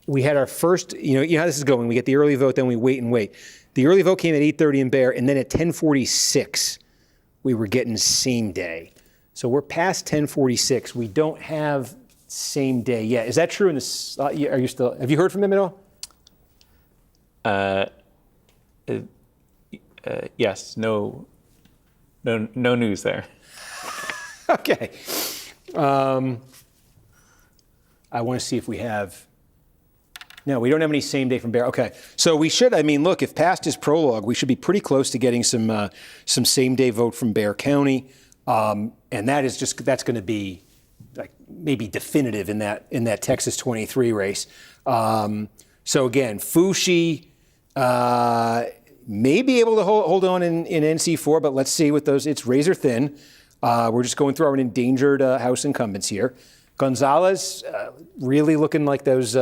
we had our first. You know how this is going. We get the early vote, then we wait and wait. The early vote came at 8:30 in Bexar, and then at 10:46, we were getting same day. So we're past 10:46. We don't have same day yet. Is that true? In this, are you still? Have you heard from them at all? Yes. No news there. Okay. I want to see if we have. No, we don't have any same day from Bexar. Okay, so we should. I mean, look, if past is prologue, we should be pretty close to getting some same day vote from Bexar County, and that's going to be like maybe definitive in that Texas 23 race. So again, Fushi may be able to hold on in NC4, but let's see with those. It's razor thin. We're just going through our endangered House incumbents here. Gonzalez really looking like those.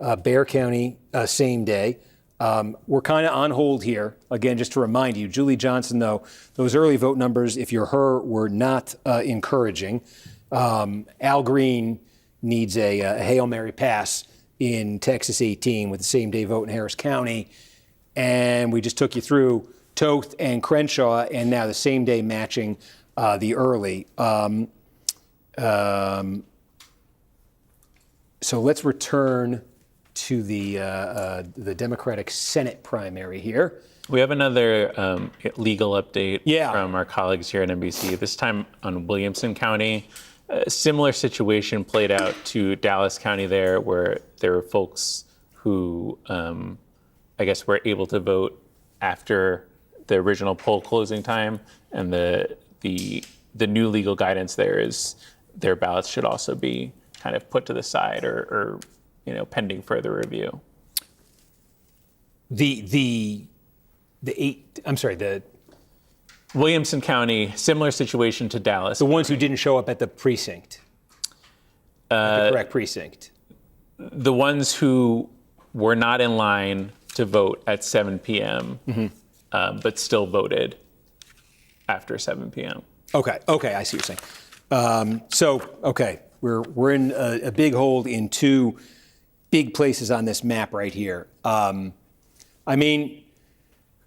Bexar County, same day. We're kind of on hold here. Again, just to remind you, Julie Johnson, though, those early vote numbers, if you're her, were not encouraging. Al Green needs a Hail Mary pass in Texas 18 with the same day vote in Harris County. And we just took you through Toth and Crenshaw, and now the same day matching the early. So let's return to the Democratic Senate primary here. We have another legal update from our colleagues here at NBC, this time on Williamson County. A similar situation played out to Dallas County there, where there were folks who I guess were able to vote after the original poll closing time, and the new legal guidance there is their ballots should also be kind of put to the side or pending further review. The Williamson County, similar situation to Dallas. The ones who didn't show up at the precinct, at the correct precinct. The ones who were not in line to vote at 7 p.m., but still voted after 7 p.m. Okay, I see what you're saying. We're in a big hold in two big places on this map right here. I mean,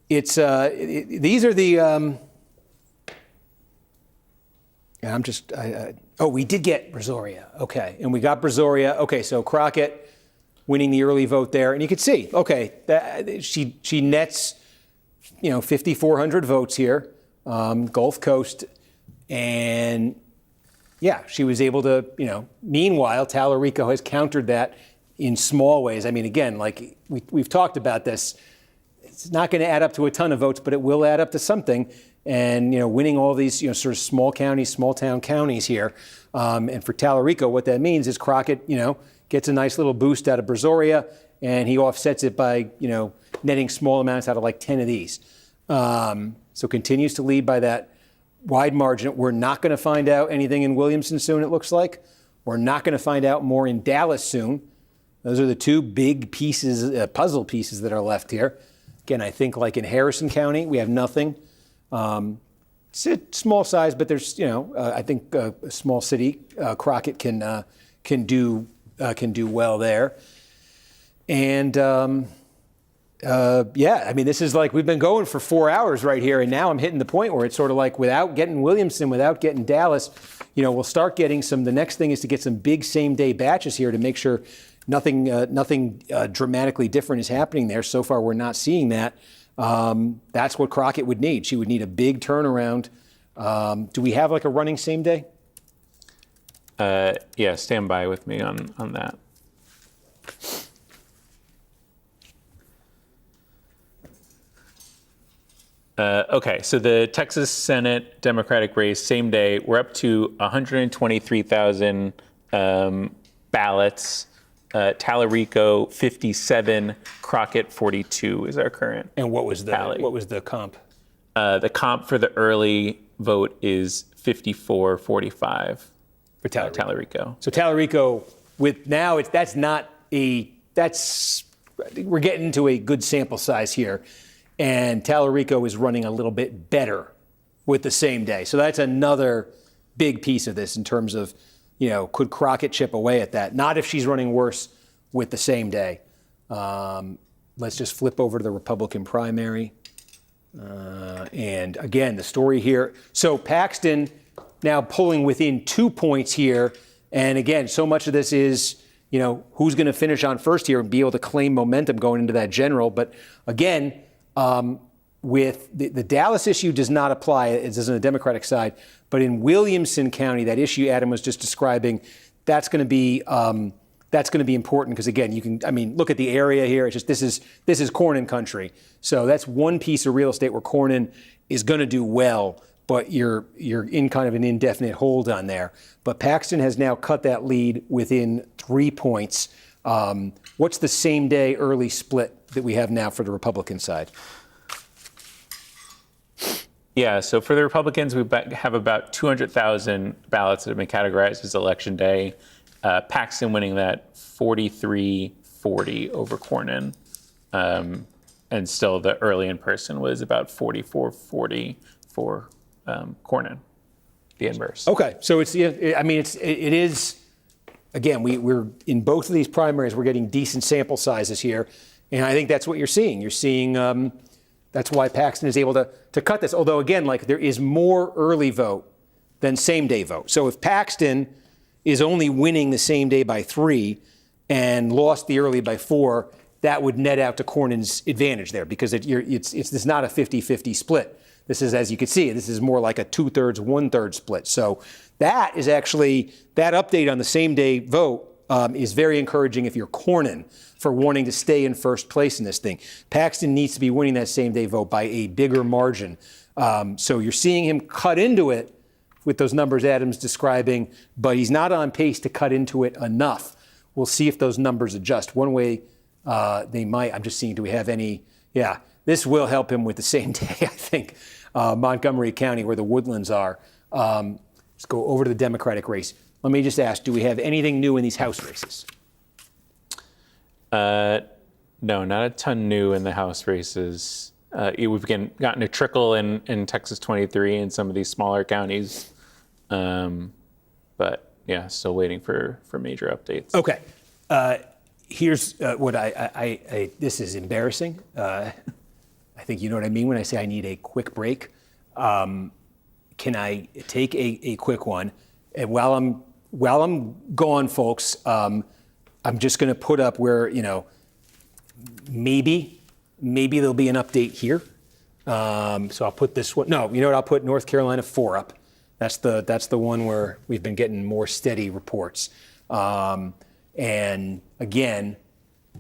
it's these are the. We did get Brazoria. Okay, and we got Brazoria. Okay, so Crockett winning the early vote there, and you could see. Okay, that she nets, 5,400 votes here, Gulf Coast, and. Yeah, she was able to, meanwhile, Tallarico has countered that in small ways. I mean, again, like we've talked about this, it's not going to add up to a ton of votes, but it will add up to something. And, winning all these, sort of small counties, small town counties here. And for Tallarico, what that means is Crockett, gets a nice little boost out of Brazoria, and he offsets it by, netting small amounts out of like 10 of these. So continues to lead by that wide margin. We're not going to find out anything in Williamson soon, it looks like. We're not going to find out more in Dallas soon. Those are the two big pieces, puzzle pieces that are left here. Again, I think like in Harrison County, we have nothing. It's a small size, but there's, I think a small city, Crockett can do well there. And I mean, this is like we've been going for 4 hours right here, and now I'm hitting the point where it's sort of like without getting Williamson, without getting Dallas, we'll start getting some. The next thing is to get some big same day batches here to make sure, nothing dramatically different is happening there. So far, we're not seeing that. That's what Crockett would need. She would need a big turnaround. Do we have like a running same day? Yeah, stand by with me on that. Okay, so the Texas Senate Democratic race, same day, we're up to 123,000 ballots. Tallarico 57, Crockett 42 is our current. And what was the tally. What was the comp? The comp for the early vote is 54-45 For Tallarico. Tallarico. So Tallarico, we're getting into a good sample size here, and Tallarico is running a little bit better with the same day. So that's another big piece of this in terms of, could Crockett chip away at that? Not if she's running worse with the same day. Let's just flip over to the Republican primary. And again, the story here. So Paxton now pulling within 2 points here. And again, so much of this is, who's going to finish on first here and be able to claim momentum going into that general. But again, with the Dallas issue does not apply, it does on the Democratic side. But in Williamson County, that issue Adam was just describing, that's going to be important because again, look at the area here. It's just this is Cornyn country. So that's one piece of real estate where Cornyn is going to do well, but you're in kind of an indefinite hold on there. But Paxton has now cut that lead within 3 points. What's the same day early split that we have now for the Republican side? Yeah, so for the Republicans, we have about 200,000 ballots that have been categorized as election day. Paxton winning that 43-40 over Cornyn. And still the early in person was about 44-40 for Cornyn, the inverse. Okay, so it is, again, we're in both of these primaries, we're getting decent sample sizes here. And I think that's what you're seeing. You're seeing, that's why Paxton is able to cut this. Although, again, there is more early vote than same day vote. So if Paxton is only winning the same day by 3 and lost the early by 4, that would net out to Cornyn's advantage there because it's not a 50-50 split. This is, as you can see, this is more like a 2/3, 1/3 split. So that is actually, that update on the same day vote is very encouraging if you're Cornyn for wanting to stay in first place in this thing. Paxton needs to be winning that same day vote by a bigger margin. So you're seeing him cut into it with those numbers Adam's describing, but he's not on pace to cut into it enough. We'll see if those numbers adjust. One way they might, I'm just seeing, do we have any, yeah, this will help him with the same day, I think. Montgomery County, where the Woodlands are. Let's go over to the Democratic race. Let me just ask, do we have anything new in these House races? No, not a ton new in the House races. We've gotten a trickle in Texas 23 and some of these smaller counties. But yeah, still waiting for major updates. Okay. Here's what this is embarrassing. I think you know what I mean when I say I need a quick break. Can I take a quick one? And while I'm gone, folks, I'm just going to put up where, maybe there'll be an update here. So I'll put this one. No, you know what? I'll put North Carolina 4 up. That's the one where we've been getting more steady reports. And again,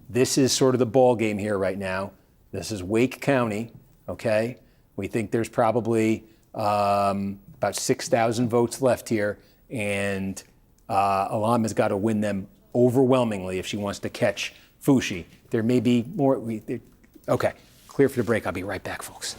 this is sort of the ball game here right now. This is Wake County, okay? We think there's probably about 6,000 votes left here, and Alam has got to win them overwhelmingly if she wants to catch Fushi. There may be more. Okay, clear for the break. I'll be right back, folks.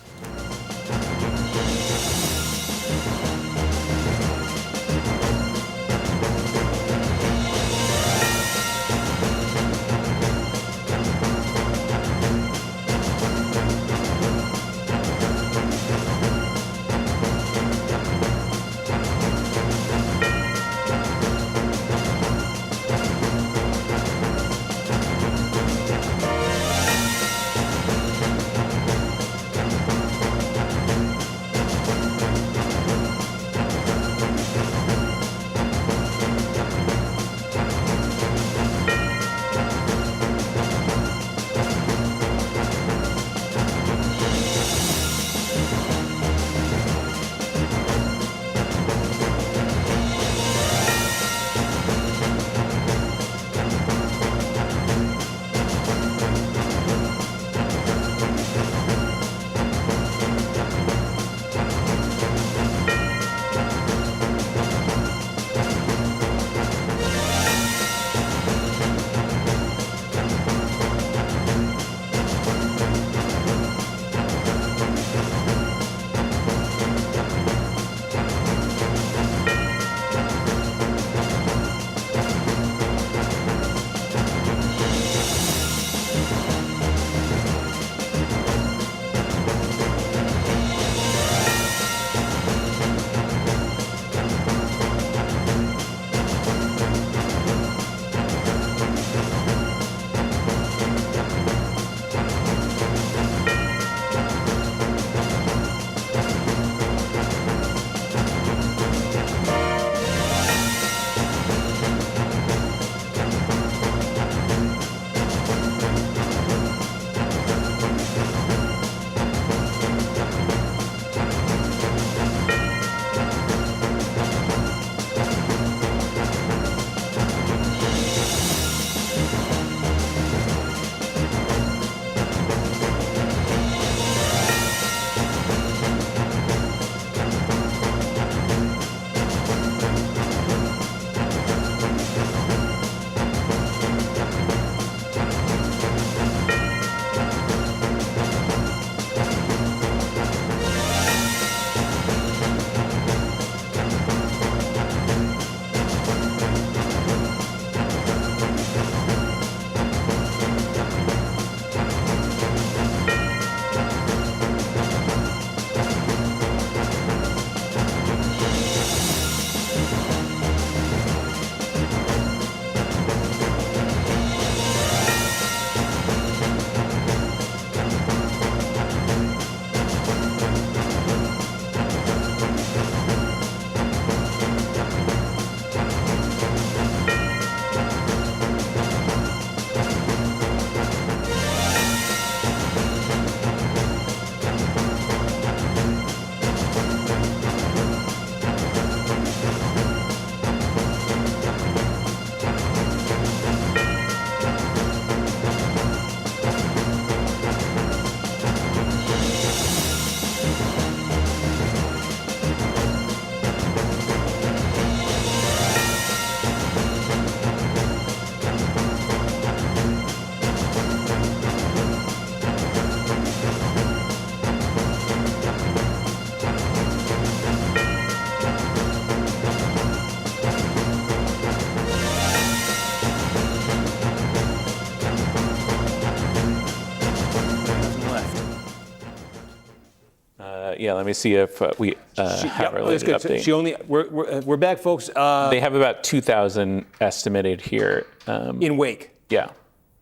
Yeah, let me see if we have our latest update. So we're back, folks. They have about 2,000 estimated here. In Wake. Yeah.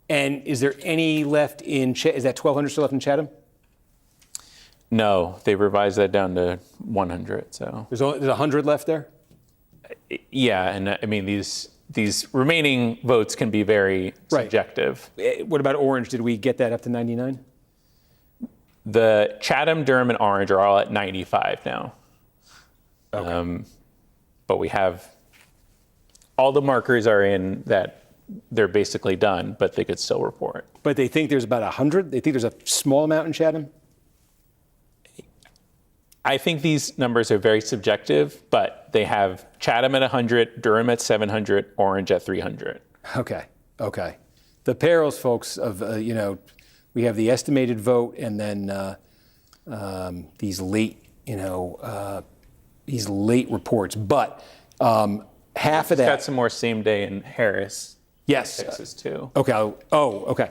And is there any left in, is that 1,200 still left in Chatham? No, they revised that down to 100. So There's 100 left there? yeah, and I mean, these remaining votes can be very subjective. What about Orange? Did we get that up to 99? The Chatham, Durham, and Orange are all at 95 now. Okay. But we have all the markers are in that they're basically done, but they could still report. But they think there's about 100? They think there's a small amount in Chatham? I think these numbers are very subjective, but they have Chatham at 100, Durham at 700, Orange at 300. Okay. The perils, folks, of, we have the estimated vote and then these late reports. But half of that. Got some more same day in Harris. Yes. Texas too. Okay. Okay.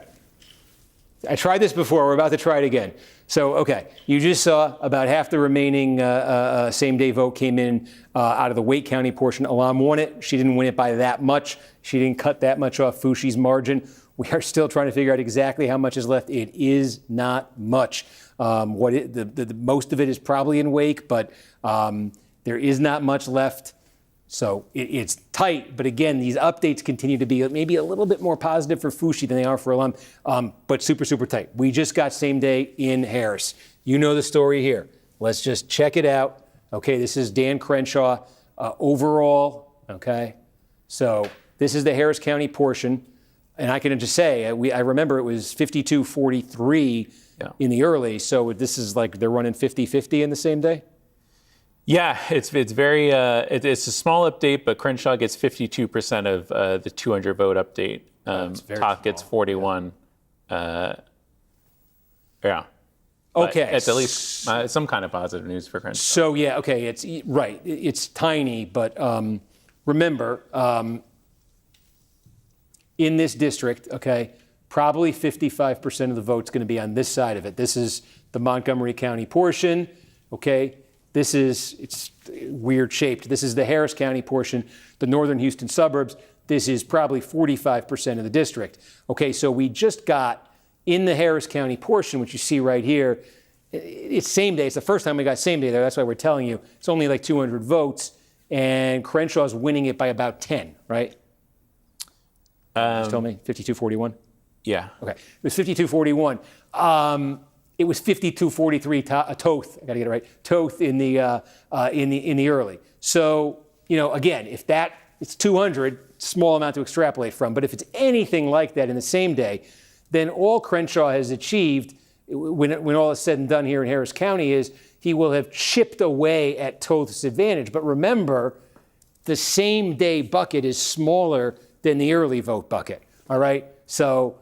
I tried this before. We're about to try it again. So, okay, you just saw about half the remaining same-day vote came in out of the Wake County portion. Elam won it. She didn't win it by that much. She didn't cut that much off Fushi's margin. We are still trying to figure out exactly how much is left. It is not much. The most of it is probably in Wake, but there is not much left. So it's tight, but again, these updates continue to be maybe a little bit more positive for Fushi than they are for Elam, but super, super tight. We just got same day in Harris. You know the story here. Let's just check it out. Okay, this is Dan Crenshaw overall, okay? So this is the Harris County portion, and I can just say, I remember it was 52-43 in the early, so this is like they're running 50-50 in the same day? Yeah, it's very it's a small update, but Crenshaw gets 52% of the 200 vote update. Todd gets 41. Yeah. Okay. It's at least some kind of positive news for Crenshaw. So yeah, okay, it's right. It's tiny, but remember, in this district, okay, probably 55% of the vote's going to be on this side of it. This is the Montgomery County portion, okay. It's weird shaped. This is the Harris County portion, the northern Houston suburbs. This is probably 45% of the district. Okay, so we just got in the Harris County portion, which you see right here, it's same day. It's the first time we got same day there. That's why we're telling you. It's only like 200 votes, and Crenshaw's winning it by about 10, right? Just tell me, 52-41? Yeah. Okay, it was 52-41. It was 52-43 Toth. I got to get it right. Toth in the early. So again, if it's 200, small amount to extrapolate from. But if it's anything like that in the same day, then all Crenshaw has achieved, when all is said and done here in Harris County, is he will have chipped away at Toth's advantage. But remember, the same day bucket is smaller than the early vote bucket. All right, so.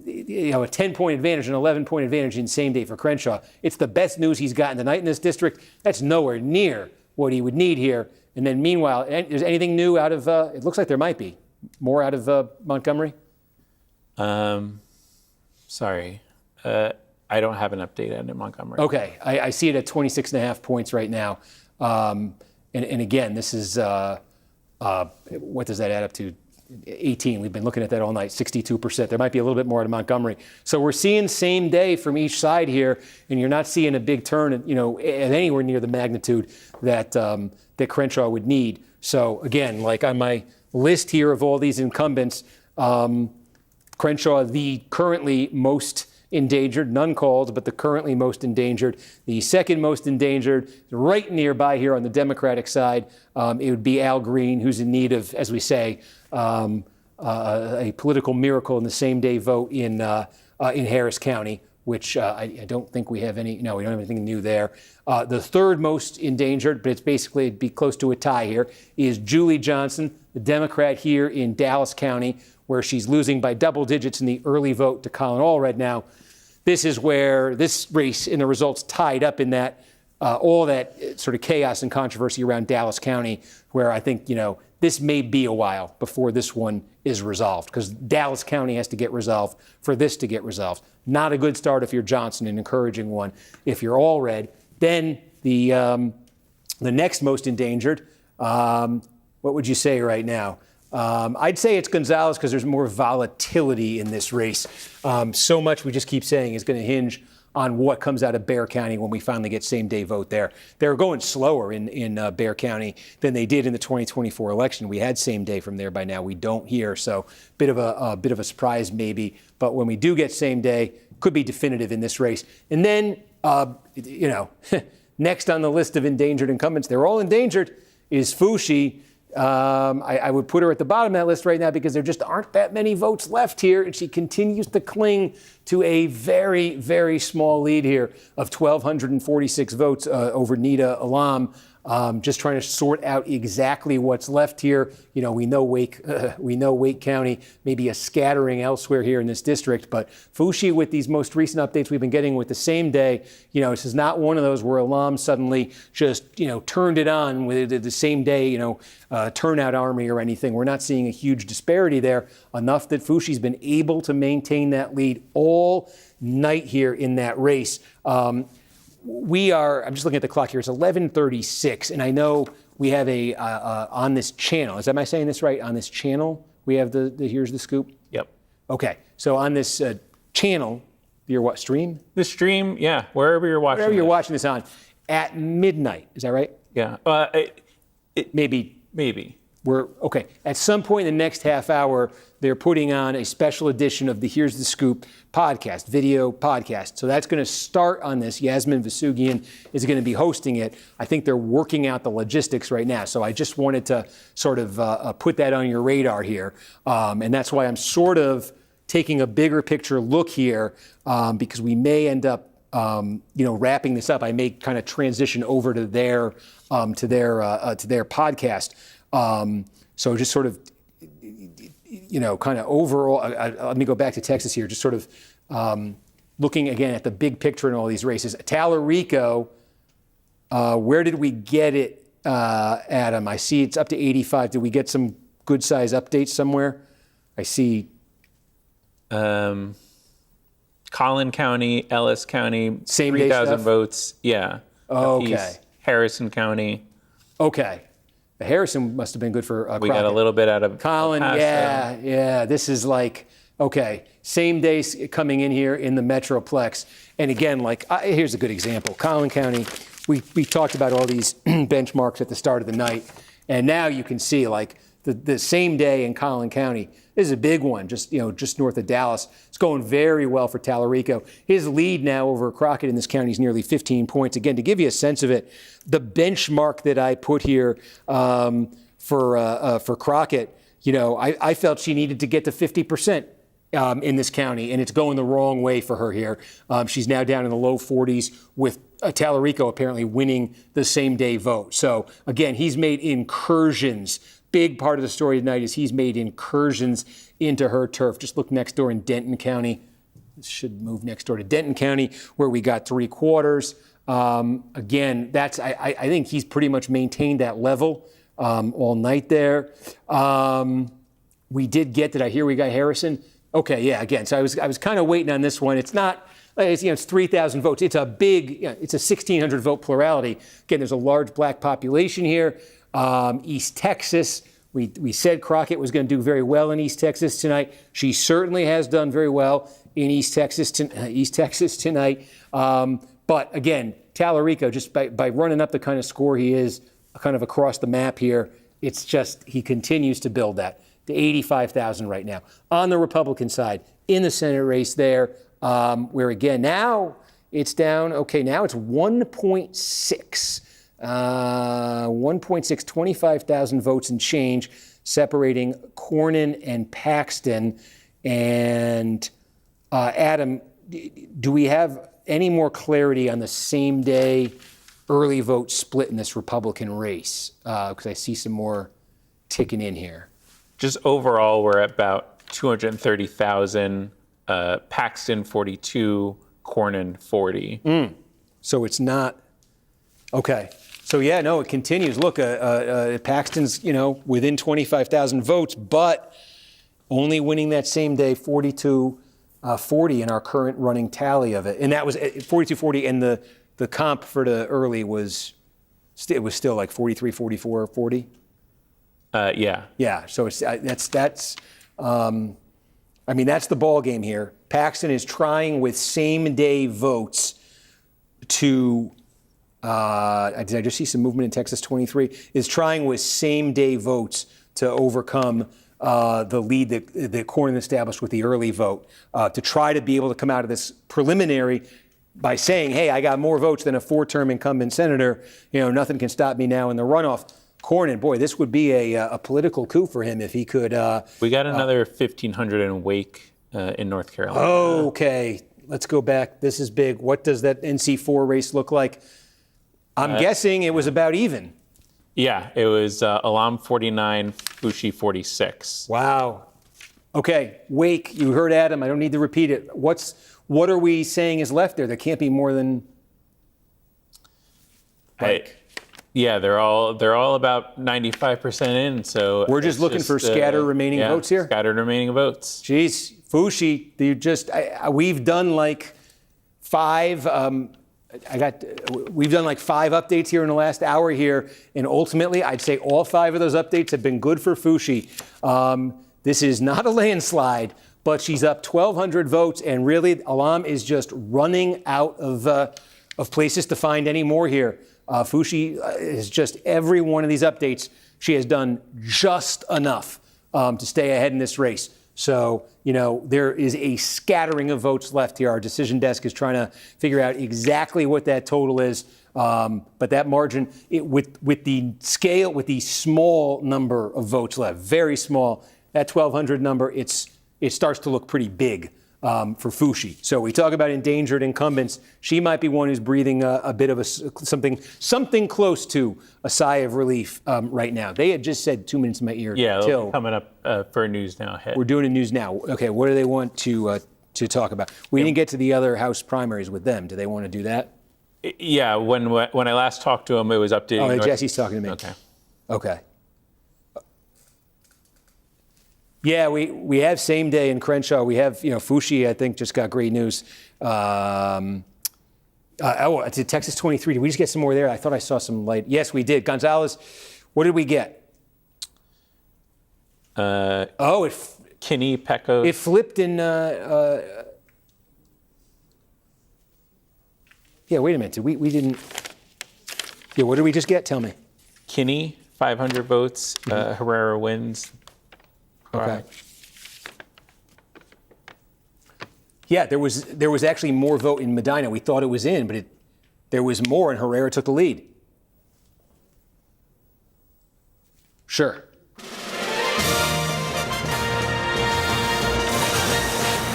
A 10-point advantage, an 11-point advantage in same day for Crenshaw. It's the best news he's gotten tonight in this district. That's nowhere near what he would need here. And then meanwhile, is anything new out of, it looks like there might be more out of Montgomery? Sorry. I don't have an update out of Montgomery. Okay, I see it at 26.5 points right now. And again, this is, what does that add up to? 18. We've been looking at that all night, 62%. There might be a little bit more out of Montgomery. So we're seeing same day from each side here, and you're not seeing a big turn, at anywhere near the magnitude that that Crenshaw would need. So again, like on my list here of all these incumbents, Crenshaw, the currently most endangered, none called, but the currently most endangered. The second most endangered, right nearby here on the Democratic side, it would be Al Green, who's in need of, as we say, a political miracle in the same day vote in Harris County, which I don't think we have any. No, we don't have anything new there. The third most endangered, but it'd be close to a tie here, is Julie Johnson, the Democrat here in Dallas County, where she's losing by double digits in the early vote to Colin Allred. Now, this is where this race in the results tied up in that all that sort of chaos and controversy around Dallas County, where I think, this may be a while before this one is resolved, because Dallas County has to get resolved for this to get resolved. Not a good start if you're Johnson, an encouraging one if you're Allred. Then the next most endangered, what would you say right now? I'd say it's Gonzales, because there's more volatility in this race. So much, we just keep saying, is going to hinge on what comes out of Bexar County when we finally get same-day vote there. They're going slower in Bexar County than they did in the 2024 election. We had same-day from there by now. We don't here, so bit of a surprise maybe. But when we do get same-day, could be definitive in this race. And then, next on the list of endangered incumbents, they're all endangered, is Fushi. I would put her at the bottom of that list right now because there just aren't that many votes left here, and she continues to cling to a very, very small lead here of 1,246 votes over Nita Alam. Just trying to sort out exactly what's left here. We know Wake County, maybe a scattering elsewhere here in this district, but Fushi, with these most recent updates we've been getting with the same day, this is not one of those where Alam suddenly just, turned it on with the same day, turnout army or anything. We're not seeing a huge disparity there, enough that Fushi's been able to maintain that lead all night here in that race. I'm just looking at the clock here, it's 11:36, and I know we have on this channel, am I saying this right? On this channel, we have the Here's the Scoop? Yep. Okay, so on this channel, your what, stream? The stream, yeah, wherever you're watching. Wherever you're watching this on, at midnight, is that right? Yeah. Maybe. Okay. At some point in the next half hour, they're putting on a special edition of the Here's the Scoop podcast, video podcast. So that's going to start on this. Yasmin Vasugian is going to be hosting it. I think they're working out the logistics right now. So I just wanted to sort of put that on your radar here. And that's why I'm sort of taking a bigger picture look here, because we may end up wrapping this up. I may kind of transition over to their podcast. So just sort of, kind of overall, let me go back to Texas here, just sort of looking again at the big picture in all these races. Tallarico, where did we get it, Adam? I see it's up to 85. Did we get some good size updates somewhere? I see. Collin County, Ellis County, same 3,000 votes. Yeah. Okay. Harrison County. Okay. Harrison must have been good for Crockett. We got a little bit out of Collin. Yeah. This is like, okay, same day coming in here in the Metroplex. And again, here's a good example. Collin County, we talked about all these benchmarks at the start of the night. And now you can see the same day in Collin County. This is a big one, just north of Dallas. It's going very well for Tallarico. His lead now over Crockett in this county is nearly 15 points. Again, to give you a sense of it, the benchmark that I put here for Crockett, I felt she needed to get to 50% in this county, and it's going the wrong way for her here. She's now down in the low 40s with Tallarico apparently winning the same day vote. So again, he's made incursions. Big part of the story tonight is he's made incursions into her turf. Just look next door in Denton County. This should move next door to Denton County, where we got 3/4. Again, I think he's pretty much maintained that level all night there. We did I hear we got Harrison? Okay, yeah, again, so I was kind of waiting on this one. It's not, it's 3,000 votes. It's a big, it's a 1,600 vote plurality. Again, there's a large black population here. East Texas, we said Crockett was going to do very well in East Texas tonight. She certainly has done very well in East Texas tonight. But again, Tallarico, just by running up the kind of score he is kind of across the map here, it's just he continues to build that to 85,000 right now. On the Republican side, in the Senate race there, where again, now it's down, okay, now it's 1.6. 1.6, 25,000 votes and change, separating Cornyn and Paxton. And Adam, do we have any more clarity on the same day early vote split in this Republican race? Because I see some more ticking in here. Just overall, we're at about 230,000. Paxton 42, Cornyn 40. So it's not Okay. So, yeah, no, it continues. Look, Paxton's, within 25,000 votes, but only winning that same day 42-40 in our current running tally of it. And that was 42-40, and the comp for the early was still like 43, 44, 40? Yeah. Yeah, so that's that's the ball game here. Paxton is trying with same-day votes to did I just see some movement in Texas 23? Is trying with same-day votes to overcome the lead that Cornyn established with the early vote, to try to be able to come out of this preliminary by saying, hey, I got more votes than a four-term incumbent senator. Nothing can stop me now in the runoff. Cornyn, boy, this would be a political coup for him if he could. We got another 1,500 in Wake in North Carolina. Okay, let's go back. This is big. What does that NC4 race look like? I'm guessing it was about even. Yeah, it was Alam 49, Fushi 46. Wow. Okay, Wake, you heard Adam. I don't need to repeat it. What are we saying is left there? There can't be more than. Yeah, they're all about 95% in. So we're just looking for scattered remaining votes here. Scattered remaining votes. Jeez, Fushi, we've done like 5. We've done like 5 updates here in the last hour here, and ultimately, I'd say all 5 of those updates have been good for Fushi. This is not a landslide, but she's up 1,200 votes, and really, Alam is just running out of places to find any more here. Fushi is just every one of these updates. She has done just enough to stay ahead in this race. So, there is a scattering of votes left here. Our decision desk is trying to figure out exactly what that total is. But that margin, with the small number of votes left, very small, that 1,200 number, it starts to look pretty big for Fushi. So we talk about endangered incumbents. She might be one who's breathing a bit of something close to a sigh of relief right now. They had just said 2 minutes in my ear. Yeah, they'll be coming up for a News Now hit. We're doing a News Now. Okay, what do they want to talk about? We didn't get to the other House primaries with them. Do they want to do that? Yeah, when I last talked to them, it was updating. Oh, Jesse's talking to me. Okay. Yeah, we have same day in Crenshaw. We have, Fushi, I think, just got great news. It's Texas 23. Did we just get some more there? I thought I saw some light. Yes, we did. Gonzalez, what did we get? Kinney, Pecos. It flipped in. Yeah, wait a minute. We didn't. Yeah, what did we just get? Tell me. Kinney, 500 votes. Herrera wins. Okay. Yeah, there was actually more vote in Medina. We thought it was in, but there was more, and Herrera took the lead. Sure.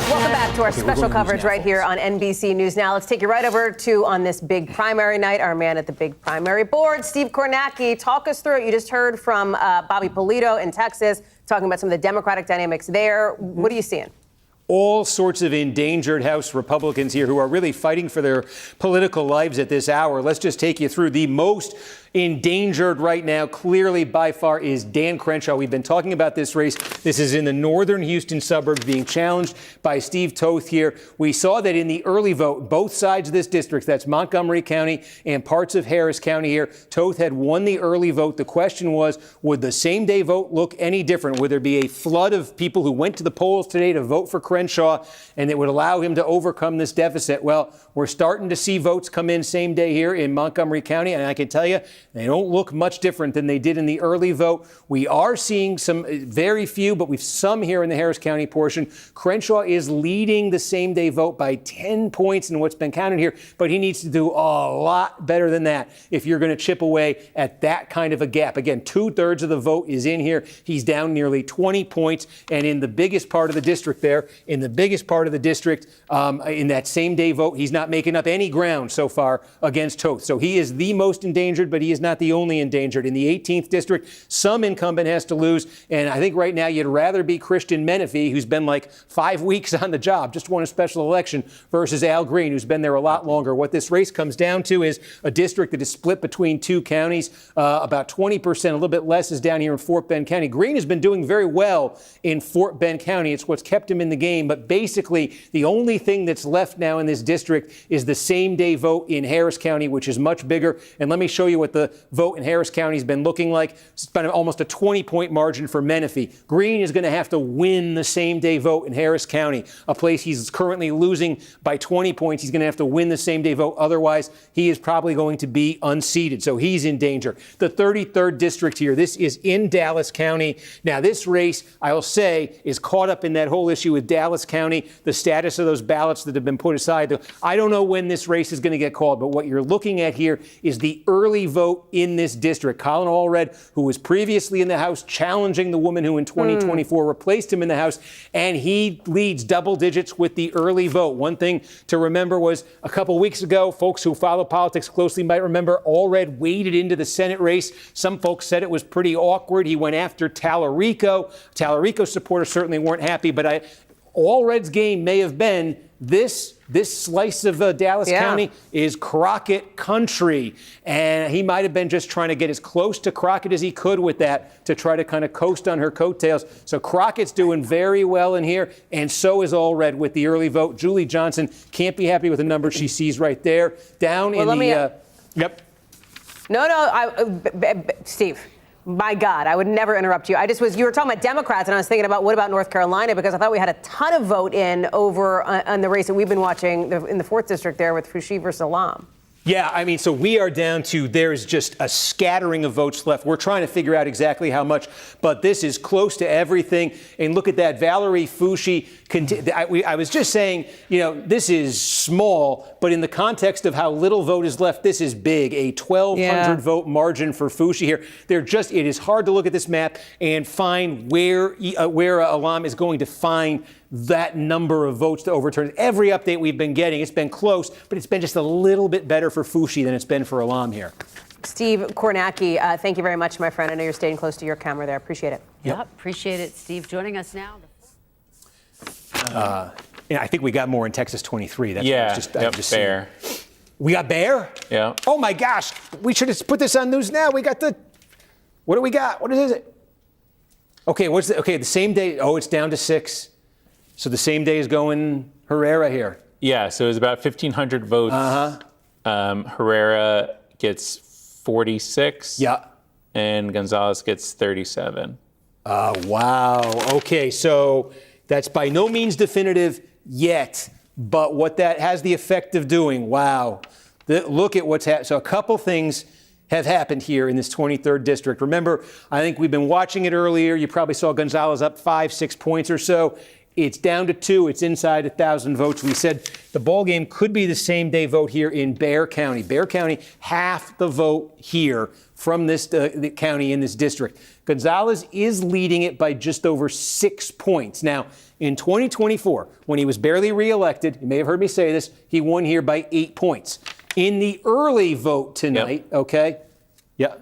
Welcome back to our special coverage right here on NBC News Now. Let's take you right over to, on this big primary night, our man at the big primary board, Steve Kornacki. Talk us through it. You just heard from Bobby Polito in Texas, talking about some of the Democratic dynamics there. What are you seeing? All sorts of endangered House Republicans here who are really fighting for their political lives at this hour. Let's just take you through the most endangered right now, clearly by far, is Dan Crenshaw. We've been talking about this race. This is in the northern Houston suburbs being challenged by Steve Toth here. We saw that in the early vote, both sides of this district, that's Montgomery County and parts of Harris County here, Toth had won the early vote. The question was, would the same day vote look any different? Would there be a flood of people who went to the polls today to vote for Crenshaw and it would allow him to overcome this deficit? Well, we're starting to see votes come in same day here in Montgomery County, and I can tell you, they don't look much different than they did in the early vote. We are seeing some, very few, but we've some here in the Harris County portion. Crenshaw is leading the same day vote by 10 points in what's been counted here, but he needs to do a lot better than that if you're going to chip away at that kind of a gap. Again, 2/3 of the vote is in here. He's down nearly 20 points, and in the biggest part of the district there, in that same day vote, he's not making up any ground so far against Toth. So he is the most endangered, but he Menifee is not the only endangered. In the 18th district, some incumbent has to lose, and I think right now you'd rather be Christian Menifee, who's been like 5 weeks on the job, just won a special election, versus Al Green, who's been there a lot longer. What this race comes down to is a district that is split between two counties. About 20%, a little bit less, is down here in Fort Bend County. Green has been doing very well in Fort Bend County. It's what's kept him in the game, but basically the only thing that's left now in this district is the same-day vote in Harris County, which is much bigger. And let me show you what the vote in Harris County has been looking like. It's been almost a 20-point margin for Menifee. Green is going to have to win the same-day vote in Harris County, a place he's currently losing by 20 points. He's going to have to win the same-day vote. Otherwise, he is probably going to be unseated. So he's in danger. The 33rd district here, this is in Dallas County. Now, this race, I'll say, is caught up in that whole issue with Dallas County, the status of those ballots that have been put aside. I don't know when this race is going to get called, but what you're looking at here is the early vote in this district. Colin Allred, who was previously in the House challenging the woman who in 2024 replaced him in the House, and he leads double digits with the early vote. One thing to remember was a couple weeks ago, folks who follow politics closely might remember Allred waded into the Senate race. Some folks said it was pretty awkward. He went after Tallarico. Tallarico supporters certainly weren't happy, but Allred's game may have been this slice of Dallas County is Crockett country. And he might have been just trying to get as close to Crockett as he could with that to try to kind of coast on her coattails. So Crockett's doing very well in here, and so is Allred with the early vote. Julie Johnson can't be happy with the number she sees right there. Down in the... Yep. Steve. My God, I would never interrupt you. You were talking about Democrats, and I was thinking about what about North Carolina, because I thought we had a ton of vote in over on the race that we've been watching in the 4th district there with Foushee versus Alam. Yeah, I mean, so we are down to there's just a scattering of votes left. We're trying to figure out exactly how much, but this is close to everything. And look at that, Valerie Foushee. I was just saying, this is small, but in the context of how little vote is left, this is big. A 1,200 vote margin for Foushee here. It is hard to look at this map and find where Alam is going to find that number of votes to overturn. Every update we've been getting, it's been close, but it's been just a little bit better for Foushee than it's been for Alam here. Steve Kornacki, thank you very much, my friend. I know you're staying close to your camera there. Appreciate it. Yep, appreciate it, Steve. Joining us now. I think we got more in Texas 23. That's just Bear. We got Bear? Yeah. Oh my gosh, we should have put this on news now. We got what do we got? What is it? Okay, the same day. Oh, it's down to 6. So the same day is going Herrera here. Yeah, so it was about 1,500 votes. Herrera gets 46. Yeah. And Gonzalez gets 37. Wow. Okay, so that's by no means definitive yet, but what that has the effect of doing, wow. Look at what's happened. So a couple things have happened here in this 23rd district. Remember, I think we've been watching it earlier. You probably saw Gonzalez up 5-6 points or so. It's down to 2. It's inside 1,000 votes. We said the ball game could be the same day vote here in Bexar County. Bexar County, half the vote here from this the county in this district. Gonzalez is leading it by just over 6 points. Now, in 2024, when he was barely reelected, you may have heard me say this, he won here by 8 points. In the early vote tonight, okay? Yeah.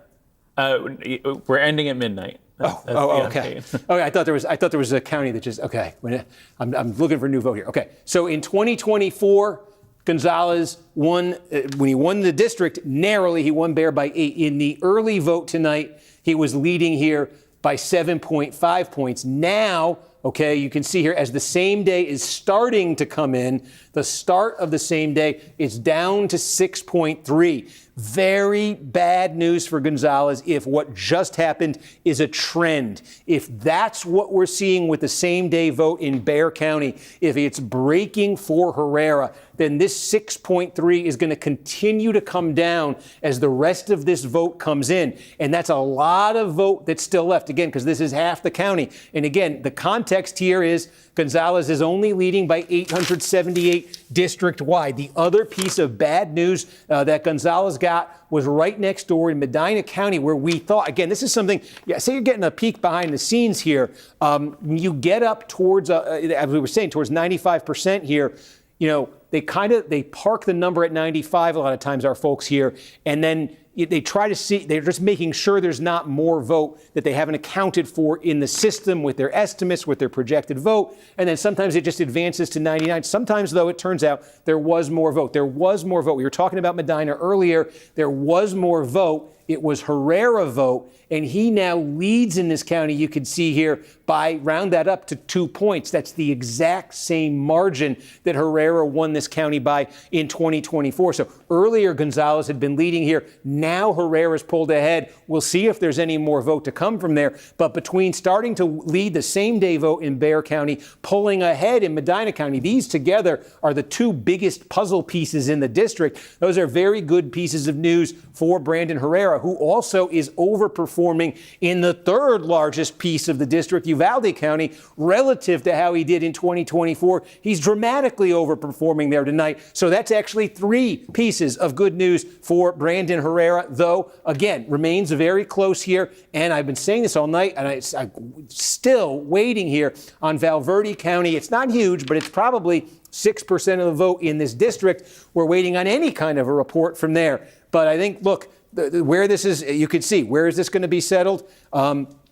We're ending at midnight. Okay. Okay, I thought there was a county that just I'm looking for a new vote here. Okay, so in 2024, Gonzalez won when he won the district narrowly. He won Bexar by 8. In the early vote tonight, he was leading here by 7.5 points. Now, okay, you can see here as the same day is starting to come in, the start of the same day, it's down to 6.3. Very bad news for Gonzalez if what just happened is a trend. If that's what we're seeing with the same day vote in Bexar County, if it's breaking for Herrera, then this 6.3 is going to continue to come down as the rest of this vote comes in. And that's a lot of vote that's still left, again, because this is half the county. And again, the context here is Gonzalez is only leading by 878 district-wide. The other piece of bad news that Gonzalez got was right next door in Medina County, where we thought, again, this is something, say you're getting a peek behind the scenes here. You get up towards, as we were saying, towards 95% here, they park the number at 95 a lot of times, our folks here, and then they try to see, they're just making sure there's not more vote that they haven't accounted for in the system with their estimates, with their projected vote. And then sometimes it just advances to 99. Sometimes, though, it turns out there was more vote. There was more vote. We were talking about Medina earlier. There was more vote. It was Herrera vote, and he now leads in this county, you can see here, by round that up to 2 points. That's the exact same margin that Herrera won this county by in 2024. So earlier, Gonzalez had been leading here. Now Herrera's pulled ahead. We'll see if there's any more vote to come from there. But between starting to lead the same-day vote in Bexar County, pulling ahead in Medina County, these together are the two biggest puzzle pieces in the district. Those are very good pieces of news for Brandon Herrera, who also is overperforming in the third largest piece of the district, Uvalde County, relative to how he did in 2024. He's dramatically overperforming there tonight. So that's actually three pieces of good news for Brandon Herrera, though, again, remains very close here. And I've been saying this all night, and I'm still waiting here on Valverde County. It's not huge, but it's probably 6% of the vote in this district. We're waiting on any kind of a report from there. But I think, look, where this is, you can see, where is this going to be settled?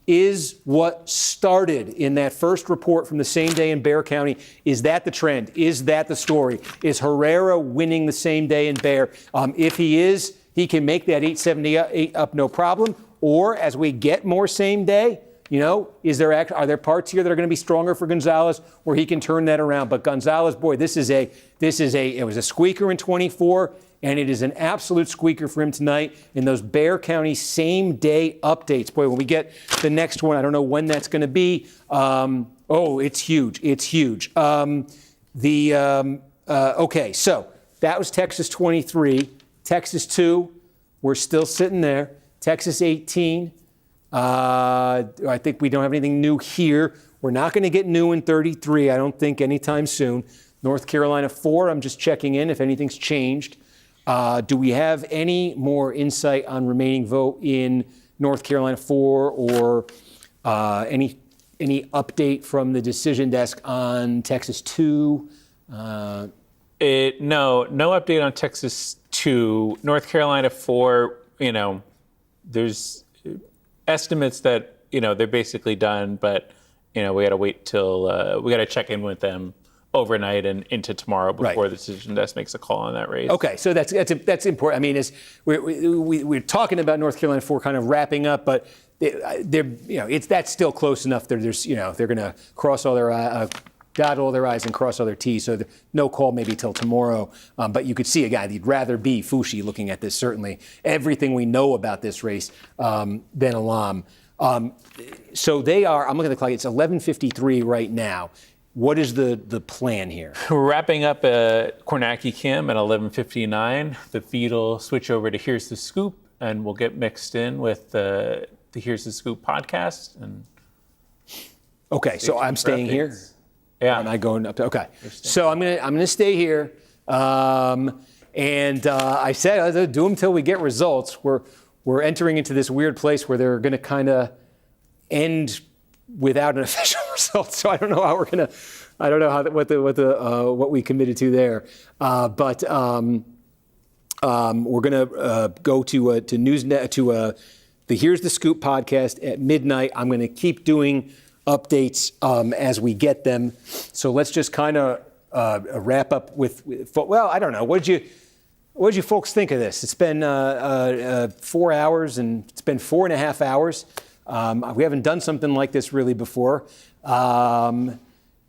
Is what started in that first report from the same day in Bexar County, is that the trend? Is that the story? Is Herrera winning the same day in Bexar? If he is, he can make that 878 up no problem. Or as we get more same day, you know, are there parts here that are going to be stronger for Gonzalez where he can turn that around? But Gonzalez, boy, it was a squeaker in 24. And it is an absolute squeaker for him tonight in those Bexar County same-day updates. Boy, when we get the next one, I don't know when that's going to be. It's huge. It's huge. Okay, so that was Texas 23. Texas 2, we're still sitting there. Texas 18, I think we don't have anything new here. We're not going to get new in 33, I don't think, anytime soon. North Carolina 4, I'm just checking in if anything's changed. Do we have any more insight on remaining vote in North Carolina 4 or any update from the decision desk on Texas 2? No update on Texas 2. North Carolina 4, there's estimates that, they're basically done, but, we got to wait till, we got to check in with them overnight and into tomorrow before the decision desk makes a call on that race. Okay, so that's important. I mean, we're talking about North Carolina 4 kind of wrapping up, but that's still close enough. They're going to cross all their dot all their I's and cross all their T's. So no call maybe till tomorrow. But you could see a guy that you'd rather be Fushi looking at this. Certainly, everything we know about this race than Alam. So they are. I'm looking at the clock. It's 11:53 right now. What is the plan here? We're wrapping up Kornacki Cam at 11:59. The feed will switch over to Here's the Scoop, and we'll get mixed in with the Here's the Scoop podcast. And okay, so I'm staying here. Yeah. Am I going up to? Okay, so I'm gonna stay here. And I said I'll do them till we get results. We're entering into this weird place where they're going to kind of end without an official result. So I don't know how we're gonna. I don't know what we committed to there. But we're gonna go to the Here's the Scoop podcast at midnight. I'm gonna keep doing updates as we get them. So let's just kind of wrap up with. Well, I don't know. What did you folks think of this? It's been 4 hours, and it's been 4.5 hours. We haven't done something like this really before.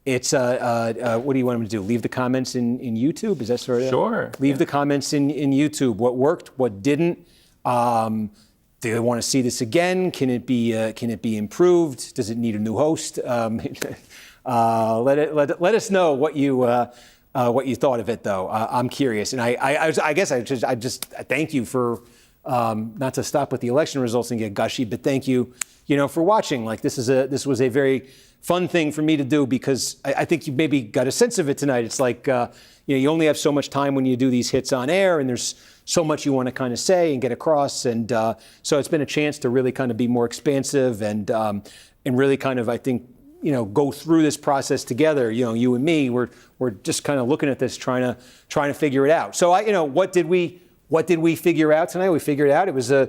It's what do you want them to do? Leave the comments in YouTube? Is that sort of? Sure. Leave the comments in YouTube. What worked? What didn't? Do they want to see this again? Can it be improved? Does it need a new host? Let us know what you thought of it, though. I'm curious, and I guess I just thank you for not to stop with the election results and get gushy, but thank you, for watching. Like this was a very fun thing for me to do because I think you maybe got a sense of it tonight. It's like you only have so much time when you do these hits on air, and there's so much you want to kind of say and get across, and so it's been a chance to really kind of be more expansive and really kind of, I think, go through this process together. You and me, we're just kind of looking at this, trying to figure it out. So what did we what did we figure out tonight? We figured out it was a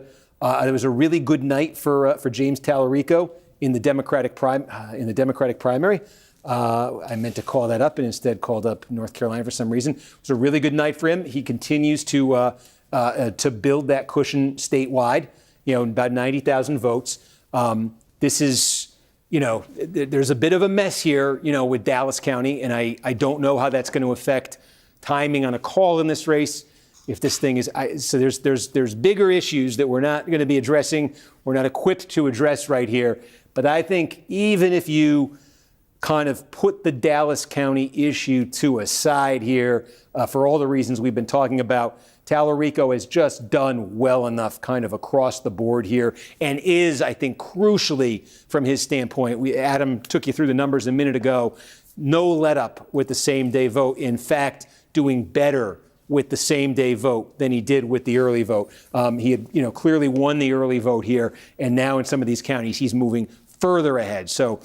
really good night for James Tallarico in the Democratic primary. I meant to call that up and instead called up North Carolina for some reason. It was a really good night for him. He continues to build that cushion statewide. About 90,000 votes. This is, there's a bit of a mess here, with Dallas County, and I don't know how that's going to affect timing on a call in this race. If this thing is, so there's bigger issues that we're not going to be addressing. We're not equipped to address right here. But I think even if you kind of put the Dallas County issue to a side here, for all the reasons we've been talking about, Tallarico has just done well enough kind of across the board here and is, I think, crucially from his standpoint. Adam took you through the numbers a minute ago. No let up with the same day vote. In fact, doing better with the same day vote than he did with the early vote. He had, clearly won the early vote here, and now in some of these counties, he's moving further ahead. So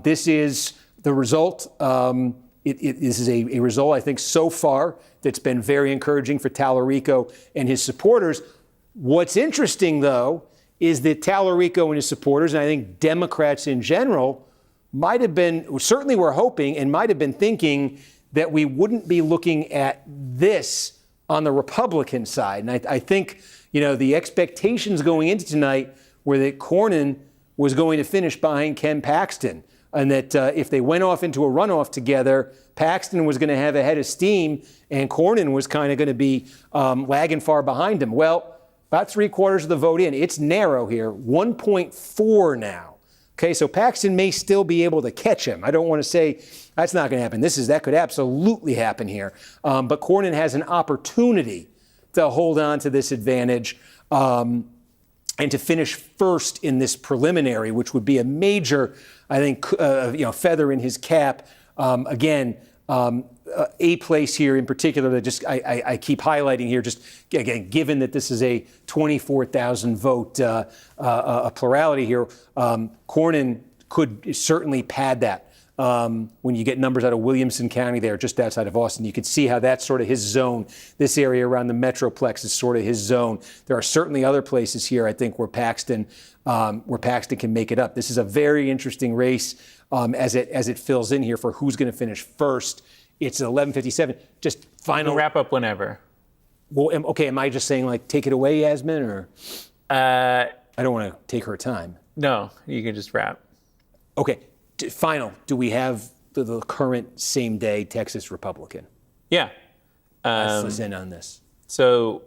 this is the result. This is a result, I think, so far that's been very encouraging for Tallarico and his supporters. What's interesting, though, is that Tallarico and his supporters, and I think Democrats in general, might have been, certainly were hoping and might have been thinking that we wouldn't be looking at this on the Republican side. And I think, the expectations going into tonight were that Cornyn was going to finish behind Ken Paxton, and that if they went off into a runoff together, Paxton was going to have a head of steam, and Cornyn was kind of going to be lagging far behind him. Well, about 3/4 of the vote in. It's narrow here, 1.4 now. Okay, so Paxton may still be able to catch him. I don't want to say that's not going to happen. That could absolutely happen here. But Cornyn has an opportunity to hold on to this advantage and to finish first in this preliminary, which would be a major, I think, feather in his cap. A place here in particular that I keep highlighting here, just again, given that this is a 24,000 vote a plurality here, Cornyn could certainly pad that. When you get numbers out of Williamson County there, just outside of Austin, you can see how that's sort of his zone. This area around the Metroplex is sort of his zone. There are certainly other places here, I think, where Paxton can make it up. This is a very interesting race as it fills in here for who's going to finish first. It's at 11:57. Just final wrap up whenever. Well, okay. Am I just saying take it away, Yasmin, or I don't want to take her time. No, you can just wrap. Okay. Final. Do we have the current same day Texas Republican? Yeah. Let's in on this. So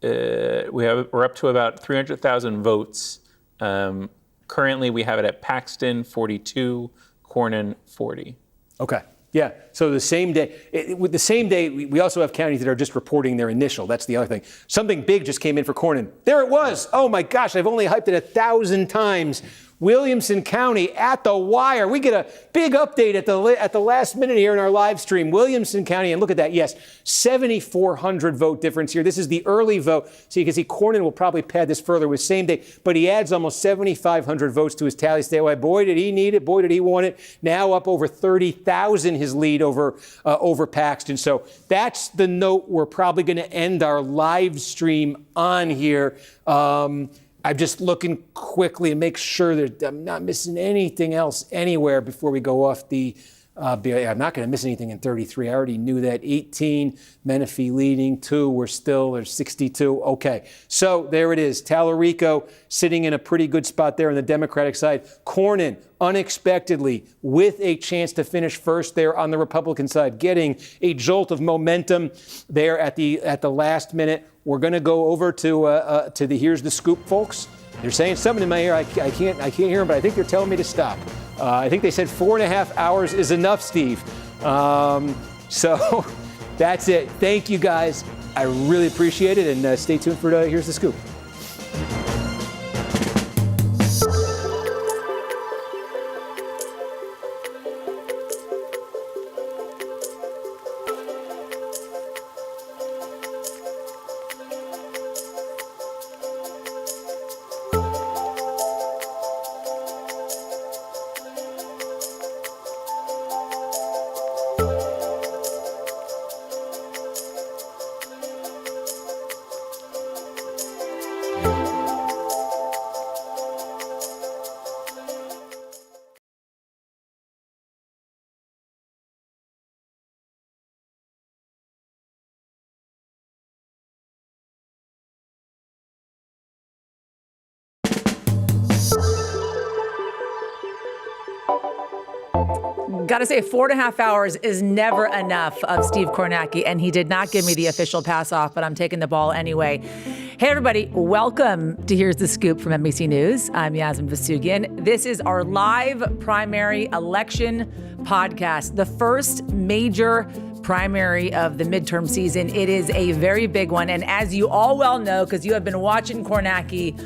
we're up to about 300,000 votes. Currently, we have it at Paxton 42, Cornyn 40. Okay. Yeah. So the same day, with the same day, we also have counties that are just reporting their initial. That's the other thing. Something big just came in for Cornyn. There it was. Oh my gosh! I've only hyped it 1,000 times. Williamson County at the wire. We get a big update at the last minute here in our live stream. Williamson County, and look at that. Yes, 7,400 vote difference here. This is the early vote. So you can see Cornyn will probably pad this further with same day, but he adds almost 7,500 votes to his tally statewide. Boy, did he need it. Boy, did he want it. Now up over 30,000 his lead over Paxton. So that's the note we're probably going to end our live stream on here. I'm just looking quickly to make sure that I'm not missing anything else anywhere before we go off the I'm not going to miss anything in 33. I already knew that. 18, Menifee leading. 2, there's 62. Okay, so there it is. Tallarico sitting in a pretty good spot there on the Democratic side. Cornyn, unexpectedly, with a chance to finish first there on the Republican side, getting a jolt of momentum there at the last minute. We're going to go over to the Here's the Scoop, folks. They're saying something in my ear. I can't hear them, but I think they're telling me to stop. I think they said 4.5 hours is enough, Steve. So that's it. Thank you, guys. I really appreciate it, and stay tuned for Here's the Scoop. Gotta say, 4.5 hours is never enough of Steve Kornacki, and he did not give me the official pass off, but I'm taking the ball anyway. Hey, everybody, welcome to Here's the Scoop from NBC News. I'm Yasmin Vasugian. This is our live primary election podcast, the first major primary of the midterm season. It is a very big one, and as you all well know, because you have been watching Kornacki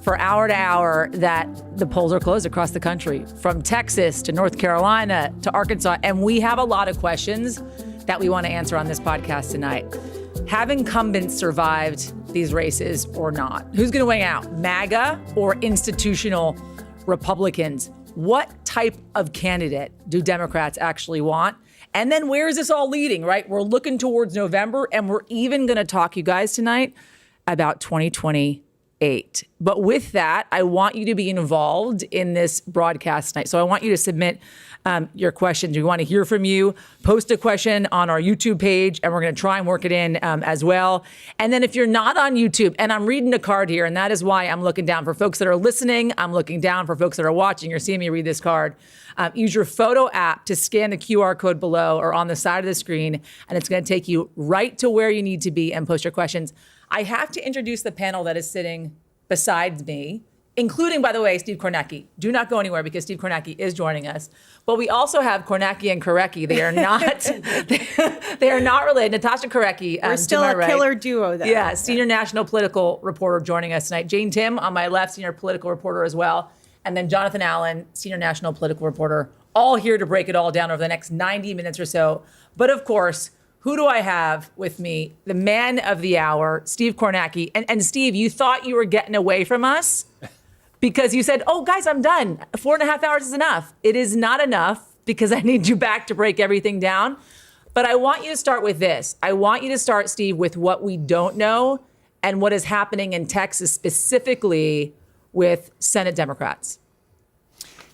for hour to hour, that the polls are closed across the country, from Texas to North Carolina to Arkansas. And we have a lot of questions that we want to answer on this podcast tonight. Have incumbents survived these races or not? Who's going to win out, MAGA or institutional Republicans? What type of candidate do Democrats actually want? And then where is this all leading, right? We're looking towards November, and we're even going to talk, you guys, tonight about 2028. But with that, I want you to be involved in this broadcast tonight. So I want you to submit your questions. We want to hear from you. Post a question on our YouTube page, and we're going to try and work it in as well. And then if you're not on YouTube, and I'm reading a card here, and that is why I'm looking down. For folks that are listening, I'm looking down. For folks that are watching, you're seeing me read this card. Use your photo app to scan the QR code below or on the side of the screen, and it's going to take you right to where you need to be and post your questions. I have to introduce the panel that is sitting beside me, including, by the way, Steve Kornacki. Do not go anywhere because Steve Kornacki is joining us. But we also have Kornacki and Korecki. They are not they are not related. Natasha Korecki. We're still a killer duo, though. Yeah, senior national political reporter joining us tonight. Jane Tim on my left, senior political reporter as well. And then Jonathan Allen, senior national political reporter, all here to break it all down over the next 90 minutes or so. But of course, who do I have with me? The man of the hour, Steve Kornacki. And Steve, you thought you were getting away from us because you said, oh, guys, I'm done. 4.5 hours is enough. It is not enough because I need you back to break everything down. But I want you to start with this. I want you to start, Steve, with what we don't know and what is happening in Texas, specifically with Senate Democrats.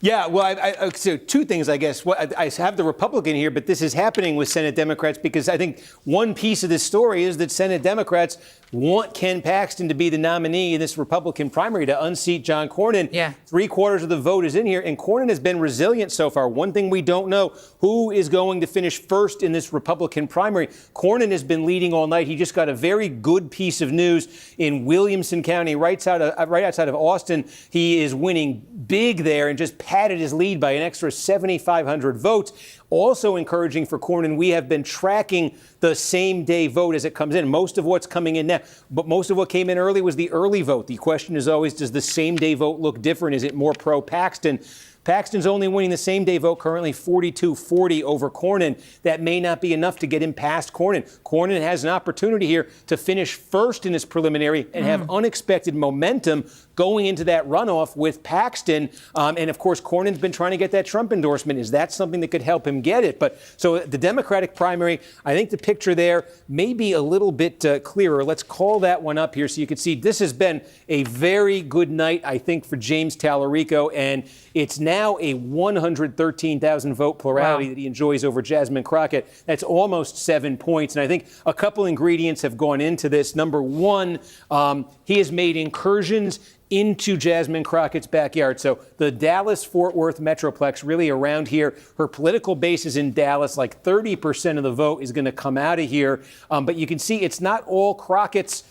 Yeah, well, so two things, I guess. I have the Republican here, but this is happening with Senate Democrats because I think one piece of this story is that Senate Democrats want Ken Paxton to be the nominee in this Republican primary to unseat John Cornyn. Yeah. 3/4 of the vote is in here, and Cornyn has been resilient so far. One thing we don't know, who is going to finish first in this Republican primary? Cornyn has been leading all night. He just got a very good piece of news in Williamson County, right outside of Austin. He is winning big there and just padded his lead by an extra 7,500 votes. Also encouraging for Cornyn, we have been tracking the same day vote as it comes in. Most of what's coming in now, but most of what came in early was the early vote. The question is always, does the same day vote look different? Is it more pro-Paxton? Paxton's only winning the same day vote currently 42-40 over Cornyn. That may not be enough to get him past Cornyn. Cornyn has an opportunity here to finish first in his preliminary and have unexpected momentum going into that runoff with Paxton. And of course, Cornyn's been trying to get that Trump endorsement. Is that something that could help him get it? But so the Democratic primary, I think the picture there may be a little bit clearer. Let's call that one up here so you can see this has been a very good night, I think, for James Tallarico. And it's now a 113,000 vote plurality that he enjoys over Jasmine Crockett. That's almost 7 points. And I think a couple ingredients have gone into this. Number one, he has made incursions into Jasmine Crockett's backyard. So the Dallas-Fort Worth Metroplex, really around here, her political base is in Dallas. Like 30% of the vote is going to come out of here. But you can see it's not all Crockett's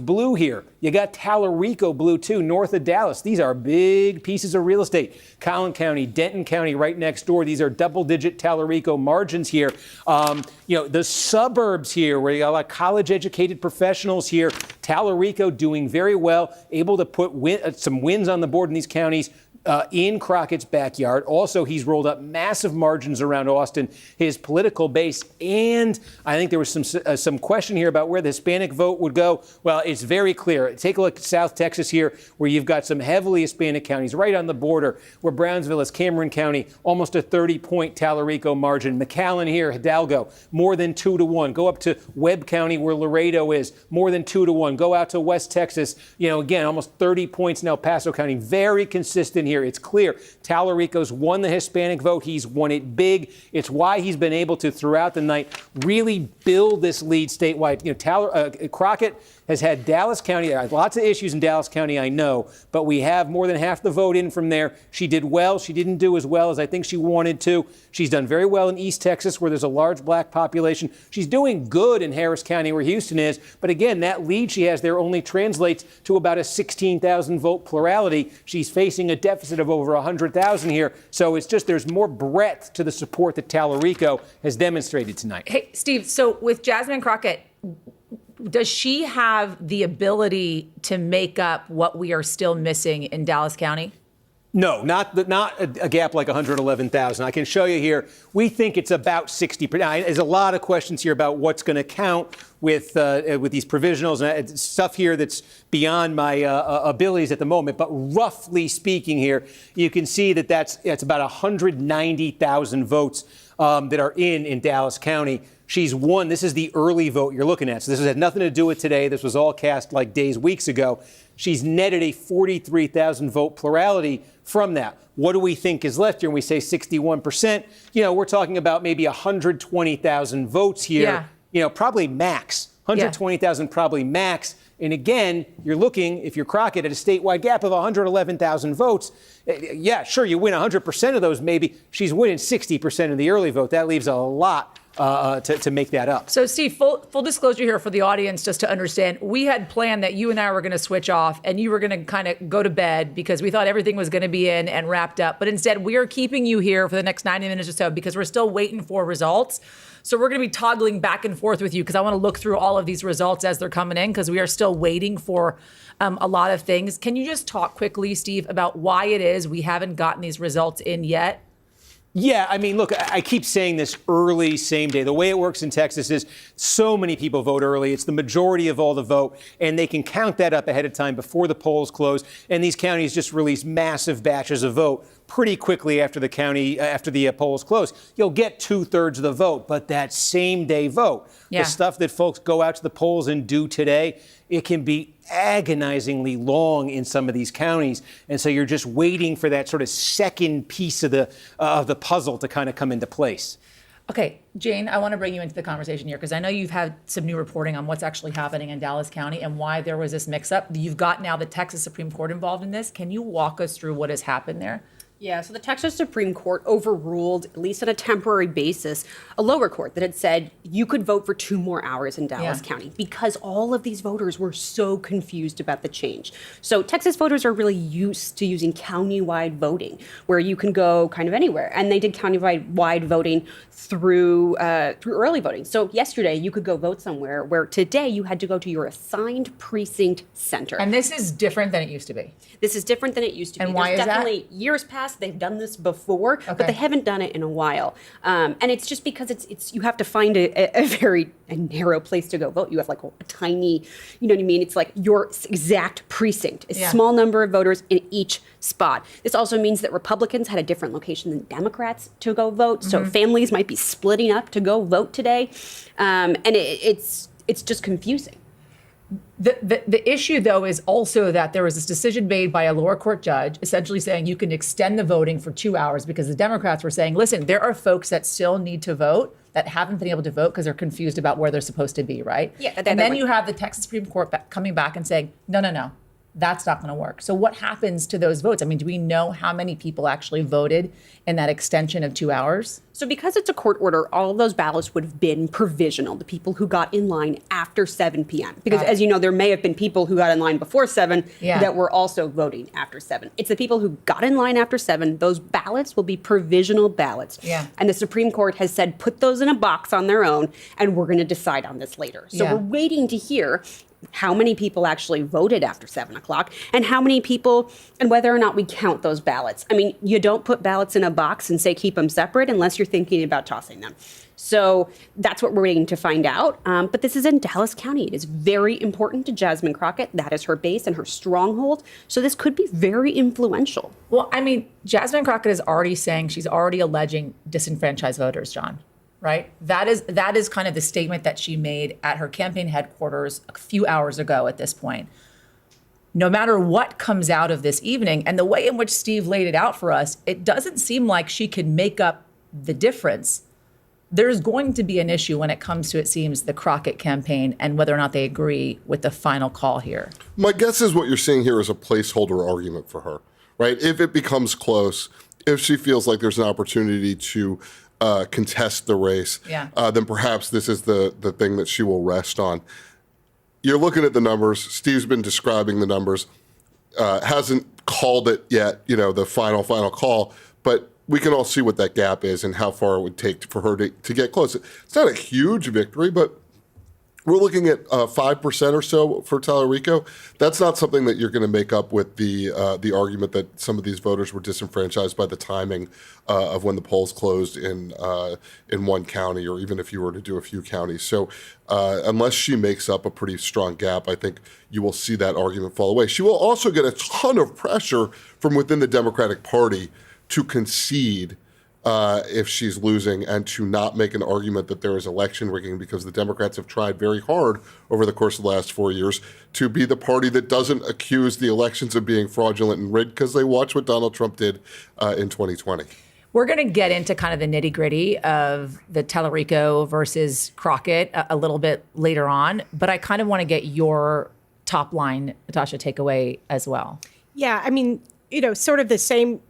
blue here. You got Tallarico blue, too, north of Dallas. These are big pieces of real estate. Collin County, Denton County, right next door. These are double-digit Tallarico margins here. The suburbs here, where you got a lot of college-educated professionals here. Tallarico doing very well, able to put some wins on the board in these counties. In Crockett's backyard. Also, he's rolled up massive margins around Austin, his political base. And I think there was some question here about where the Hispanic vote would go. Well, it's very clear. Take a look at South Texas here, where you've got some heavily Hispanic counties right on the border, where Brownsville is Cameron County, almost a 30-point Tallarico margin. McAllen here, Hidalgo, more than 2-1. Go up to Webb County, where Laredo is, more than 2-1. Go out to West Texas, again, almost 30 points in El Paso County. Very consistent here. It's clear. Tallarico's won the Hispanic vote. He's won it big. It's why he's been able to, throughout the night, really build this lead statewide. Crockett has had Dallas County, lots of issues in Dallas County, I know, but we have more than half the vote in from there. She did well. She didn't do as well as I think she wanted to. She's done very well in East Texas, where there's a large black population. She's doing good in Harris County, where Houston is. But again, that lead she has there only translates to about a 16,000 vote plurality. She's facing a deficit of over 100,000 here. So it's just there's more breadth to the support that Tallarico has demonstrated tonight. Hey, Steve, so with Jasmine Crockett, does she have the ability to make up what we are still missing in Dallas County? No, not a gap like 111,000. I can show you here. We think it's about 60%. There's a lot of questions here about what's going to count with these provisionals and stuff here that's beyond my abilities at the moment. But roughly speaking here, you can see that that's about 190,000 votes that are in Dallas County. She's won. This is the early vote you're looking at. So this had nothing to do with today. This was all cast like weeks ago. She's netted a 43,000 vote plurality from that. What do we think is left here? And we say 61%. We're talking about maybe 120,000 votes here. Yeah. Probably max. 120,000 probably max. And again, you're looking, if you're Crockett, at a statewide gap of 111,000 votes. Yeah, sure, you win 100% of those maybe. She's winning 60% of the early vote. That leaves a lot to make that up. So, Steve, full disclosure here for the audience, just to understand, we had planned that you and I were going to switch off and you were going to kind of go to bed because we thought everything was going to be in and wrapped up. But instead, we are keeping you here for the next 90 minutes or so because we're still waiting for results. So we're going to be toggling back and forth with you because I want to look through all of these results as they're coming in because we are still waiting for a lot of things. Can you just talk quickly, Steve, about why it is we haven't gotten these results in yet? Yeah, I mean, look, I keep saying this early, same day. The way it works in Texas is so many people vote early. It's the majority of all the vote, and they can count that up ahead of time before the polls close. And these counties just release massive batches of vote pretty quickly after the polls close. You'll get 2/3 of the vote, but that same day vote, the stuff that folks go out to the polls and do today, it can be agonizingly long in some of these counties. And so you're just waiting for that sort of second piece of the puzzle to kind of come into place. Okay, Jane, I want to bring you into the conversation here because I know you've had some new reporting on what's actually happening in Dallas County and why there was this mix-up. You've got now the Texas Supreme Court involved in this. Can you walk us through what has happened there? Yeah, so the Texas Supreme Court overruled, at least on a temporary basis, a lower court that had said you could vote for 2 more hours in Dallas County because all of these voters were so confused about the change. So Texas voters are really used to using countywide voting, where you can go kind of anywhere. And they did countywide voting through early voting. So yesterday you could go vote somewhere where today you had to go to your assigned precinct center. And this is different than it used to be. This is different than it used to be. And why is that? Definitely years past. They've done this before, but they haven't done it in a while. And it's just because it's you have to find a very narrow place to go vote. You have like a tiny, you know what I mean? It's like your exact precinct, a small number of voters in each spot. This also means that Republicans had a different location than Democrats to go vote. So families might be splitting up to go vote today. And it's just confusing. The issue, though, is also that there was this decision made by a lower court judge essentially saying you can extend the voting for 2 hours because the Democrats were saying, listen, there are folks that still need to vote that haven't been able to vote because they're confused about where they're supposed to be, right? Yeah. And then you have the Texas Supreme Court coming back and saying, no, that's not going to work. So what happens to those votes? I mean, do we know how many people actually voted in that extension of 2 hours? So because it's a court order, all of those ballots would have been provisional, the people who got in line after 7 p.m. Because as you know, there may have been people who got in line before 7 that were also voting after 7. It's the people who got in line after 7. Those ballots will be provisional ballots. Yeah. And the Supreme Court has said, put those in a box on their own, and we're going to decide on this later. So we're waiting to hear how many people actually voted after 7 o'clock and how many people and whether or not we count those ballots. I mean, you don't put ballots in a box and say keep them separate unless you're thinking about tossing them. So that's what we're waiting to find out. But this is in Dallas County. It is very important to Jasmine Crockett. That is her base and her stronghold. So this could be very influential. Well, I mean, Jasmine Crockett is already saying she's already alleging disenfranchised voters, John. Right? That is kind of the statement that she made at her campaign headquarters a few hours ago at this point. No matter what comes out of this evening and the way in which Steve laid it out for us, it doesn't seem like she can make up the difference there's going to be an issue when it comes to, it seems, the Crockett campaign and whether or not they agree with the final call here. My guess is what you're seeing here is a placeholder argument for her, right? If it becomes close, if she feels like there's an opportunity to contest the race, then perhaps this is the thing that she will rest on. You're looking at the numbers. Steve's been describing the numbers, hasn't called it yet, the final call, but we can all see what that gap is and how far it would take for her to get close. It's not a huge victory, but we're looking at 5% or so for Tallarico. That's not something that you're going to make up with the argument that some of these voters were disenfranchised by the timing of when the polls closed in one county, or even if you were to do a few counties. So unless she makes up a pretty strong gap, I think you will see that argument fall away. She will also get a ton of pressure from within the Democratic Party to concede if she's losing and to not make an argument that there is election rigging, because the Democrats have tried very hard over the course of the last 4 years to be the party that doesn't accuse the elections of being fraudulent and rigged, because they watched what Donald Trump did in 2020. We're going to get into kind of the nitty gritty of the Tallarico versus Crockett a little bit later on, but I kind of want to get your top line, Natasha, takeaway as well. Yeah, I mean, sort of the same,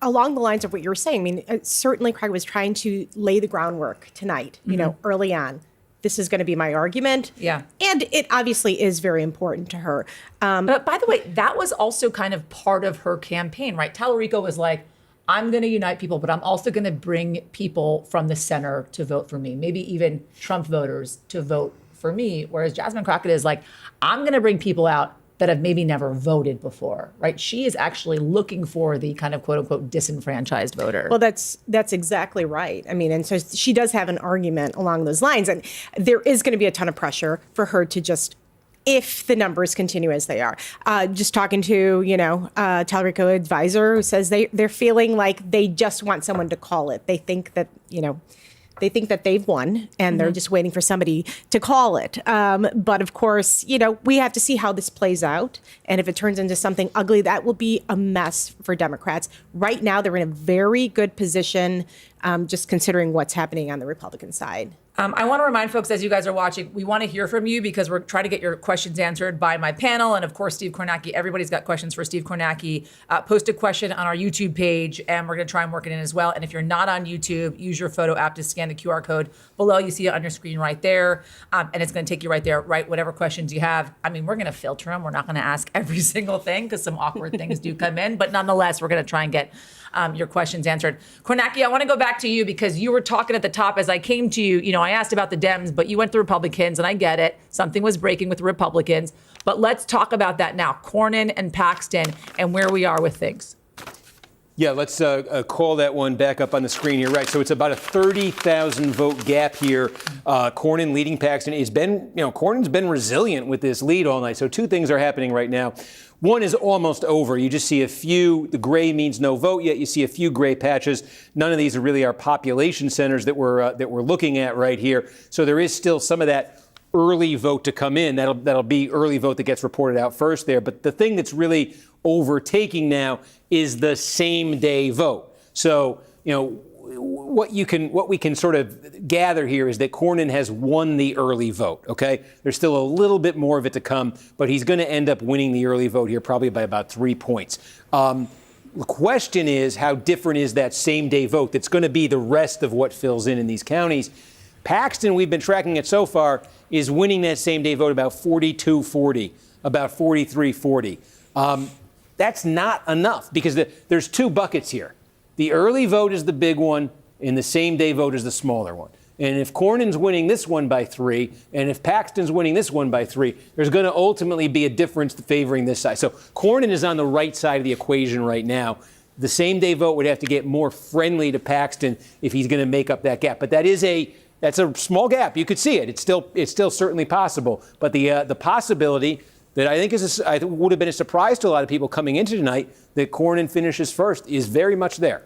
along the lines of what you were saying. I mean, certainly Craig was trying to lay the groundwork tonight, early on. This is going to be my argument. Yeah. And it obviously is very important to her. But by the way, that was also kind of part of her campaign, right? Tallarico was like, I'm going to unite people, but I'm also going to bring people from the center to vote for me, maybe even Trump voters to vote for me. Whereas Jasmine Crockett is like, I'm going to bring people out that have maybe never voted before, right? She is actually looking for the kind of quote unquote disenfranchised voter. Well, that's exactly right. I mean, and so she does have an argument along those lines. And there is going to be a ton of pressure for her to just, if the numbers continue as they are. Just talking to, Tallarico advisor who says they're feeling like they just want someone to call it. They think that, they've won and they're just waiting for somebody to call it. But of course, we have to see how this plays out. And if it turns into something ugly, that will be a mess for Democrats. Right now, they're in a very good position, just considering what's happening on the Republican side. I want to remind folks, as you guys are watching, we want to hear from you because we're trying to get your questions answered by my panel. And of course, Steve Kornacki. Everybody's got questions for Steve Kornacki. Post a question on our YouTube page, and we're going to try and work it in as well. And if you're not on YouTube, use your photo app to scan the QR code below. You see it on your screen right there. And it's going to take you right there. Write whatever questions you have. I mean, we're going to filter them. We're not going to ask every single thing because some awkward things do come in. But nonetheless, we're going to try and get your questions answered. Kornacki, I want to go back to you because you were talking at the top as I came to you. I asked about the Dems, but you went to Republicans, and I get it. Something was breaking with the Republicans. But let's talk about that now. Cornyn and Paxton and where we are with things. Yeah, let's call that one back up on the screen here. Right, so it's about a 30,000 vote gap here. Cornyn leading Paxton. Cornyn's been resilient with this lead all night. So two things are happening right now. One is almost over. You just see a few, the gray means no vote yet. You see a few gray patches. None of these are really our population centers that we're looking at right here. So there is still some of that early vote to come in. That'll be early vote that gets reported out first there. But the thing that's really overtaking now is the same day vote. So, what we can sort of gather here is that Cornyn has won the early vote, okay? There's still a little bit more of it to come, but he's going to end up winning the early vote here probably by about 3 points. The question is, how different is that same day vote that's going to be the rest of what fills in these counties? Paxton, we've been tracking it so far, is winning that same day vote about 42-40, about 43-40. That's not enough because there's two buckets here. The early vote is the big one, and the same day vote is the smaller one. And if Cornyn's winning this one by 3, and if Paxton's winning this one by 3, there's going to ultimately be a difference favoring this side. So Cornyn is on the right side of the equation right now. The same day vote would have to get more friendly to Paxton if he's going to make up that gap. But that's a small gap. You could see it. It's still certainly possible. But the possibility that I think would have been a surprise to a lot of people coming into tonight that Cornyn finishes first is very much there.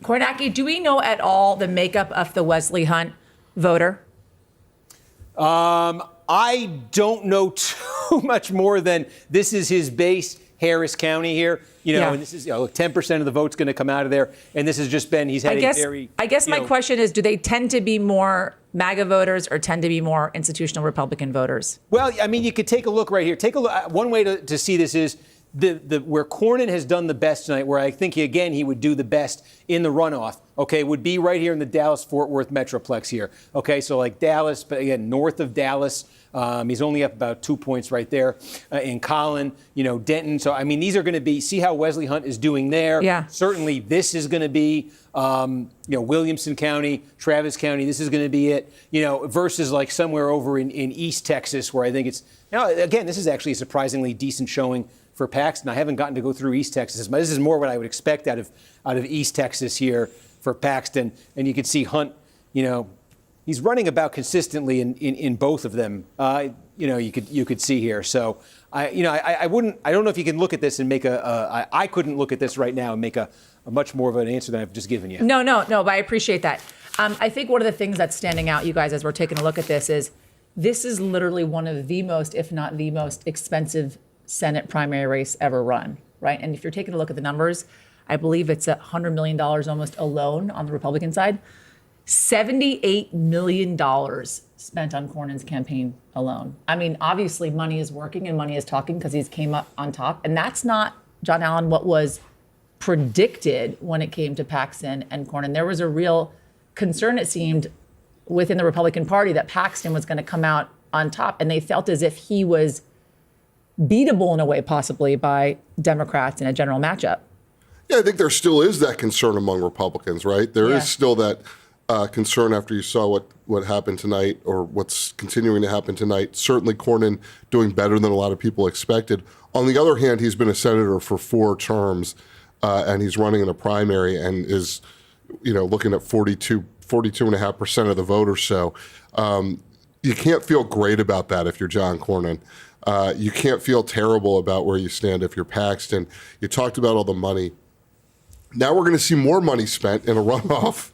Kornacki, do we know at all the makeup of the Wesley Hunt voter? I don't know too much more than this is his base. Harris County here, and this is 10% of the vote's going to come out of there. And this has just been, he's had I guess my question is, do they tend to be more MAGA voters or tend to be more institutional Republican voters? Well, I mean, you could take a look right here. Take a look. One way to see this is where Cornyn has done the best tonight, where I think, he would do the best in the runoff, would be right here in the Dallas-Fort Worth Metroplex here. So like Dallas, but again, north of Dallas. He's only up about 2 points right there in Collin, Denton. So, I mean, these are going to be, see how Wesley Hunt is doing there. Yeah. Certainly this is going to be, Williamson County, Travis County, this is going to be it, versus like somewhere over in East Texas where I think it's, again, this is actually a surprisingly decent showing for Paxton. I haven't gotten to go through East Texas, but this is more what I would expect out of East Texas here for Paxton. And you can see Hunt, he's running about consistently in both of them. You could see here. So I don't know if you can look at this and make I couldn't look at this right now and make a much more of an answer than I've just given you. No, but I appreciate that. I think one of the things that's standing out, you guys, as we're taking a look at this is literally one of the most, if not the most expensive Senate primary race ever run, right? And if you're taking a look at the numbers, I believe it's $100 million almost alone on the Republican side. $78 million spent on Cornyn's campaign alone. I mean, obviously money is working and money is talking because he's came up on top. And that's not, John Allen, what was predicted when it came to Paxton and Cornyn. There was a real concern, it seemed, within the Republican Party that Paxton was going to come out on top. And they felt as if he was beatable in a way, possibly, by Democrats in a general matchup. Yeah, I think there still is that concern among Republicans, right? There is still that concern after you saw what happened tonight, or what's continuing to happen tonight. Certainly Cornyn doing better than a lot of people expected. On the other hand, he's been a senator for 4 terms, and he's running in a primary and is, looking at 42.5% of the vote or so. You can't feel great about that if you're John Cornyn. You can't feel terrible about where you stand if you're Paxton. You talked about all the money. Now we're going to see more money spent in a runoff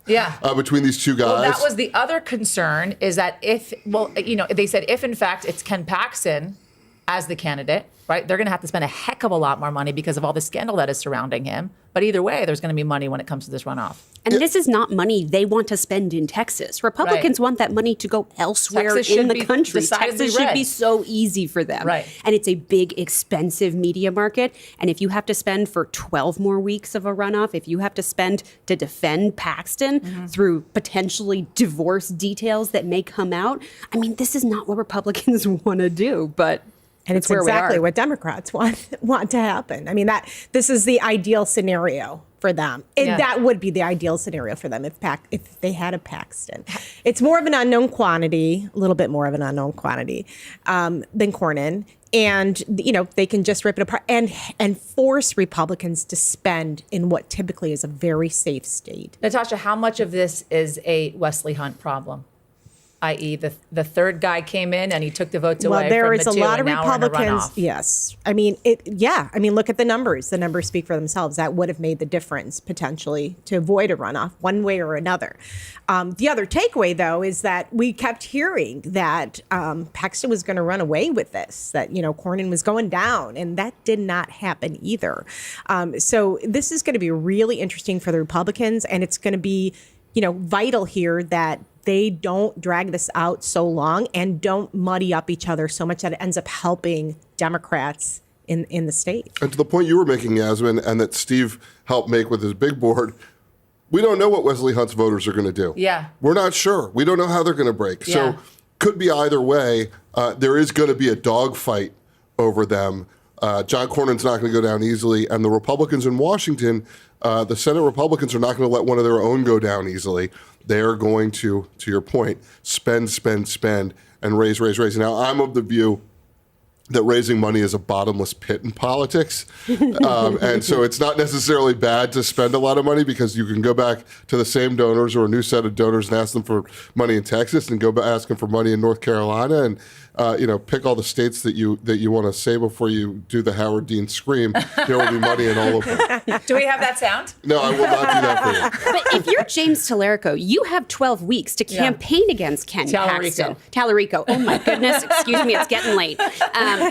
between these two guys. Well, that was the other concern, is that they said if in fact it's Ken Paxton as the candidate, right, they're going to have to spend a heck of a lot more money because of all the scandal that is surrounding him. But either way, there's going to be money when it comes to this runoff. And this is not money they want to spend in Texas. Republicans want that money to go elsewhere Texas in the country. Texas should be so easy for them. Right. And it's a big, expensive media market. And if you have to spend for 12 more weeks of a runoff, if you have to spend to defend Paxton through potentially divorce details that may come out, I mean, this is not what Republicans want to do, but... And it's exactly what Democrats want to happen. I mean, this is the ideal scenario for them. That would be the ideal scenario for them if they had a Paxton. It's more of an unknown quantity, a little bit more of an unknown quantity than Cornyn. And, they can just rip it apart and force Republicans to spend in what typically is a very safe state. Natasha, how much of this is a Wesley Hunt problem? I.e., the third guy came in and he took the votes away from the two. Well, there is a lot of Republicans. Yes. I mean, look at the numbers. The numbers speak for themselves. That would have made the difference potentially to avoid a runoff one way or another. The other takeaway, though, is that we kept hearing that Paxton was going to run away with this, that, Cornyn was going down, and that did not happen either. So this is going to be really interesting for the Republicans, and it's going to be, vital here that they don't drag this out so long and don't muddy up each other so much that it ends up helping Democrats in the state. And to the point you were making, Yasmin, and that Steve helped make with his big board, we don't know what Wesley Hunt's voters are going to do. Yeah. We're not sure. We don't know how they're going to break. Yeah. So could be either way. There is going to be a dogfight over them. John Cornyn's not going to go down easily, and the Republicans in Washington, the Senate Republicans are not going to let one of their own go down easily. They are going to your point, spend, and raise. Now, I'm of the view that raising money is a bottomless pit in politics. And so it's not necessarily bad to spend a lot of money, because you can go back to the same donors or a new set of donors and ask them for money in Texas, and go back ask them for money in North Carolina, and pick all the states that you want to say before you do the Howard Dean scream. There will be money in all of them. Do we have that sound? No, I will not do that for you. But if you're James Tallarico, you have 12 weeks to campaign against Ken Paxton. Tallarico. Oh my goodness, excuse me, it's getting late.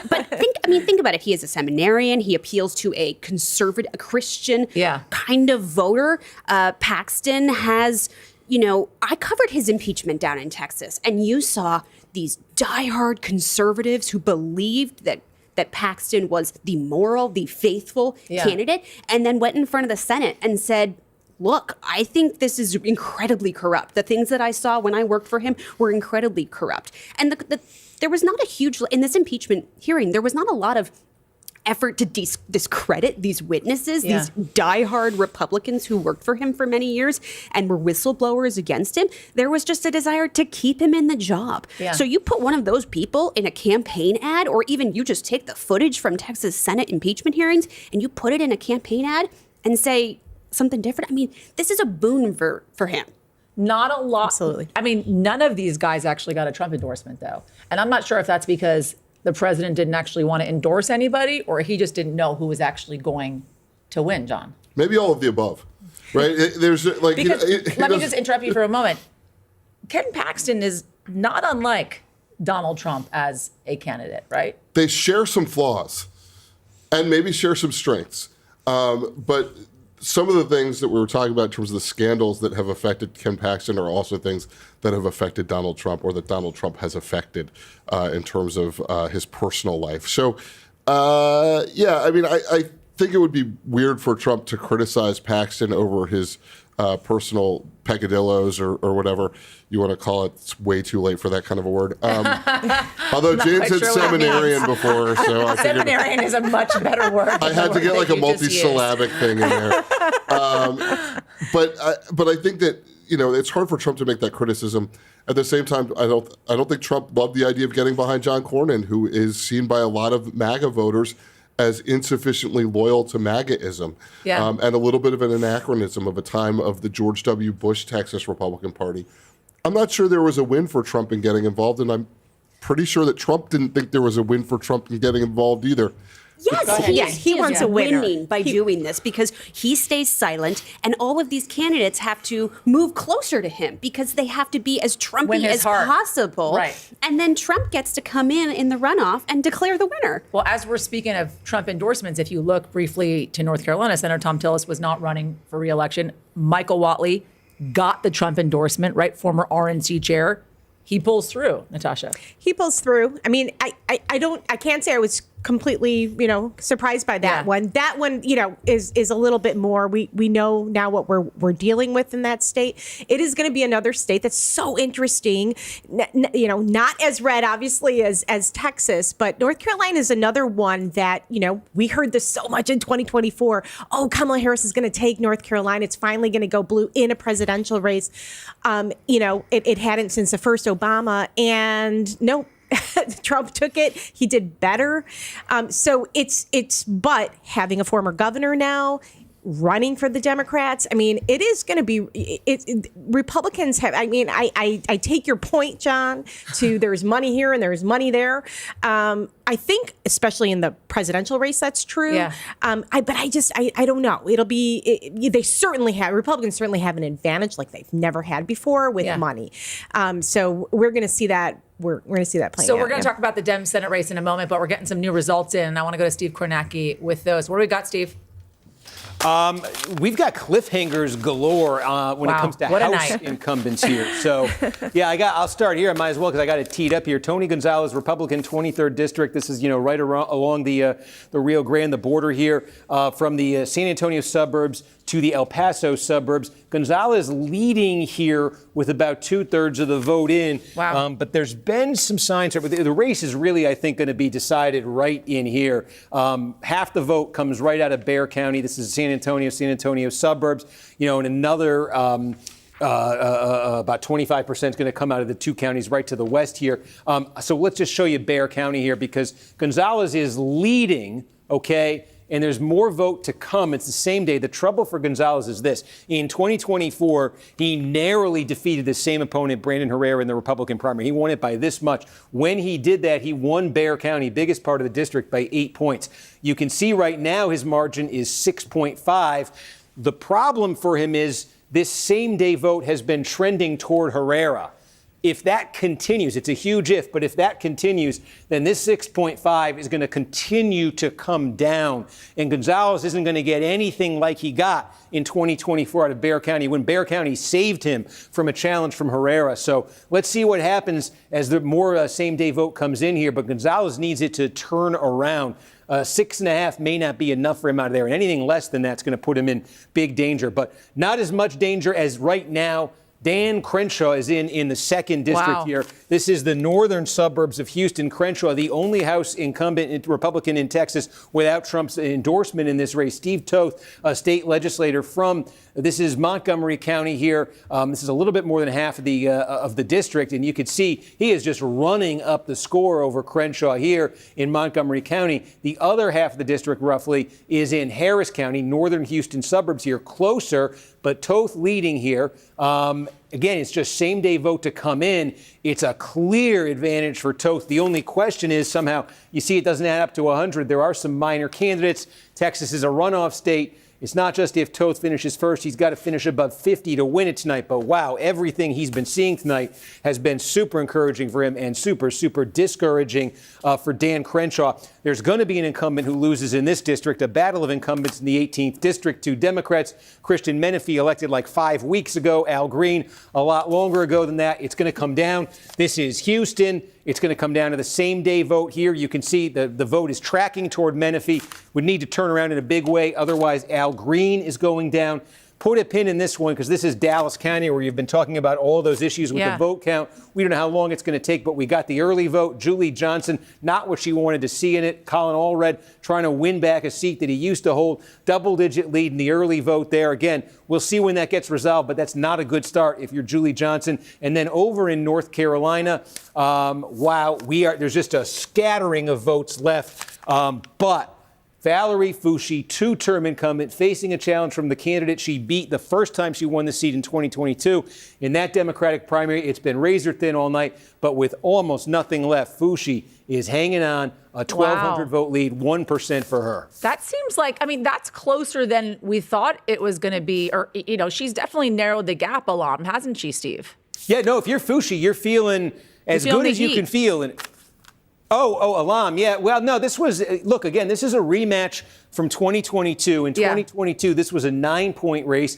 But think about it. He is a seminarian. He appeals to a conservative, a Christian kind of voter. Paxton has, I covered his impeachment down in Texas, and you saw these diehard conservatives who believed that Paxton was the moral, the faithful candidate, and then went in front of the Senate and said, look, I think this is incredibly corrupt. The things that I saw when I worked for him were incredibly corrupt. And there was not a huge, in this impeachment hearing, there was not a lot of effort to discredit these witnesses, these diehard Republicans who worked for him for many years and were whistleblowers against him. There was just a desire to keep him in the job. Yeah. So you put one of those people in a campaign ad, or even you just take the footage from Texas Senate impeachment hearings and you put it in a campaign ad and say something different. I mean, this is a boon for him. Not a lot. Absolutely. I mean, none of these guys actually got a Trump endorsement, though. And I'm not sure if that's because the president didn't actually want to endorse anybody, or he just didn't know who was actually going to win, John. Maybe all of the above, right? There's like because let me just interrupt you for a moment. Ken Paxton is not unlike Donald Trump as a candidate, right? They share some flaws, and maybe share some strengths, but some of the things that we were talking about in terms of the scandals that have affected Ken Paxton are also things that have affected Donald Trump, or that Donald Trump has affected in terms of his personal life. So, I mean, I think it would be weird for Trump to criticize Paxton over his personal peccadillos or whatever you want to call it. It's way too late for that kind of a word. Although James said seminarian before, so I figured seminarian is a much better word. I had to get like a multisyllabic thing in there. But I think that it's hard for Trump to make that criticism. At the same time, I don't think Trump loved the idea of getting behind John Cornyn, who is seen by a lot of MAGA voters as insufficiently loyal to MAGAism, and a little bit of an anachronism of a time of the George W. Bush Texas Republican Party. I'm not sure there was a win for Trump in getting involved, and I'm pretty sure that Trump didn't think there was a win for Trump in getting involved either. Yes, he wants a winner. Winning by doing this because he stays silent, and all of these candidates have to move closer to him because they have to be as Trumpy as possible. Right. And then Trump gets to come in the runoff and declare the winner. Well, as we're speaking of Trump endorsements, if you look briefly to North Carolina, Senator Thom Tillis was not running for re-election. Michael Whatley got the Trump endorsement, right? Former RNC chair. He pulls through, Natasha. He pulls through. I mean, I can't say I was completely, surprised by that one. That one, is a little bit more. We know now what we're dealing with in that state. It is going to be another state that's so interesting. Not as red, obviously, as Texas, but North Carolina is another one that, we heard this so much in 2024. Oh, Kamala Harris is going to take North Carolina. It's finally going to go blue in a presidential race. It hadn't since the first Obama, and no. Trump took it. He did better. So but having a former governor now running for the Democrats, I mean, it is going to be, Republicans have, I mean, I take your point, John, there's money here and there's money there. I think, especially in the presidential race, that's true. Yeah. But I don't know. It'll be, Republicans certainly have an advantage like they've never had before with money. So we're going to see that. We're going to see that playing out. So we're going to talk about the Dem Senate race in a moment, but we're getting some new results in. I want to go to Steve Kornacki with those. What do we got, Steve? We've got cliffhangers galore when it comes to House incumbents here. So, I'll start here. I might as well because I got it teed up here. Tony Gonzalez, Republican, 23rd District. This is, right along the Rio Grande, the border here, from the San Antonio suburbs to the El Paso suburbs. Gonzalez leading here with about 2/3 of the vote in. Wow. But there's been some signs. The race is really, I think, going to be decided right in here. Half the vote comes right out of Bexar County. This is San Antonio suburbs. And another about 25% is going to come out of the two counties right to the west here. So let's just show you Bexar County here because Gonzalez is leading, okay? And there's more vote to come. It's the same day. The trouble for Gonzalez is this. In 2024, he narrowly defeated the same opponent, Brandon Herrera, in the Republican primary. He won it by this much. When he did that, he won Bexar County, biggest part of the district, by 8 points. You can see right now his margin is 6.5. The problem for him is this same day vote has been trending toward Herrera. If that continues, it's a huge if, but if that continues, then this 6.5 is going to continue to come down. And Gonzalez isn't going to get anything like he got in 2024 out of Bexar County when Bexar County saved him from a challenge from Herrera. So let's see what happens as the more same-day vote comes in here. But Gonzalez needs it to turn around. 6.5 may not be enough for him out of there. And anything less than that's going to put him in big danger. But not as much danger as right now. Dan Crenshaw is in the 2nd district here. This is the northern suburbs of Houston. Crenshaw, the only House incumbent Republican in Texas without Trump's endorsement in this race. Steve Toth, a state legislator from, this is Montgomery County here. This is a little bit more than half of the district, and you could see he is just running up the score over Crenshaw here in Montgomery County. The other half of the district, roughly, is in Harris County, northern Houston suburbs here, closer, but Toth leading here. Again, it's just same-day vote to come in. It's a clear advantage for Toth. The only question is somehow you see it doesn't add up to 100. There are some minor candidates. Texas is a runoff state. It's not just if Toth finishes first. He's got to finish above 50 to win it tonight. But, wow, everything he's been seeing tonight has been super encouraging for him and super, super discouraging for Dan Crenshaw. There's going to be an incumbent who loses in this district, a battle of incumbents in the 18th district. 2 Democrats, Christian Menifee elected like 5 weeks ago, Al Green a lot longer ago than that. It's going to come down. This is Houston. It's going to come down to the same-day vote here. You can see the vote is tracking toward Menifee. Would need to turn around in a big way. Otherwise, Al Green is going down. Put a pin in this one because this is Dallas County where you've been talking about all those issues with the vote count. We don't know how long it's going to take, but we got the early vote. Julie Johnson, not what she wanted to see in it. Colin Allred trying to win back a seat that he used to hold. Double-digit lead in the early vote there. Again, we'll see when that gets resolved, but that's not a good start if you're Julie Johnson. And then over in North Carolina, wow, there's just a scattering of votes left, but Valerie Foushee, 2-term incumbent, facing a challenge from the candidate she beat the first time she won the seat in 2022. In that Democratic primary, it's been razor thin all night, but with almost nothing left, Foushee is hanging on, a 1,200 vote lead, 1% for her. That seems like, I mean, that's closer than we thought it was going to be. Or, you know, she's definitely narrowed the gap a lot, hasn't she, Steve? Yeah, no, if you're Foushee, you're feeling as good as you can feel. And Alam, yeah. Well, no, this was, look, again, this is a rematch from 2022. In 2022, this was a 9-point race.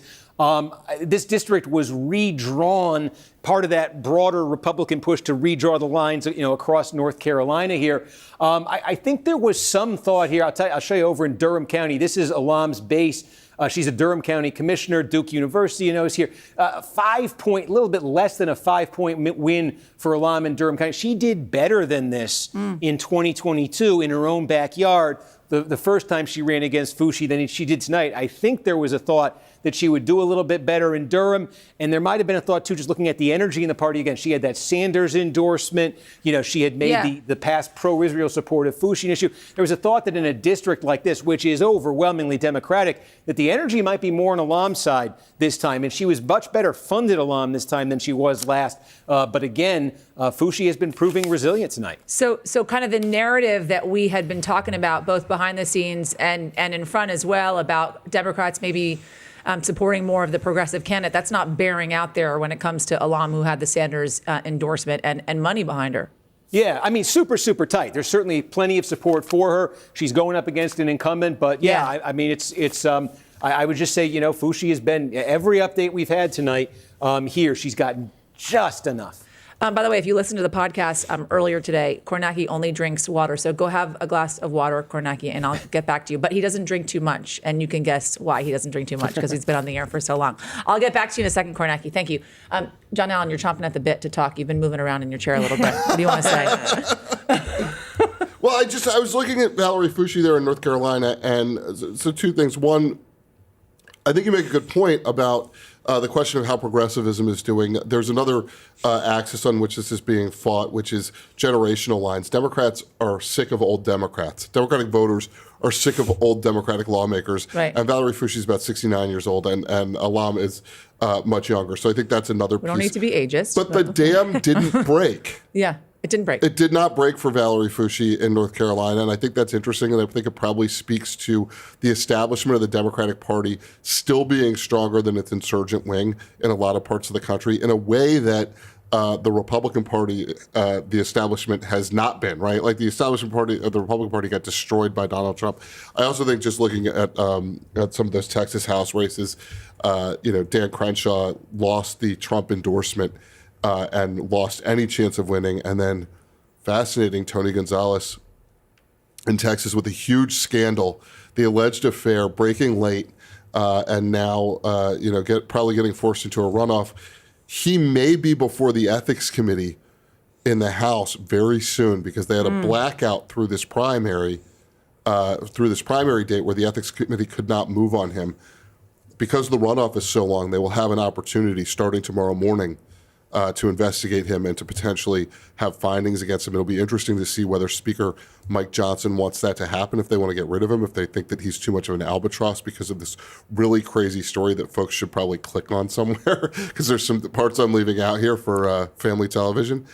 This district was redrawn, part of that broader Republican push to redraw the lines, across North Carolina here. I think there was some thought here. I'll show you over in Durham County. This is Alam's base. She's a Durham County commissioner, Duke University, is here. 5-point, a little bit less than a 5-point win for Alam in Durham County. She did better than this in 2022 in her own backyard. The first time she ran against Foushee than she did tonight. I think there was a thought that she would do a little bit better in Durham. And there might have been a thought, too, just looking at the energy in the party. Again, she had that Sanders endorsement. She had made the past pro-Israel support of Foushee an issue. There was a thought that in a district like this, which is overwhelmingly Democratic, that the energy might be more on Alam's side this time. And she was much better funded, Alam, this time than she was last. But again, Foushee has been proving resilient tonight. So kind of the narrative that we had been talking about, both behind the scenes and in front as well, about Democrats maybe supporting more of the progressive candidate, that's not bearing out there when it comes to Alam, who had the Sanders endorsement and money behind her. Yeah, I mean, super, super tight. There's certainly plenty of support for her. She's going up against an incumbent, but I mean, I would just say, Foushee has been, every update we've had tonight here, she's gotten just enough. By the way, if you listen to the podcast earlier today, Kornacki only drinks water. So go have a glass of water, Kornacki, and I'll get back to you. But he doesn't drink too much. And you can guess why he doesn't drink too much, because he's been on the air for so long. I'll get back to you in a second, Kornacki. Thank you. John Allen, you're chomping at the bit to talk. You've been moving around in your chair a little bit. What do you want to say? Well, I was looking at Valerie Foushee there in North Carolina. And so 2 things. One, I think you make a good point about the question of how progressivism is doing. There's another axis on which this is being fought, which is generational lines. Democrats are sick of old Democrats. Democratic voters are sick of old Democratic lawmakers. Right. And Valerie Foushee is about 69 years old, and Alam is much younger. So I think that's another piece. We don't need to be ageist. But the dam didn't break. Yeah. It didn't break. It did not break for Valerie Foushee in North Carolina, and I think that's interesting, and I think it probably speaks to the establishment of the Democratic Party still being stronger than its insurgent wing in a lot of parts of the country in a way that the Republican Party, the establishment has not been, right? Like the establishment party, the Republican Party got destroyed by Donald Trump. I also think just looking at some of those Texas House races, Dan Crenshaw lost the Trump endorsement and lost any chance of winning. And then fascinating, Tony Gonzalez in Texas with a huge scandal, the alleged affair, breaking late, and now probably getting forced into a runoff. He may be before the ethics committee in the House very soon because they had a blackout through this primary date where the ethics committee could not move on him. Because the runoff is so long, they will have an opportunity starting tomorrow morning to investigate him and to potentially have findings against him. It'll be interesting to see whether Speaker Mike Johnson wants that to happen, if they want to get rid of him, if they think that he's too much of an albatross because of this really crazy story that folks should probably click on somewhere, because there's some parts I'm leaving out here for family television.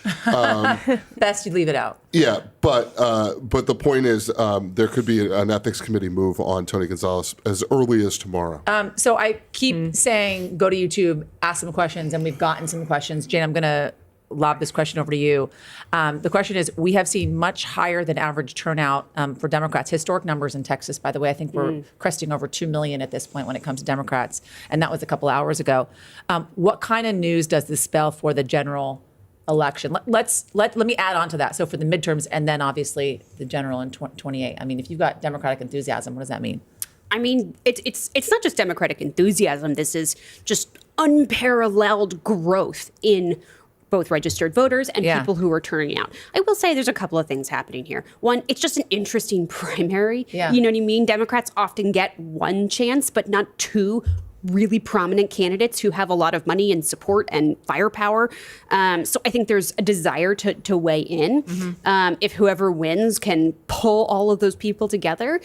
Best you leave it out. Yeah, but the point is there could be an ethics committee move on Tony Gonzalez as early as tomorrow. So I keep saying, go to YouTube, ask some questions, and we've gotten some questions. Jane, I'm going to lob this question over to you. The question is, we have seen much higher than average turnout for Democrats. Historic numbers in Texas, by the way. I think we're cresting over 2 million at this point when it comes to Democrats, and that was a couple hours ago. What kind of news does this spell for the general election? Let me add on to that. So for the midterms and then obviously the general in 28. I mean, if you've got Democratic enthusiasm, what does that mean? I mean, it's not just Democratic enthusiasm. This is just unparalleled growth in both registered voters and people who are turning out. I will say there's a couple of things happening here. One, it's just an interesting primary. Yeah. You know what I mean? Democrats often get one chance, but not two really prominent candidates who have a lot of money and support and firepower. So I think there's a desire to weigh in. If whoever wins can pull all of those people together.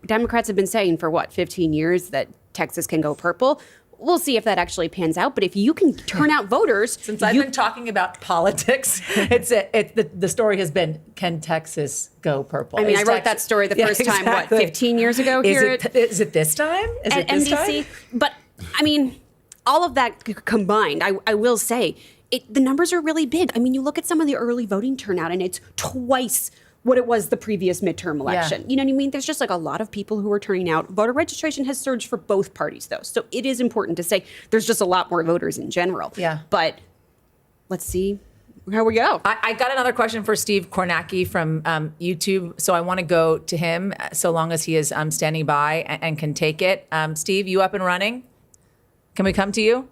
Democrats have been saying for 15 years that Texas can go purple. We'll see if that actually pans out. But if you can turn out voters, since I've been talking about politics, the story has been, can Texas go purple? I mean, I wrote that story the first time, 15 years ago here is it this time? Is at it this NBC? time? But I mean, all of that combined, I will say, the numbers are really big. I mean, you look at some of the early voting turnout, and it's twice what it was the previous midterm election. You know what I mean? There's just like a lot of people who are turning out. Voter registration has surged for both parties, though. So it is important to say there's just a lot more voters in general. Yeah. But let's see how we go. I got another question for Steve Kornacki from YouTube. So I want to go to him so long as he is standing by and can take it. Steve, you up and running? Can we come to you?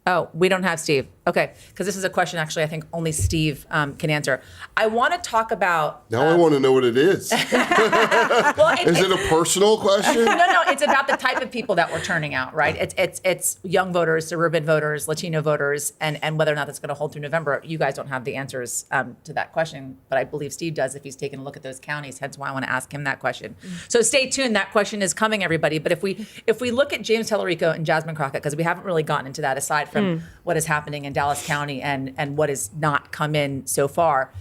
Oh, we don't have Steve. Okay, because this is a question actually I think only Steve can answer. I want to talk about... Now I want to know what it is. Is it a personal question? No, it's about the type of people that we're turning out, right? It's young voters, suburban voters, Latino voters, and whether or not that's going to hold through November. You guys don't have the answers to that question, but I believe Steve does if he's taken a look at those counties, hence why I want to ask him that question. So stay tuned, that question is coming, everybody. But if we look at James Tellerico and Jasmine Crockett, because we haven't really gotten into that aside from what is happening in Dallas County and what has not come in so far,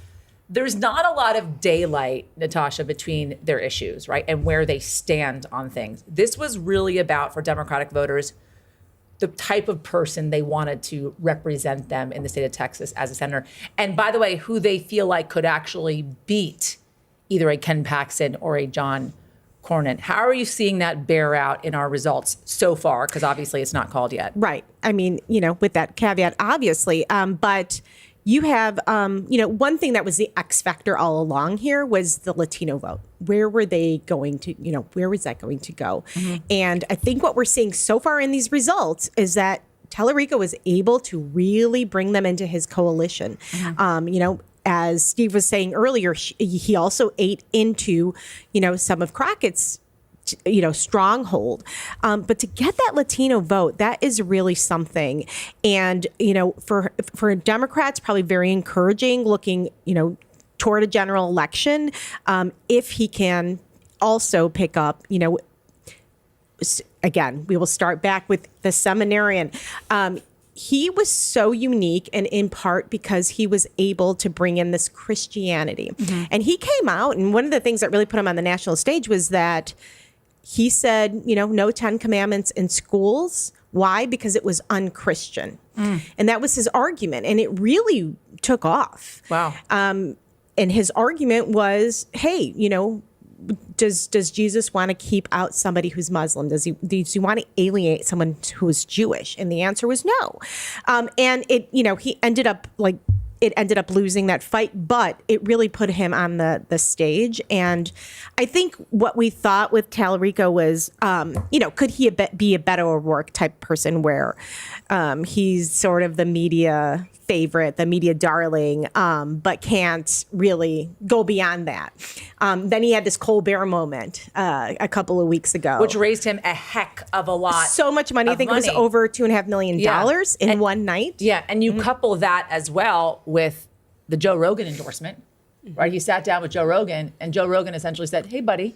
there's not a lot of daylight, Natasha, between their issues, right, and where they stand on things. This was really about, for Democratic voters, the type of person they wanted to represent them in the state of Texas as a senator. And by the way, who they feel like could actually beat either a Ken Paxton or a John Cornyn. How are you seeing that bear out in our results so far? Because obviously it's not called yet. Right. I mean, with that caveat, obviously. But you have, one thing that was the X factor all along here was the Latino vote. Where were they going to, where was that going to go? And I think what we're seeing so far in these results is that Tellerico was able to really bring them into his coalition. As Steve was saying earlier, he also ate into, some of Crockett's, stronghold. But to get that Latino vote, that is really something. And, for Democrats, probably very encouraging looking, toward a general election, if he can also pick up, again, we will start back with the seminarian. He was so unique, and in part because he was able to bring in this Christianity. And he came out, and one of the things that really put him on the national stage was that he said, no 10 commandments in schools, Why? Because it was unchristian. And that was his argument. And it really took off. Wow. And his argument was, hey, you know, does Jesus want to keep out somebody who's Muslim? Does he want to alienate someone who is Jewish? And the answer was no. And it, you know, he ended up losing that fight, but it really put him on the stage. And I think what we thought with Tallarico was, you know, could he be a Beto O'Rourke type person where he's sort of the media favorite, the media darling, but can't really go beyond that. Then he had this Colbert moment a couple of weeks ago, which raised him a heck of a lot. So much money. I think it was over $2.5 million in one night. Yeah, and you couple that as well with the Joe Rogan endorsement, right? He sat down with Joe Rogan, and Joe Rogan essentially said, "Hey, buddy,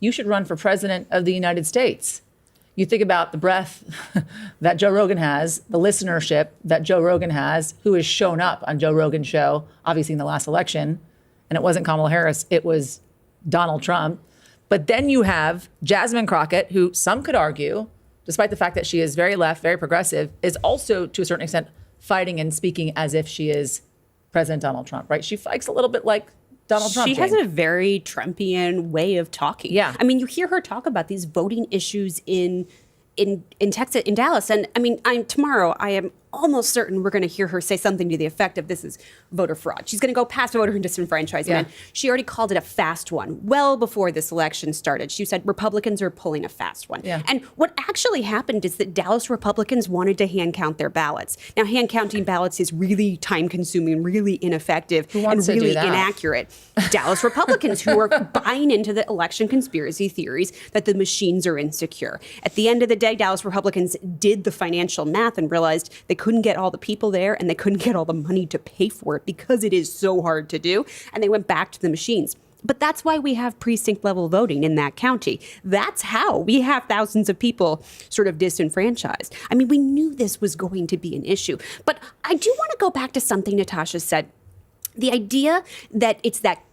you should run for president of the United States." You think about the breadth that Joe Rogan has, the listenership that Joe Rogan has, who has shown up on Joe Rogan's show, obviously in the last election, and it wasn't Kamala Harris, it was Donald Trump. But then you have Jasmine Crockett, who some could argue, despite the fact that she is very left, very progressive, is also to a certain extent fighting and speaking as if she is President Donald Trump, right? She fights a little bit like Donald Trump. She has a very Trumpian way of talking. Yeah. I mean, you hear her talk about these voting issues in Texas, in Dallas. And I mean, tomorrow I am almost certain we're going to hear her say something to the effect of this is voter fraud. She's going to go past voter disenfranchisement. Yeah. She already called it a fast one well before this election started. She said Republicans are pulling a fast one. Yeah. And what actually happened is that Dallas Republicans wanted to hand count their ballots. Now, hand counting ballots is really time consuming, really ineffective, and really inaccurate. Dallas Republicans who are buying into the election conspiracy theories that the machines are insecure. At the end of the day, Dallas Republicans did the financial math and realized they couldn't get all the people there and they couldn't get all the money to pay for it because it is so hard to do. And they went back to the machines. But that's why we have precinct level voting in that county. That's how we have thousands of people sort of disenfranchised. I mean, we knew this was going to be an issue. But I do want to go back to something Natasha said. The idea that it's that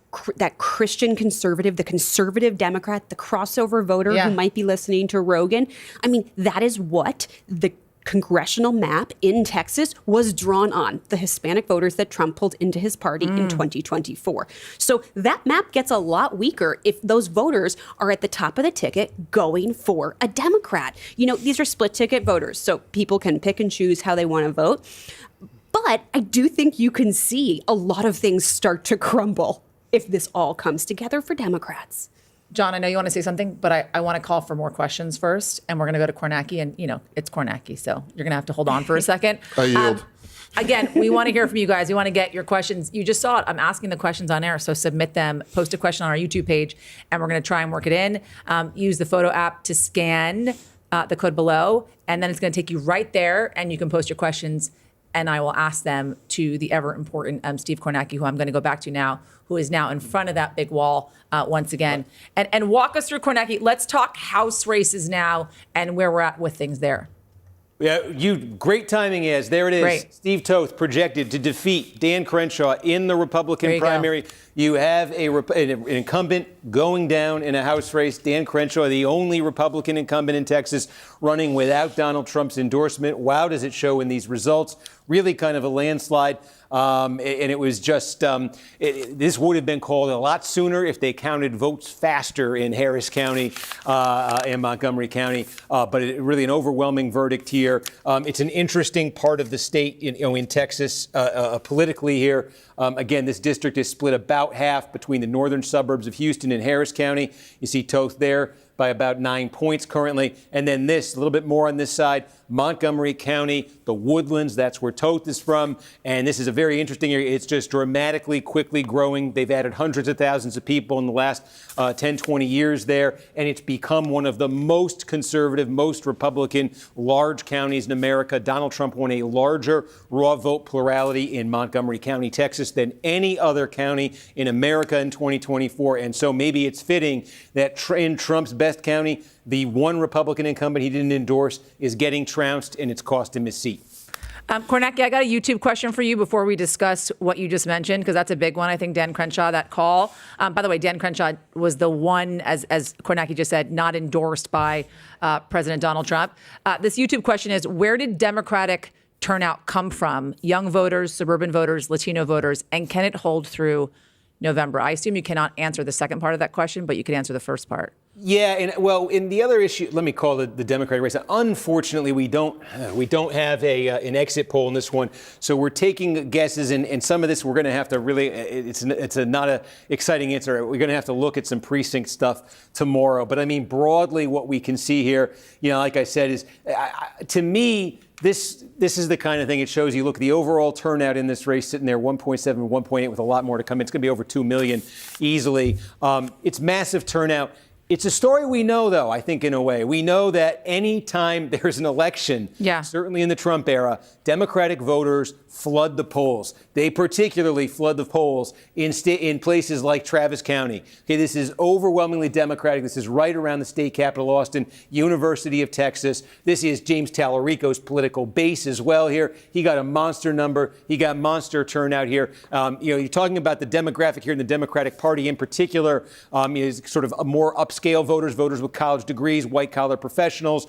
Christian conservative, the conservative Democrat, the crossover voter who might be listening to Rogan. I mean, that is what the congressional map in Texas was drawn on, the Hispanic voters that Trump pulled into his party in 2024. So that map gets a lot weaker if those voters are at the top of the ticket going for a Democrat. You know, these are split ticket voters, so people can pick and choose how they want to vote. But I do think you can see a lot of things start to crumble if this all comes together for Democrats. John, I know you want to say something, but I want to call for more questions first, and we're going to go to Kornacki, and you know, it's Kornacki, so you're going to have to hold on for a second. I yield. Again, we want to hear from you guys. We want to get your questions. You just saw it. I'm asking the questions on air, so submit them. Post a question on our YouTube page, and we're going to try and work it in. Use the photo app to scan the code below, and then it's going to take you right there, and you can post your questions, and I will ask them to the ever-important Steve Kornacki, who I'm going to go back to now, who is now in front of that big wall once again. And walk us through, Kornacki. Let's talk House races now and where we're at with things there. Yeah, great timing is. There it is. Great. Steve Toth projected to defeat Dan Crenshaw in the Republican primary. Go. You have an incumbent going down in a House race. Dan Crenshaw, the only Republican incumbent in Texas running without Donald Trump's endorsement. Wow, does it show in these results? Really kind of a landslide. And it was just, this would have been called a lot sooner if they counted votes faster in Harris County and Montgomery County. But really an overwhelming verdict here. It's an interesting part of the state, in Texas, politically here. Again, this district is split about half between the northern suburbs of Houston and Harris County. You see Toth there by about 9 points currently. And then this, a little bit more on this side, Montgomery County, the Woodlands, that's where Toth is from. And this is a very interesting area. It's just dramatically, quickly growing. They've added hundreds of thousands of people in the last 10, 20 years there. And it's become one of the most conservative, most Republican, large counties in America. Donald Trump won a larger raw vote plurality in Montgomery County, Texas, than any other county in America in 2024. And so maybe it's fitting that in Trump's best county, the one Republican incumbent he didn't endorse is getting trounced, and it's cost him his seat. Kornacki, I got a YouTube question for you before we discuss what you just mentioned, because that's a big one. I think Dan Crenshaw, that call. By the way, Dan Crenshaw was the one, as Kornacki just said, not endorsed by President Donald Trump. This YouTube question is, where did Democratic turnout come from? Young voters, suburban voters, Latino voters, and can it hold through November? I assume you cannot answer the second part of that question, but you can answer the first part. Yeah, and well, in the other issue, let me call it the Democratic race. Unfortunately, we don't have an exit poll in this one, so we're taking guesses, and some of this we're going to have to really. It's not an exciting answer. We're going to have to look at some precinct stuff tomorrow. But I mean, broadly, what we can see here, like I said, is to me. This is the kind of thing it shows. You look at the overall turnout in this race, sitting there 1.7, 1.8, with a lot more to come. It's going to be over 2 million easily. It's massive turnout. It's a story we know, though, I think, in a way. We know that any time there's an election, certainly in the Trump era, Democratic voters flood the polls. They particularly flood the polls in places like Travis County. Okay, this is overwhelmingly Democratic. This is right around the state capital, Austin, University of Texas. This is James Tallarico's political base as well here. He got a monster number. He got monster turnout here. You're talking about the demographic here in the Democratic Party in particular is sort of a more upscale voters with college degrees, white-collar professionals,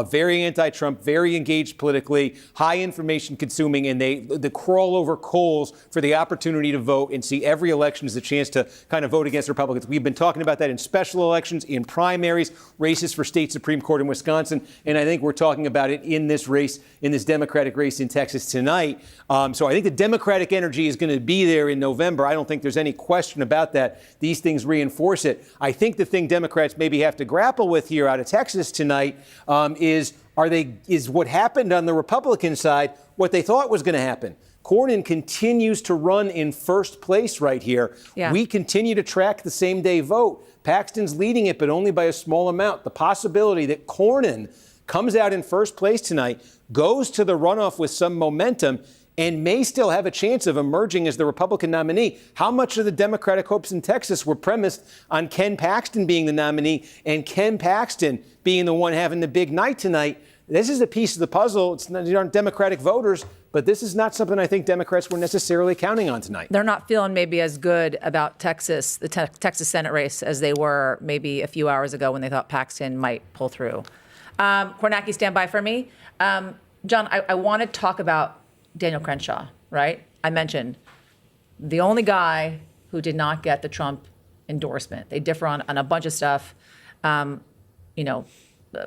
very anti-Trump, very engaged politically, high information consuming, and they crawl over coals for the opportunity to vote and see every election as a chance to kind of vote against Republicans. We've been talking about that in special elections, in primaries, races for state Supreme Court in Wisconsin, and I think we're talking about it in this race, in this Democratic race in Texas tonight. So I think the Democratic energy is going to be there in November. I don't think there's any question about that. These things reinforce it. I think the thing Democrats maybe have to grapple with here out of Texas tonight is what happened on the Republican side what they thought was going to happen. Cornyn continues to run in first place right here. Yeah. We continue to track the same day vote. Paxton's leading it, but only by a small amount. The possibility that Cornyn comes out in first place tonight, goes to the runoff with some momentum, and may still have a chance of emerging as the Republican nominee. How much of the Democratic hopes in Texas were premised on Ken Paxton being the nominee and Ken Paxton being the one having the big night tonight? This is a piece of the puzzle. These aren't Democratic voters, but this is not something I think Democrats were necessarily counting on tonight. They're not feeling maybe as good about Texas, the Texas Senate race, as they were maybe a few hours ago when they thought Paxton might pull through. Kornacki, stand by for me. John, I want to talk about Daniel Crenshaw, right? I mentioned the only guy who did not get the Trump endorsement. They differ on a bunch of stuff.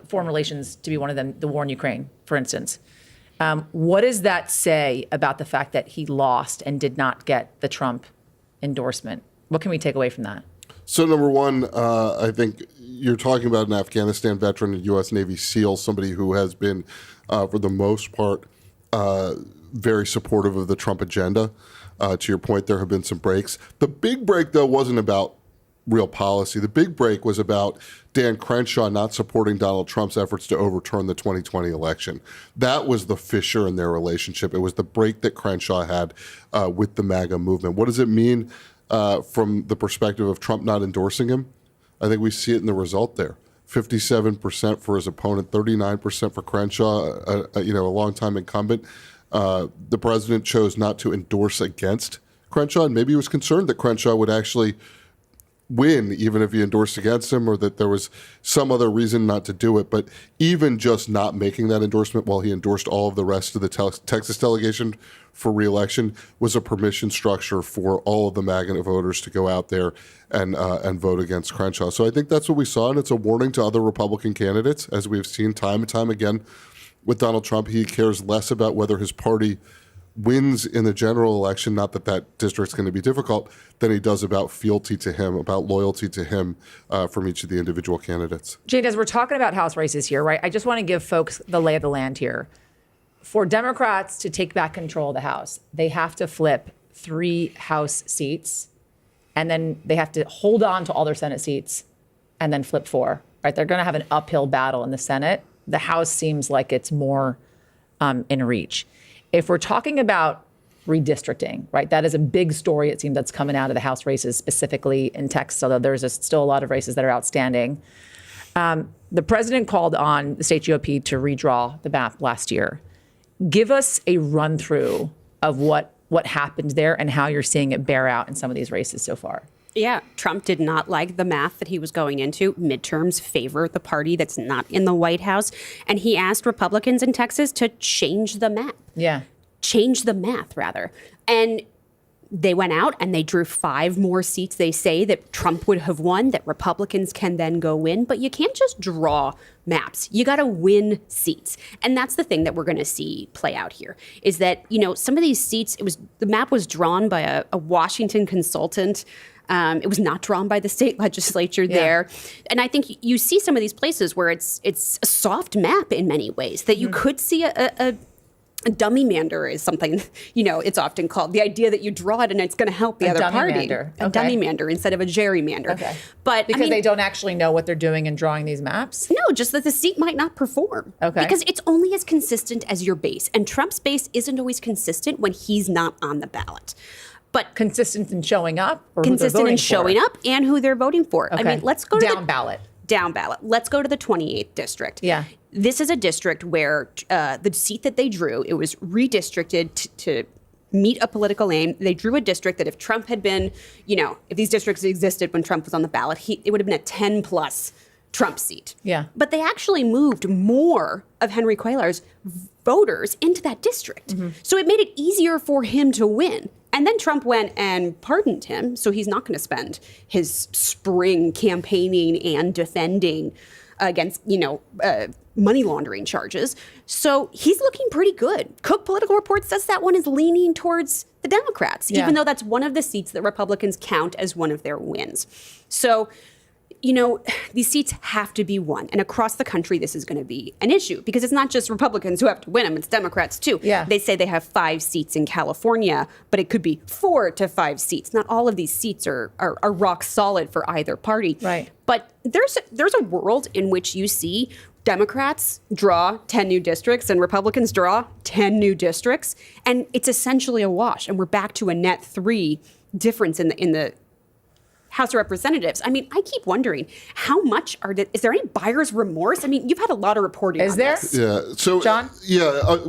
Foreign relations to be one of them, the war in Ukraine, for instance. What does that say about the fact that he lost and did not get the Trump endorsement? What can we take away from that? So number one, I think you're talking about an Afghanistan veteran, a U.S. Navy SEAL, somebody who has been, for the most part, very supportive of the Trump agenda. To your point, there have been some breaks. The big break, though, wasn't about real policy. The big break was about Dan Crenshaw not supporting Donald Trump's efforts to overturn the 2020 election. That was the fissure in their relationship. It was the break that Crenshaw had with the MAGA movement. What does it mean from the perspective of Trump not endorsing him? I think we see it in the result there. 57% for his opponent, 39% for Crenshaw, a longtime incumbent. The president chose not to endorse against Crenshaw, and maybe he was concerned that Crenshaw would actually win, even if he endorsed against him, or that there was some other reason not to do it. But even just not making that endorsement while he endorsed all of the rest of the Texas delegation for re-election was a permission structure for all of the MAGA voters to go out there and vote against Crenshaw. So I think that's what we saw, and it's a warning to other Republican candidates, as we've seen time and time again with Donald Trump. He cares less about whether his party wins in the general election, not that district's going to be difficult, than he does about fealty to him, about loyalty to him from each of the individual candidates. Jade, as we're talking about House races here, right, I just want to give folks the lay of the land here. For Democrats to take back control of the House, they have to flip 3 House seats, and then they have to hold on to all their Senate seats and then flip 4, right? They're going to have an uphill battle in the Senate. The House seems like it's more in reach. If we're talking about redistricting, right, that is a big story, it seems, that's coming out of the House races, specifically in Texas, although there's still a lot of races that are outstanding. The president called on the state GOP to redraw the map last year. Give us a run through of what happened there and how you're seeing it bear out in some of these races so far. Yeah, Trump did not like the math that he was going into. Midterms favor the party that's not in the White House. And he asked Republicans in Texas to change the map. Yeah. Change the math, rather. And they went out and they drew 5 more seats, they say, that Trump would have won, that Republicans can then go win. But you can't just draw maps. You got to win seats. And that's the thing that we're going to see play out here, is that, some of these seats, the map was drawn by a Washington consultant. It was not drawn by the state legislature there. And I think you see some of these places where it's a soft map in many ways, that you could see a dummy mander is something, it's often called. The idea that you draw it and it's going to help the other party. A dummy mander instead of a gerrymander. Okay. But because they don't actually know what they're doing in drawing these maps? No, just that the seat might not perform. Okay. Because it's only as consistent as your base. And Trump's base isn't always consistent when he's not on the ballot. But consistent in showing up? Or consistent in showing up and who they're voting for. Okay. I mean, let's go to down ballot. Down ballot. Let's go to the 28th district. Yeah. This is a district where the seat that they drew, it was redistricted to meet a political aim. They drew a district that if Trump had been, if these districts existed when Trump was on the ballot, it would have been a 10+ Trump seat. Yeah. But they actually moved more of Henry Cuellar's voters into that district. So it made it easier for him to win. And then Trump went and pardoned him, so he's not going to spend his spring campaigning and defending against, money laundering charges. So he's looking pretty good. Cook Political Report says that one is leaning towards the Democrats, even though that's one of the seats that Republicans count as one of their wins. So, these seats have to be won. And across the country, this is going to be an issue because it's not just Republicans who have to win them, it's Democrats too. Yeah. They say they have 5 seats in California, but it could be 4 to 5 seats. Not all of these seats are rock solid for either party. Right. But there's a world in which you see Democrats draw 10 new districts and Republicans draw 10 new districts, and it's essentially a wash. And we're back to a net 3 difference in the House of Representatives. I mean, I keep wondering how much is there any buyer's remorse? I mean, you've had a lot of reporting on this. Yeah. So, John?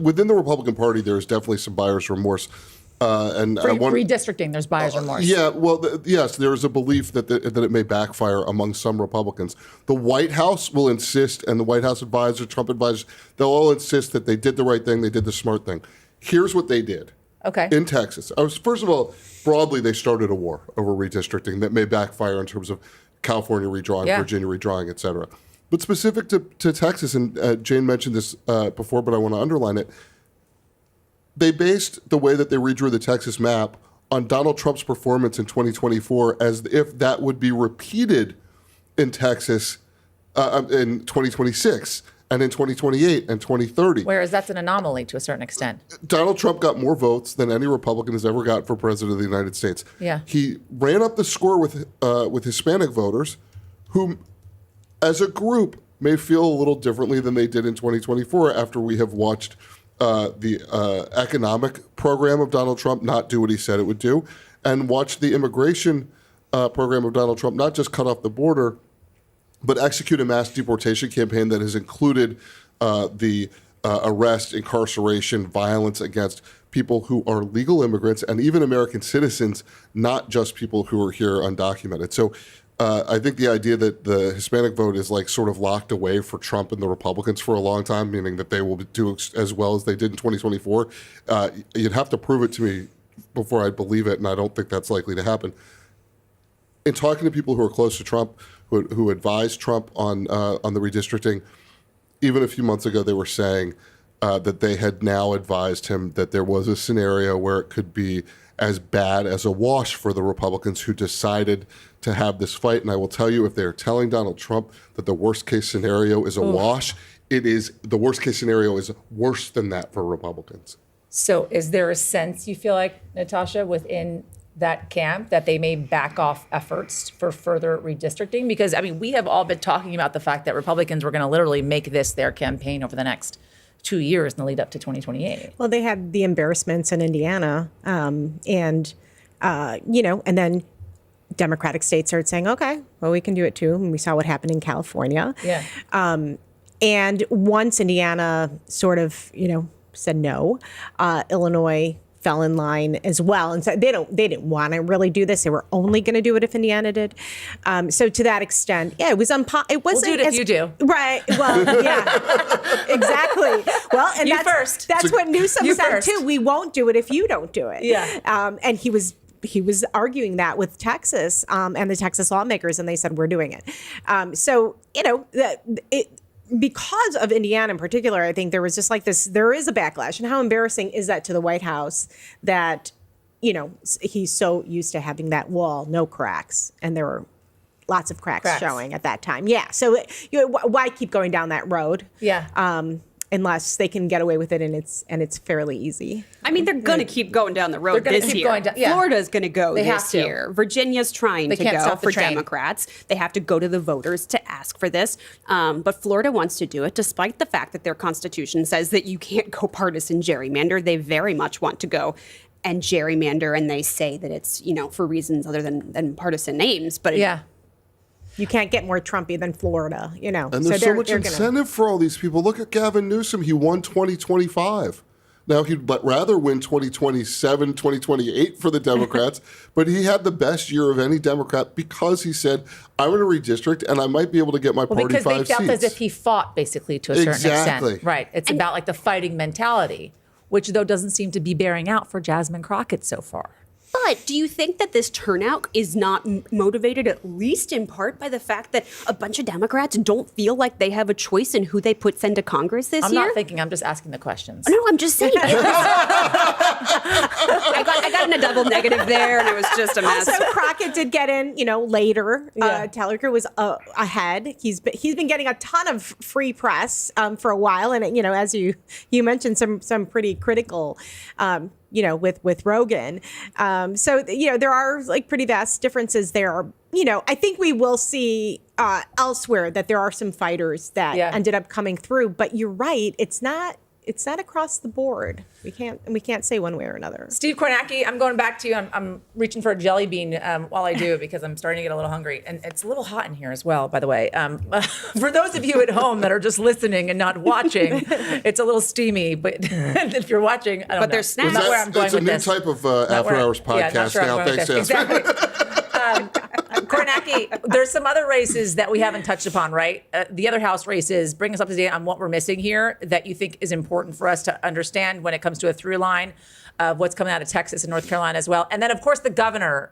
Within the Republican Party, there's definitely some buyer's remorse. And For redistricting, there's buyer's remorse. Yeah, well, yes, there is a belief that it may backfire among some Republicans. The White House will insist, and the White House advisors, Trump advisors, they'll all insist that they did the right thing, they did the smart thing. Here's what they did. Okay. In Texas. First of all, broadly, they started a war over redistricting that may backfire in terms of California redrawing, Virginia redrawing, et cetera. But specific to Texas, and Jane mentioned this before, but I want to underline it, they based the way that they redrew the Texas map on Donald Trump's performance in 2024 as if that would be repeated in Texas in 2026 and in 2028 and 2030. Whereas that's an anomaly to a certain extent. Donald Trump got more votes than any Republican has ever got for president of the United States. Yeah. He ran up the score with Hispanic voters who, as a group, may feel a little differently than they did in 2024 after we have watched the economic program of Donald Trump not do what he said it would do, and watch the immigration program of Donald Trump not just cut off the border, but execute a mass deportation campaign that has included the arrest, incarceration, violence against people who are legal immigrants and even American citizens, not just people who are here undocumented. So I think the idea that the Hispanic vote is like sort of locked away for Trump and the Republicans for a long time, meaning that they will do as well as they did in 2024, you'd have to prove it to me before I'd believe it, and I don't think that's likely to happen. In talking to people who are close to Trump, who advised Trump on the redistricting, even a few months ago they were saying that they had now advised him that there was a scenario where it could be as bad as a wash for the Republicans who decided to have this fight. And I will tell you, if they're telling Donald Trump that the worst case scenario is a wash, the worst case scenario is worse than that for Republicans. So is there a sense, you feel like, Natasha, within that camp that they may back off efforts for further redistricting? Because, I mean, we have all been talking about the fact that Republicans were going to literally make this their campaign over the next 2 years in the lead up to 2028. Well, they had the embarrassments in Indiana, and then Democratic states started saying, okay, well, we can do it too. And we saw what happened in California. Yeah. And once Indiana sort of, said no. Illinois fell in line as well, and so they didn't want to really do this. They were only going to do it if Indiana did. So to that extent, yeah, it was it wasn't. We'll do it if you do. Right. Well, yeah, exactly. Well, and that's what Newsom said too. We won't do it if you don't do it. Yeah. And he was arguing that with Texas and the Texas lawmakers, and they said we're doing it. So because of Indiana in particular, I think there was just like this, there is a backlash. And how embarrassing is that to the White House that, he's so used to having that wall, no cracks. And there were lots of cracks showing at that time. Yeah. So why keep going down that road? Yeah. Unless they can get away with it and it's fairly easy. I mean, they're going to keep going down the road this year. Florida's going to go this year. Virginia's trying to go for Democrats. They have to go to the voters to ask for this. But Florida wants to do it, despite the fact that their constitution says that you can't go partisan gerrymander. They very much want to go and gerrymander, and they say that it's, for reasons other than partisan names. But you can't get more Trumpy than Florida, And there's so much incentive for all these people. Look at Gavin Newsom. He won 2025. Now, he'd rather win 2027, 2028 for the Democrats, but he had the best year of any Democrat because he said, I'm going to redistrict and I might be able to get my party 5 seats. Because they felt as if he fought, basically, to a certain extent. Right. It's about like the fighting mentality, which, though, doesn't seem to be bearing out for Jasmine Crockett so far. But do you think that this turnout is not motivated, at least in part, by the fact that a bunch of Democrats don't feel like they have a choice in who they send to Congress this year? I'm not thinking. I'm just asking the questions. No, I'm just saying. I got in a double negative there, and it was just a mess. Also, Crockett did get in, later. Talliker was ahead. He's been getting a ton of free press for a while, and as you mentioned, some pretty critical. With Rogan. So there are like pretty vast differences there. I think we will see elsewhere that there are some fighters that ended up coming through. But you're right, it's not across the board. We can't say one way or another. Steve Kornacki, I'm going back to you. I'm reaching for a jelly bean while I do because I'm starting to get a little hungry. And it's a little hot in here as well, by the way. For those of you at home that are just listening and not watching, it's a little steamy. But if you're watching, I don't know. There's snacks. Not where I'm going with this. It's a new type of After Hours podcast now. Thanks, Jasmine. Exactly. Kornacki, there's some other races that we haven't touched upon, right? The other House races, bring us up to date on what we're missing here that you think is important for us to understand when it comes to a through line of what's coming out of Texas and North Carolina as well. And then, of course, the governor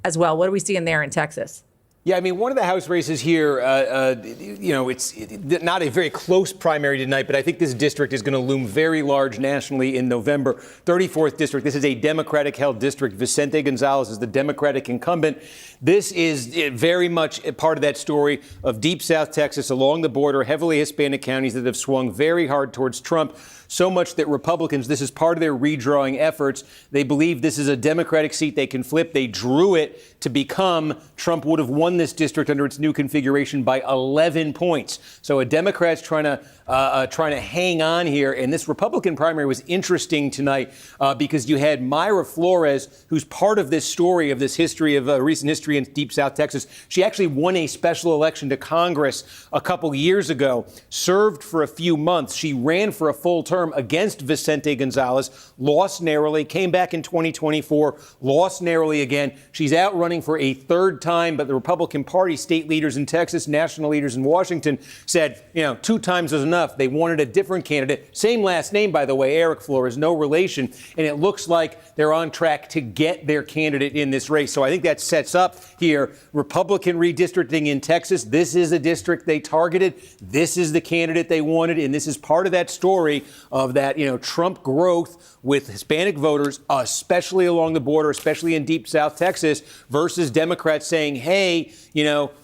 as well. What are we seeing there in Texas? Yeah, I mean, one of the House races here, it's not a very close primary tonight, but I think this district is going to loom very large nationally in November. 34th district. This is a Democratic-held district. Vicente Gonzalez is the Democratic incumbent. This is very much a part of that story of Deep South Texas along the border, heavily Hispanic counties that have swung very hard towards Trump. So much that Republicans, this is part of their redrawing efforts. They believe this is a Democratic seat they can flip. They drew it to become Trump would have won this district under its new configuration by 11 points. So a Democrat's trying to hang on here. And this Republican primary was interesting tonight because you had Mayra Flores, who's part of this story of this history of recent history in Deep South Texas. She actually won a special election to Congress a couple years ago, served for a few months. She ran for a full term against Vicente Gonzalez, lost narrowly, came back in 2024, lost narrowly again. She's out running for a third time, but the Republican Party, state leaders in Texas, national leaders in Washington said, 2 times is enough. They wanted a different candidate. Same last name, by the way, Eric Flores, no relation. And it looks like they're on track to get their candidate in this race. So I think that sets up here Republican redistricting in Texas. This is a district they targeted. This is the candidate they wanted. And this is part of that story of that, Trump growth with Hispanic voters, especially along the border, especially in Deep South Texas, versus Democrats saying, hey,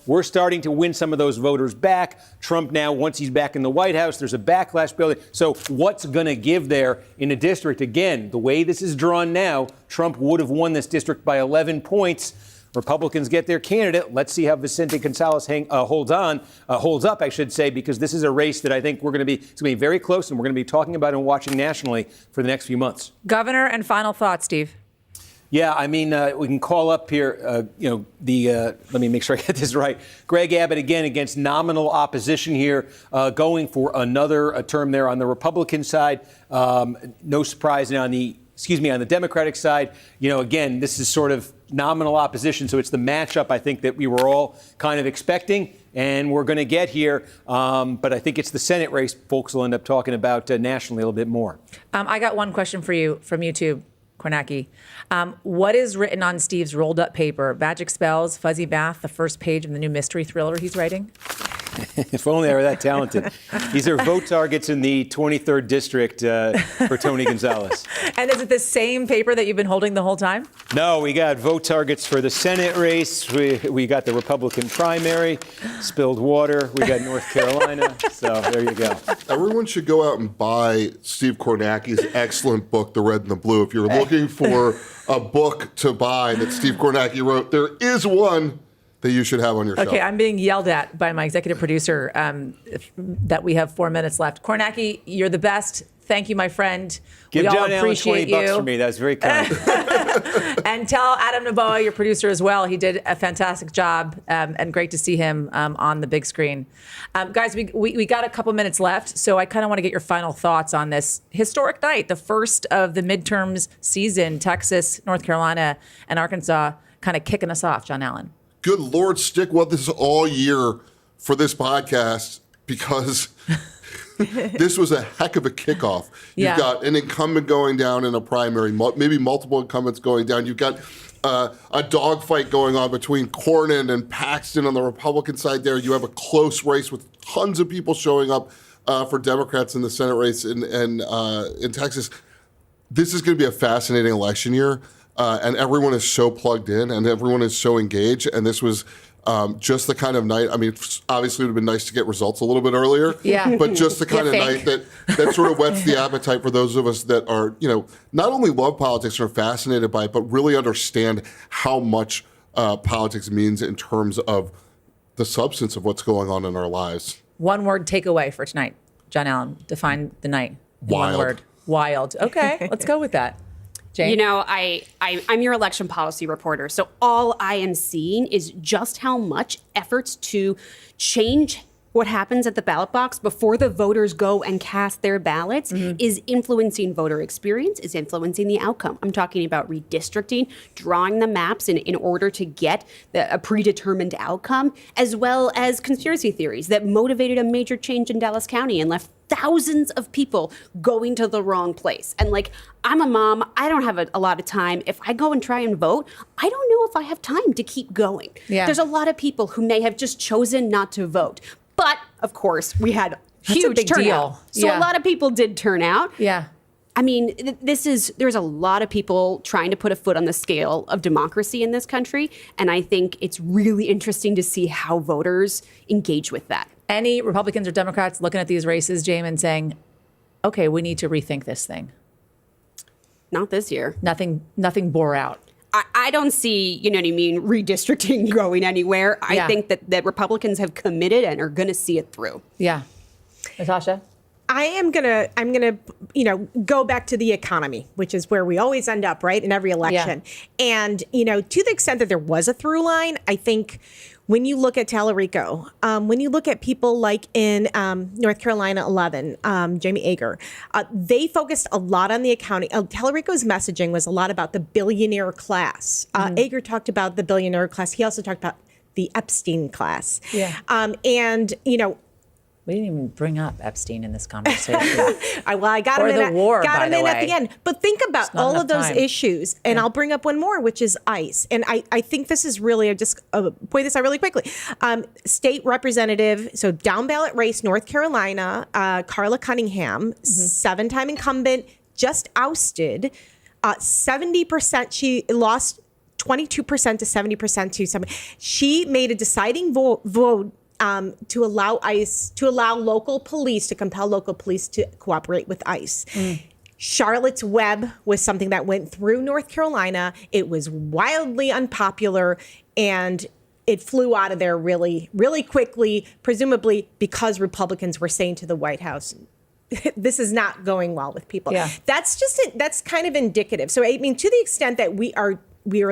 we're starting to win some of those voters back. Trump now, once he's back in the White House, there's a backlash building. So what's going to give there in a district? Again, the way this is drawn now, Trump would have won this district by 11 points. Republicans get their candidate. Let's see how Vicente Gonzalez holds up, I should say, because this is a race that I think it's going to be very close, and we're going to be talking about and watching nationally for the next few months. Governor, and final thoughts, Steve. Yeah, I mean, we can call up here, let me make sure I get this right. Greg Abbott, again, against nominal opposition here, going for another term there on the Republican side. No surprise now on the Democratic side. Again, this is sort of nominal opposition, so it's the matchup, I think, that we were all kind of expecting, and we're going to get here. But I think it's the Senate race folks will end up talking about nationally a little bit more. I got one question for you from YouTube, Kornacki. What is written on Steve's rolled up paper? Magic spells, fuzzy bath, the first page of the new mystery thriller he's writing? If only I were that talented. These are vote targets in the 23rd district for Tony Gonzalez. And is it the same paper that you've been holding the whole time? No, we got vote targets for the Senate race. We got the Republican primary, spilled water. We got North Carolina. So there you go. Everyone should go out and buy Steve Kornacki's excellent book, The Red and the Blue. If you're looking for a book to buy that Steve Kornacki wrote, there is one that you should have on your shelf. Okay, I'm being yelled at by my executive producer that we have 4 minutes left. Kornacki, you're the best. Thank you, my friend. Give we all John Allen appreciate $20 you. for me. That was very kind. And tell Adam Naboa, your producer as well. He did a fantastic job, and great to see him on the big screen. Guys, we got a couple minutes left, so I kind of want to get your final thoughts on this historic night, the first of the midterms season, Texas, North Carolina, and Arkansas kind of kicking us off. John Allen. Good Lord, stick with this all year for this podcast, because this was a heck of a kickoff. You've got an incumbent going down in a primary, maybe multiple incumbents going down. You've got a dogfight going on between Cornyn and Paxton on the Republican side there. You have a close race with tons of people showing up for Democrats in the Senate race in Texas. This is going to be a fascinating election year. And everyone is so plugged in and everyone is so engaged. And this was just the kind of night. I mean, obviously it would have been nice to get results a little bit earlier. Yeah. But just the kind of night that sort of whets the appetite for those of us that are, not only love politics and are fascinated by it, but really understand how much politics means in terms of the substance of what's going on in our lives. One word takeaway for tonight. John Allen, define the night in Wild. one word. Wild. Okay, let's go with that. Jane? I'm your election policy reporter, so all I am seeing is just how much efforts to change what happens at the ballot box before the voters go and cast their ballots is influencing voter experience, is influencing the outcome. I'm talking about redistricting, drawing the maps in order to get a predetermined outcome, as well as conspiracy theories that motivated a major change in Dallas County and left thousands of people going to the wrong place. And I'm a mom, I don't have a lot of time. If I go and try and vote, I don't know if I have time to keep going. Yeah. There's a lot of people who may have just chosen not to vote. But of course, we had huge big turnout. deal. So Yeah. a lot of people did turn out. Yeah. I mean, there's a lot of people trying to put a foot on the scale of democracy in this country. And I think it's really interesting to see how voters engage with that. Any Republicans or Democrats looking at these races, James, and saying, okay, we need to rethink this thing? Not this year. Nothing bore out. I don't see, redistricting going anywhere. I think that Republicans have committed and are going to see it through. Yeah. Natasha? I'm gonna go back to the economy, which is where we always end up, right, in every election. Yeah. And to the extent that there was a through line, I think when you look at Tallarico, when you look at people like in North Carolina 11, Jamie Ager, they focused a lot on the accounting. Tallarico's messaging was a lot about the billionaire class. Ager talked about the billionaire class. He also talked about the Epstein class. Yeah. And we didn't even bring up Epstein in this conversation. I got him in at the end. But think about all of those issues, and I'll bring up one more, which is ICE. And I think this is really, I just point this out really quickly. State representative, so down ballot race, North Carolina, Carla Cunningham, 7-time incumbent, just ousted. 70%, she lost 22% to 70% to 7. She made a deciding vote to allow ICE, to allow local police, to compel local police to cooperate with ICE. Charlotte's Web was something that went through North Carolina. It was wildly unpopular, and it flew out of there really, really quickly, presumably because Republicans were saying to the White House, this is not going well with people. Yeah. That's kind of indicative. So I mean, to the extent that we are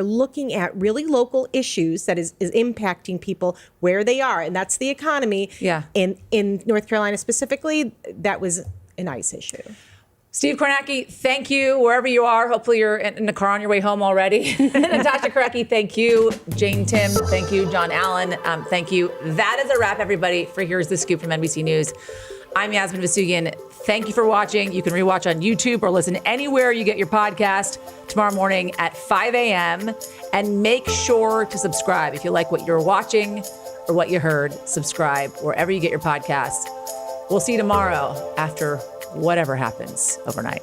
looking at really local issues that is impacting people where they are, and that's the economy. Yeah. In North Carolina specifically, that was an ICE issue. Steve Kornacki, thank you wherever you are. Hopefully you're in the car on your way home already. Natasha Kornacki, thank you. Jane Tim, thank you. John Allen, thank you. That is a wrap, everybody, for Here's the Scoop from NBC News. I'm Yasmin Vasugian. Thank you for watching. You can rewatch on YouTube or listen anywhere you get your podcast tomorrow morning at 5 a.m. And make sure to subscribe. If you like what you're watching or what you heard, subscribe wherever you get your podcasts. We'll see you tomorrow after whatever happens overnight.